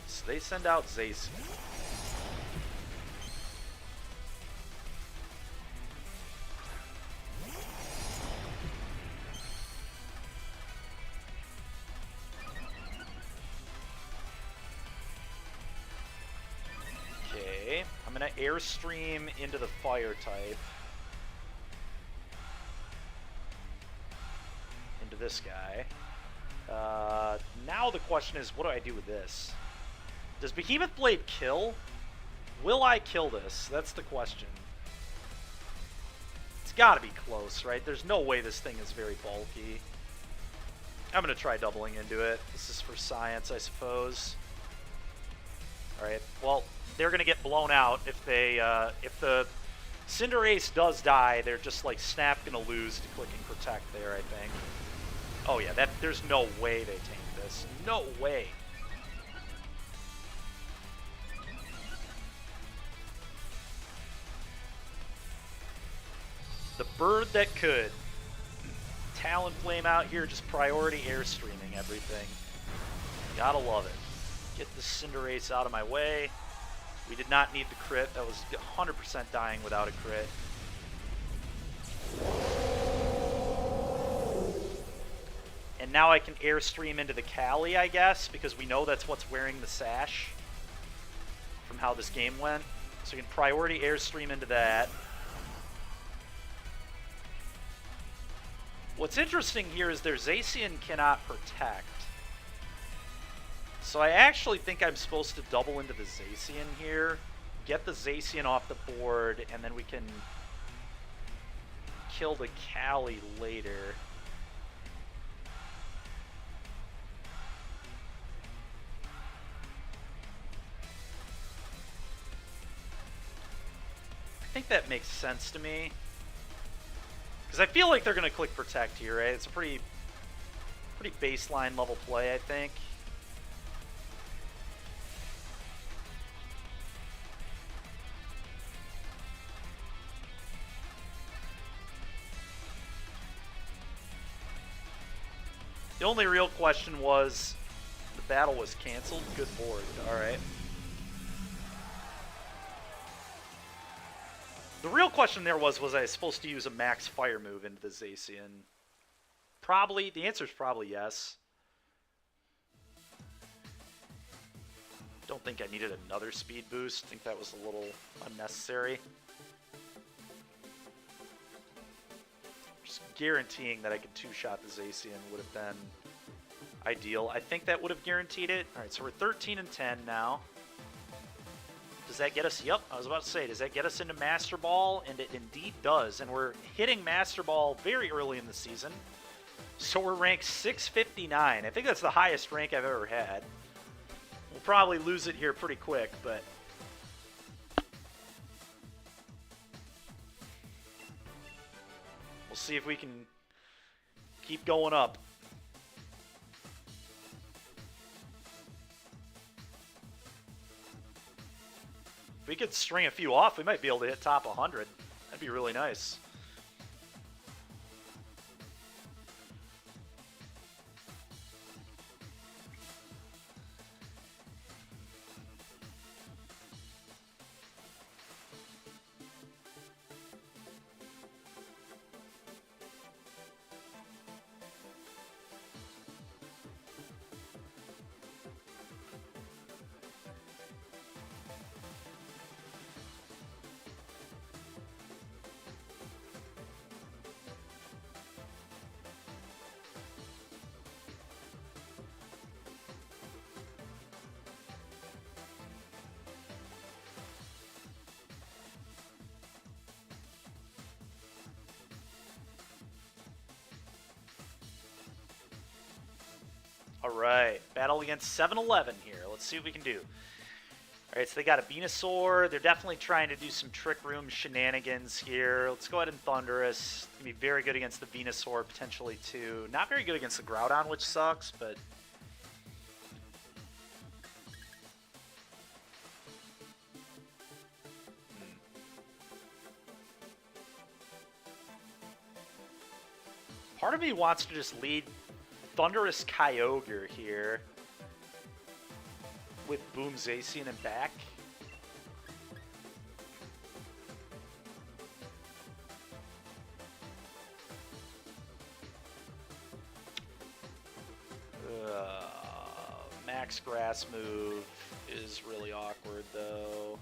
So they send out Zacian. Okay, I'm gonna Airstream into the fire type. Into this guy. Now the question is, what do I do with this? Does Behemoth Blade kill? Will I kill this? That's the question. It's gotta be close, right? There's no way this thing is very bulky. I'm gonna try doubling into it. This is for science, I suppose. Alright, well, they're gonna get blown out if they, if the Cinderace does die, they're just like Snap gonna lose to clicking Protect there, I think. Oh yeah, there's no way they tank this. No way. The bird that could. Talonflame out here, just priority Airstreaming everything. Gotta love it. Get the Cinderace out of my way. We did not need the crit. That was 100% dying without a crit. And now I can airstream into the Cali, I guess, because we know that's what's wearing the sash from how this game went. So we can priority airstream into that. What's interesting here is their Zacian cannot protect. So I actually think I'm supposed to double into the Zacian here, get the Zacian off the board, and then we can kill the Cali later. I think that makes sense to me. Because I feel like they're going to click Protect here, right? It's a pretty baseline level play, I think. The only real question was, the battle was canceled? Good lord, alright. The real question there was I supposed to use a max fire move into the Zacian? Probably, the answer is probably yes. Don't think I needed another speed boost. I think that was a little unnecessary. Just guaranteeing that I could two-shot the Zacian would have been ideal. I think that would have guaranteed it. Alright, so we're 13 and 10 now. Does that get us? Yep, I was about to say, does that get us into Master Ball? And it indeed does. And we're hitting Master Ball very early in the season. So we're ranked 659. I think that's the highest rank I've ever had. We'll probably lose it here pretty quick, but... we'll see if we can keep going up. If we could string a few off, we might be able to hit top 100. That'd be really nice. Alright, battle against 7-Eleven here. Let's see what we can do. Alright, so they got a Venusaur. They're definitely trying to do some Trick Room shenanigans here. Let's go ahead and Thundurus. It's going to be very good against the Venusaur, potentially too. Not very good against the Groudon, which sucks, but... Part of me wants to just lead Thundurus Kyogre here with Boom Zacian and back. Max Grass move is really awkward though.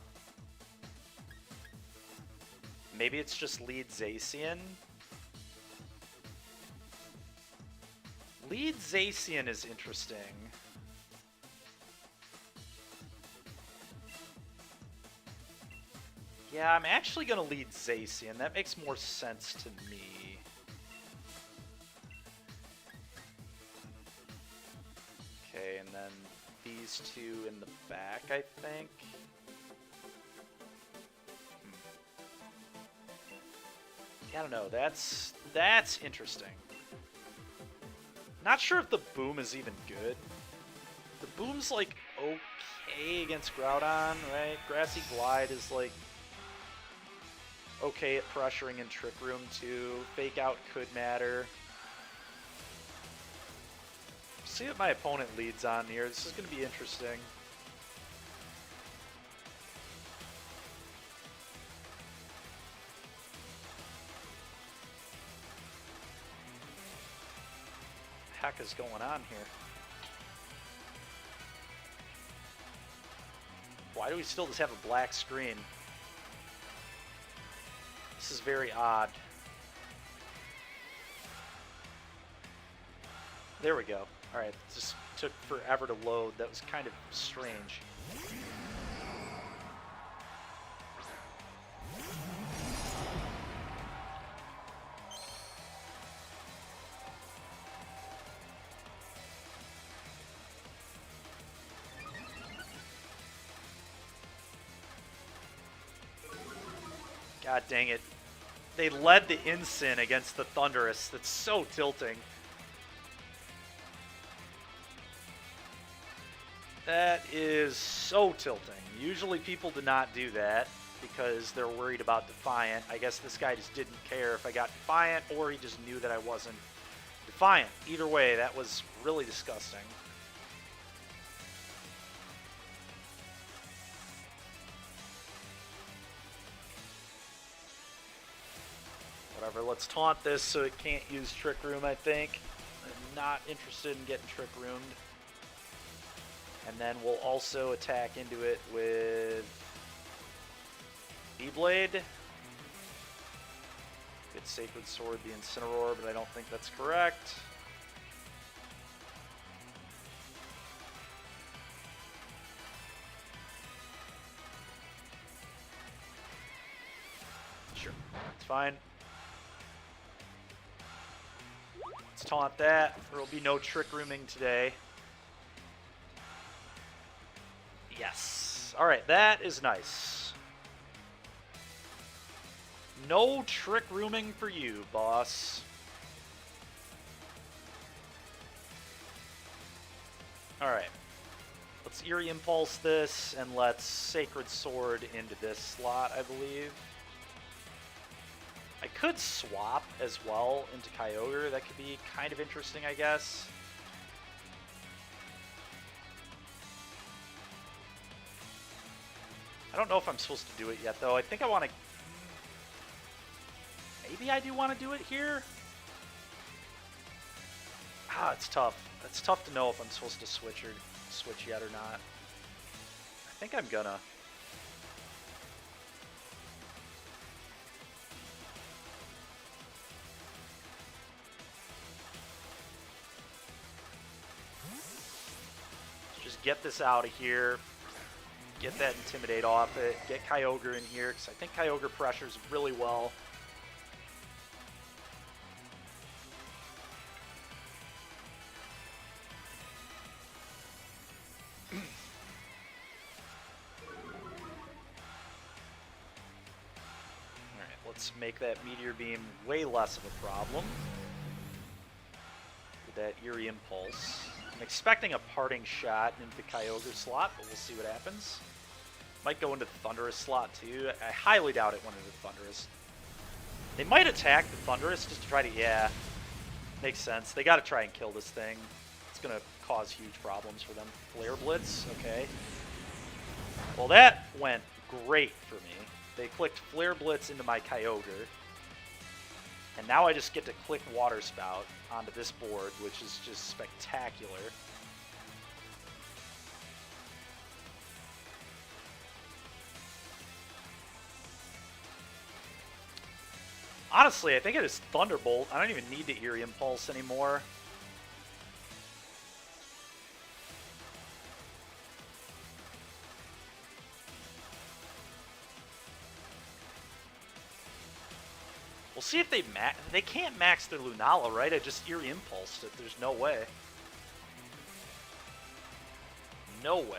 Maybe it's just lead Zacian. Lead Zacian is interesting. Yeah, I'm actually going to lead Zacian. That makes more sense to me. Okay, and then these two in the back, I think. I don't know. That's interesting. Not sure if the Boom is even good. The Boom's like okay against Groudon, right? Grassy Glide is like okay at pressuring in Trick Room too. Fake Out could matter. See what my opponent leads on here. This is going to be interesting. heck is going on here? Why do we still just have a black screen? This is very odd. There we go. Alright, it just took forever to load. That was kind of strange. God dang it. They led the Incin against the Thundurus. That's so tilting. That is so tilting. Usually people do not do that because they're worried about Defiant. I guess this guy just didn't care if I got Defiant or he just knew that I wasn't Defiant. Either way, that was really disgusting. Whatever, let's taunt this so it can't use Trick Room, I think. I'm not interested in getting Trick Roomed. And then we'll also attack into it with E-Blade. Get Sacred Sword, the Incineroar, but I don't think that's correct. Sure, it's fine. Let's taunt that. There will be no Trick Rooming today. Yes. Alright, that is nice. No Trick Rooming for you, boss. Alright. Let's Eerie Impulse this, and let's Sacred Sword into this slot, I believe. I could swap as well into Kyogre. That could be kind of interesting, I guess. I don't know if I'm supposed to do it yet, though. I think I want to... Maybe I do want to do it here? Ah, it's tough. It's tough to know if I'm supposed to switch yet or not. I think I'm gonna. Just get this out of here. Get that Intimidate off it. Get Kyogre in here, because I think Kyogre pressures really well. Alright, let's make that Meteor Beam way less of a problem. With that Eerie Impulse. I'm expecting a Parting Shot into the Kyogre slot, but we'll see what happens. Might go into the Thundurus slot too. I highly doubt it went into the Thundurus. They might attack the Thundurus just to try to... Yeah, makes sense. They got to try and kill this thing. It's going to cause huge problems for them. Flare Blitz, okay. Well, that went great for me. They clicked Flare Blitz into my Kyogre. And now I just get to click Water Spout onto this board, which is just spectacular. Honestly, I think it is Thunderbolt. I don't even need the Eerie Impulse anymore. We'll see if they max. They can't max their Lunala, right? I just Eerie Impulsed it. There's no way. No way.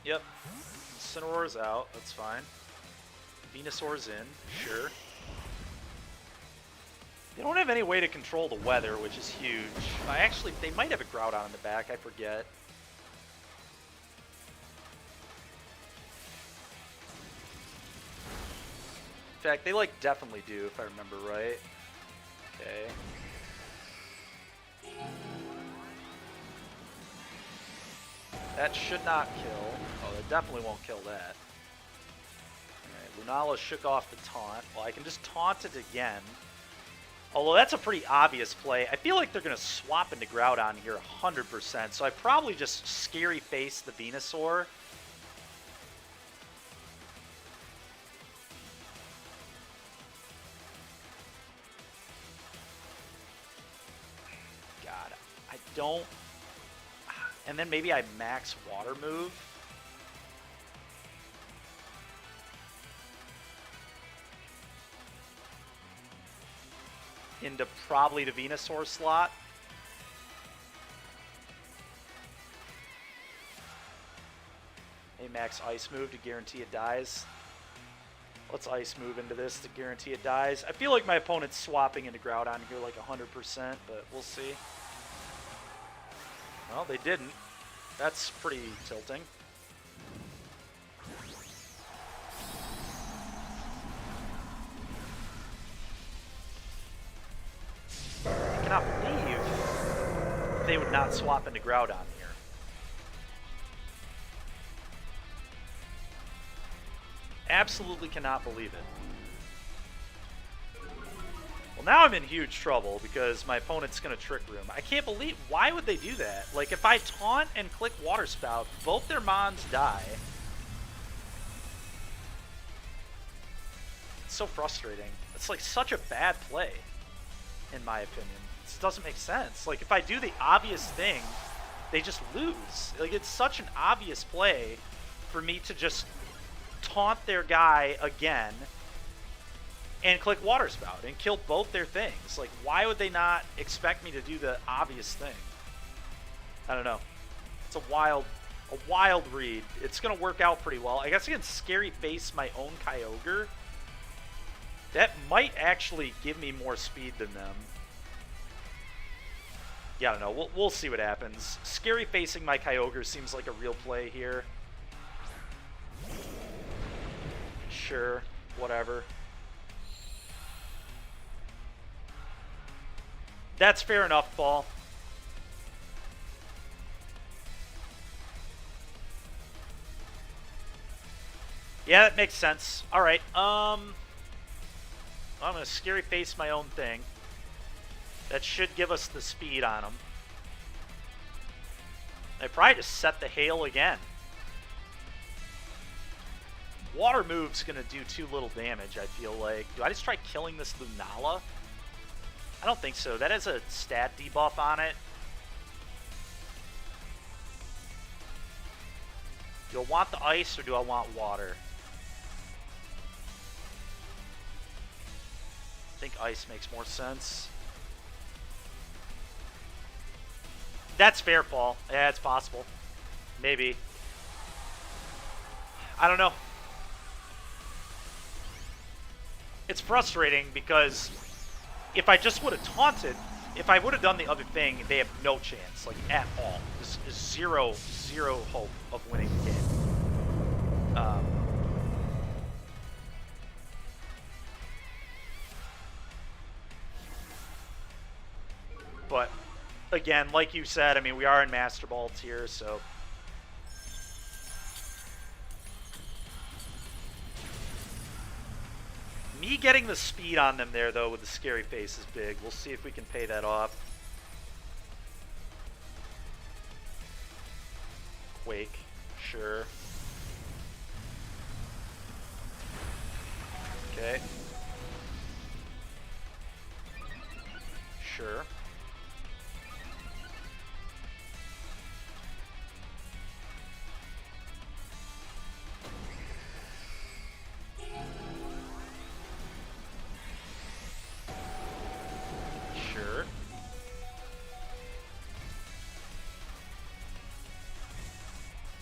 Yep. Incineroar's out. That's fine. Venusaur's in. Sure. They don't have any way to control the weather, which is huge. They might have a Groudon in the back. I forget. fact, they like definitely do, if I remember right. Okay. That should not kill. Oh, that definitely won't kill that. Alright, Lunala shook off the taunt. Well, I can just taunt it again. Although that's a pretty obvious play. I feel like they're going to swap into Groudon here 100%, so I probably just Scary Face the Venusaur. God, I don't... And then maybe I max Water Move. Into probably the Venusaur slot. A max Ice Move to guarantee it dies. Let's Ice Move into this to guarantee it dies. I feel like my opponent's swapping into Groudon here like 100%, but we'll see. Well, they didn't. That's pretty tilting. I cannot believe they would not swap into Groudon here. Absolutely cannot believe it. Well, now I'm in huge trouble because my opponent's going to Trick Room. I can't believe... Why would they do that? Like, if I taunt and click Water Spout, both their Mons die. It's so frustrating. It's like such a bad play, in my opinion. This doesn't make sense. Like, if I do the obvious thing, they just lose. Like, it's such an obvious play for me to just taunt their guy again and click Water Spout and kill both their things. Like, why would they not expect me to do the obvious thing? I don't know. It's a wild read. It's going to work out pretty well. I guess I can Scary Face my own Kyogre. That might actually give me more speed than them. Yeah, I don't know. We'll see what happens. Scary Facing my Kyogre seems like a real play here. Sure. Whatever. That's fair enough, Paul. Yeah, that makes sense. All right. I'm going to Scary Face my own thing. That should give us the speed on him. I probably just set the Hail again. Water Move's going to do too little damage, I feel like. Do I just try killing this Lunala? I don't think so. That has a stat debuff on it. Do I want the ice or do I want water? I think ice makes more sense. That's fair, Paul. Yeah, it's possible. Maybe. I don't know. It's frustrating because if I just would have taunted, if I would have done the other thing, they have no chance, like, at all. There's zero hope of winning the game. But, again, like you said, I mean, we are in Master Ball tier, so... Me getting the speed on them there, though, with the Scary Face is big. We'll see if we can pay that off. Quake, sure. Okay. Sure. Sure.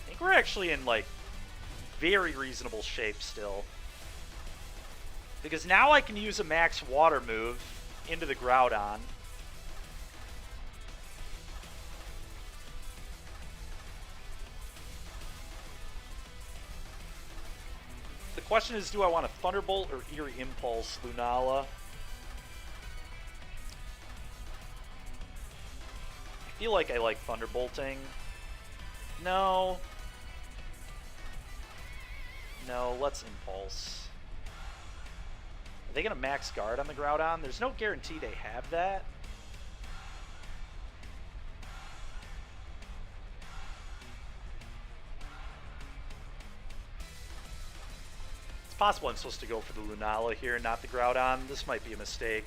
I think we're actually in, like, very reasonable shape still. Because now I can use a max water move into the Groudon. The question is, do I want a Thunderbolt or Eerie Impulse Lunala? I feel like I like Thunderbolting. No. No, let's Impulse. Are they going to max guard on the Groudon? There's no guarantee they have that. It's possible I'm supposed to go for the Lunala here, not the Groudon. This might be a mistake.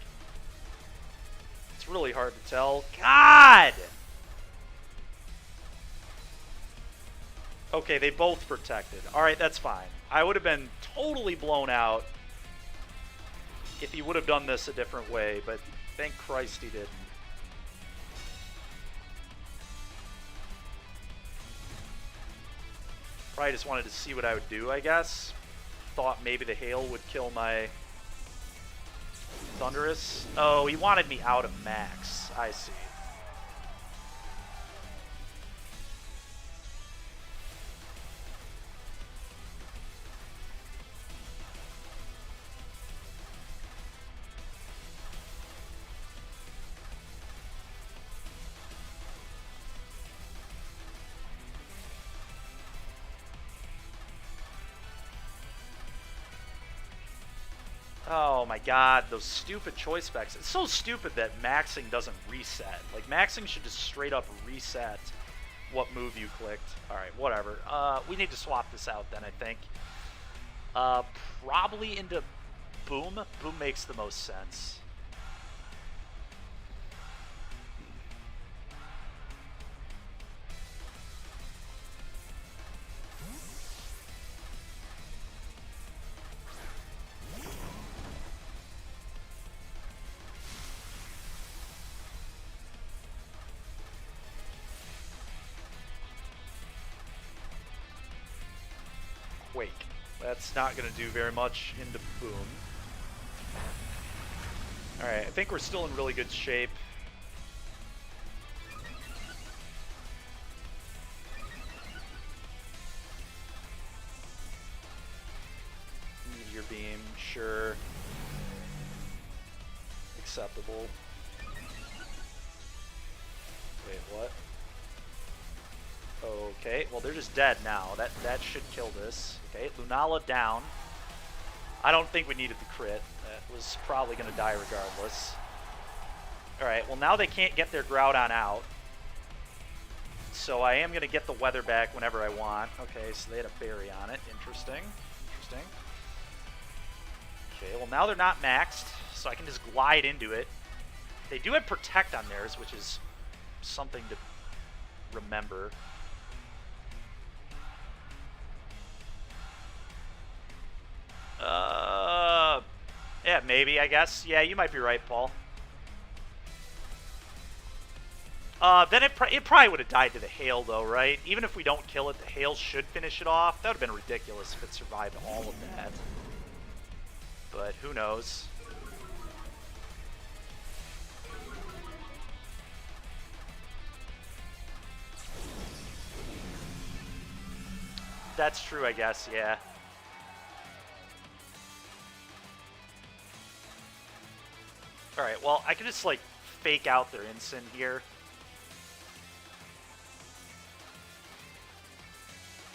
It's really hard to tell. God! Okay, they both protected. Alright, that's fine. I would have been totally blown out if he would have done this a different way, but thank Christ he didn't. Probably just wanted to see what I would do, I guess. Thought maybe the hail would kill my Thundurus. Oh, he wanted me out of max. I see. Oh my god, those stupid choice specs. It's so stupid that maxing doesn't reset. Like, maxing should just straight up reset what move you clicked. Alright, whatever. We need to swap this out then, I think. Probably into Boom. Boom makes the most sense. Quake. That's not going to do very much into Boom. Alright, I think we're still in really good shape. Meteor Beam, sure. Acceptable. Wait, what? Okay, well they're just dead now. That should kill this. Okay, Lunala down. I don't think we needed the crit. That was probably going to die regardless. Alright, well now they can't get their Groudon out. So I am going to get the weather back whenever I want. Okay, so they had a berry on it. Interesting. Interesting. Okay, well now they're not maxed, so I can just glide into it. They do have Protect on theirs, which is something to remember. Yeah, maybe, I guess. Yeah, you might be right, Paul. Then it probably would have died to the hail, though, right? Even if we don't kill it, the hail should finish it off. That would have been ridiculous if it survived all of that. But who knows? That's true, I guess, yeah. Alright, well, I can just, like, fake out their Incin here.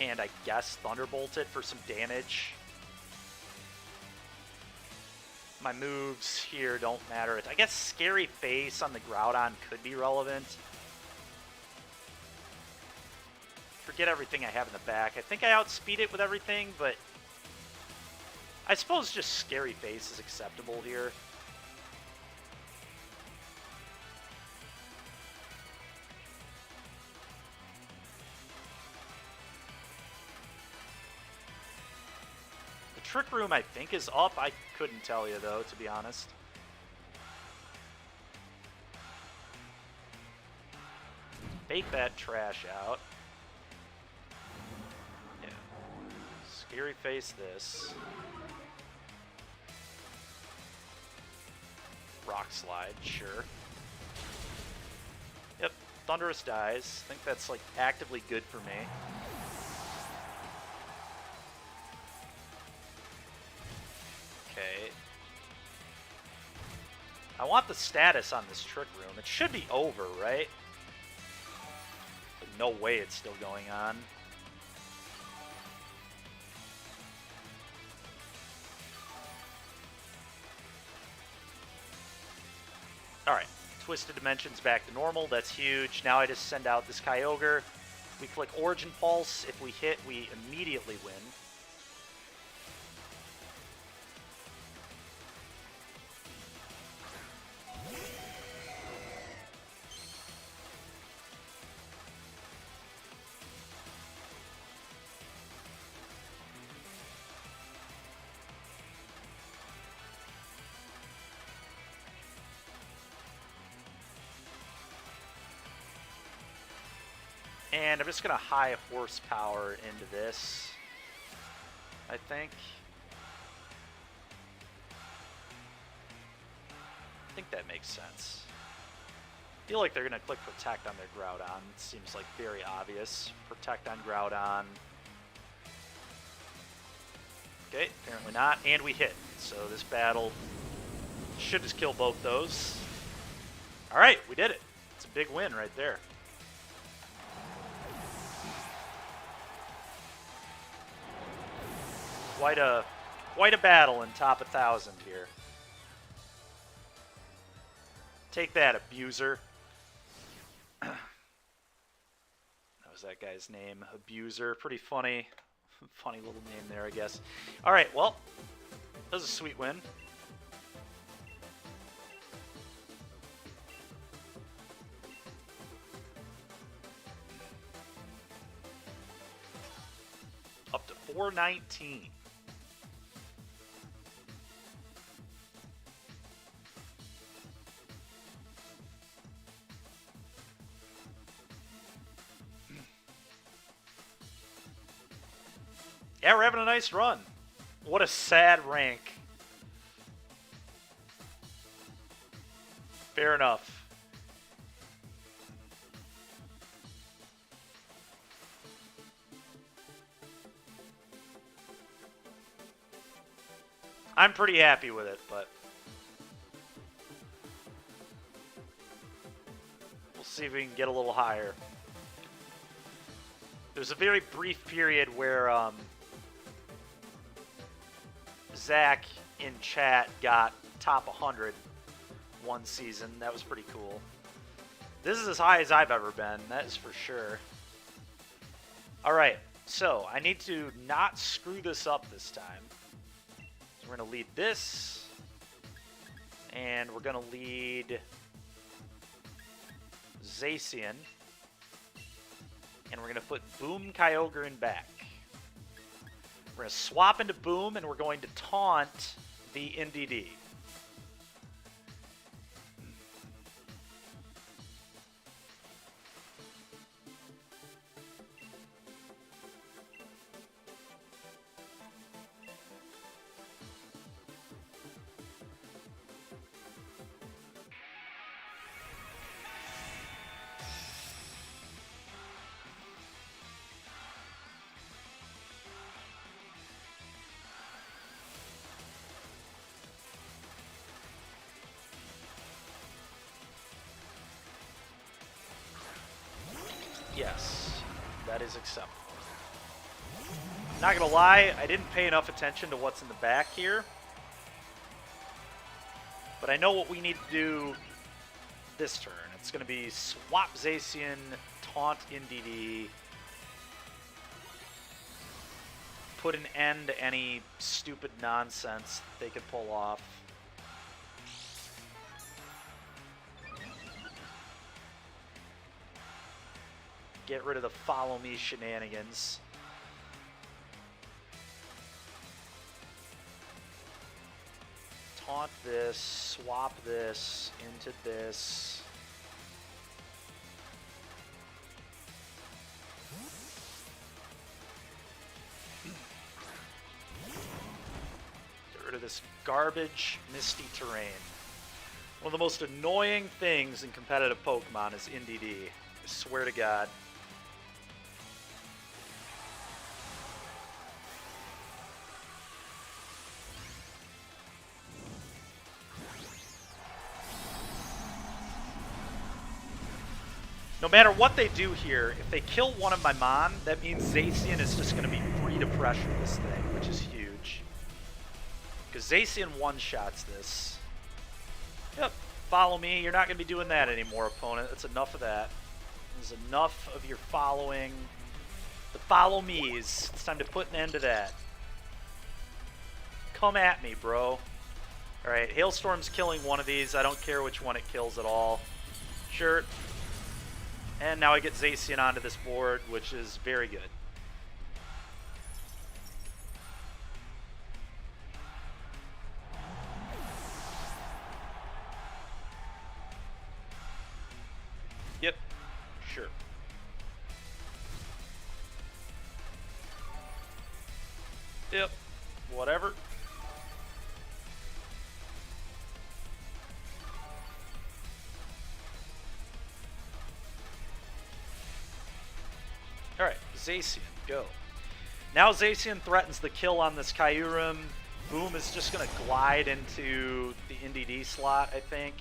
And I guess Thunderbolt it for some damage. My moves here don't matter. I guess Scary Face on the Groudon could be relevant. Forget everything I have in the back. I think I outspeed it with everything, but I suppose just Scary Face is acceptable here. Trick Room, I think, is up. I couldn't tell you, though, to be honest. Fake that trash out. Yeah. Scary Face this. Rock Slide, sure. Yep, Thundurus dies. I think that's, like, actively good for me. I want the status on this Trick Room. It should be over, right? But no way it's still going on. Alright, Twisted Dimensions back to normal. That's huge. Now I just send out this Kyogre. We click Origin Pulse. If we hit, we immediately win. And I'm just going to high horsepower into this, I think. I think that makes sense. I feel like they're going to click Protect on their Groudon. It seems like very obvious. Protect on Groudon. Okay, apparently not. And we hit. So this battle should just kill both those. Alright, we did it. It's a big win right there. Quite a battle in top 1,000 here. Take that, Abuser. That was that guy's name, Abuser. Pretty funny. Funny little name there, I guess. Alright, well, that was a sweet win. Up to 419. Yeah, we're having a nice run. What a sad rank. Fair enough. I'm pretty happy with it, but we'll see if we can get a little higher. There's a very brief period where Zach in chat got top 100 one season. That was pretty cool. This is as high as I've ever been, that is for sure. Alright, so I need to not screw this up this time. So we're going to lead this, and we're going to lead Zacian, and we're going to put Boom Kyogre in back. We're going to swap into Boom, and we're going to taunt the NDD. Yes, that is acceptable. Not gonna lie, I didn't pay enough attention to what's in the back here. But I know what we need to do this turn. It's gonna be swap Zacian, taunt NDD, put an end to any stupid nonsense they could pull off. Get rid of the follow me shenanigans. Taunt this, swap this into this. Get rid of this garbage Misty Terrain. One of the most annoying things in competitive Pokemon is NDD. I swear to God. No matter what they do here, if they kill one of my Mon, that means Zacian is just going to be free to pressure this thing, which is huge. Because Zacian one-shots this. Yep, follow me. You're not going to be doing that anymore, opponent. That's enough of that. There's enough of your following. The follow me's. It's time to put an end to that. Come at me, bro. Alright, Hailstorm's killing one of these. I don't care which one it kills at all. Sure. And now I get Zacian onto this board, which is very good. Yep, sure. Yep, whatever. Alright, Zacian, go. Now Zacian threatens the kill on this Kyurem. Boom is just going to glide into the NDD slot, I think.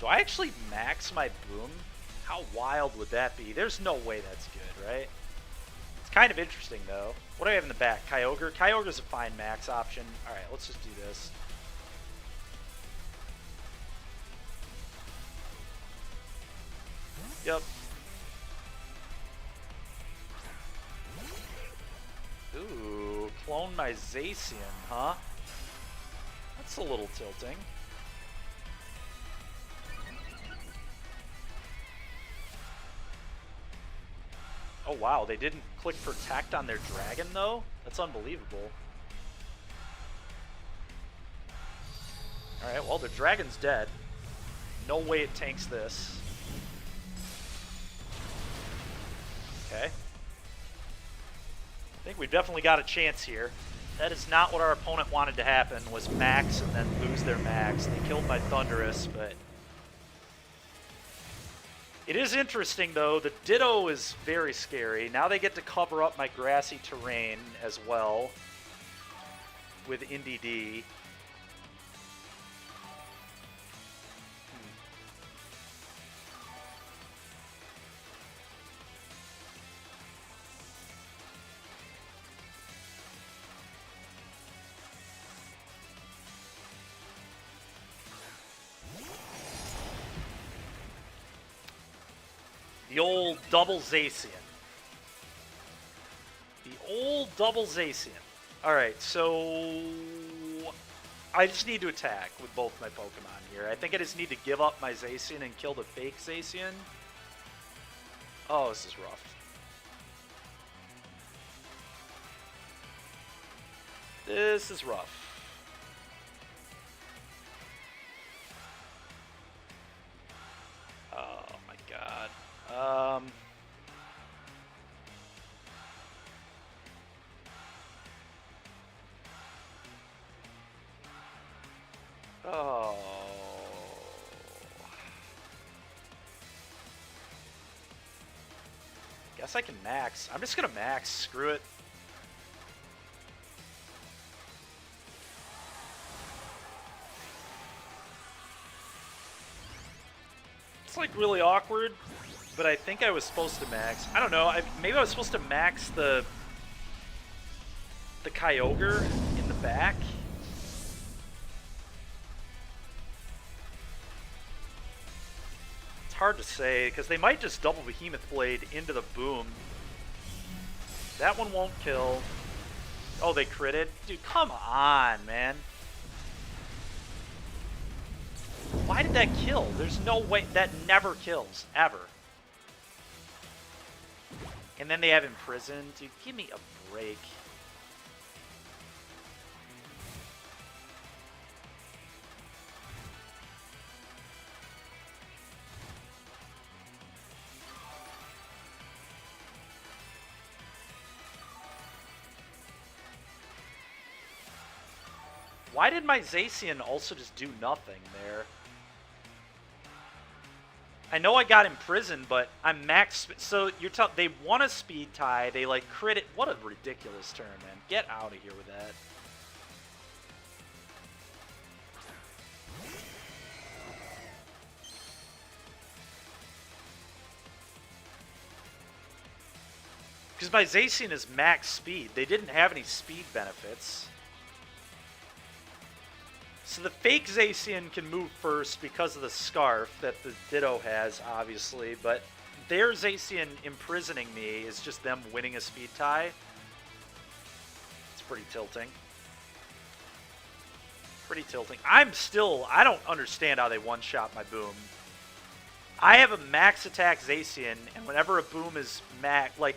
Do I actually max my Boom? How wild would that be? There's no way that's good, right? Kind of interesting, though. What do I have in the back? Kyogre? Kyogre's a fine max option. Alright, let's just do this. Yep. Ooh, clone my Zacian, huh? That's a little tilting. Oh wow, they didn't click protect on their dragon though? That's unbelievable. Alright, well their dragon's dead. No way it tanks this. Okay. I think we've definitely got a chance here. That is not what our opponent wanted to happen, was max and then lose their max. They killed my Thundurus, but... It is interesting, though. The Ditto is very scary. Now they get to cover up my grassy terrain as well with NDD. The old double Zacian. The old double Zacian. Alright, so... I just need to attack with both my Pokemon here. I think I just need to give up my Zacian and kill the fake Zacian. Oh, this is rough. This is rough. Oh my god. Oh. Guess I can max. I'm just gonna max. Screw it. It's like really awkward, but I think I was supposed to max. I don't know. Maybe I was supposed to max the Kyogre in the back. It's hard to say because they might just double Behemoth Blade into the Boom. That one won't kill. Oh, they critted? Dude, come on, man. Why did that kill? There's no way. That never kills, ever. And then they have Imprisoned. Dude, give me a break. Why did my Zacian also just do nothing there? I know I got imprisoned, but I'm max. So you're telling they want a speed tie. They like crit it. What a ridiculous turn, man! Get out of here with that. Because my Zacian is max speed. They didn't have any speed benefits. So the fake Zacian can move first because of the Scarf that the Ditto has, obviously. But their Zacian imprisoning me is just them winning a speed tie. It's pretty tilting. Pretty tilting. I don't understand how they one-shot my Boom. I have a max attack Zacian, and whenever a Boom is max, like,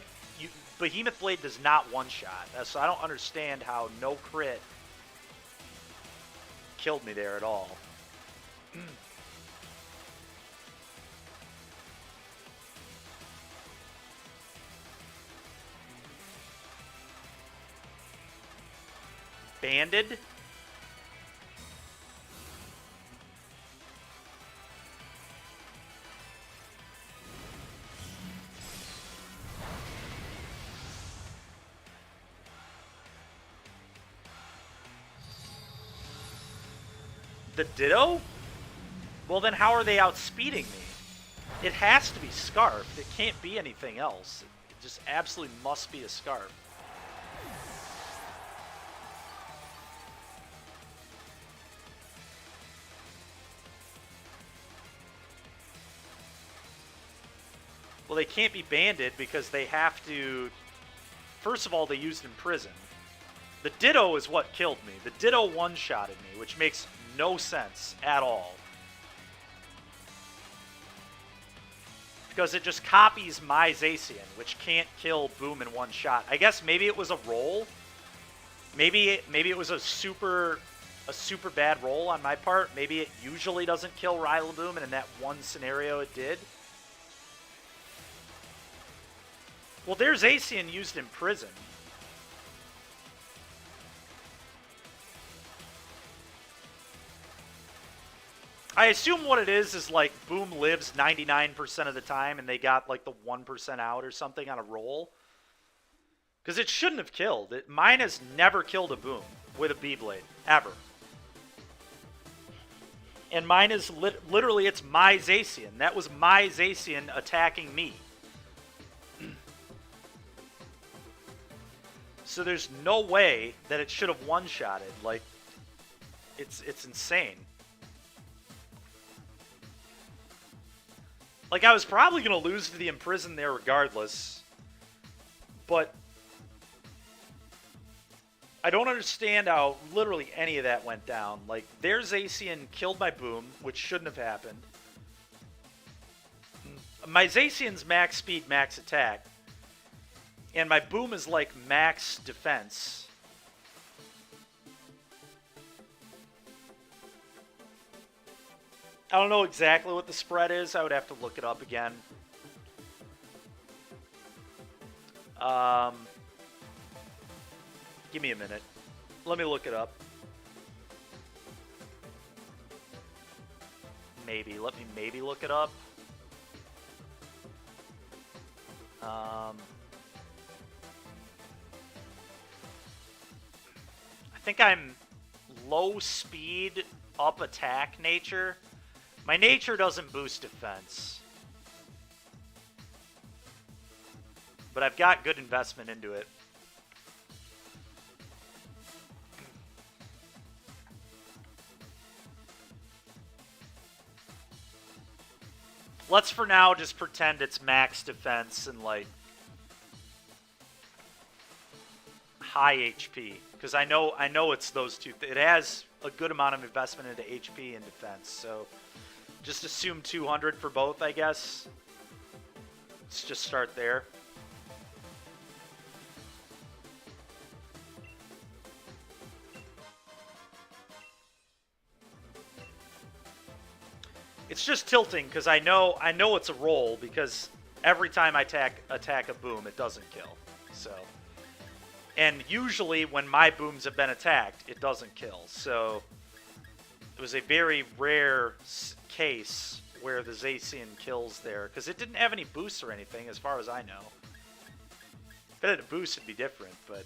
Behemoth Blade does not one-shot, so I don't understand how no crit killed me there at all. Banded? The Ditto? Well, then how are they outspeeding me? It has to be Scarf. It can't be anything else. It just absolutely must be a Scarf. Well, they can't be banded because they have to... First of all, they used Imprison. The Ditto is what killed me. The Ditto one-shotted me, which makes no sense at all. Because it just copies my Zacian, which can't kill Boom in one shot. I guess maybe it was a roll. Maybe it was a super bad roll on my part. Maybe it usually doesn't kill Rillaboom, and in that one scenario it did. Well, their Zacian used Imprison. I assume what it is like Boom lives 99% of the time and they got like the 1% out or something on a roll. Because it shouldn't have killed. Mine has never killed a Boom with a B-Blade, ever. And mine is literally, it's my Zacian. That was my Zacian attacking me. So there's no way that it should have one-shotted. Like, it's insane. Like, I was probably going to lose to the Imprison there regardless. But I don't understand how literally any of that went down. Like, their Zacian killed my Boom, which shouldn't have happened. My Zacian's max speed, max attack. And my Boom is like max defense. I don't know exactly what the spread is. I would have to look it up again. Give me a minute. Let me look it up. Maybe. Let me maybe look it up. I think I'm low speed, up attack nature. My nature doesn't boost defense. But I've got good investment into it. Let's for now just pretend it's max defense and like high HP. Because I know it's those two. It has a good amount of investment into HP and defense, so just assume 200 for both, I guess. Let's just start there. It's just tilting because I know it's a roll because every time I attack a Boom, it doesn't kill. So, and usually when my Booms have been attacked, it doesn't kill. So it was a very rare case where the Zacian kills there, because it didn't have any boosts or anything, as far as I know. If it had a boost, it'd be different, but...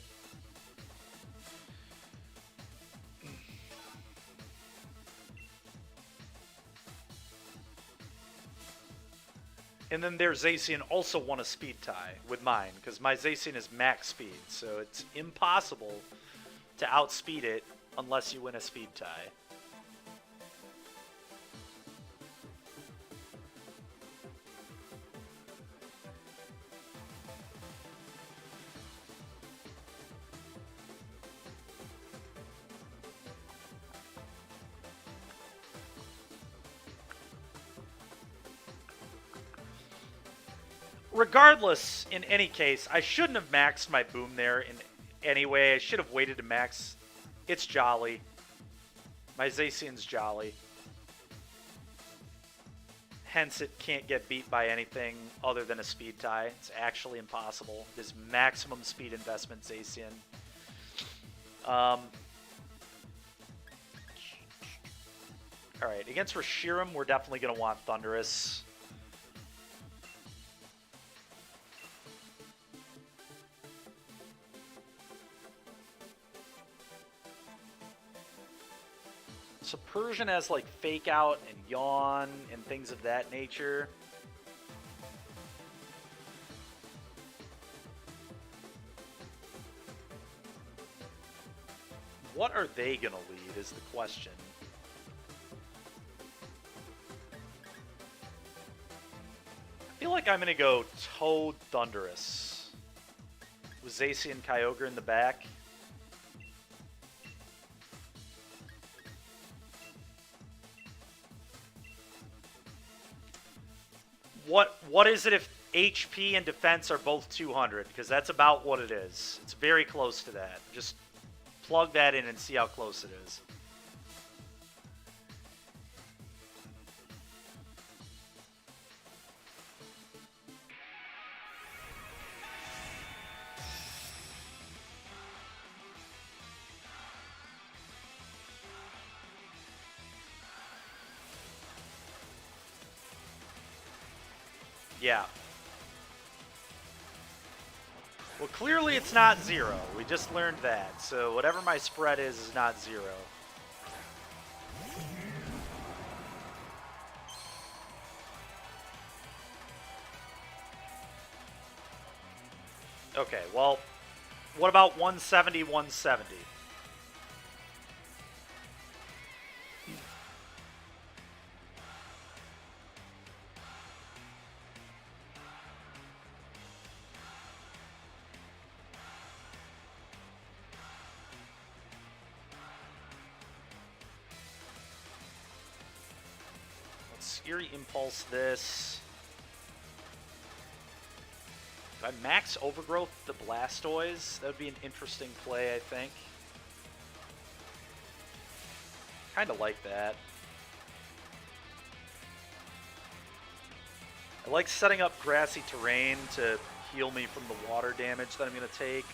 And then their Zacian also won a speed tie with mine, because my Zacian is max speed, so it's impossible to outspeed it unless you win a speed tie. Regardless, in any case, I shouldn't have maxed my boom there in any way. I should have waited to max. It's Jolly. My Zacian's Jolly. Hence, it can't get beat by anything other than a speed tie. It's actually impossible. It is maximum speed investment Zacian. Alright, against Reshiram, we're definitely going to want Thunderous. So Persian has like Fake Out and Yawn and things of that nature. What are they going to lead is the question. I feel like I'm going to go Toad Thunderous. With Zacian Kyogre in the back. What is it if HP and defense are both 200? Because that's about what it is. It's very close to that. Just plug that in and see how close it is. Yeah. Well, clearly it's not 0. We just learned that. So whatever my spread is not 0. Okay, well, what about 170, 170? Eerie Impulse this. If I max Overgrowth the Blastoise, that would be an interesting play, I think. Kind of like that. I like setting up grassy terrain to heal me from the water damage that I'm going to take.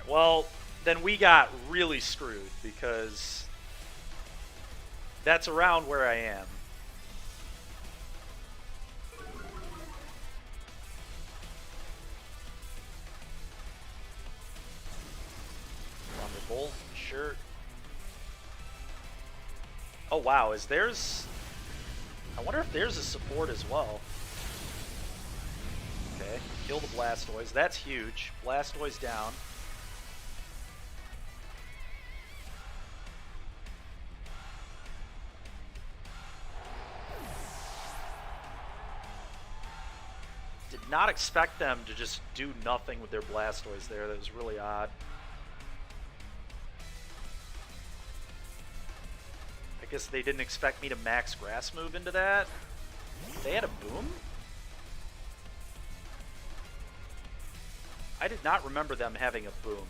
Well, then we got really screwed because that's around where I am. Thunderbolt, sure. Oh wow, is theirs... I wonder if theirs is support as well. Okay, kill the Blastoise. That's huge. Blastoise down. Not expect them to just do nothing with their Blastoise there. That was really odd. I guess they didn't expect me to max Grass move into that. They had a boom? I did not remember them having a boom.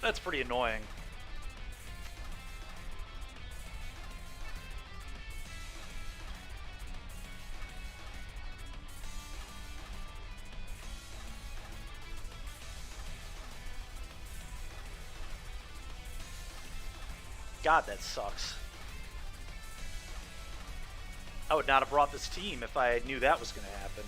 That's pretty annoying. God, that sucks. I would not have brought this team if I knew that was going to happen.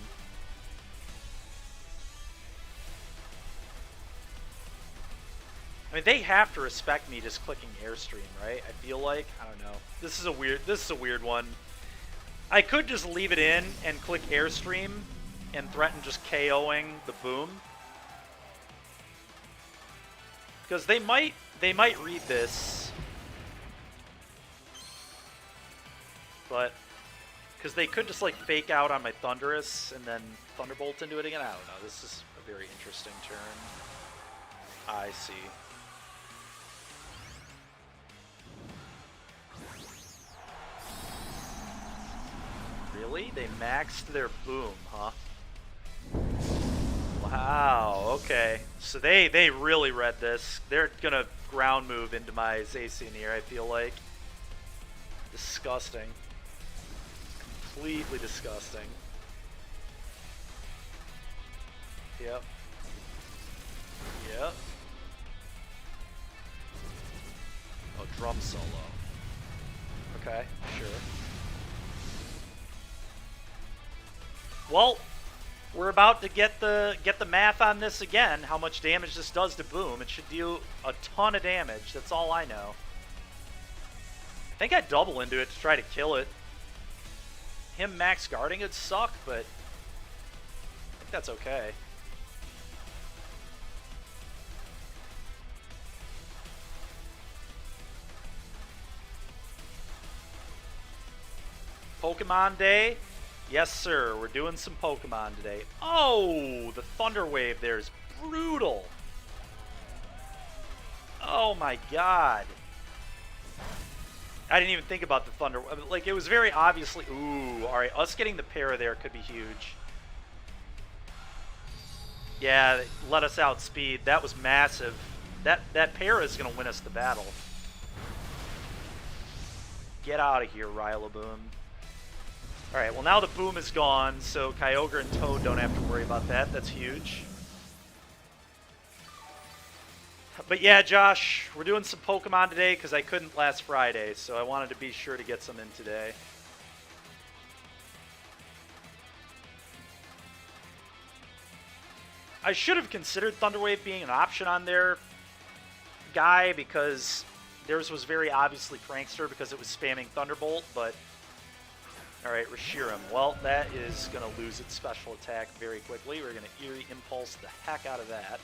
I mean, they have to respect me just clicking Airstream, right? I feel like. I don't know. This is a weird one. I could just leave it in and click Airstream and threaten just KOing the boom. Because they might read this. But because they could just like fake out on my Thundurus and then Thunderbolt into it again. I don't know. This is a very interesting turn. I see. Really? They maxed their boom, huh? Wow, okay. So they really read this. They're gonna ground move into my Zacian here, I feel like. Disgusting. Completely disgusting. Yep. Yep. Oh, drum solo. Okay, sure. Well, we're about to get the math on this again, how much damage this does to boom. It should do a ton of damage, that's all I know. I think I'd double into it to try to kill it. Him max guarding would suck, but I think that's okay. Pokemon Day? Yes, sir. We're doing some Pokemon today. Oh, the Thunder Wave there is brutal. Oh my god. I didn't even think about the Thunder. Like, it was very obviously... Ooh, alright. Us getting the para there could be huge. Yeah, let us outspeed. That was massive. That para is going to win us the battle. Get out of here, Rillaboom. Alright, well now the boom is gone, so Kyogre and Toad don't have to worry about that. That's huge. But yeah, Josh, we're doing some Pokemon today because I couldn't last Friday, so I wanted to be sure to get some in today. I should have considered Thunder Wave being an option on their guy because theirs was very obviously Prankster because it was spamming Thunderbolt, but... Alright, Reshiram. Well, that is going to lose its special attack very quickly. We're going to Eerie Impulse the heck out of that.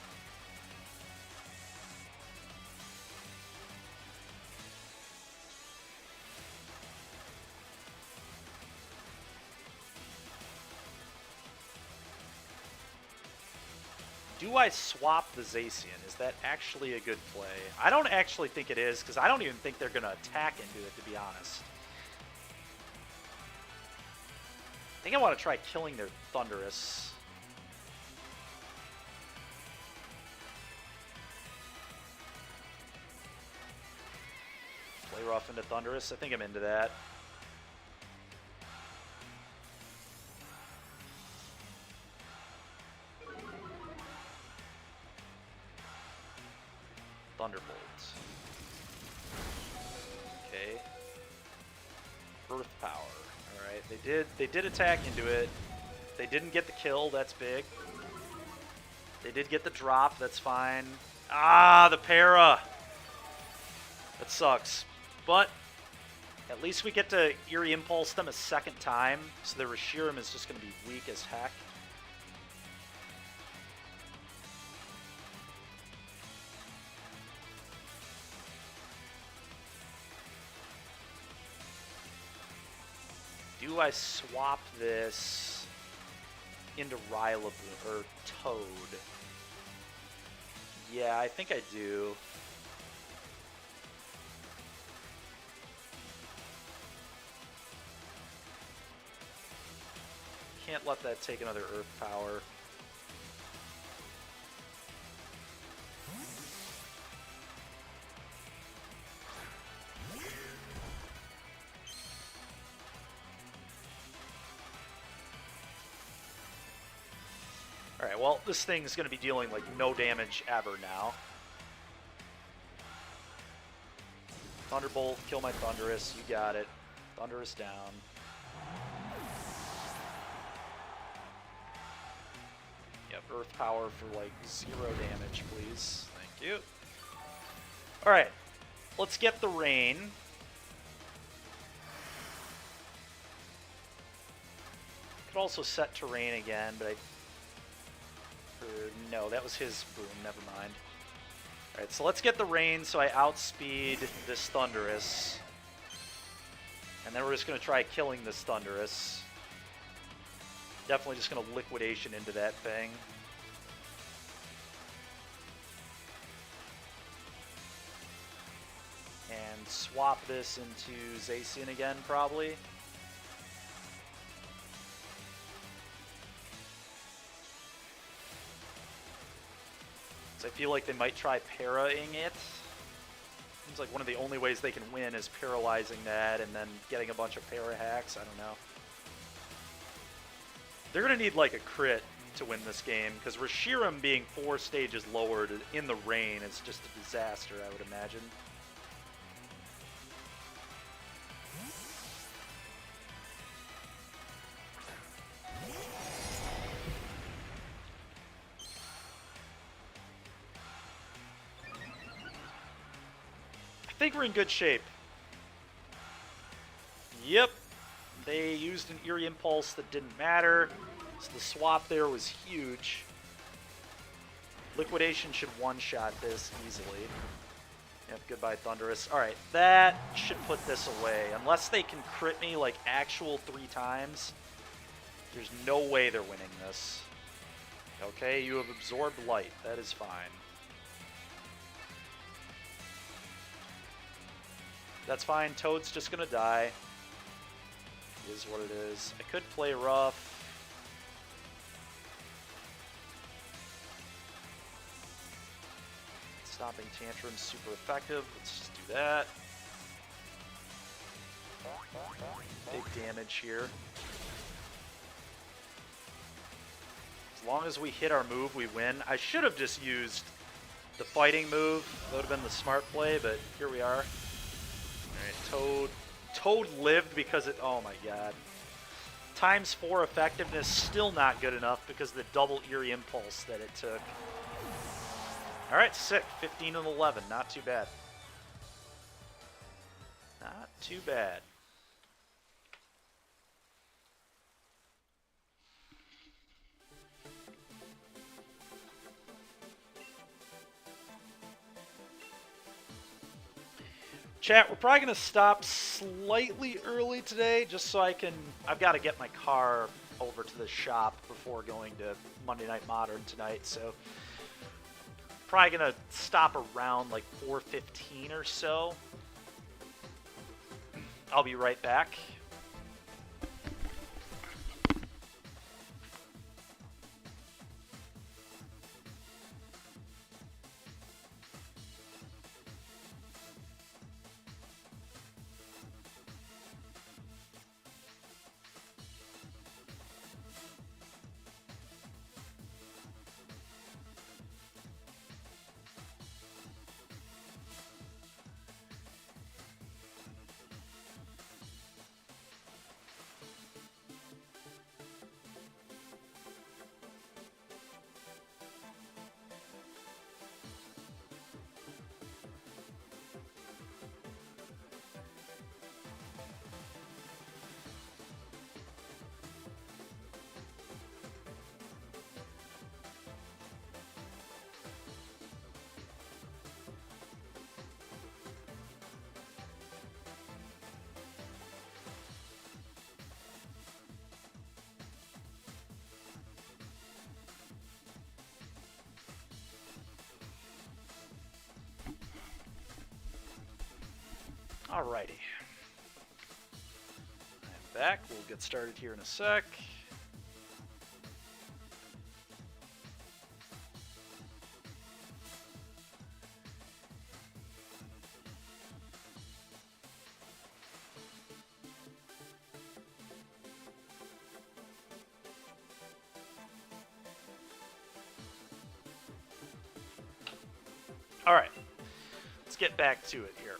Do I swap the Zacian? Is that actually a good play? I don't actually think it is, because I don't even think they're going to attack into it, to be honest. I think I want to try killing their Thundurus. Play rough into Thundurus. I think I'm into that. Thunderbolt. Okay. Earth Power. Alright, they did attack into it. They didn't get the kill, that's big. They did get the drop, that's fine. Ah, the para! That sucks. But at least we get to Eerie Impulse them a second time, so the Reshiram is just going to be weak as heck. Do I swap this into Rillaboom or Toad? Yeah, I think I do. Can't let that take another Earth Power. Alright, well, this thing's going to be dealing, like, no damage ever now. Thunderbolt, kill my Thundurus. You got it. Thundurus down. Yep, Earth Power for like 0 damage, please. Thank you. Alright, let's get the rain. Could also set terrain again, but no, that was his boom, never mind. Alright, so let's get the rain so I outspeed this Thundurus. And then we're just going to try killing this Thundurus. Definitely just going to liquidation into that thing. And swap this into Zacian again, probably. So I feel like they might try parrying it. Seems like one of the only ways they can win is paralyzing that and then getting a bunch of para hacks. I don't know. They're going to need like a crit to win this game, because Reshiram being 4 stages lowered in the rain is just a disaster, I would imagine. I think we're in good shape. Yep. They used an Eerie Impulse that didn't matter, so the swap there was huge. Liquidation should one-shot this easily. Yep, goodbye Thundurus. Alright, that should put this away. Unless they can crit me like actual 3 times, there's no way they're winning this. Okay, you have absorbed light. That is fine. That's fine. Toad's just gonna die. It is what it is. I could play rough. Stopping Tantrum's super effective. Let's just do that. Big damage here. As long as we hit our move, we win. I should have just used the fighting move. That would have been the smart play, but here we are. Alright, Toad lived because it... Oh my god. ×4 effectiveness, still not good enough because of the double Eerie Impulse that it took. Alright, sick. 15 and 11. Not too bad. Not too bad. Chat, we're probably going to stop slightly early today just so I've got to get my car over to the shop before going to Monday Night Modern tonight, so probably going to stop around like 4:15 or so. I'll be right back. Alrighty. I'm back. We'll get started here in a sec. Alright. Let's get back to it here.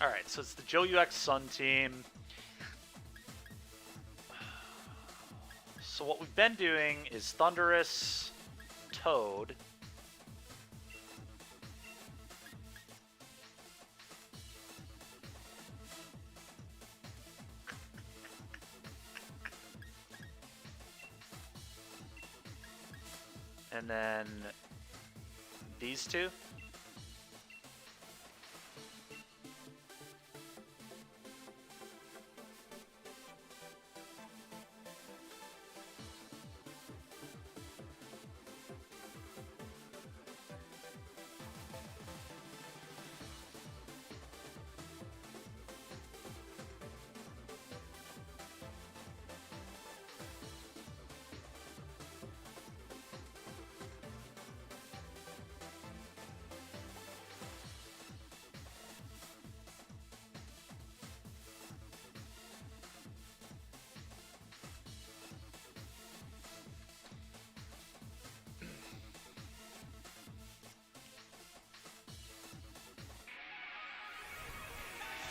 Alright, so it's the Joe UX Sun team. So what we've been doing is Thundurus, Toad. And then these two.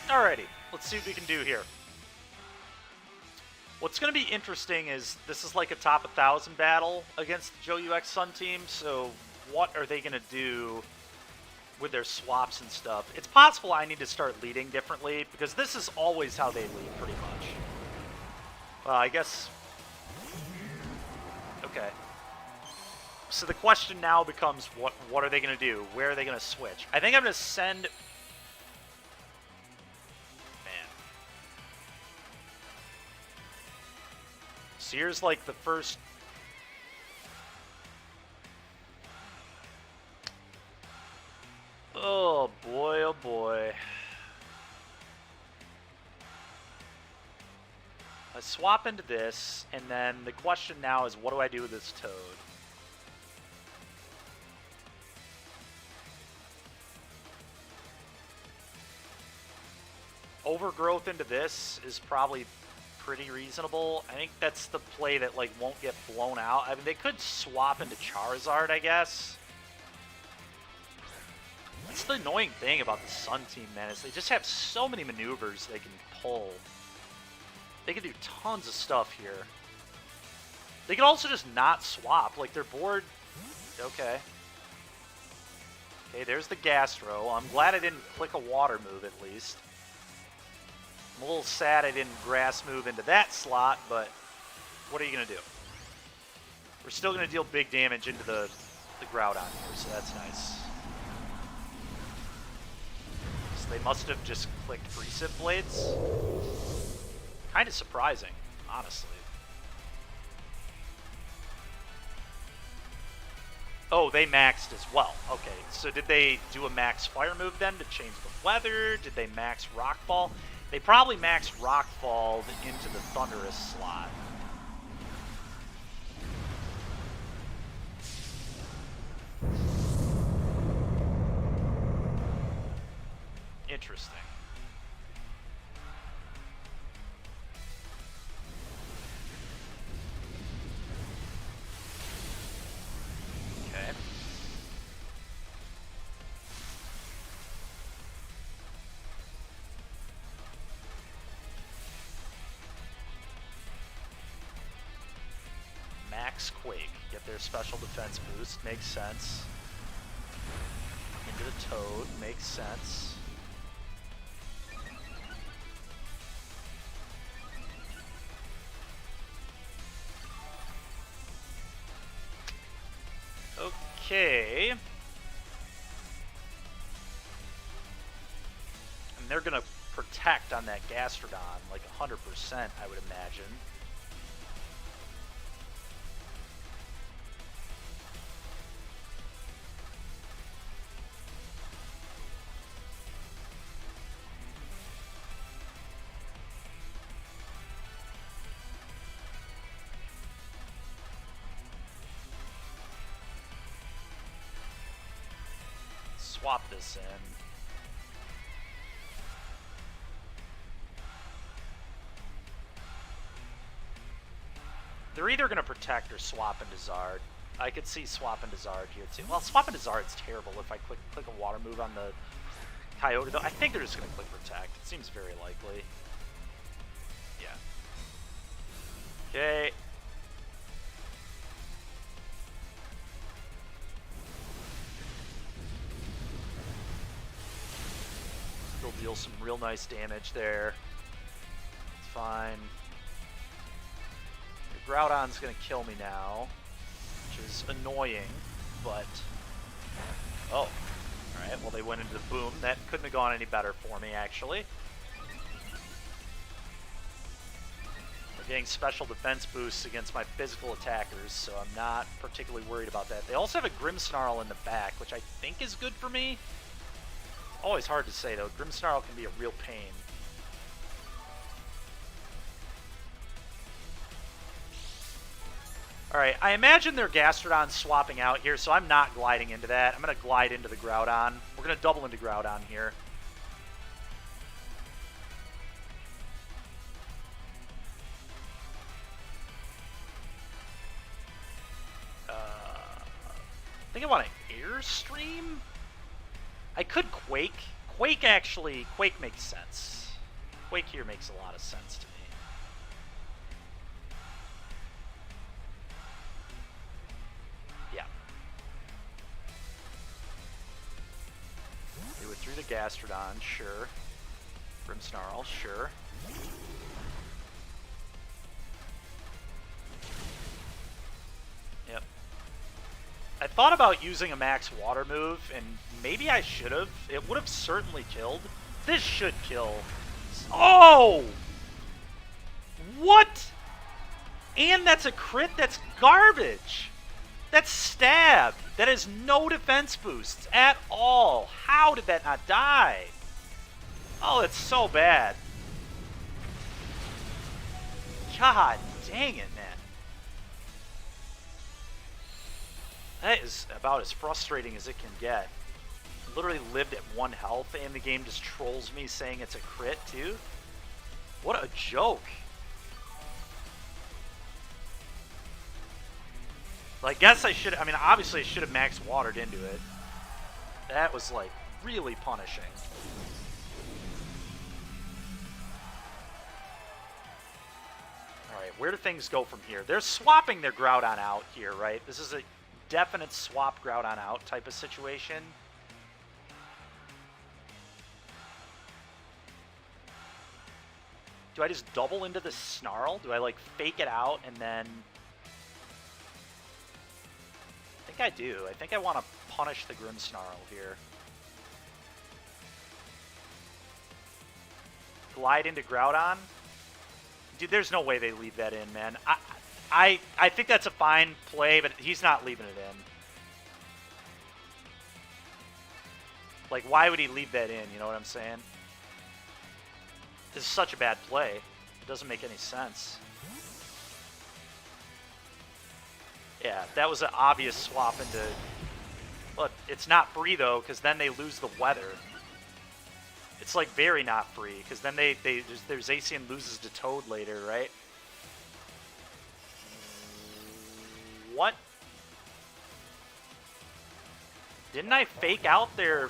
Alrighty, let's see what we can do here. What's going to be interesting is this is like a top 1,000 battle against the Joe UX Sun team, so what are they going to do with their swaps and stuff? It's possible I need to start leading differently, because this is always how they lead, pretty much. Well, I guess... Okay. So the question now becomes, what are they going to do? Where are they going to switch? I think I'm going to send... So here's like the first... Oh boy, oh boy. I swap into this, and then the question now is, what do I do with this Toad? Overgrowth into this is probably pretty reasonable. I think that's the play that like won't get blown out. I mean, they could swap into Charizard, I guess. That's the annoying thing about the Sun team, man, is they just have so many maneuvers they can pull. They can do tons of stuff here. They can also just not swap. Like, their board... Okay. Okay, there's the Gastro. I'm glad I didn't click a water move, at least. I'm a little sad I didn't grass move into that slot, but what are you going to do? We're still going to deal big damage into the Groudon here, so that's nice. So they must have just clicked Precip Blades. Kind of surprising, honestly. Oh, they maxed as well. Okay, so did they do a max Fire move then to change the weather? Did they max Rock Fall? They probably maxed Rock Fall into the Thundurus slot. Interesting. Okay. Max Quake. Get their special defense boost. Makes sense. Into the Toad. Makes sense. Okay. And they're going to protect on that Gastrodon like 100%, I would imagine. Swap this in. They're either going to protect or swap into Zard. I could see swap into Zard here too. Well, swap into Zard's terrible if I click a water move on the Kyogre, though, I think they're just going to click Protect. It seems very likely. Yeah. Okay. Still deal some real nice damage there. It's fine. The Groudon's going to kill me now, which is annoying, but... Oh. Alright, well they went into the boom. That couldn't have gone any better for me, actually. They're getting special defense boosts against my physical attackers, so I'm not particularly worried about that. They also have a Grimmsnarl in the back, which I think is good for me. Always hard to say, though. Grimmsnarl can be a real pain. Alright, I imagine their Gastrodon's swapping out here, so I'm not gliding into that. I'm going to glide into the Groudon. We're going to double into Groudon here. I think I want to Airstream? I could Quake. Quake makes sense. Quake here makes a lot of sense to me. Yeah. They went through the Gastrodon, sure. Grimmsnarl, sure. Yep. I thought about using a max water move, and maybe I should have. It would have certainly killed. This should kill. Oh! What? And that's a crit? That's garbage. That's stab. That has no defense boosts at all. How did that not die? Oh, it's so bad. God dang it, man. That is about as frustrating as it can get. Literally lived at 1 health, and the game just trolls me saying it's a crit, too. What a joke. Well, I guess I should, I mean, obviously I should have max watered into it. That was, like, really punishing. Alright, where do things go from here? They're swapping their Groudon out here, right? This is a definite swap Groudon out type of situation. Do I just double into the Snarl? Do I, like, fake it out and then... I think I do. I think I want to punish the Grimmsnarl here. Glide into Groudon? Dude, there's no way they leave that in, man. I think that's a fine play, but he's not leaving it in. Like, why would he leave that in? You know what I'm saying? This is such a bad play. It doesn't make any sense. Yeah, that was an obvious swap into... Look, it's not free, though, because then they lose the weather. It's, like, very not free, because then their Zacian loses to Toad later, right? What? Didn't I fake out their...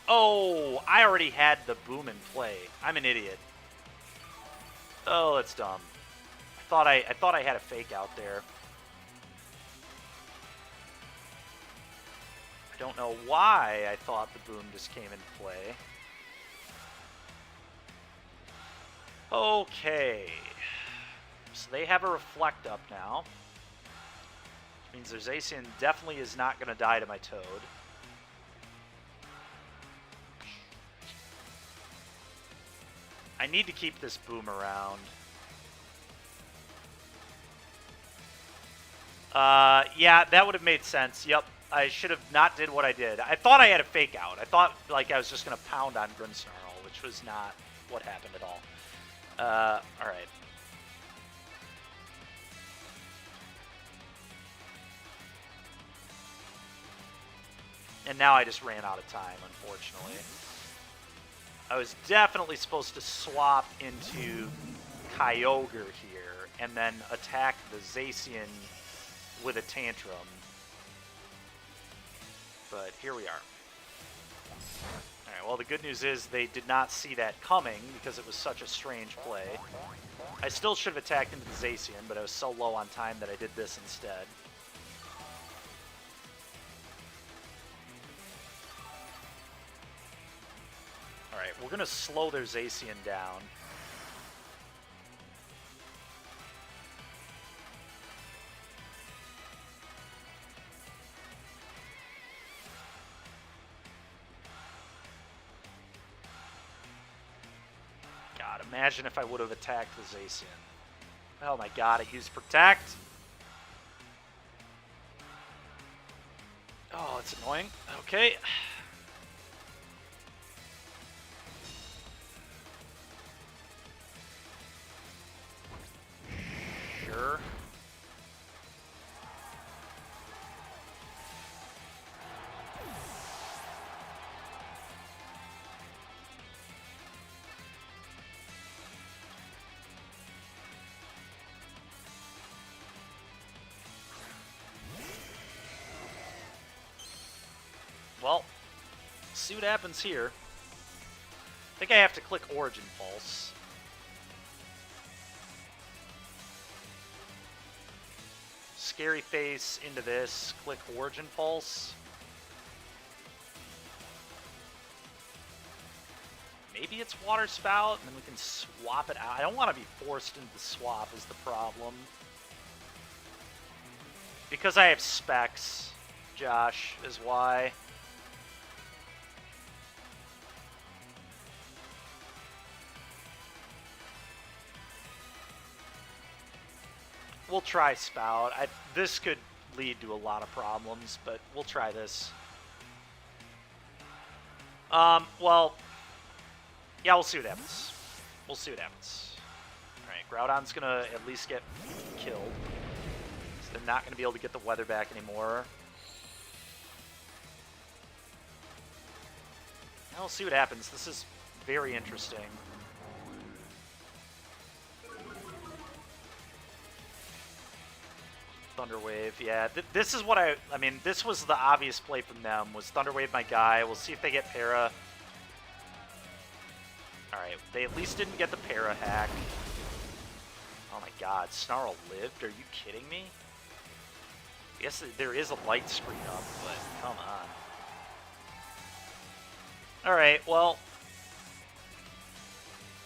Oh, I already had the boom in play. I'm an idiot. Oh, that's dumb. I thought I had a fake out there. I don't know why I thought the boom just came into play. Okay. So they have a Reflect up now. Which means their Zacian definitely is not going to die to my Toad. I need to keep this boom around. Yeah, that would have made sense. Yep, I should have not did what I did. I thought I had a fake out. I thought like I was just going to pound on Grimmsnarl, which was not what happened at all. Alright. And now I just ran out of time, unfortunately. I was definitely supposed to swap into Kyogre here and then attack the Zacian with a Tantrum. but here we are. Alright, well, the good news is they did not see that coming because it was such a strange play. I still should have attacked into the Zacian, but I was so low on time that I did this instead. Alright, we're going to slow their Zacian down. God, imagine if I would have attacked the Zacian. Oh my god, I used Protect. Oh, it's annoying. Okay. Sure. Well, see what happens here. I think I have to click Origin Pulse. Scary Face into this, click Origin Pulse. Maybe it's Water Spout, and then we can swap it out. I don't want to be forced into the swap is the problem. Because I have specs, Josh, is why. We'll try Spout. This could lead to a lot of problems, but we'll try this. Well, yeah, we'll see what happens. We'll see what happens. Alright, Groudon's gonna at least get killed. So they're not gonna be able to get the weather back anymore. Now we'll see what happens. This is very interesting. Thunder Wave, yeah. This is what I mean, this was the obvious play from them, was Thunder Wave my guy. We'll see if they get Para. Alright, they at least didn't get the Para hack. Oh my god, Snarl lived? Are you kidding me? Yes, there is a light screen up, but come on. Alright, well,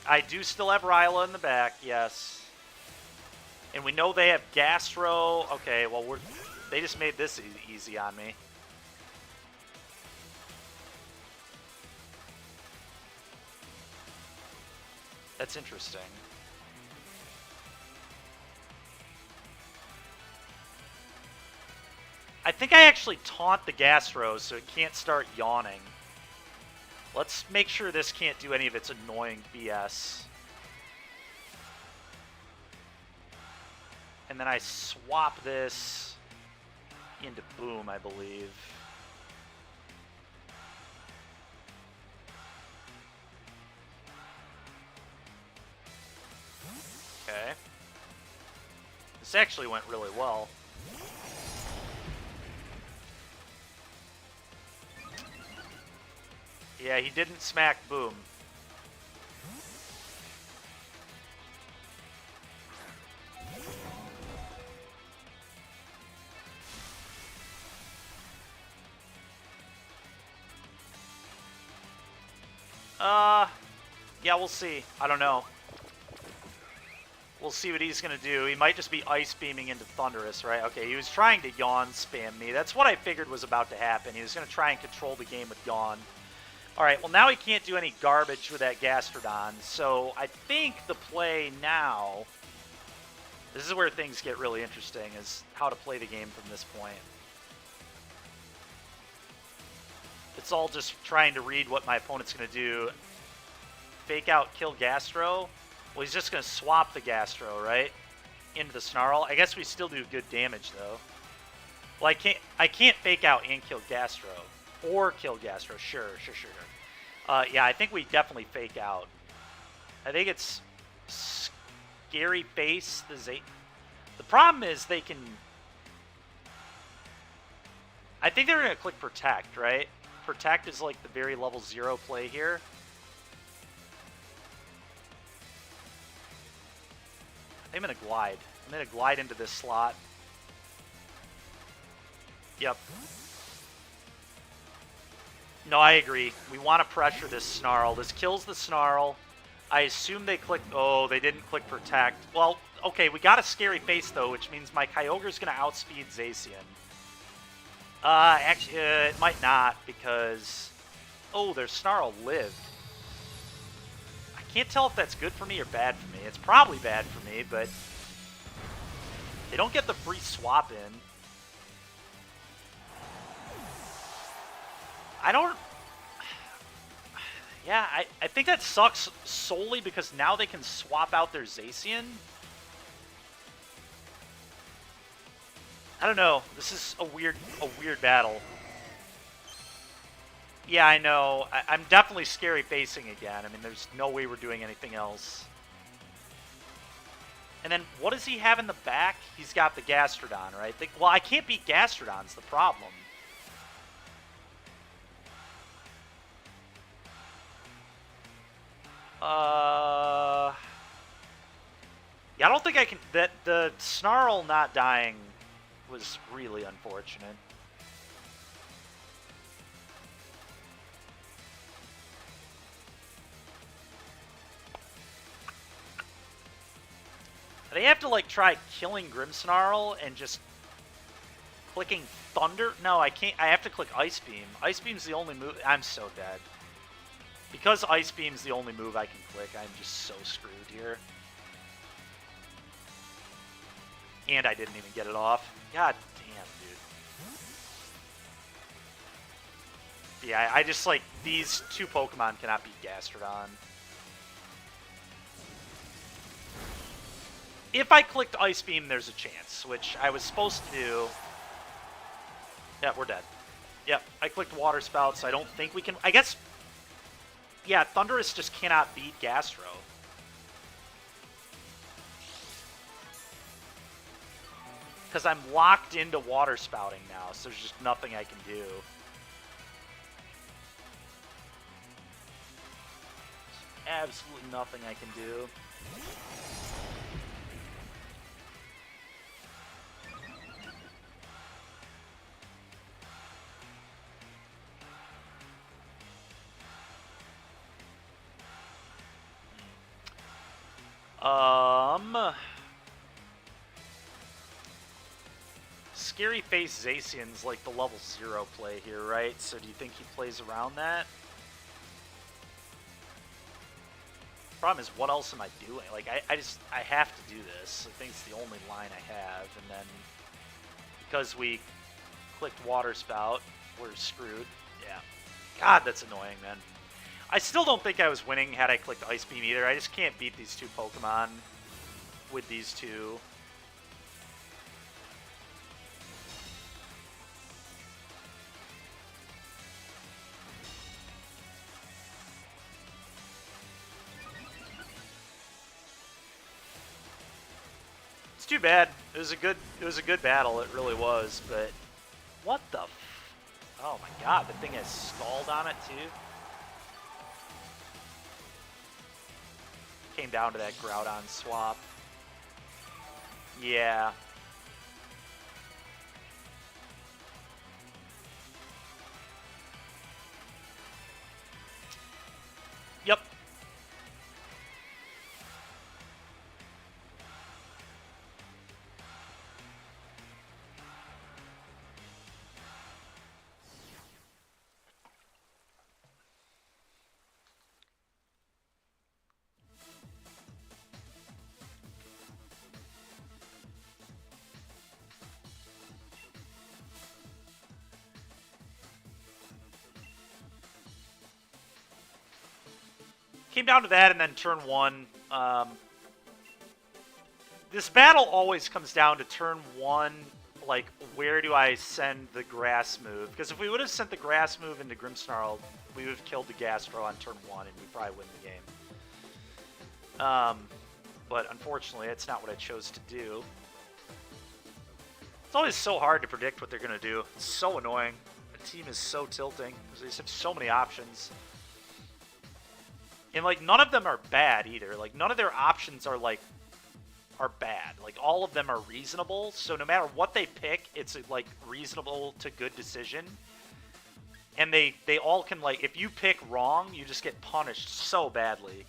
I do still have Ryla in the back, yes. And we know they have Gastro. Okay, well, they just made this easy on me. That's interesting. I think I actually taunt the Gastro so it can't start yawning. Let's make sure this can't do any of its annoying BS. And then I swap this into Boom, I believe. Okay. This actually went really well. Yeah, he didn't smack Boom. Yeah, we'll see. I don't know. We'll see what he's going to do. He might just be Ice Beaming into Thundurus, right? Okay, he was trying to Yawn spam me. That's what I figured was about to happen. He was going to try and control the game with Yawn. Alright, well now he can't do any garbage with that Gastrodon. So I think the play now... This is where things get really interesting, is how to play the game from this point. It's all just trying to read what my opponent's going to do. Fake out, kill Gastro. Well, he's just going to swap the Gastro, right? Into the Snarl. I guess we still do good damage, though. Well, I can't fake out and kill Gastro. Or kill Gastro. Sure. Yeah, I think we definitely fake out. I think it's Scary Face, the problem is they can... I think they're going to click Protect, right? Protect is like the very level 0 play here. I'm going to glide. I'm going to glide into this slot. Yep. No, I agree. We want to pressure this Snarl. This kills the Snarl. I assume they clicked... Oh, they didn't click Protect. Well, okay, we got a scary face, though, which means my Kyogre's going to outspeed Zacian. Actually, it might not, because... Oh, their Snarl lived. I can't tell if that's good for me or bad for me. It's probably bad for me, but... They don't get the free swap in. I don't... Yeah, I think that sucks solely because now they can swap out their Zacian. I don't know. This is a weird battle. Yeah, I know. I'm definitely scary facing again. I mean, there's no way we're doing anything else. And then, what does he have in the back? He's got the Gastrodon, right? Well, I can't beat Gastrodon's the problem. Yeah, I don't think I can... The Snarl not dying was really unfortunate. They have to, like, try killing Grimmsnarl and just clicking Thunder? No, I can't. I have to click Ice Beam. Ice Beam's the only move... I'm so dead. Because Ice Beam's the only move I can click, I'm just so screwed here. And I didn't even get it off. God damn, dude. Yeah, I just, like, these two Pokemon cannot beat Gastrodon. If I clicked Ice Beam, there's a chance, which I was supposed to do. Yeah, we're dead. Yep, I clicked Water Spout, so I don't think we can... I guess... Yeah, Thundurus just cannot beat Gastro. Because I'm locked into Water Spouting now, so there's just nothing I can do. There's absolutely nothing I can do. Scary Face Zacian's like the level 0 play here, right? So do you think he plays around that? Problem is, what else am I doing? Like, I have to do this. I think it's the only line I have, and then because we clicked Water Spout, we're screwed. Yeah. God, that's annoying, man. I still don't think I was winning had I clicked Ice Beam either. I just can't beat these two Pokemon with these two. It's too bad. It was a good battle. It really was. But what the? Oh my God! The thing has stalled on it too. Came down to that Groudon swap. Yeah. Yep. Came down to that, and then turn one. This battle always comes down to turn one, like, where do I send the grass move? Because if we would have sent the grass move into Grimmsnarl, we would have killed the Gastro on turn one, and we'd probably win the game. But unfortunately, that's not what I chose to do. It's always so hard to predict what they're going to do. It's so annoying. The team is so tilting. They just have so many options. And, like, none of them are bad either. Like, none of their options are, like, are bad. Like, all of them are reasonable. So no matter what they pick, it's a, like, reasonable to good decision. And they all can, like, if you pick wrong, you just get punished so badly.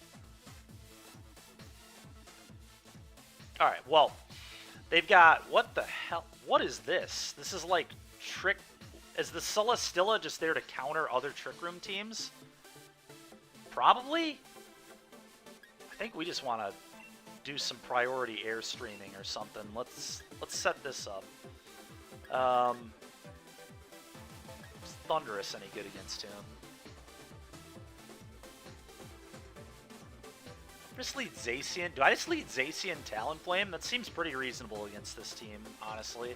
Alright, well, they've got, what the hell, what is this? This is like trick, is the Celesteela just there to counter other Trick Room teams? Probably? I think we just want to do some priority air streaming or something. Let's set this up. Is Thunderous any good against him? Just lead Zacian. Do I just lead Zacian Talonflame? That seems pretty reasonable against this team, honestly.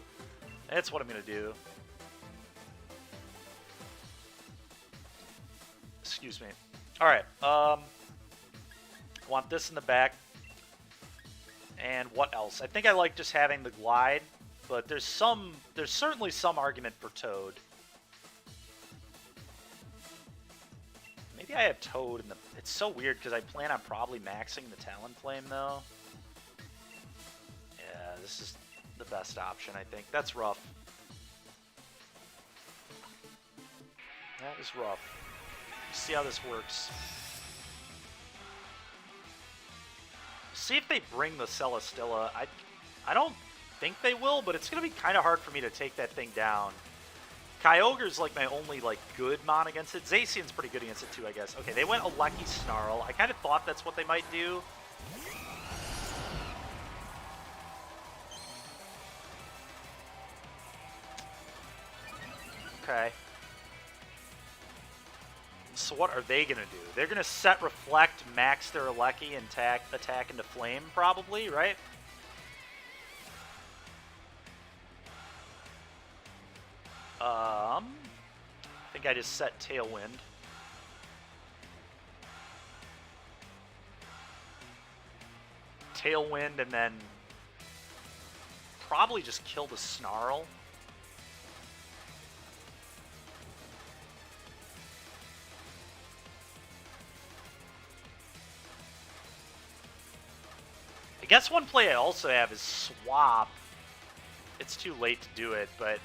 That's what I'm going to do. Excuse me. Alright, want this in the back. And what else? I think I like just having the Glide, but there's certainly some argument for Toad. Maybe I have Toad in the... It's so weird because I plan on probably maxing the Talonflame, though. Yeah, this is the best option, I think. That's rough. That is rough. Let's see how this works. See if they bring the Celesteela. I don't think they will, but it's going to be kind of hard for me to take that thing down. Kyogre's like my only like good mon against it. Zacian's pretty good against it too, I guess. Okay, they went Alecki Snarl. I kind of thought that's what they might do. Okay. So what are they going to do? They're going to set Reflect, max their Alecki, and attack into Flame, probably, right? I think I just set Tailwind. Tailwind, and then probably just kill the Snarl. I guess one play I also have is Swap. It's too late to do it, but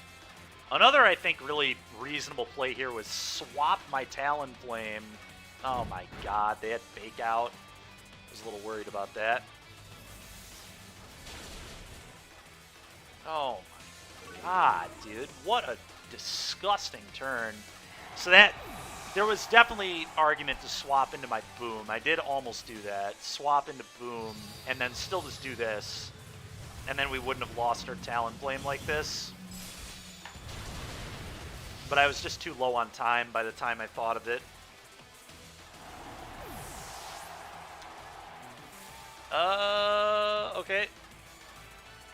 another, I think, really reasonable play here was swap my Talonflame. Oh my god, they had Fake Out. I was a little worried about that. Oh my god, dude. What a disgusting turn. So that, there was definitely argument to swap into my Boom. I did almost do that. Swap into Boom, and then still just do this. And then we wouldn't have lost our Talonflame like this. But I was just too low on time by the time I thought of it. Okay.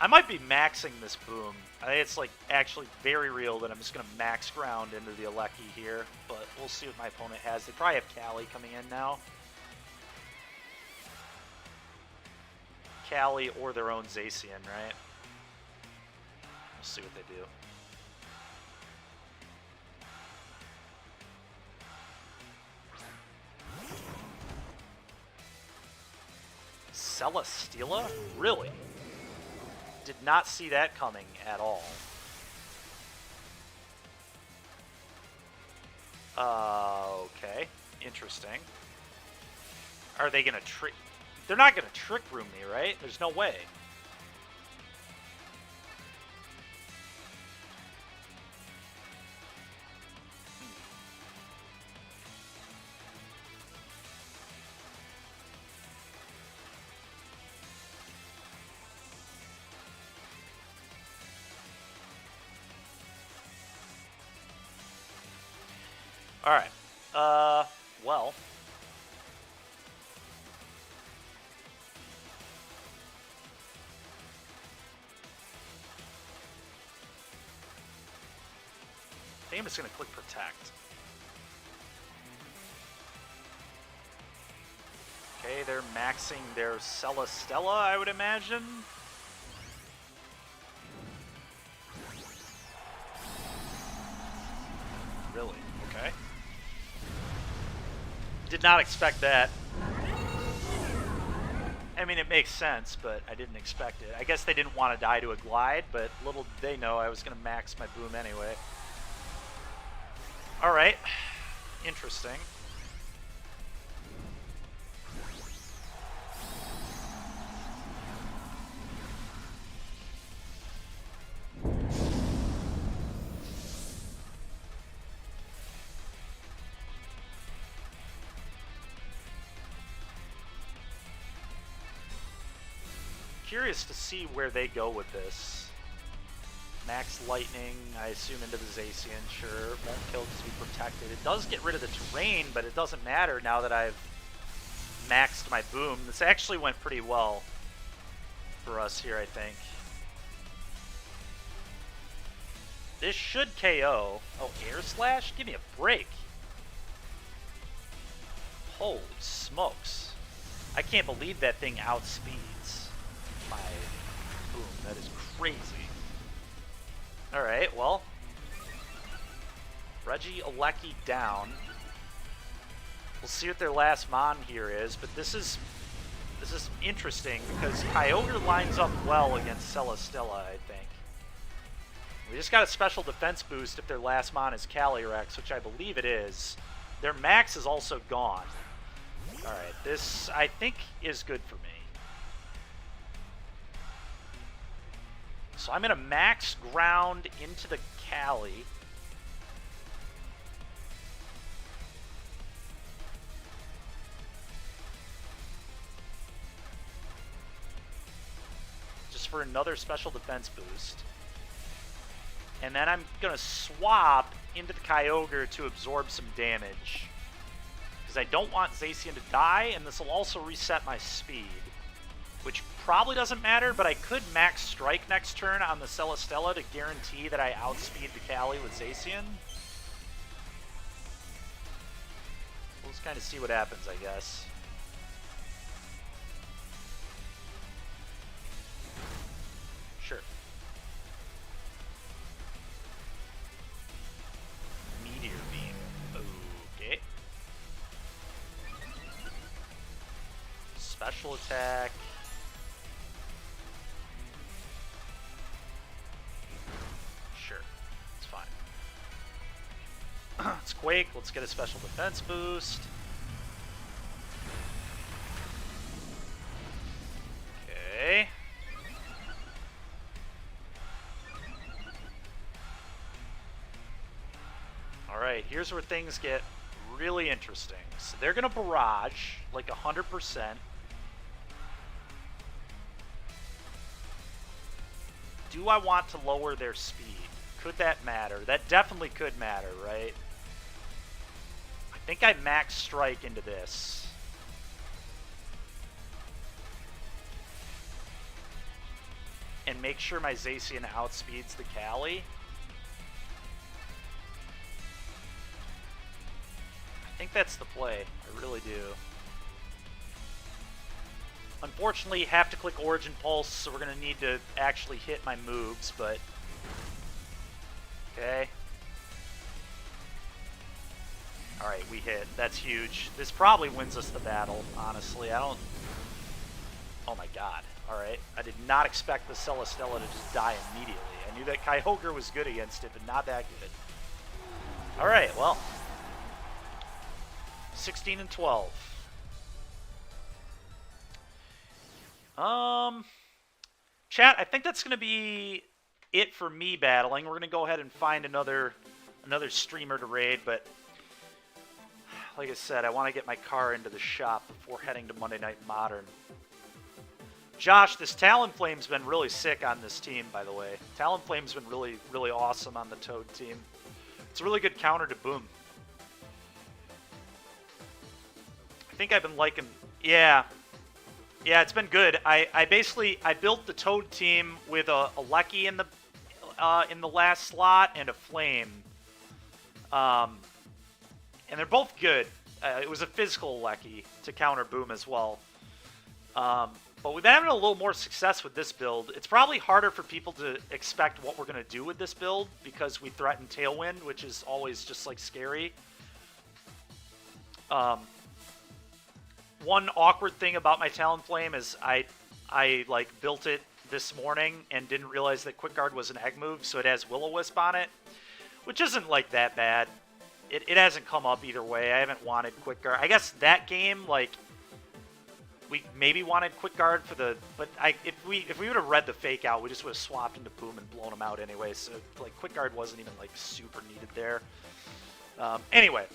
I might be maxing this Boom. I think it's like actually very real that I'm just going to max ground into the Alecki here. But we'll see what my opponent has. They probably have Callie coming in now. Callie or their own Zacian, right? We'll see what they do. Celesteela? Really? Did not see that coming at all. Okay. Interesting. Are they going to trick... They're not going to Trick Room me, right? There's no way. Alright. Well. I think I'm just going to click Protect. Okay, they're maxing their Celesteela, I would imagine. Did not expect that. I mean, it makes sense, but I didn't expect it. I guess they didn't want to die to a glide, but little did they know I was going to max my boom anyway. All right. Interesting. Curious to see where they go with this. Max Lightning, I assume into the Zacian, sure. Won't kill because we protected. It does get rid of the terrain, but it doesn't matter now that I've maxed my boom. This actually went pretty well for us here, I think. This should KO. Oh, Air Slash? Give me a break. Holy smokes. I can't believe that thing outspeeds my boom. That is crazy. Alright, well. Reggie Alecki down. We'll see what their last mon here is, but this is interesting because Kyogre lines up well against Celesteela, I think. We just got a special defense boost if their last mon is Calyrex, which I believe it is. Their max is also gone. Alright, this I think is good for me. So I'm going to max ground into the Cali. Just for another special defense boost. And then I'm going to swap into the Kyogre to absorb some damage. Because I don't want Zacian to die, and this will also reset my speed. Which probably doesn't matter, but I could max strike next turn on the Celesteela to guarantee that I outspeed the Cali with Zacian. We'll just kind of see what happens, I guess. Sure. Meteor Beam. Okay. Special attack. It's Quake, let's get a special defense boost. Okay. Alright, here's where things get really interesting. So they're going to barrage, like 100%. Do I want to lower their speed? Could that matter? That definitely could matter, right? I think I max strike into this. And make sure my Zacian outspeeds the Cali. I think that's the play. I really do. Unfortunately, have to click Origin Pulse, so we're going to need to actually hit my moves, but... Okay. Alright, we hit. That's huge. This probably wins us the battle, honestly. I don't... Oh my god. Alright. I did not expect the Celesteela to just die immediately. I knew that Kyogre was good against it, but not that good. Alright, well. 16 and 12. Chat, I think that's going to be it for me battling. We're going to go ahead and find another streamer to raid, but like I said, I want to get my car into the shop before heading to Monday Night Modern. Josh, this Talonflame's been really sick on this team, by the way. Talonflame's been really, really awesome on the Toad team. It's a really good counter to Boom. I think I've been liking... Yeah. Yeah, it's been good. I built the Toad team with a Lucky in the last slot and a Flame. And they're both good. It was a physical Lucky to counter Boom as well. But we've been having a little more success with this build. It's probably harder for people to expect what we're going to do with this build because we threaten Tailwind, which is always just like scary. one awkward thing about my Talonflame is I like built it this morning and didn't realize that Quick Guard was an egg move, so it has Will-O-Wisp on it, which isn't like that bad. It hasn't come up either way. I haven't wanted Quick Guard. I guess that game, like, we maybe wanted Quick Guard for the, but if we would have read the fake out, we just would have swapped into Boom and blown him out anyway. So like Quick Guard wasn't even like super needed there. Anyway,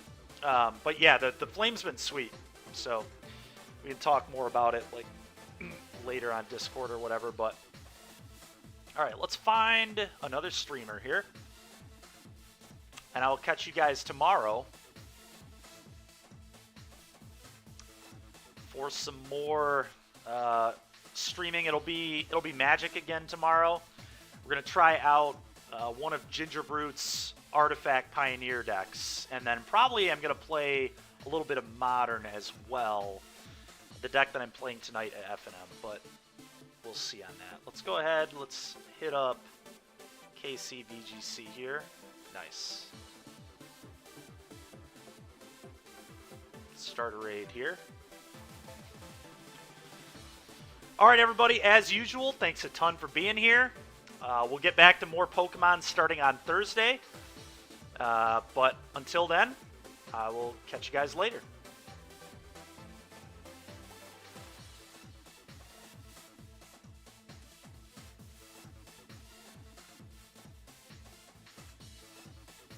but yeah, the Flame's been sweet. So we can talk more about it like later on Discord or whatever. But all right, let's find another streamer here, and I will catch you guys tomorrow for some more streaming. It'll be Magic again tomorrow. We're gonna try out one of Gingerbrute's Artifact Pioneer decks, and then probably I'm gonna play a little bit of Modern as well. The deck that I'm playing tonight at F&M, but we'll see on that. Let's go ahead. Let's hit up KC VGC here. Nice. Start a raid here. All right, everybody, as usual, thanks a ton for being here. We'll get back to more Pokemon starting on Thursday. But until then, I will catch you guys later.